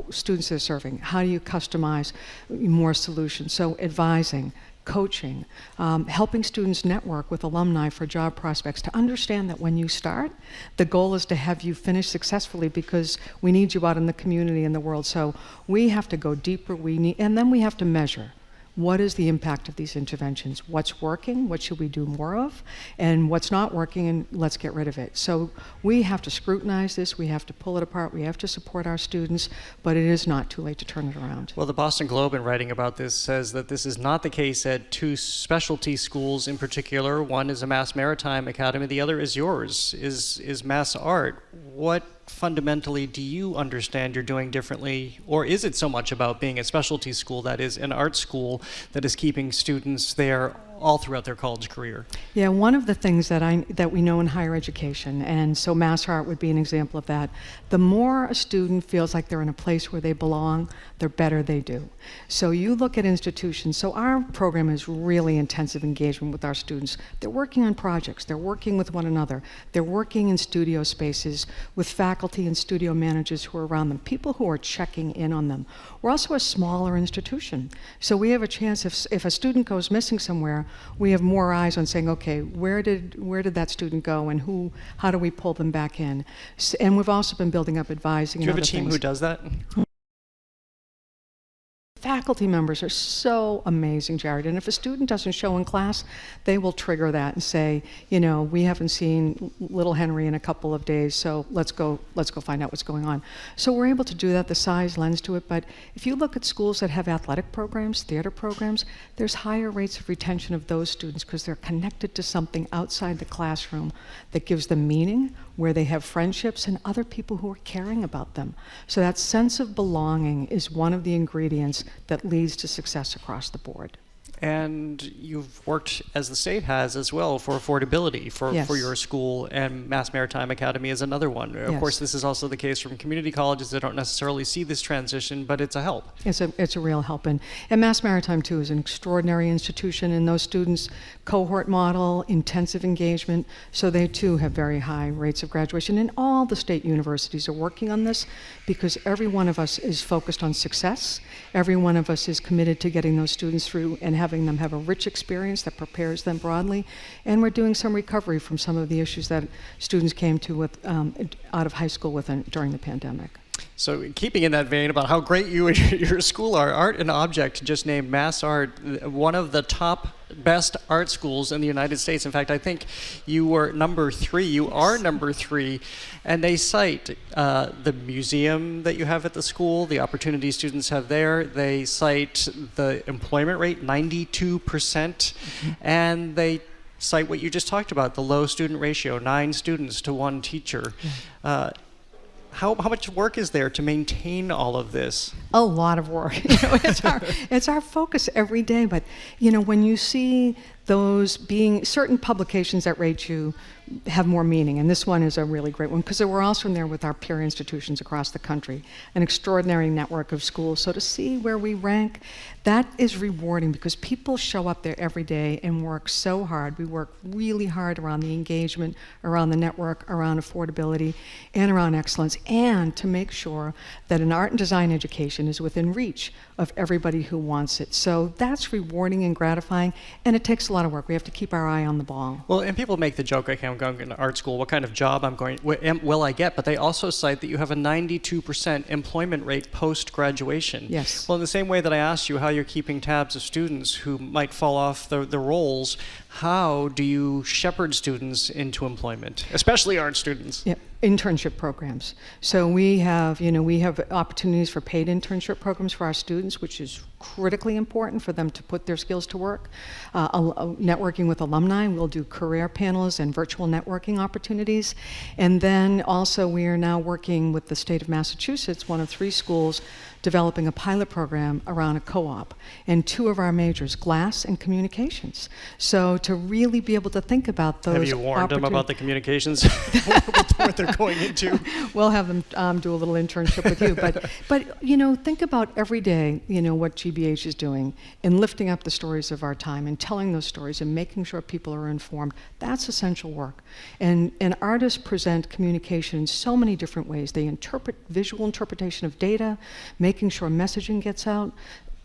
[SPEAKER 10] students they're serving. How do you customize more solutions? So advising, coaching, helping students network with alumni for job prospects to understand that when you start, the goal is to have you finish successfully because we need you out in the community and the world. So we have to go deeper, and then we have to measure. What is the impact of these interventions? What's working? What should we do more of? And what's not working, and let's get rid of it. So we have to scrutinize this. We have to pull it apart. We have to support our students, but it is not too late to turn it around.
[SPEAKER 9] Well, the Boston Globe, in writing about this, says that this is not the case at two specialty schools in particular. One is a Mass Maritime Academy. The other is yours, is Mass Art. What fundamentally do you understand you're doing differently, or is it so much about being a specialty school, that is an art school, that is keeping students there all throughout their college career?
[SPEAKER 10] Yeah, one of the things that we know in higher education, and so Mass Art would be an example of that, the more a student feels like they're in a place where they belong, the better they do. So you look at institutions, so our program is really intensive engagement with our students. They're working on projects, they're working with one another, they're working in studio spaces with faculty and studio managers who are around them, people who are checking in on them. We're also a smaller institution, so we have a chance, if a student goes missing somewhere, we have more eyes on saying, okay, where did that student go, and how do we pull them back in? And we've also been building up advising.
[SPEAKER 9] Do you have a team who does that?
[SPEAKER 10] Faculty members are so amazing, Jared. And if a student doesn't show in class, they will trigger that and say, we haven't seen little Henry in a couple of days, so let's go find out what's going on. So we're able to do that. The size lends to it. But if you look at schools that have athletic programs, theater programs, there's higher rates of retention of those students because they're connected to something outside the classroom that gives them meaning, where they have friendships and other people who are caring about them. So that sense of belonging is one of the ingredients that leads to success across the board.
[SPEAKER 9] And you've worked, as the state has as well, for affordability for your school, and Mass Maritime Academy is another one. Of course, this is also the case from community colleges that don't necessarily see this transition, but it's a help.
[SPEAKER 10] It's a real help. And Mass Maritime, too, is an extraordinary institution, and those students cohort model, intensive engagement, so they, too, have very high rates of graduation. And all the state universities are working on this because every one of us is focused on success. Every one of us is committed to getting those students through and having them have a rich experience that prepares them broadly. And we're doing some recovery from some of the issues that students came to with out of high school during the pandemic.
[SPEAKER 9] So keeping in that vein about how great you and your school are, Art and Object just named Mass Art one of the top best art schools in the United States. In fact, I think you were number 3. You are number 3. And they cite the museum that you have at the school, the opportunities students have there. They cite the employment rate, 92%. And they cite what you just talked about, the low student ratio, 9 students to 1 teacher. How much work is there to maintain all of this?
[SPEAKER 10] A lot of work. It's our focus every day. But when you see those being certain publications that rate you have more meaning, and this one is a really great one because we're also in there with our peer institutions across the country, an extraordinary network of schools. So to see where we rank, that is rewarding because people show up there every day and work so hard. We work really hard around the engagement, around the network, around affordability, and around excellence, and to make sure that an art and design education is within reach of everybody who wants it. So that's rewarding and gratifying, and it takes a lot of work. We have to keep our eye on the ball.
[SPEAKER 9] Well, and people make the joke, okay, I'm going to art school, what kind of job will I get? But they also cite that you have a 92% employment rate post-graduation.
[SPEAKER 10] Yes.
[SPEAKER 9] Well, in the same way that I asked you how you're keeping tabs of students who might fall off the rolls, how do you shepherd students into employment, especially art students?
[SPEAKER 10] Yep. Internship programs. So we have opportunities for paid internship programs for our students, which is critically important for them to put their skills to work. Networking with alumni, we'll do career panels and virtual networking opportunities. And then also we are now working with the state of Massachusetts, one of 3 schools, developing a pilot program around a co-op, and 2 of our majors, glass and communications. So to really be able to think about those.
[SPEAKER 9] Have you warned them about the communications, what they're going into?
[SPEAKER 10] We'll have them do a little internship with you. But think about every day, what GBH is doing in lifting up the stories of our time and telling those stories and making sure people are informed. That's essential work. And artists present communication in so many different ways. They interpret visual interpretation of data, making sure messaging gets out.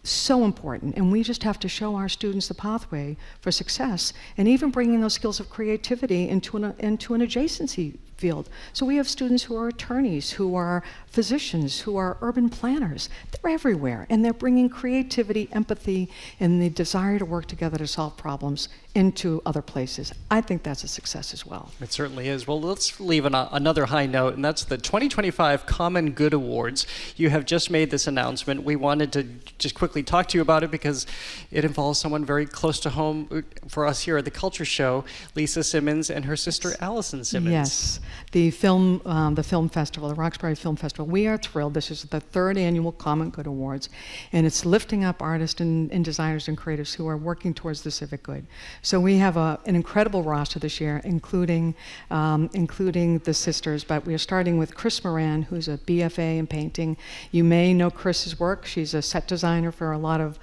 [SPEAKER 10] So important, and we just have to show our students the pathway for success, and even bringing those skills of creativity into an adjacency field. So we have students who are attorneys, who are physicians, who are urban planners. They're everywhere, and they're bringing creativity, empathy, and the desire to work together to solve problems into other places. I think that's a success as well.
[SPEAKER 9] It certainly is. Well, let's leave another high note, and that's the 2025 Common Good Awards. You have just made this announcement. We wanted to just quickly talk to you about it because it involves someone very close to home for us here at the Culture Show, Lisa Simmons and her sister Allison Simmons.
[SPEAKER 10] Yes. The film festival, the Roxbury Film Festival, we are thrilled. This is the 3rd annual Common Good Awards, and it's lifting up artists and designers and creatives who are working towards the civic good. So we have an incredible roster this year, including the sisters, but we are starting with Chris Moran, who's a BFA in painting. You may know Chris's work. She's a set designer for a lot of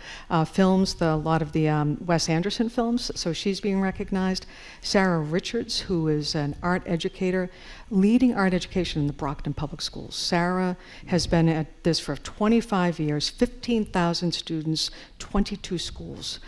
[SPEAKER 10] films, a lot of the Wes Anderson films, so she's being recognized. Sarah Richards, who is an art educator, leading art education in the Brockton Public Schools. Sarah has been at this for 25 years, 15,000 students, 22 schools.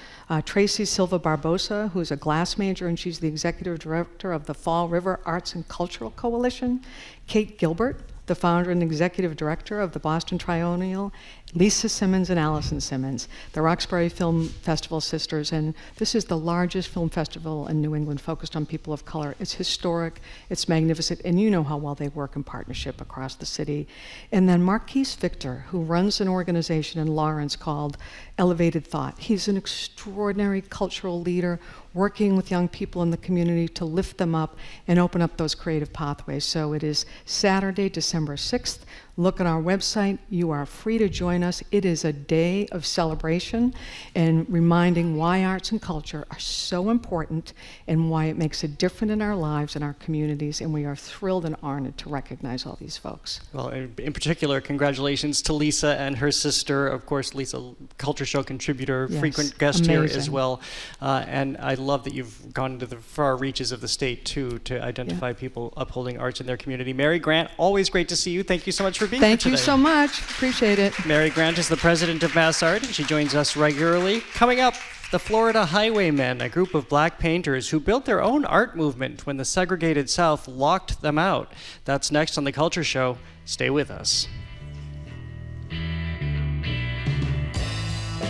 [SPEAKER 10] Tracy Silva Barbosa, who's a glass major, and she's the executive director of the Fall River Arts and Cultural Coalition. Kate Gilbert, the founder and executive director of the Boston Triennial. Lisa Simmons and Allison Simmons, the Roxbury Film Festival sisters, and this is the largest film festival in New England focused on people of color. It's historic, it's magnificent, and you know how well they work in partnership across the city. And then Marquise Victor, who runs an organization in Lawrence called Elevated Thought. He's an extraordinary cultural leader working with young people in the community to lift them up and open up those creative pathways. So it is Saturday, December 6th. look at our website. You are free to join us. It is a day of celebration and reminding why arts and culture are so important and why it makes a difference in our lives and our communities, and we are thrilled and honored to recognize all these folks.
[SPEAKER 9] Well, in particular, congratulations to Lisa and her sister. Of course, Lisa, Culture Show contributor,
[SPEAKER 10] Yes,
[SPEAKER 9] frequent guest here as
[SPEAKER 10] amazing.
[SPEAKER 9] well. And I love that you've gone into the far reaches of the state, too, to identify people upholding arts in their community. Mary Grant, always great to see you. Thank you so much for being here
[SPEAKER 10] Thank
[SPEAKER 9] today.
[SPEAKER 10] you so much. Appreciate it.
[SPEAKER 9] Mary Grant is the president of Mass Art, and she joins us regularly. Coming up, the Florida Highwaymen, a group of black painters who built their own art movement when the segregated South locked them out. That's next on The Culture Show. Stay with us.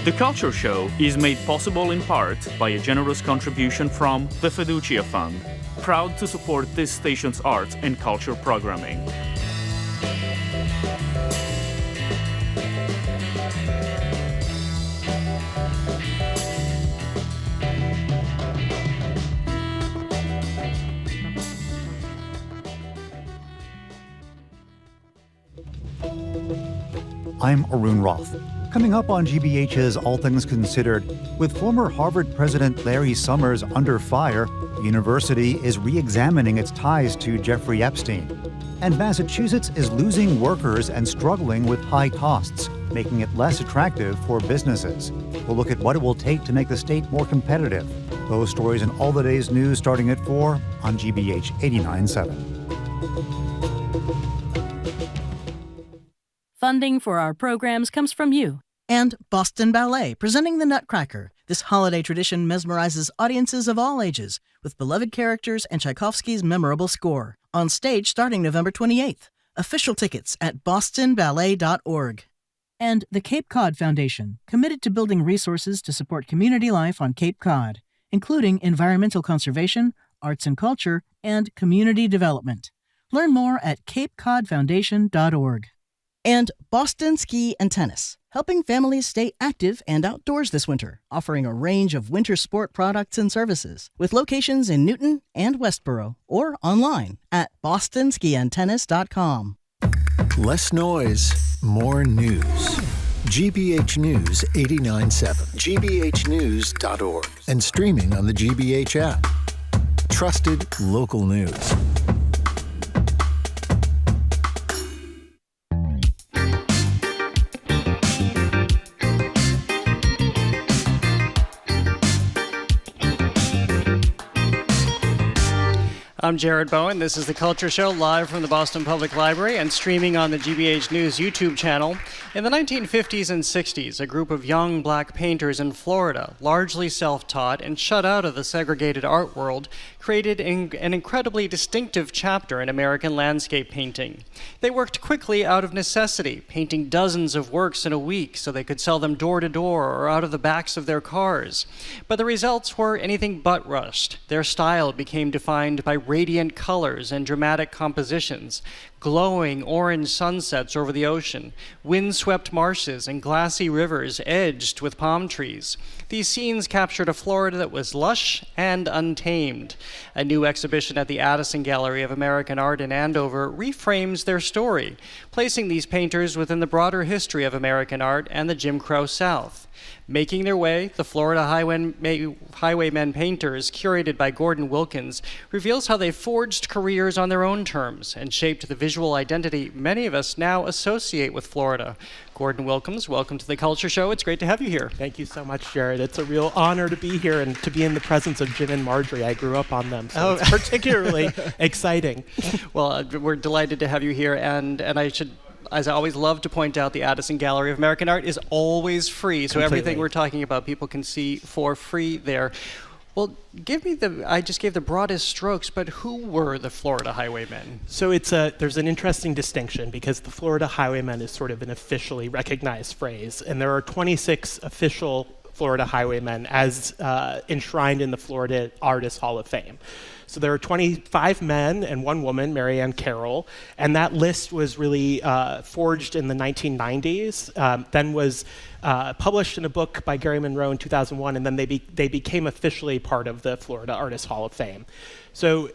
[SPEAKER 8] The Culture Show is made possible in part by a generous contribution from the Fiducia Fund, proud to support this station's arts and culture programming.
[SPEAKER 2] I'm Arun Roth. Coming up on GBH's All Things Considered, with former Harvard President Larry Summers under fire, the university is re-examining its ties to Jeffrey Epstein. And Massachusetts is losing workers and struggling with high costs, making it less attractive for businesses. We'll look at what it will take to make the state more competitive. Those stories and all the day's news starting at 4 on GBH 89.7.
[SPEAKER 24] Funding for our programs comes from you.
[SPEAKER 25] And Boston Ballet, presenting the Nutcracker. This holiday tradition mesmerizes audiences of all ages with beloved characters and Tchaikovsky's memorable score. On stage starting November 28th. Official tickets at bostonballet.org. And the Cape Cod Foundation, committed to building resources to support community life on Cape Cod, including environmental conservation, arts and culture, and community development. Learn more at capecodfoundation.org. And Boston Ski and Tennis, helping families stay active and outdoors this winter, offering a range of winter sport products and services, with locations in Newton and Westboro, or online at bostonskiandtennis.com.
[SPEAKER 1] Less noise, more news. GBH News 89.7, gbhnews.org, and streaming on the GBH app. Trusted local news.
[SPEAKER 9] I'm Jared Bowen. This is The Culture Show, live from the Boston Public Library and streaming on the GBH News YouTube channel. In the 1950s and 60s, a group of young black painters in Florida, largely self-taught and shut out of the segregated art world, created an incredibly distinctive chapter in American landscape painting. They worked quickly out of necessity, painting dozens of works in a week so they could sell them door to door or out of the backs of their cars. But the results were anything but rushed. Their style became defined by radiant colors and dramatic compositions, glowing orange sunsets over the ocean, windswept marshes and glassy rivers edged with palm trees. These scenes captured a Florida that was lush and untamed. A new exhibition at the Addison Gallery of American Art in Andover reframes their story, placing these painters within the broader history of American art and the Jim Crow South. Making their way, the Florida Highwaymen painters, curated by Gordon Wilkins, reveals how they forged careers on their own terms and shaped the visual identity many of us now associate with Florida. Gordon Wilkins, welcome to The Culture Show. It's great to have you here.
[SPEAKER 13] Thank you so much, Jared. It's a real honor to be here and to be in the presence of Jim and Marjorie. I grew up on them, so it's particularly exciting.
[SPEAKER 9] Well, we're delighted to have you here, and I should, as I always love to point out, the Addison Gallery of American Art is always free, so
[SPEAKER 13] Completely.
[SPEAKER 9] everything we're talking about people can see for free there. Well, I just gave the broadest strokes, but who were the Florida Highwaymen?
[SPEAKER 13] So there's an interesting distinction because the Florida Highwaymen is sort of an officially recognized phrase, and there are 26 official Florida Highwaymen as enshrined in the Florida Artists Hall of Fame. So there are 25 men and one woman, Mary Ann Carroll, and that list was really forged in the 1990s, then was published in a book by Gary Monroe in 2001, and then they became officially part of the Florida Artists Hall of Fame. So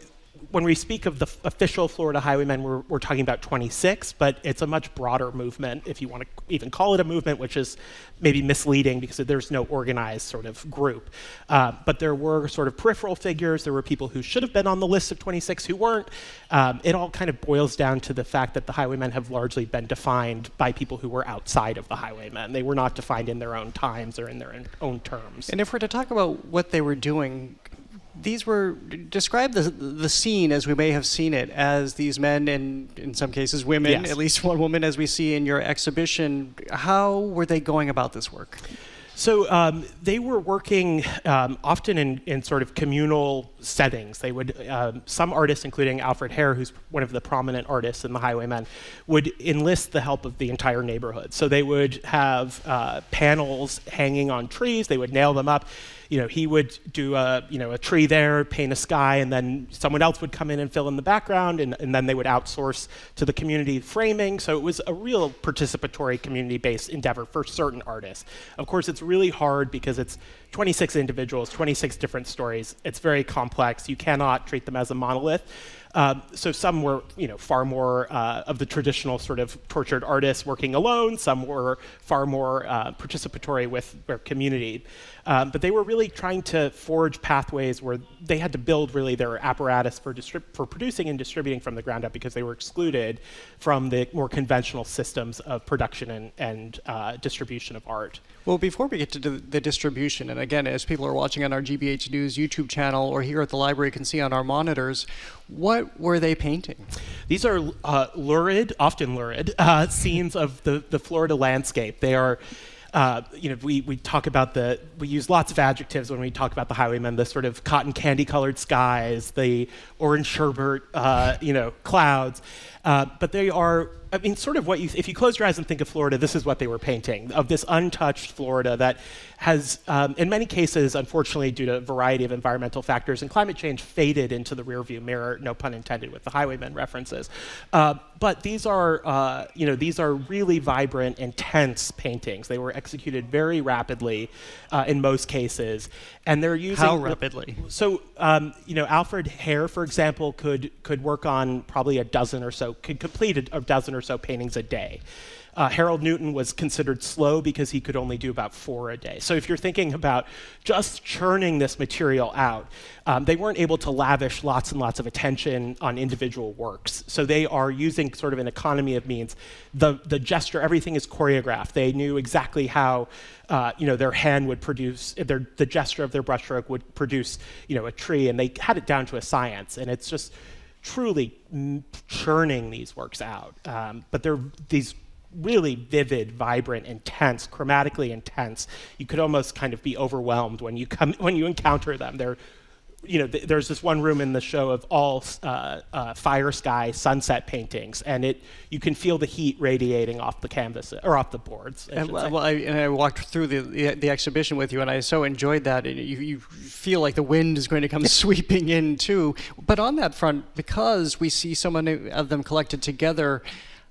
[SPEAKER 13] when we speak of the official Florida Highwaymen, we're talking about 26, but it's a much broader movement, if you want to even call it a movement, which is maybe misleading because there's no organized sort of group. But there were sort of peripheral figures. There were people who should have been on the list of 26 who weren't. It all kind of boils down to the fact that the Highwaymen have largely been defined by people who were outside of the Highwaymen. They were not defined in their own times or in their own terms.
[SPEAKER 9] And if we're to talk about what they were doing, these were, describe the scene as we may have seen it, as these men and in some cases women,
[SPEAKER 13] Yes.
[SPEAKER 9] at least one woman as we see in your exhibition. How were they going about this work?
[SPEAKER 13] So they were working often in sort of communal settings. They would, some artists, including Alfred Hare, who's one of the prominent artists in the Highwaymen, would enlist the help of the entire neighborhood. So they would have panels hanging on trees. They would nail them up. He would do a tree there, paint a sky, and then someone else would come in and fill in the background, and then they would outsource to the community framing. So it was a real participatory community-based endeavor for certain artists. Of course, it's really hard because it's 26 individuals, 26 different stories. It's very complex. You cannot treat them as a monolith. So some were, far more of the traditional sort of tortured artists working alone. Some were far more participatory with their community. But they were really trying to forge pathways where they had to build really their apparatus for producing and distributing from the ground up because they were excluded from the more conventional systems of production and distribution of art.
[SPEAKER 9] Well, before we get to the distribution, and again, as people are watching on our GBH News YouTube channel or here at the library can see on our monitors, what were they painting?
[SPEAKER 13] These are often lurid scenes of the Florida landscape. They are, we talk about we use lots of adjectives when we talk about the Highwaymen, the sort of cotton candy colored skies, the orange sherbet, clouds. But they are, sort of if you close your eyes and think of Florida, this is what they were painting, of this untouched Florida that has, in many cases, unfortunately, due to a variety of environmental factors and climate change, faded into the rearview mirror, no pun intended with the Highwaymen references. But these are really vibrant, intense paintings. They were executed very rapidly in most cases. And they're using—
[SPEAKER 9] How rapidly?
[SPEAKER 13] So, Alfred Hare, for example, could work on probably could complete a dozen or so paintings a day. Harold Newton was considered slow because he could only do about 4 a day. So if you're thinking about just churning this material out, they weren't able to lavish lots and lots of attention on individual works. So they are using sort of an economy of means. The gesture, everything is choreographed. They knew exactly how their hand would produce, the gesture of their brushstroke would produce a tree, and they had it down to a science. And it's just truly churning these works out. But they're these really vivid, vibrant, intense, chromatically intense. You could almost kind of be overwhelmed when you encounter them. There's this one room in the show of all fire sky sunset paintings, and you can feel the heat radiating off the canvas or off the boards.
[SPEAKER 9] I walked through the exhibition with you, and I so enjoyed that. And you feel like the wind is going to come sweeping in too. But on that front, because we see so many of them collected together,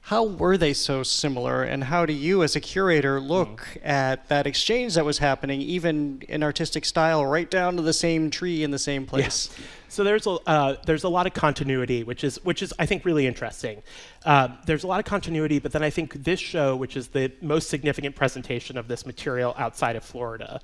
[SPEAKER 9] how were they so similar, and how do you, as a curator, look at that exchange that was happening, even in artistic style, right down to the same tree in the same place?
[SPEAKER 13] Yes. So there's a lot of continuity, which is I think really interesting. There's a lot of continuity, but then I think this show, which is the most significant presentation of this material outside of Florida,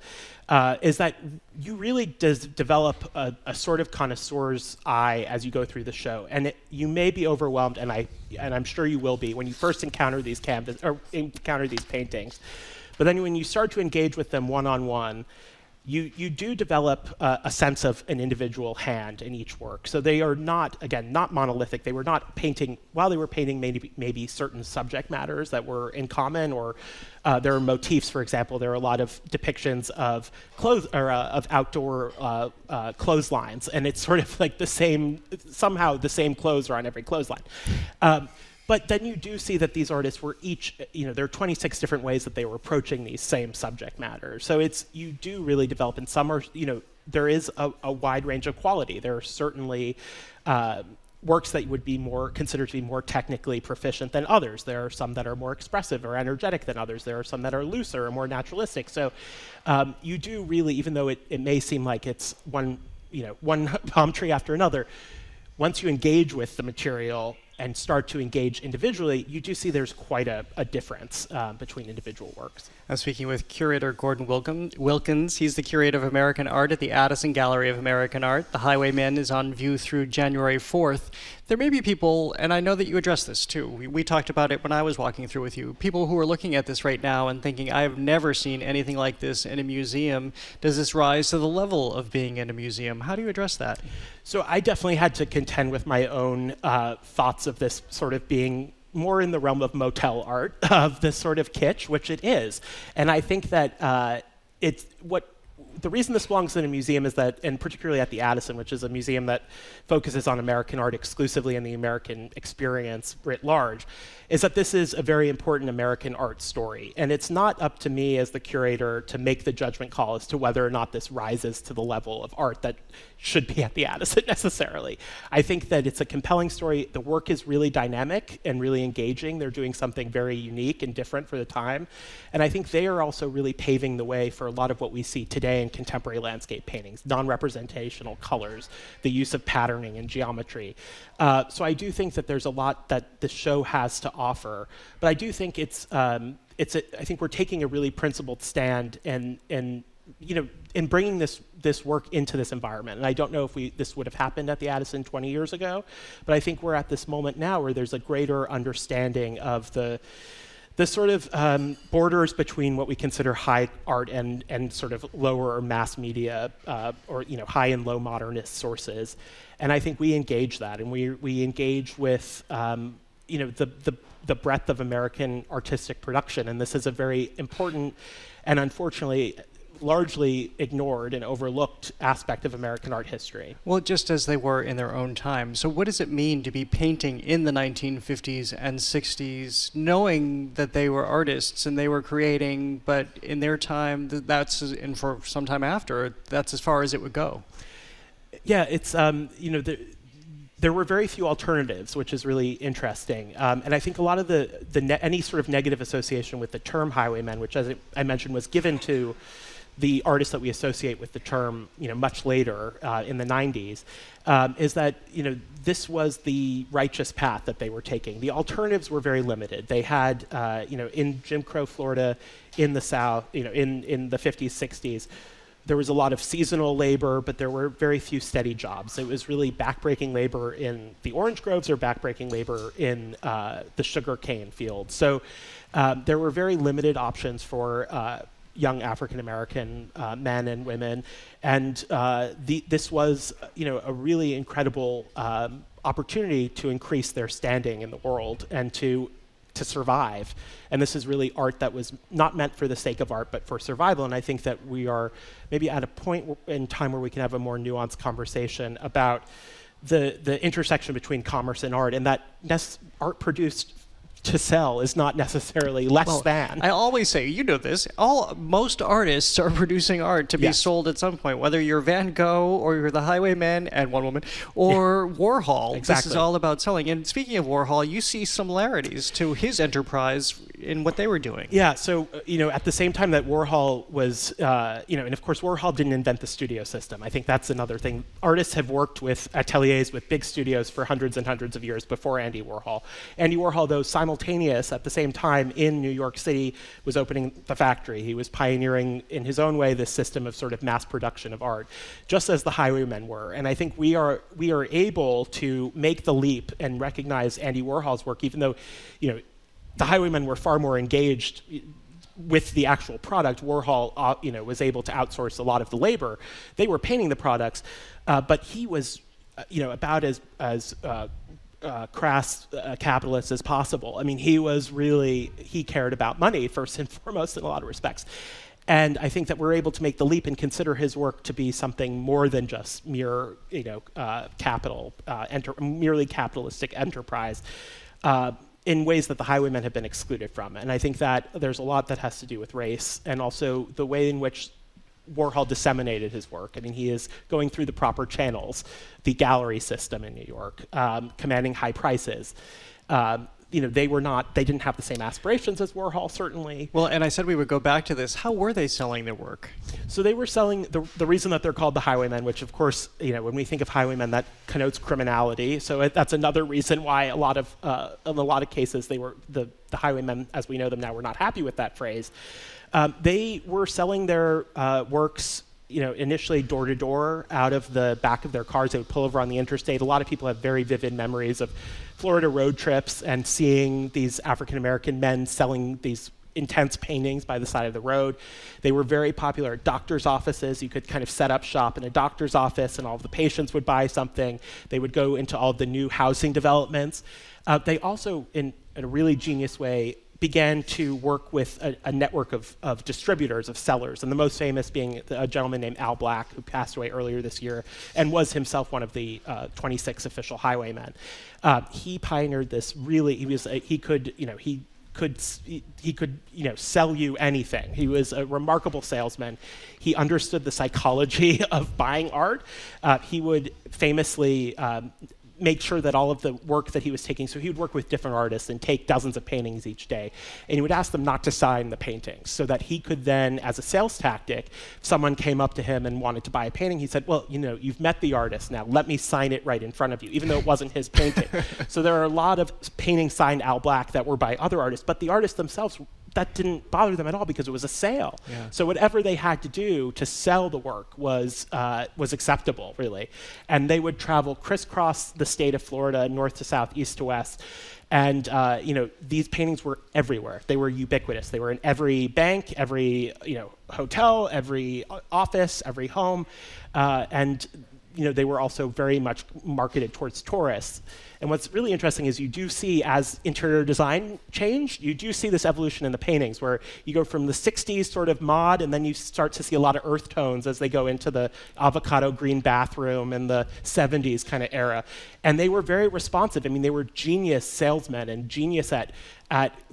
[SPEAKER 13] is that you really develop a sort of connoisseur's eye as you go through the show, and you may be overwhelmed, and I'm sure you will be when you first encounter these paintings. But then when you start to engage with them one-on-one, you do develop a sense of an individual hand in each work. So they are not monolithic. They were not painting, while they were painting maybe certain subject matters that were in common, or there are motifs, for example. There are a lot of depictions of of outdoor clotheslines, and it's sort of like somehow the same clothes are on every clothesline. But then you do see that these artists were each, there are 26 different ways that they were approaching these same subject matters. So you do really develop, and some are, there is a wide range of quality. There are certainly works that would be considered to be more technically proficient than others. There are some that are more expressive or energetic than others. There are some that are looser or more naturalistic. So you do really, even though it may seem like it's one palm tree after another, once you engage with the material and start to engage individually, you do see there's quite a difference between individual works.
[SPEAKER 9] I'm speaking with curator Gordon Wilkins. He's the curator of American art at the Addison Gallery of American Art. The Highwaymen is on view through January 4th. There may be people, and I know that you addressed this too, we talked about it when I was walking through with you, people who are looking at this right now and thinking, I've never seen anything like this in a museum. Does this rise to the level of being in a museum? How do you address that?
[SPEAKER 13] So I definitely had to contend with my own thoughts of this sort of being more in the realm of motel art, of this sort of kitsch, which it is. And I think that the reason this belongs in a museum is that, and particularly at the Addison, which is a museum that focuses on American art exclusively and the American experience writ large, is that this is a very important American art story. And it's not up to me as the curator to make the judgment call as to whether or not this rises to the level of art that should be at the Addison necessarily. I think that it's a compelling story. The work is really dynamic and really engaging. They're doing something very unique and different for the time. And I think they are also really paving the way for a lot of what we see today in contemporary landscape paintings, non-representational colors, the use of patterning and geometry. So I do think that there's a lot that the show has to offer, but I do think I think we're taking a really principled stand and in bringing this work into this environment. And I don't know if this would have happened at the Addison 20 years ago, but I think we're at this moment now where there's a greater understanding of the sort of borders between what we consider high art and sort of lower or mass media or high and low modernist sources. And I think we engage that, and we engage with the breadth of American artistic production. And this is a very important and unfortunately largely ignored and overlooked aspect of American art history.
[SPEAKER 9] Well, just as they were in their own time. So what does it mean to be painting in the 1950s and 60s, knowing that they were artists and they were creating, but in their time, and for some time after, that's as far as it would go?
[SPEAKER 13] Yeah, it's, there were very few alternatives, which is really interesting. And I think a lot of any sort of negative association with the term highwaymen, which, as I mentioned, was given to the artists that we associate with the term, much later in the 90s, is that, this was the righteous path that they were taking. The alternatives were very limited. They had, in Jim Crow Florida, in the South, in the 50s, 60s, there was a lot of seasonal labor, but there were very few steady jobs. It was really backbreaking labor in the orange groves or backbreaking labor in the sugar cane fields. So there were very limited options for young African-American men and women. And this was, a really incredible opportunity to increase their standing in the world and to survive. And this is really art that was not meant for the sake of art, but for survival. And I think that we are maybe at a point in time where we can have a more nuanced conversation about the intersection between commerce and art, and that art produced to sell is not necessarily less than.
[SPEAKER 9] I always say, you know this, most artists are producing art to be sold at some point, whether you're Van Gogh or you're the Highwaymen and one woman, or Warhol.
[SPEAKER 13] Exactly.
[SPEAKER 9] This is all about selling. And speaking of Warhol, you see similarities to his enterprise in what they were doing.
[SPEAKER 13] Yeah, so, at the same time that Warhol was, and of course Warhol didn't invent the studio system. I think that's another thing. Artists have worked with ateliers, with big studios for hundreds and hundreds of years before Andy Warhol. Andy Warhol, though, simultaneous at the same time in New York City, was opening the factory. He was pioneering in his own way this system of sort of mass production of art, just as the Highwaymen were. And I think we are able to make the leap and recognize Andy Warhol's work, even though, the Highwaymen were far more engaged with the actual product. Warhol, was able to outsource a lot of the labor. They were painting the products, but he was, about as crass capitalist as possible. I mean, he cared about money first and foremost in a lot of respects. And I think that we're able to make the leap and consider his work to be something more than just mere, merely capitalistic enterprise, in ways that the Highwaymen have been excluded from. And I think that there's a lot that has to do with race and also the way in which Warhol disseminated his work. I mean, he is going through the proper channels, the gallery system in New York, commanding high prices. they didn't have the same aspirations as Warhol, certainly.
[SPEAKER 9] Well, and I said we would go back to this. How were they selling their work?
[SPEAKER 13] So they were selling, the reason that they're called the Highwaymen, which of course, when we think of Highwaymen, that connotes criminality. So that's another reason why in a lot of cases they were, the Highwaymen, as we know them now, were not happy with that phrase. They were selling their works, initially door to door out of the back of their cars. They would pull over on the interstate. A lot of people have very vivid memories of Florida road trips and seeing these African-American men selling these intense paintings by the side of the road. They were very popular at doctor's offices. You could kind of set up shop in a doctor's office and all of the patients would buy something. They would go into all of the new housing developments. They also, in a really genius way, began to work with a network of distributors, of sellers, and the most famous being a gentleman named Al Black, who passed away earlier this year and was himself one of the 26 official Highwaymen. He pioneered this really. He could sell you anything. He was a remarkable salesman. He understood the psychology of buying art. He would famously make sure that all of the work that he was taking, so he would work with different artists and take dozens of paintings each day, and he would ask them not to sign the paintings so that he could then, as a sales tactic, if someone came up to him and wanted to buy a painting, he said, well, you've met the artist, now let me sign it right in front of you, even though it wasn't his painting. So there are a lot of paintings signed Al Black that were by other artists, but the artists themselves, that didn't bother them at all because it was a sale. Yeah. So whatever they had to do to sell the work was acceptable, really. And they would travel crisscross the state of Florida, north to south, east to west. And these paintings were everywhere. They were ubiquitous. They were in every bank, every hotel, every office, every home, and they were also very much marketed towards tourists. And what's really interesting is you do see, as interior design changed, you do see this evolution in the paintings where you go from the 60s sort of mod, and then you start to see a lot of earth tones as they go into the avocado green bathroom and the 70s kind of era. And they were very responsive. I mean, they were genius salesmen and genius at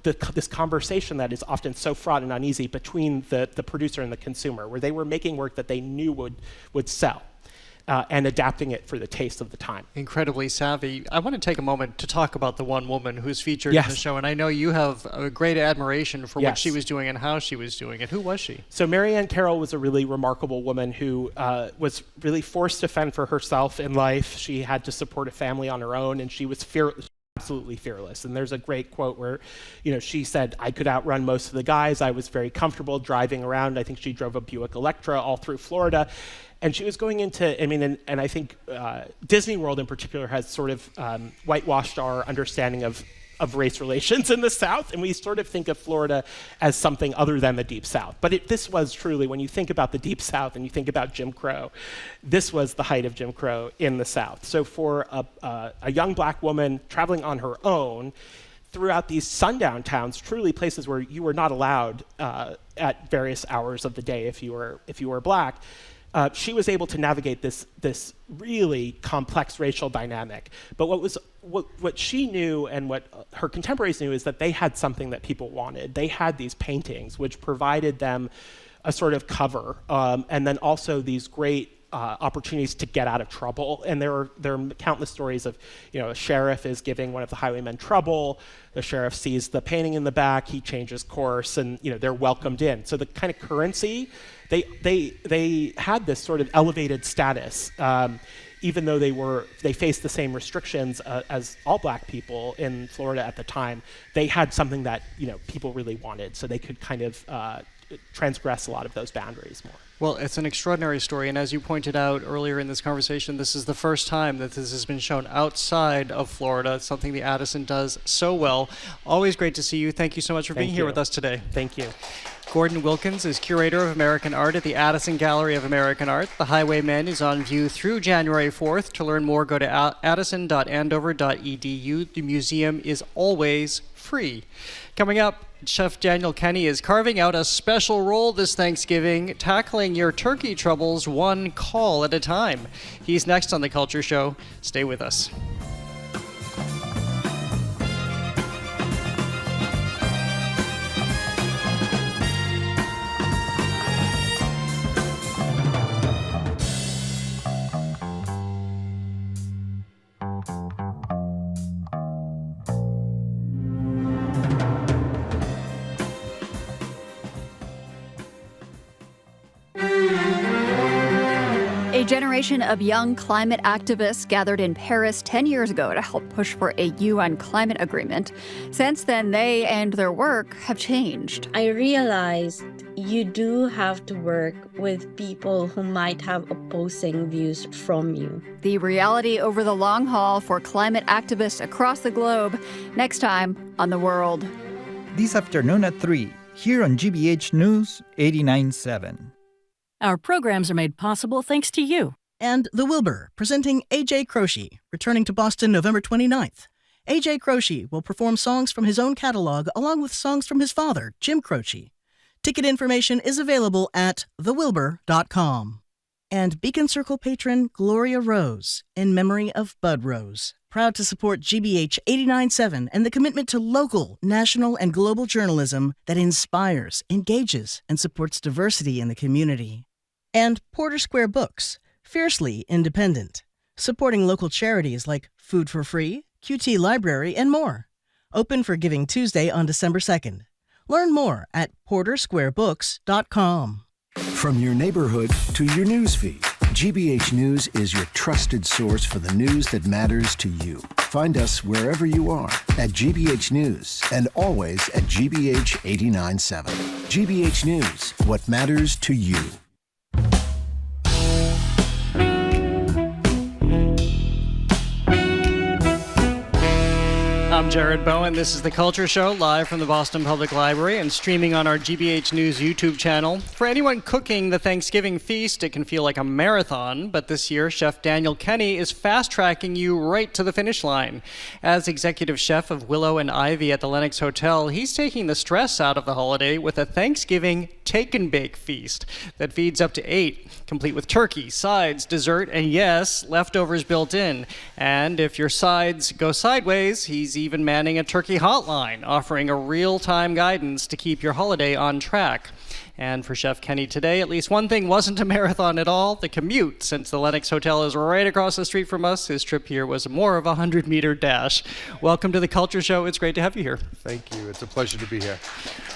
[SPEAKER 13] this conversation that is often so fraught and uneasy between the producer and the consumer, where they were making work that they knew would sell. And adapting it for the taste of the time.
[SPEAKER 9] Incredibly savvy. I want to take a moment to talk about the one woman who's featured in the show, and I know you have a great admiration for what she was doing and how she was doing it. Who was she?
[SPEAKER 13] So Marianne Carroll was a really remarkable woman who was really forced to fend for herself in life. She had to support a family on her own, and she was absolutely fearless. And there's a great quote where, she said, I could outrun most of the guys. I was very comfortable driving around. I think she drove a Buick Electra all through Florida. And she was going into, and I think Disney World in particular has sort of whitewashed our understanding of race relations in the South, and we sort of think of Florida as something other than the Deep South. But this was truly, when you think about the Deep South and you think about Jim Crow, this was the height of Jim Crow in the South. So for a young black woman traveling on her own throughout these sundown towns, truly places where you were not allowed at various hours of the day if you were black, she was able to navigate this really complex racial dynamic. But what she knew and what her contemporaries knew is that they had something that people wanted. They had these paintings, which provided them a sort of cover, and then also these great opportunities to get out of trouble. And there are countless stories of, a sheriff is giving one of the highwaymen trouble. The sheriff sees the painting in the back, he changes course, and they're welcomed in. So the kind of currency, they had this sort of elevated status, even though they faced the same restrictions as all black people in Florida at the time. They had something that people really wanted, so they could kind of transgress a lot of those boundaries more.
[SPEAKER 9] Well, it's an extraordinary story, and as you pointed out earlier in this conversation, this is the first time that this has been shown outside of Florida, something the Addison does so well. Always great to see you. Thank you so much for being here with us today.
[SPEAKER 13] Thank you.
[SPEAKER 9] Gordon Wilkins is Curator of American Art at the Addison Gallery of American Art. The Highwaymen is on view through January 4th. To learn more, go to addison.andover.edu. The museum is always free. Coming up, Chef Daniel Kenny is carving out a special role this Thanksgiving, tackling your turkey troubles one call at a time. He's next on The Culture Show. Stay with us.
[SPEAKER 14] generation of young climate activists gathered in Paris 10 years ago to help push for a UN climate agreement. Since then, they and their work have changed.
[SPEAKER 15] I realized you do have to work with people who might have opposing views from you.
[SPEAKER 14] The reality over the long haul for climate activists across the globe, next time on The World.
[SPEAKER 17] This afternoon at 3, here on GBH News 89.7.
[SPEAKER 24] Our programs are made possible thanks to you.
[SPEAKER 25] And The Wilbur, presenting A.J. Croce, returning to Boston November 29th. A.J. Croce will perform songs from his own catalog along with songs from his father, Jim Croce. Ticket information is available at thewilbur.com. And Beacon Circle patron Gloria Rose, in memory of Bud Rose. Proud to support GBH 89.7 and the commitment to local, national, and global journalism that inspires, engages, and supports diversity in the community. And Porter Square Books, fiercely independent, supporting local charities like Food for Free, QT Library, and more. Open for Giving Tuesday on December 2nd. Learn more at portersquarebooks.com.
[SPEAKER 1] From your neighborhood to your newsfeed, GBH News is your trusted source for the news that matters to you. Find us wherever you are at GBH News and always at GBH 89.7. GBH News, what matters to you.
[SPEAKER 9] I'm Jared Bowen. This is The Culture Show, live from the Boston Public Library and streaming on our GBH News YouTube channel. For anyone cooking the Thanksgiving feast, it can feel like a marathon, but this year, Chef Daniel Kenny is fast-tracking you right to the finish line. As executive chef of Willow and Ivy at the Lenox Hotel, he's taking the stress out of the holiday with a Thanksgiving take-and-bake feast that feeds up to 8, complete with turkey, sides, dessert, and yes, leftovers built in. And if your sides go sideways, he's even manning a turkey hotline, offering a real-time guidance to keep your holiday on track. And for Chef Kenny today, at least one thing wasn't a marathon at all, the commute. Since the Lenox Hotel is right across the street from us, his trip here was more of a 100-meter dash. Welcome to The Culture Show. It's great to have you here.
[SPEAKER 20] Thank you. It's a pleasure to be here.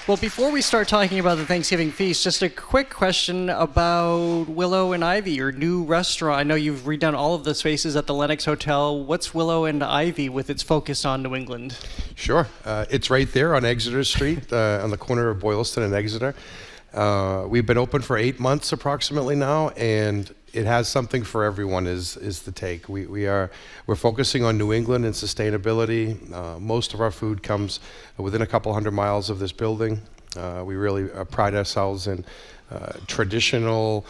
[SPEAKER 9] Well, before we start talking about the Thanksgiving feast, just a quick question about Willow and Ivy, your new restaurant. I know you've redone all of the spaces at the Lenox Hotel. What's Willow and Ivy with its focus on New England?
[SPEAKER 20] Sure. It's right there on Exeter Street, on the corner of Boylston and Exeter. We've been open for 8 months approximately now, and it has something for everyone is the take. We're focusing on New England and sustainability. Most of our food comes within a couple hundred miles of this building. We really pride ourselves in traditional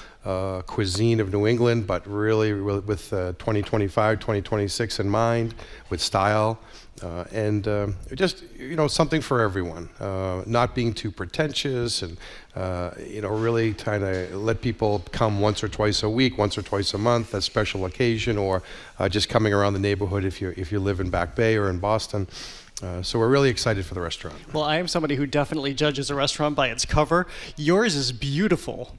[SPEAKER 20] cuisine of New England, but really with 2025, 2026 in mind, with style. And just, something for everyone, not being too pretentious and, really trying to let people come once or twice a week, once or twice a month, a special occasion, or just coming around the neighborhood if you live in Back Bay or in Boston. So we're really excited for the restaurant.
[SPEAKER 9] Well, I am somebody who definitely judges a restaurant by its cover. Yours is beautiful.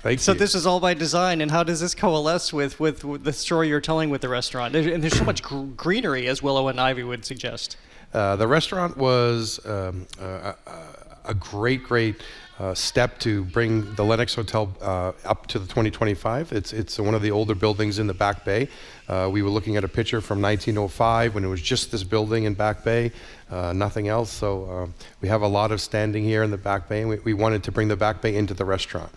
[SPEAKER 20] Thank
[SPEAKER 9] so
[SPEAKER 20] you.
[SPEAKER 9] This is all by design, and how does this coalesce with the story you're telling with the restaurant? And there's so much greenery, as Willow and Ivy would suggest.
[SPEAKER 20] The restaurant was a great step to bring the Lenox Hotel up to the 2025. It's one of the older buildings in the Back Bay. We were looking at a picture from 1905 when it was just this building in Back Bay, nothing else. So we have a lot of standing here in the Back Bay, and we wanted to bring the Back Bay into the restaurant.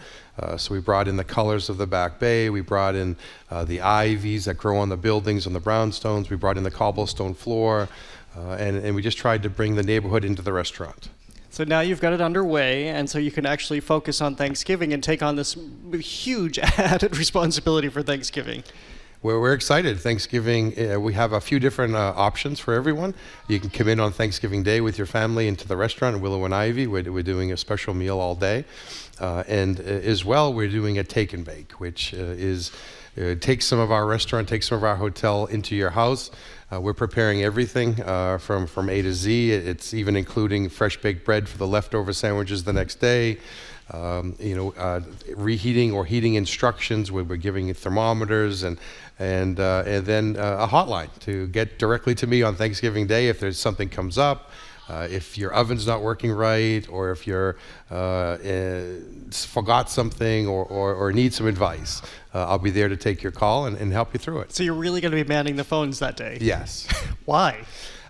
[SPEAKER 20] So we brought in the colors of the Back Bay. We brought in the ivies that grow on the buildings and the brownstones. We brought in the cobblestone floor, and we just tried to bring the neighborhood into the restaurant.
[SPEAKER 9] So now you've got it underway, and so you can actually focus on Thanksgiving and take on this huge added responsibility for Thanksgiving.
[SPEAKER 20] We're excited. Thanksgiving, we have a few different options for everyone. You can come in on Thanksgiving Day with your family into the restaurant at Willow and Ivy. We're doing a special meal all day. And as well, we're doing a take and bake, which is take some of our restaurant, take some of our hotel into your house. We're preparing everything from A to Z. It's even including fresh baked bread for the leftover sandwiches the next day. Reheating or heating instructions. We're giving thermometers and then a hotline to get directly to me on Thanksgiving Day if there's something comes up. If your oven's not working right, or if you're forgot something or need some advice, I'll be there to take your call and help you through it.
[SPEAKER 9] So you're really going to be manning the phones that day?
[SPEAKER 20] Yes.
[SPEAKER 9] Why?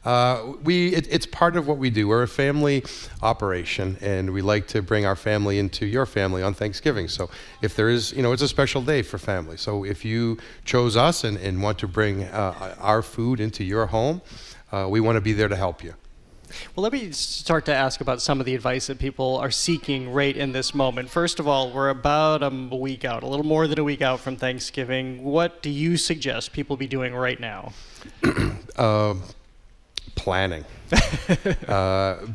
[SPEAKER 20] It's part of what we do. We're a family operation, and we like to bring our family into your family on Thanksgiving. So if there is, it's a special day for family. So if you chose us and want to bring our food into your home, we want to be there to help you.
[SPEAKER 9] Well, let me start to ask about some of the advice that people are seeking right in this moment. First of all, we're about a week out, a little more than a week out from Thanksgiving. What do you suggest people be doing right now?
[SPEAKER 20] Planning.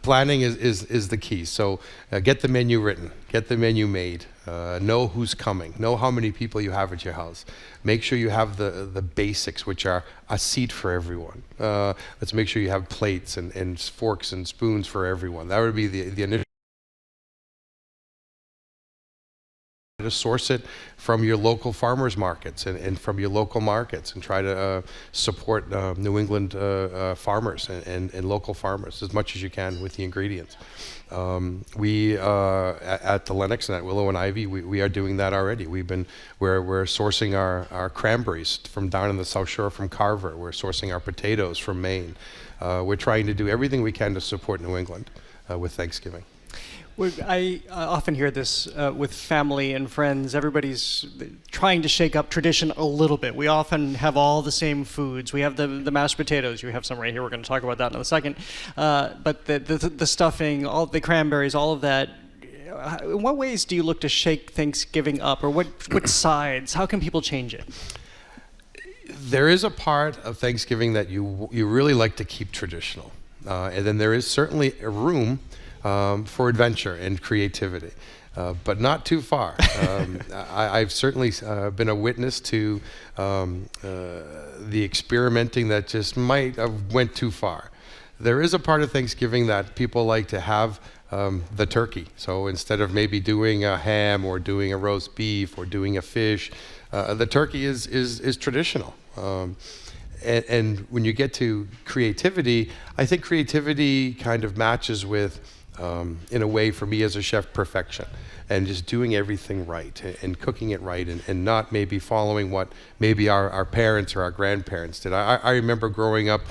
[SPEAKER 20] Planning is the key. So get the menu written, get the menu made, know who's coming, know how many people you have at your house. Make sure you have the basics, which are a seat for everyone. Let's make sure you have plates and forks and spoons for everyone. That would be the initial. To source it from your local farmers markets and from your local markets, and try to support New England farmers and local farmers as much as you can with the ingredients. We at the Lennox and at Willow and Ivy, we are doing that already. We're sourcing our cranberries from down in the South Shore from Carver. We're sourcing our potatoes from Maine. We're trying to do everything we can to support New England with Thanksgiving.
[SPEAKER 9] I often hear this with family and friends. Everybody's trying to shake up tradition a little bit. We often have all the same foods. We have the mashed potatoes. You have some right here. We're going to talk about that in a second. But the stuffing, all the cranberries, all of that. In what ways do you look to shake Thanksgiving up, or what sides? How can people change it?
[SPEAKER 20] There is a part of Thanksgiving that you really like to keep traditional, and then there is certainly a room for adventure and creativity, but not too far. I've certainly been a witness to the experimenting that just might have went too far. There is a part of Thanksgiving that people like to have the turkey. So instead of maybe doing a ham or doing a roast beef or doing a fish, the turkey is traditional. And when you get to creativity, I think creativity kind of matches with, in a way for me as a chef, perfection, and just doing everything right and cooking it right, and not maybe following what maybe our parents or our grandparents did. I remember growing up,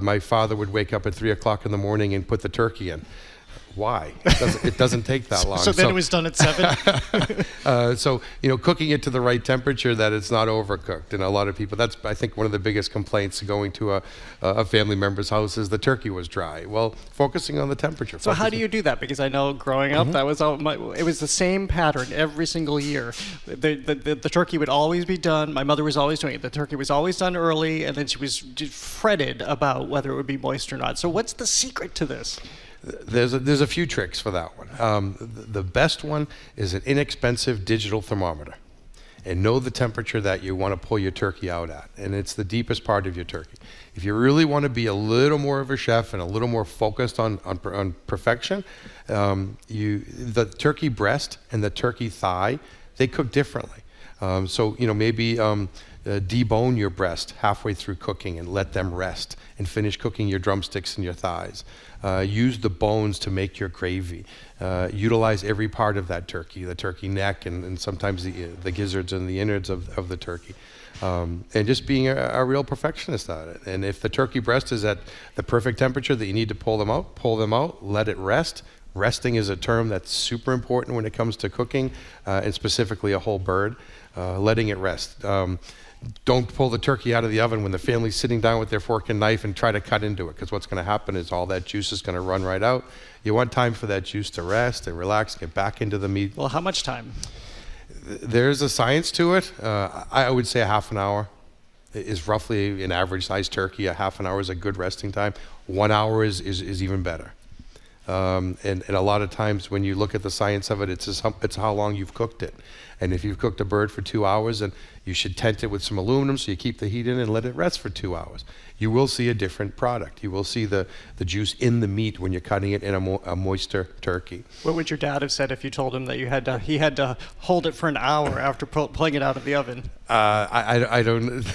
[SPEAKER 20] my father would wake up at 3 o'clock in the morning and put the turkey in. Why? It doesn't take that long.
[SPEAKER 9] So then it was done at 7?
[SPEAKER 20] So, cooking it to the right temperature, that it's not overcooked. And a lot of people, that's, I think, one of the biggest complaints going to a family member's house is the turkey was dry. Well, focusing on the temperature.
[SPEAKER 9] So how do you do that? Because I know growing up, that was it was the same pattern every single year. The turkey would always be done. My mother was always doing it. The turkey was always done early, and then she was fretted about whether it would be moist or not. So what's the secret to this?
[SPEAKER 20] There's a few tricks for that one. The best one is an inexpensive digital thermometer, and know the temperature that you want to pull your turkey out at, and it's the deepest part of your turkey. If you really want to be a little more of a chef and a little more focused on perfection, the turkey breast and the turkey thigh, they cook differently. So maybe debone your breast halfway through cooking and let them rest, and finish cooking your drumsticks and your thighs. Use the bones to make your gravy. Utilize every part of that turkey, the turkey neck, and sometimes the gizzards and the innards of the turkey. And just being a real perfectionist at it. And if the turkey breast is at the perfect temperature that you need to pull them out, let it rest. Resting is a term that's super important when it comes to cooking, and specifically a whole bird. Letting it rest. Don't pull the turkey out of the oven when the family's sitting down with their fork and knife and try to cut into it, because what's going to happen is all that juice is going to run right out. You want time for that juice to rest and relax, get back into the meat.
[SPEAKER 9] Well, how much time?
[SPEAKER 20] There's a science to it. I would say a half an hour is roughly an average sized turkey. A half an hour is a good resting time. 1 hour is even better. And a lot of times when you look at the science of it, it's how long you've cooked it. And if you've cooked a bird for 2 hours, then you should tent it with some aluminum so you keep the heat in and let it rest for 2 hours. You will see a different product. You will see the juice in the meat when you're cutting it in a moister turkey.
[SPEAKER 9] What would your dad have said if you told him that he had to hold it for an hour after pulling it out of the oven?
[SPEAKER 20] I don't.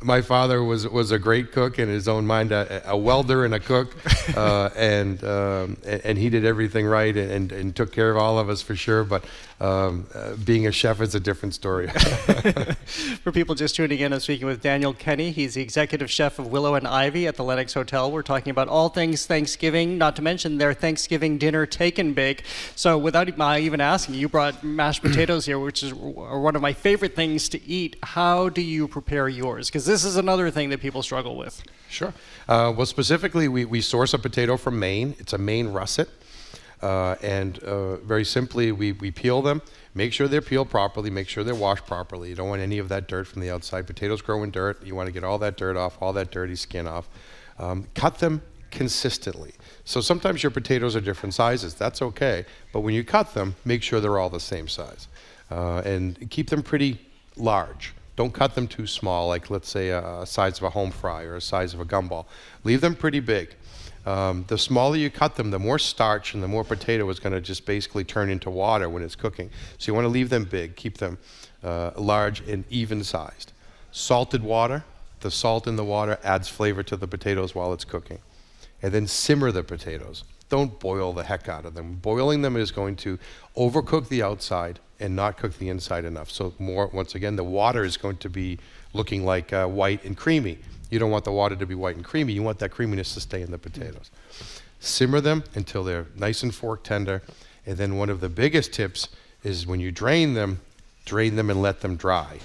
[SPEAKER 20] My father was a great cook in his own mind, a welder and a cook, and he did everything right and took care of all of us for sure. But being a chef is a different story.
[SPEAKER 9] For people just tuning in, I'm speaking with Daniel Kenny. He's the executive chef of Willow and Ivy at the Lenox Hotel. We're talking about all things Thanksgiving, not to mention their Thanksgiving dinner take and bake. So without my even asking, you brought mashed potatoes here, which is one of my favorite things to eat. How do you prepare yours? Because this is another thing that people struggle with.
[SPEAKER 20] Sure. Well, specifically, we source a potato from Maine. It's a Maine russet. And very simply, we peel them, make sure they're peeled properly, make sure they're washed properly. You don't want any of that dirt from the outside. Potatoes grow in dirt. You want to get all that dirt off, all that dirty skin off. Cut them consistently. So sometimes your potatoes are different sizes. That's okay. But when you cut them, make sure they're all the same size. And keep them pretty large. Don't cut them too small, like let's say a size of a home fry or a size of a gumball. Leave them pretty big. The smaller you cut them, the more starch and the more potato is going to just basically turn into water when it's cooking. So you want to leave them big, keep them large and even sized. Salted water, the salt in the water adds flavor to the potatoes while it's cooking. And then simmer the potatoes. Don't boil the heck out of them. Boiling them is going to overcook the outside and not cook the inside enough. So once again, the water is going to be looking like white and creamy. You don't want the water to be white and creamy. You want that creaminess to stay in the potatoes. Simmer them until they're nice and fork tender. And then one of the biggest tips is when you drain them and let them dry.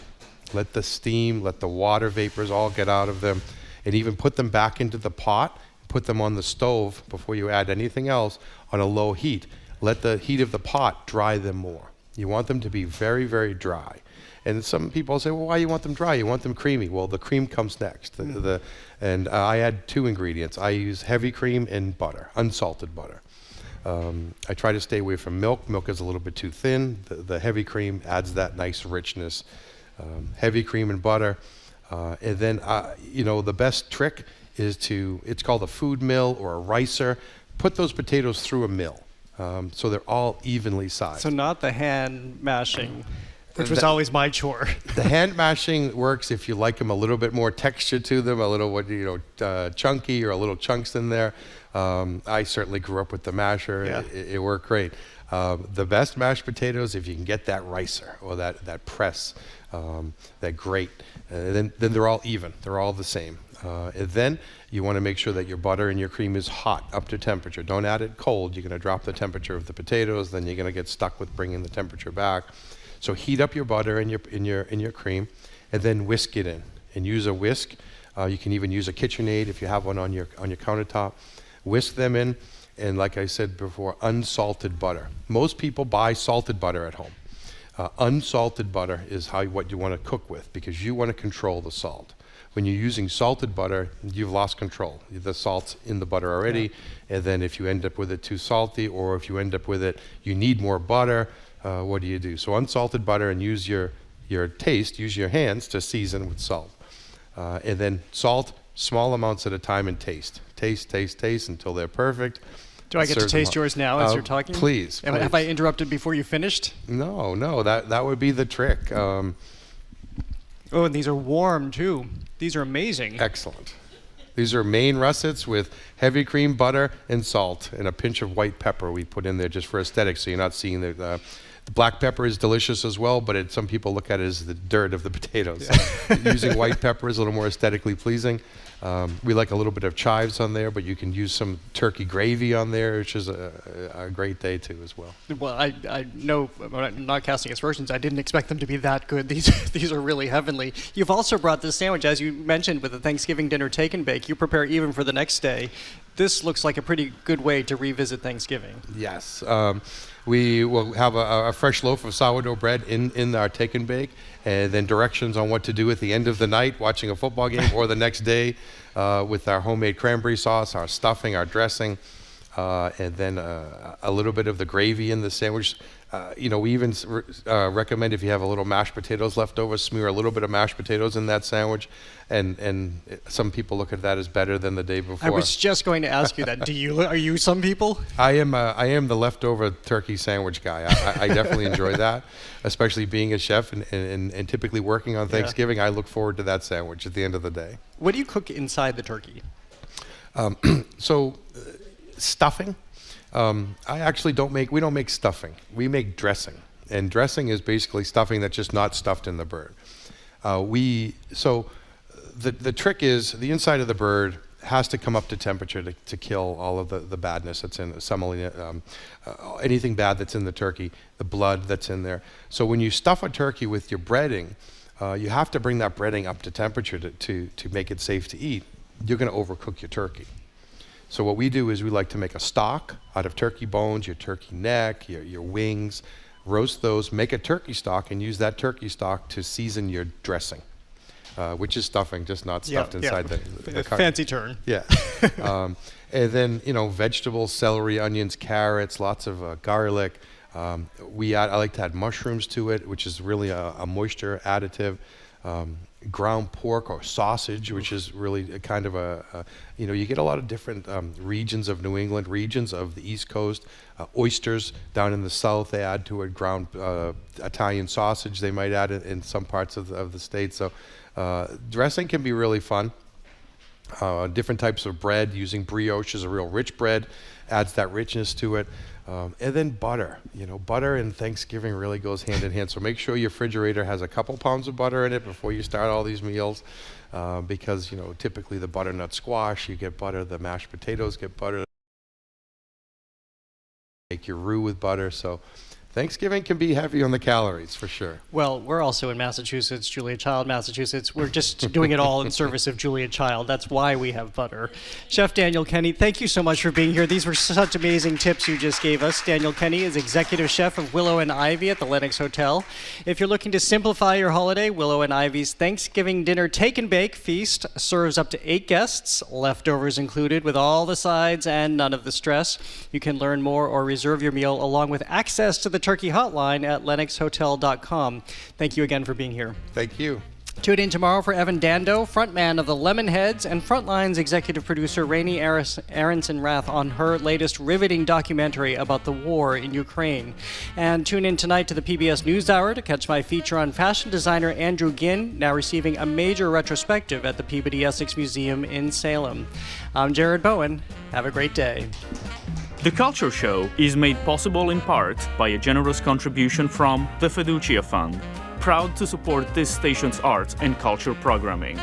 [SPEAKER 20] Let the steam, let the water vapors all get out of them, and even put them back into the pot. Put them on the stove before you add anything else on a low heat. Let the heat of the pot dry them more. You want them to be very, very dry. And some people say, well, why you want them dry? You want them creamy. Well, the cream comes next. And I add 2 ingredients. I use heavy cream and butter, unsalted butter. I try to stay away from milk. Milk is a little bit too thin. The heavy cream adds that nice richness. Heavy cream and butter. And then, the best trick is it's called a food mill or a ricer. Put those potatoes through a mill so they're all evenly sized.
[SPEAKER 9] So not the hand mashing, which was always my chore.
[SPEAKER 20] The hand mashing works if you like them a little bit more texture to them, a little chunky or a little chunks in there. I certainly grew up with the masher.
[SPEAKER 9] Yeah.
[SPEAKER 20] It worked great. The best mashed potatoes, if you can get that ricer or that press, that grate, then they're all even. They're all the same. And then you want to make sure that your butter and your cream is hot, up to temperature. Don't add it cold. You're going to drop the temperature of the potatoes. Then you're going to get stuck with bringing the temperature back. So heat up your butter and your cream, and then whisk it in. And use a whisk. You can even use a KitchenAid if you have one on your countertop. Whisk them in, and like I said before, unsalted butter. Most people buy salted butter at home. Unsalted butter is what you want to cook with because you want to control the salt. When you're using salted butter, you've lost control. The salt's in the butter already, and then if you end up with it too salty, or if you end up with it, you need more butter, what do you do? So unsalted butter, and use your taste, use your hands to season with salt. And then salt, small amounts at a time, and taste. Taste until they're perfect.
[SPEAKER 9] Do I get to taste yours now as you're talking?
[SPEAKER 20] Please.
[SPEAKER 9] Have I interrupted before you finished?
[SPEAKER 20] No, that would be the trick.
[SPEAKER 9] Oh, and these are warm too. These are amazing.
[SPEAKER 20] Excellent. These are Maine russets with heavy cream, butter, and salt, and a pinch of white pepper we put in there just for aesthetics, so you're not seeing the black pepper is delicious as well, but some people look at it as the dirt of the potatoes. Yeah. Using white pepper is a little more aesthetically pleasing. We like a little bit of chives on there, but you can use some turkey gravy on there, which is a great day too as well.
[SPEAKER 9] Well, I know, I'm not casting aspersions, I didn't expect them to be that good. These are really heavenly. You've also brought this sandwich, as you mentioned, with the Thanksgiving dinner take and bake. You prepare even for the next day. This looks like a pretty good way to revisit Thanksgiving.
[SPEAKER 20] Yes. We will have a fresh loaf of sourdough bread in our take and bake, and then directions on what to do at the end of the night, watching a football game, or the next day with our homemade cranberry sauce, our stuffing, our dressing. and then a little bit of the gravy in the sandwich. We even recommend if you have a little mashed potatoes left over, smear a little bit of mashed potatoes in that sandwich, and some people look at that as better than the day before.
[SPEAKER 9] I was just going to ask you that. Are you some people?
[SPEAKER 20] I am the leftover turkey sandwich guy. I definitely enjoy that, especially being a chef and typically working on Thanksgiving. I look forward to that sandwich at the end of the day.
[SPEAKER 9] What do you cook inside the turkey?
[SPEAKER 20] Stuffing. We don't make stuffing. We make dressing. And dressing is basically stuffing that's just not stuffed in the bird. The trick is the inside of the bird has to come up to temperature to kill all of the badness that's in anything bad that's in the turkey, the blood that's in there. So when you stuff a turkey with your breading, you have to bring that breading up to temperature to make it safe to eat. You're going to overcook your turkey. So what we do is we like to make a stock out of turkey bones, your turkey neck, your wings, roast those, make a turkey stock, and use that turkey stock to season your dressing, which is stuffing, just not stuffed inside the
[SPEAKER 9] fancy term.
[SPEAKER 20] Yeah. And then, vegetables, celery, onions, carrots, lots of garlic. I like to add mushrooms to it, which is really a moisture additive. Ground pork or sausage, which is really a kind of you get a lot of different regions of New England, regions of the East Coast. Oysters down in the South, they add to it. Ground Italian sausage, they might add it in some parts of the state. So dressing can be really fun. Different types of bread, using brioche is a real rich bread, adds that richness to it. And then butter. Butter and Thanksgiving really goes hand in hand. So make sure your refrigerator has a couple pounds of butter in it before you start all these meals, because typically the butternut squash, you get butter. The mashed potatoes get butter. Make your roux with butter. So Thanksgiving can be heavy on the calories, for sure.
[SPEAKER 9] Well, we're also in Massachusetts, Julia Child, Massachusetts. We're just doing it all in service of Julia Child. That's why we have butter. Chef Daniel Kenny, thank you so much for being here. These were such amazing tips you just gave us. Daniel Kenny is executive chef of Willow and Ivy at the Lenox Hotel. If you're looking to simplify your holiday, Willow and Ivy's Thanksgiving Dinner Take and Bake Feast serves up to 8 guests, leftovers included, with all the sides and none of the stress. You can learn more or reserve your meal along with access to the Turkey Hotline at lenoxhotel.com. Thank you again for being here.
[SPEAKER 20] Thank you.
[SPEAKER 9] Tune in tomorrow for Evan Dando, frontman of the Lemonheads, and Frontline's executive producer Rainey Aronson-Rath on her latest riveting documentary about the war in Ukraine. And tune in tonight to the PBS NewsHour to catch my feature on fashion designer Andrew Ginn, now receiving a major retrospective at the Peabody Essex Museum in Salem. I'm Jared Bowen. Have a great day.
[SPEAKER 8] The Culture Show is made possible in part by a generous contribution from the Fiducia Fund, proud to support this station's arts and culture programming.